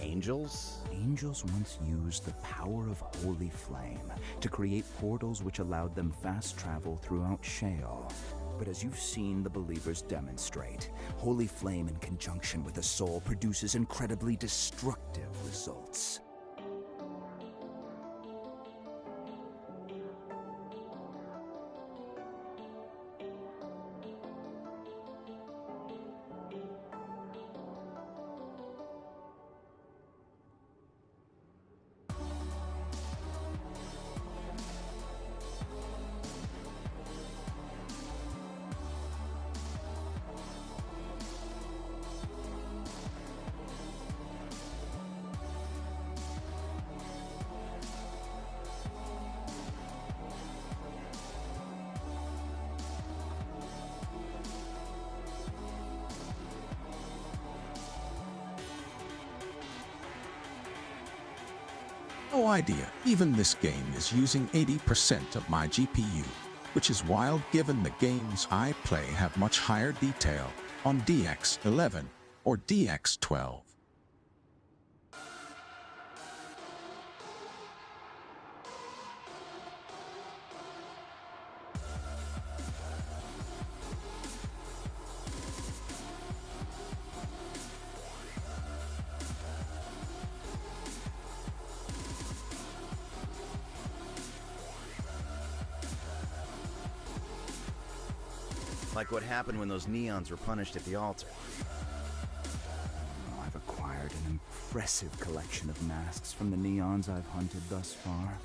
Angels? Angels once used the power of holy flame to create portals which allowed them fast travel throughout Sheol. But as you've seen the believers demonstrate, holy flame in conjunction with the soul produces incredibly destructive results. No idea, even this game is using 80% of my GPU, which is wild given the games I play have much higher detail on DX11 or DX12. Like what happened when those neons were punished at the altar. I've acquired an impressive collection of masks from the neons I've hunted thus far.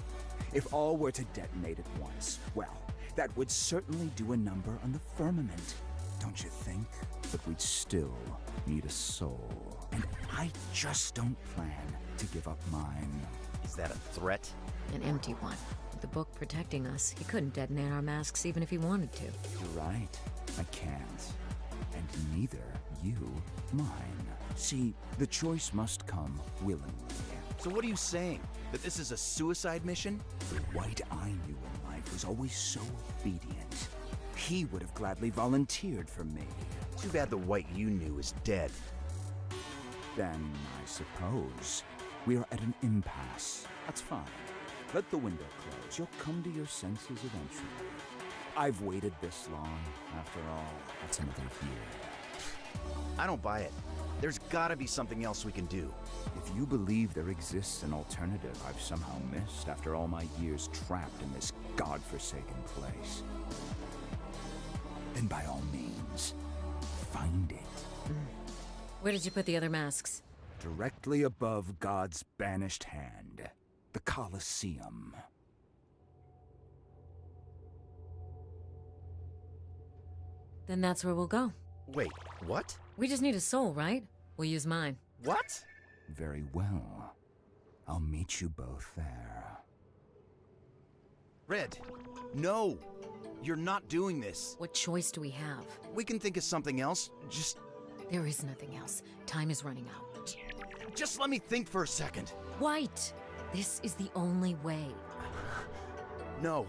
If all were to detonate at once, well, that would certainly do a number on the firmament, don't you think? But we'd still need a soul. And I just don't plan to give up mine. Is that a threat? An empty one. With the book protecting us, he couldn't detonate our masks even if he wanted to. You're right. I can't. And neither you mine. See, the choice must come willingly. So what are you saying? That this is a suicide mission? The White I knew in life was always so obedient. He would have gladly volunteered for me. Too bad the White you knew is dead. Then, I suppose, we are at an impasse. That's fine. Let the window close. You'll come to your senses eventually. I've waited this long. After all, that's another year. I don't buy it. There's gotta be something else we can do. If you believe there exists an alternative I've somehow missed after all my years trapped in this godforsaken place, then by all means, find it. Where did you put the other masks? Directly above God's banished hand. The Colosseum. Then that's where we'll go. Wait, what? We just need a soul, right? We'll use mine. What? Very well. I'll meet you both there. Red, no! You're not doing this. What choice do we have? We can think of something else. Just... There is nothing else. Time is running out. Just let me think for a second. White! This is the only way. No.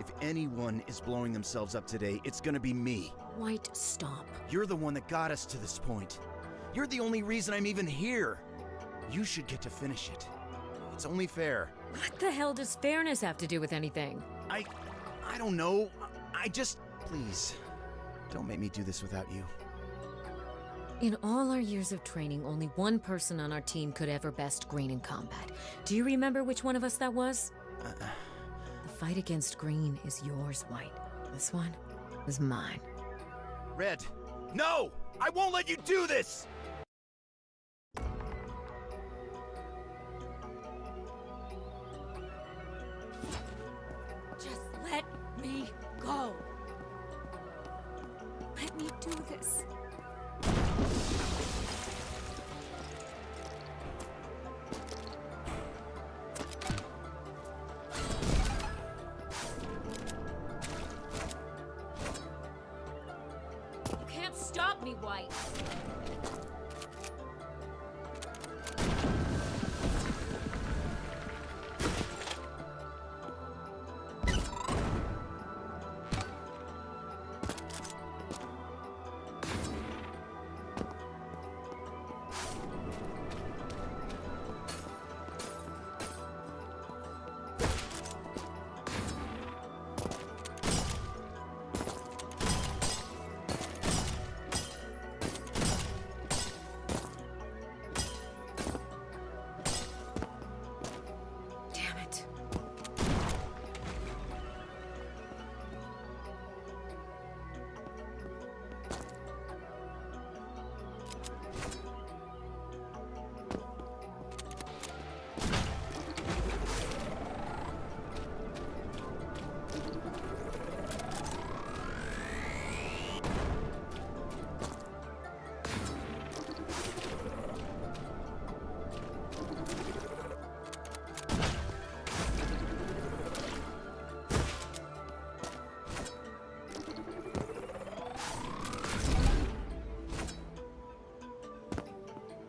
If anyone is blowing themselves up today, it's gonna be me. White, stop. You're the one that got us to this point. You're the only reason I'm even here. You should get to finish it. It's only fair. What the hell does fairness have to do with anything? I don't know. I just... Please, don't make me do this without you. In all our years of training, only one person on our team could ever best Green in combat. Do you remember which one of us that was? The fight against Green is yours, White. This one is mine. Red, no! I won't let you do this! Just let me go. Let me do this. You can't stop me, White. Damn it.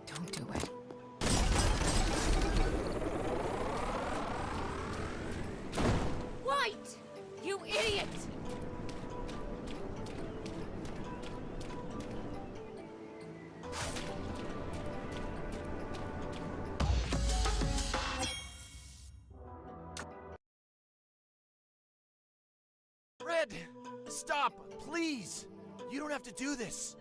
Don't do it. White! You idiot! Red, stop, please! You don't have to do this.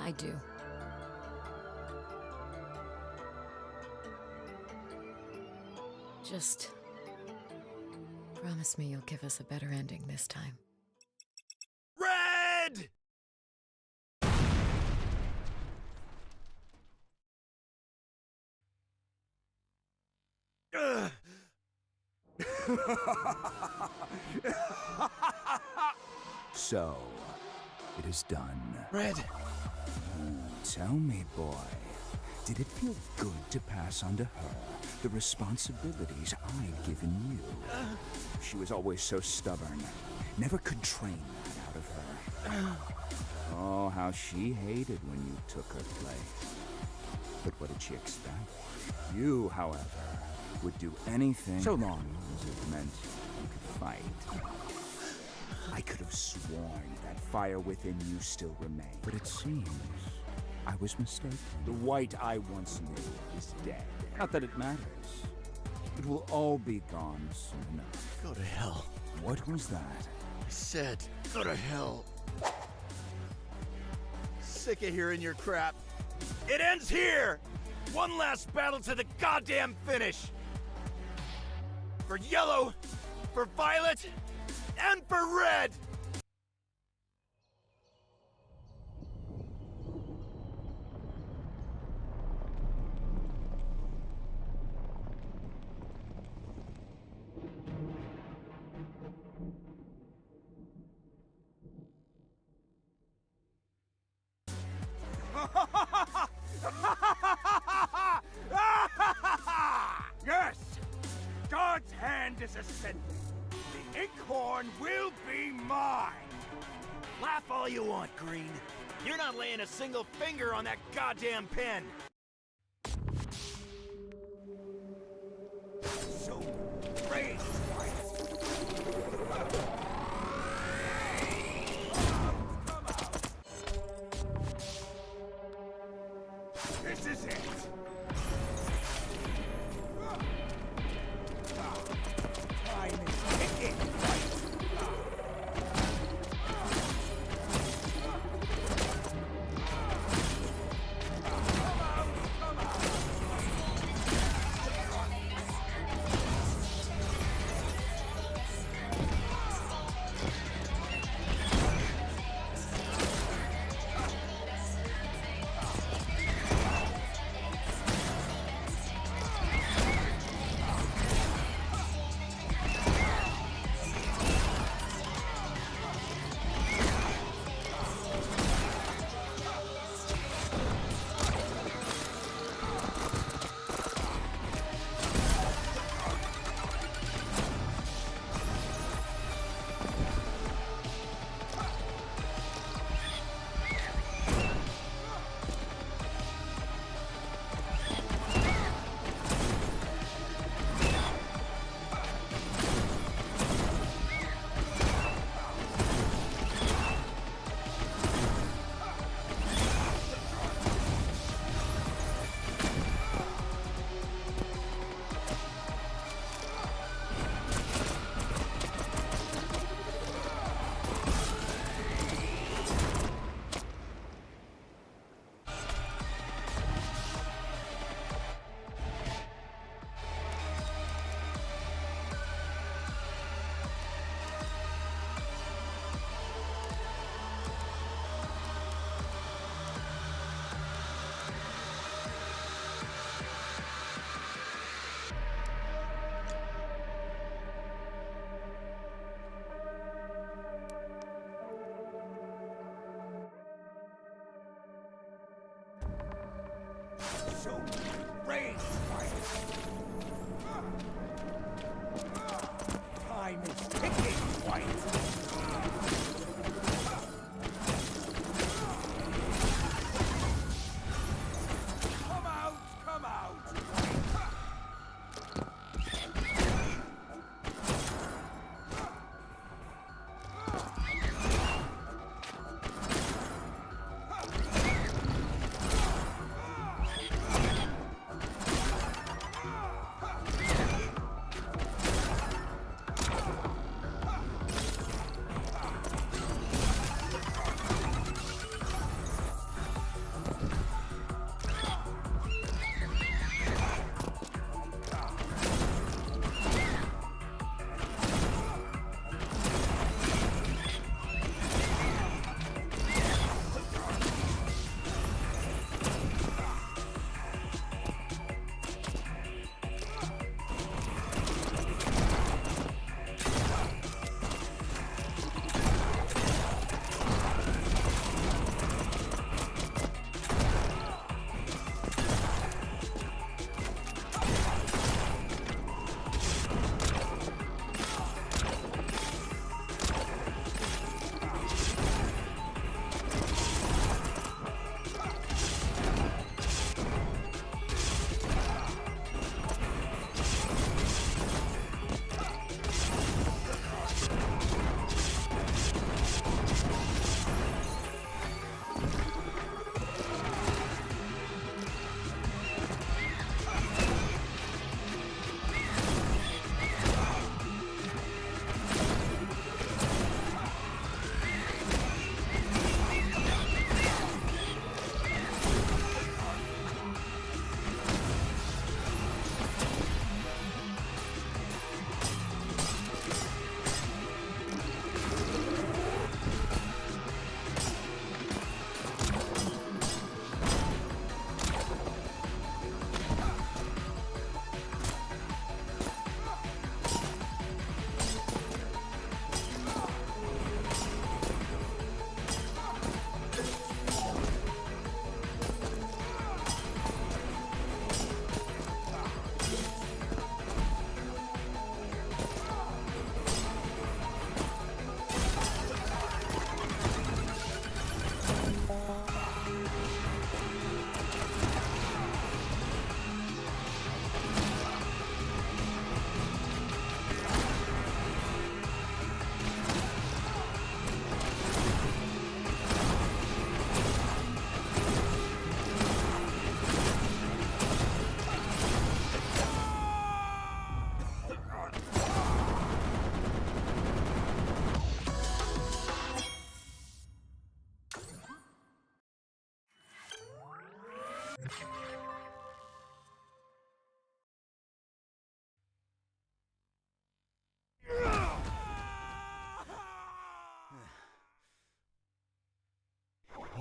I do. Just promise me you'll give us a better ending this time. Red! So, it is done. Red! Tell me, boy, did it feel good to pass on to her the responsibilities I'd given you? She was always so stubborn. Never could train that out of her. Oh, how she hated when you took her place. But what did she expect? You, however, would do anything so long as it meant you could fight. I could have sworn that fire within you still remained, but it seems I was mistaken. The White I once knew is dead. Not that it matters. It will all be gone soon enough. Go to hell. What was that? I said, go to hell. Sick of hearing your crap. It ends here! One last battle to the goddamn finish! For Yellow, for Violet, and for Red! Yes! God's hand is ascending. The inkhorn will be mine! Laugh all you want, Green. You're not laying a single finger on that goddamn pen! So, raise This is it! Time is ticking! So, raise Time is ticking, White! Come out! Come out!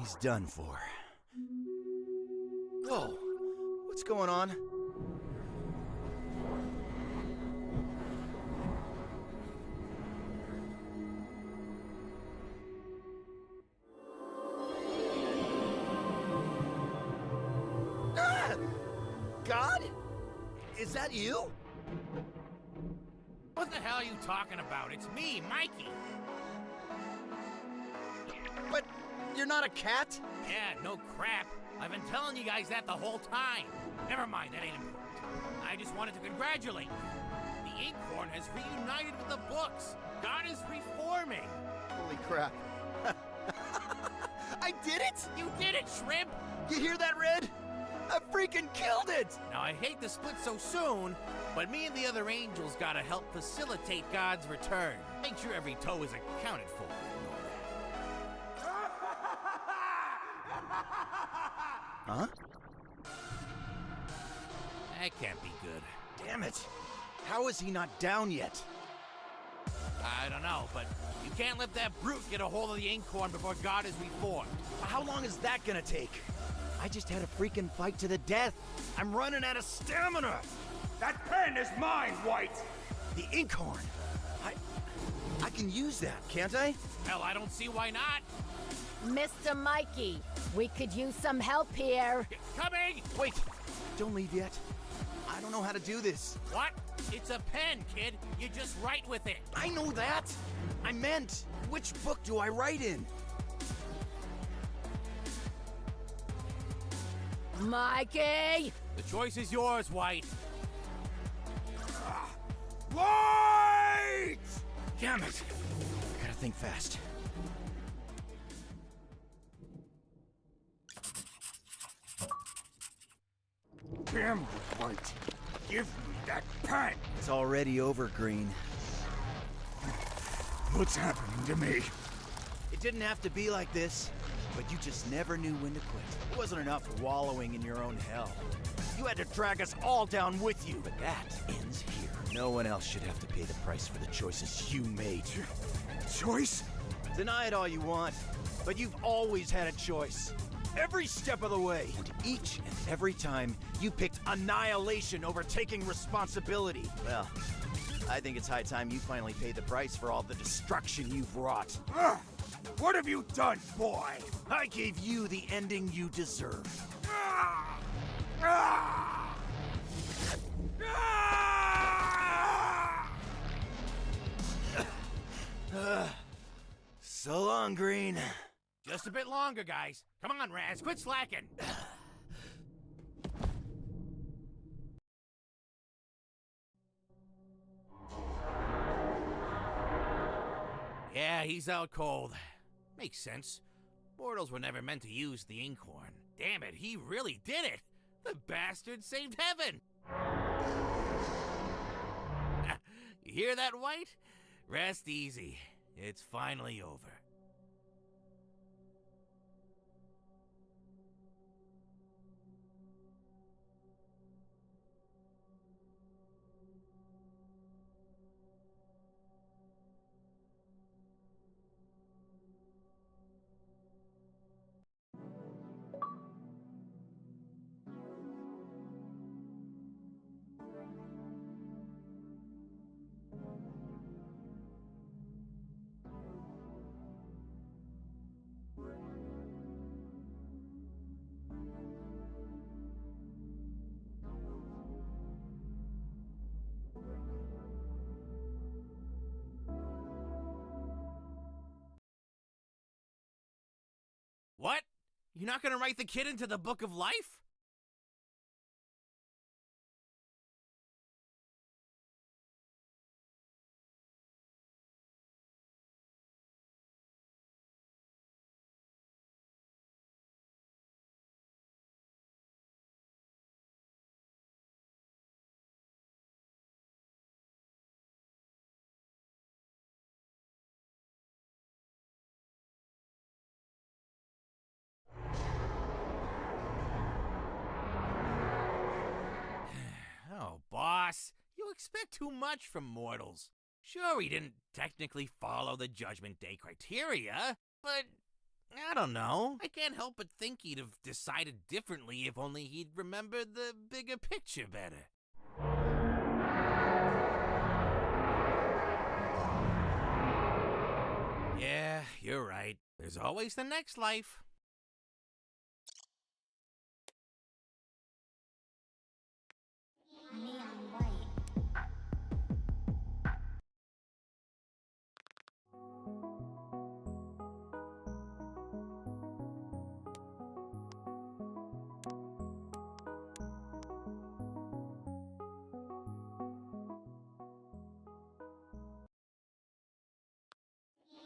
He's done for. Whoa, what's going on? Ah! God? Is that you? What the hell are you talking about? It's me, Mikey. But you're not a cat? Yeah, no crap. I've been telling you guys that the whole time. Never mind, that ain't important. I just wanted to congratulate you. The Inkhorn has reunited with the books. God is reforming. Holy crap. I did it! You did it, Shrimp! You hear that, Red? I freaking killed it! Now, I hate to split so soon, but me and the other angels gotta help facilitate God's return. Make sure every toe is accounted for and all that. Huh? That can't be good. Damn it! How is he not down yet? I don't know, but you can't let that brute get a hold of the Inkhorn before God is reformed. How long is that gonna take? I just had a freaking fight to the death. I'm running out of stamina. That pen is mine, White! The Inkhorn. I can use that, can't I? Hell, I don't see why not. Mr. Mikey, we could use some help here. Coming! Wait, don't leave yet. I don't know how to do this. What? It's a pen, kid. You just write with it. I know that. I meant, which book do I write in? Mikey! The choice is yours, White. White! Damn it. I gotta think fast. Damn you, White. Give me that pen! It's already over, Green. What's happening to me? It didn't have to be like this, but you just never knew when to quit. It wasn't enough wallowing in your own hell. You had to drag us all down with you, but that ends here. No one else should have to pay the price for the choices you made. Choice? Deny it all you want, but you've always had a choice. Every step of the way. And each and every time, you picked annihilation over taking responsibility. Well, I think it's high time you finally pay the price for all the destruction you've wrought. What have you done, boy? I gave you the ending you deserve. So long, Green. Just a bit longer, guys. Come on, Raz, quit slacking. Yeah, he's out cold. Makes sense. Mortals were never meant to use the Inkhorn. Damn it, he really did it! The bastard saved heaven! You hear that, White? Rest easy. It's finally over. What? You're not gonna write the kid into the Book of Life? Oh, boss, you expect too much from mortals. Sure, he didn't technically follow the Judgment Day criteria, but I don't know. I can't help but think he'd have decided differently if only he'd remembered the bigger picture better. Yeah, you're right. There's always the next life. Neon white.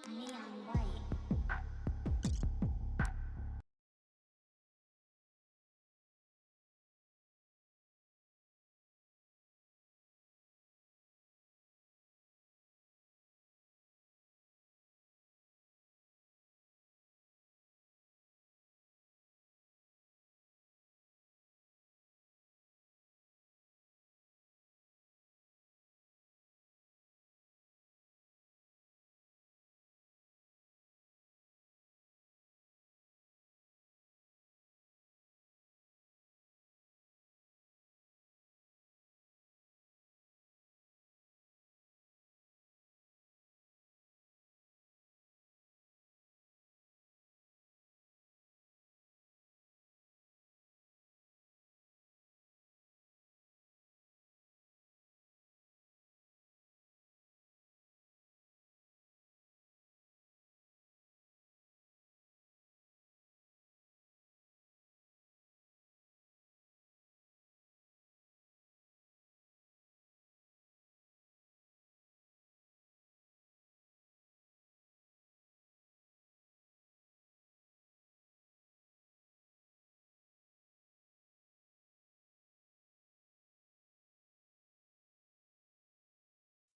Neon white.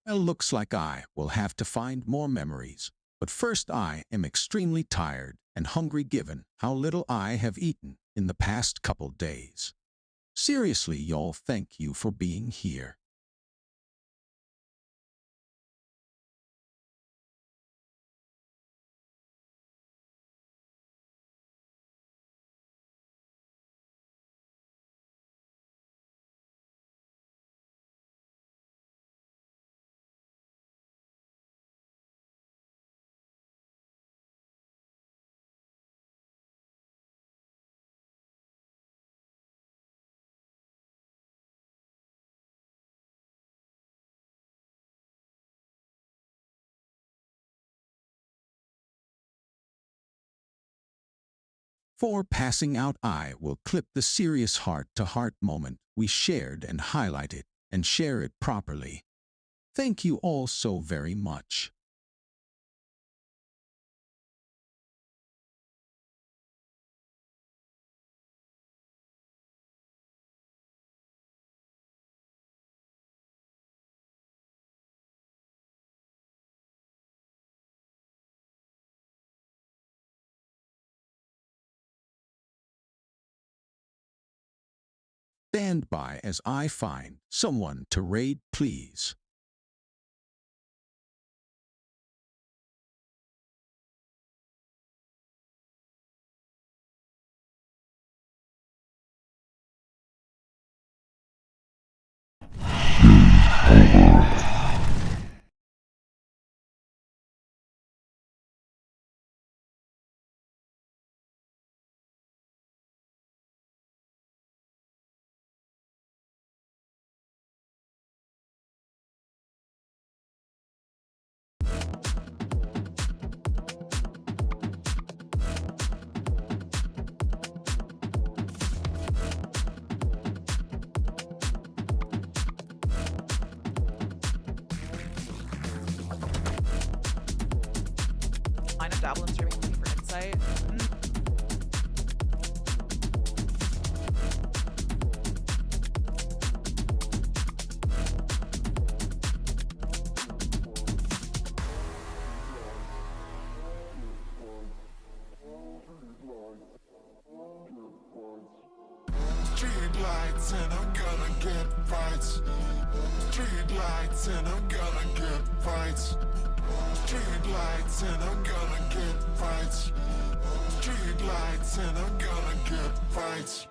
Well, looks like I will have to find more memories. But first, I am extremely tired and hungry given how little I have eaten in the past couple days. Seriously, y'all, thank you for being here. For passing out, I will clip the serious heart-to-heart moment we shared and highlight it and share it properly. Thank you all so very much. Stand by as I find someone to raid, please. Line up dabble and streaming for insight. Street lights and I'm gonna get fights. Street lights and I'm gonna get fights. Street lights and I'm gonna get fights. Street lights and I'm gonna get fights.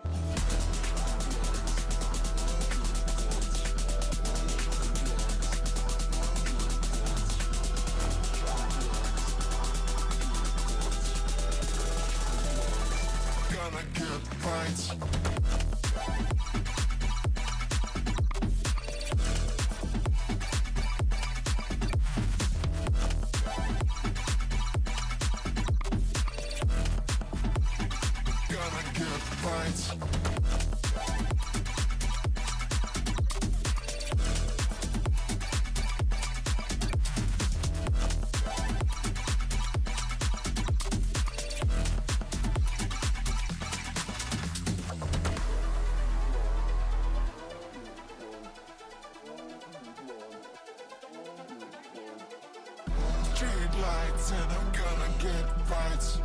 Gonna get fights. Gonna get fights. Street lights and I'm gonna get fights.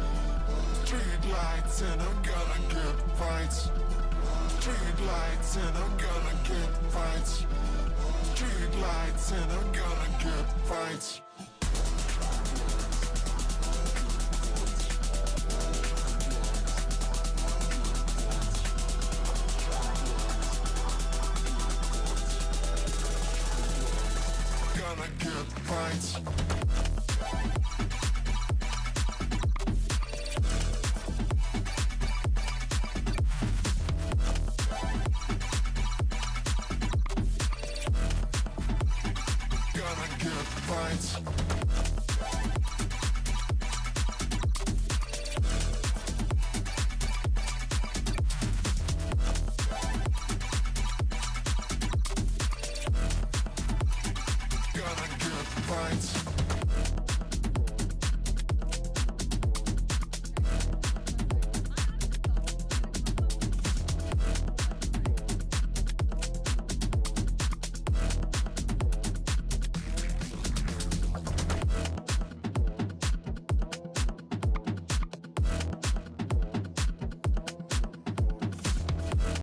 Street lights and I'm gonna get fights. Street lights and I'm gonna get fights. Street lights and I'm gonna get fights. Gonna get fights. Gonna get fights. Gonna get fights.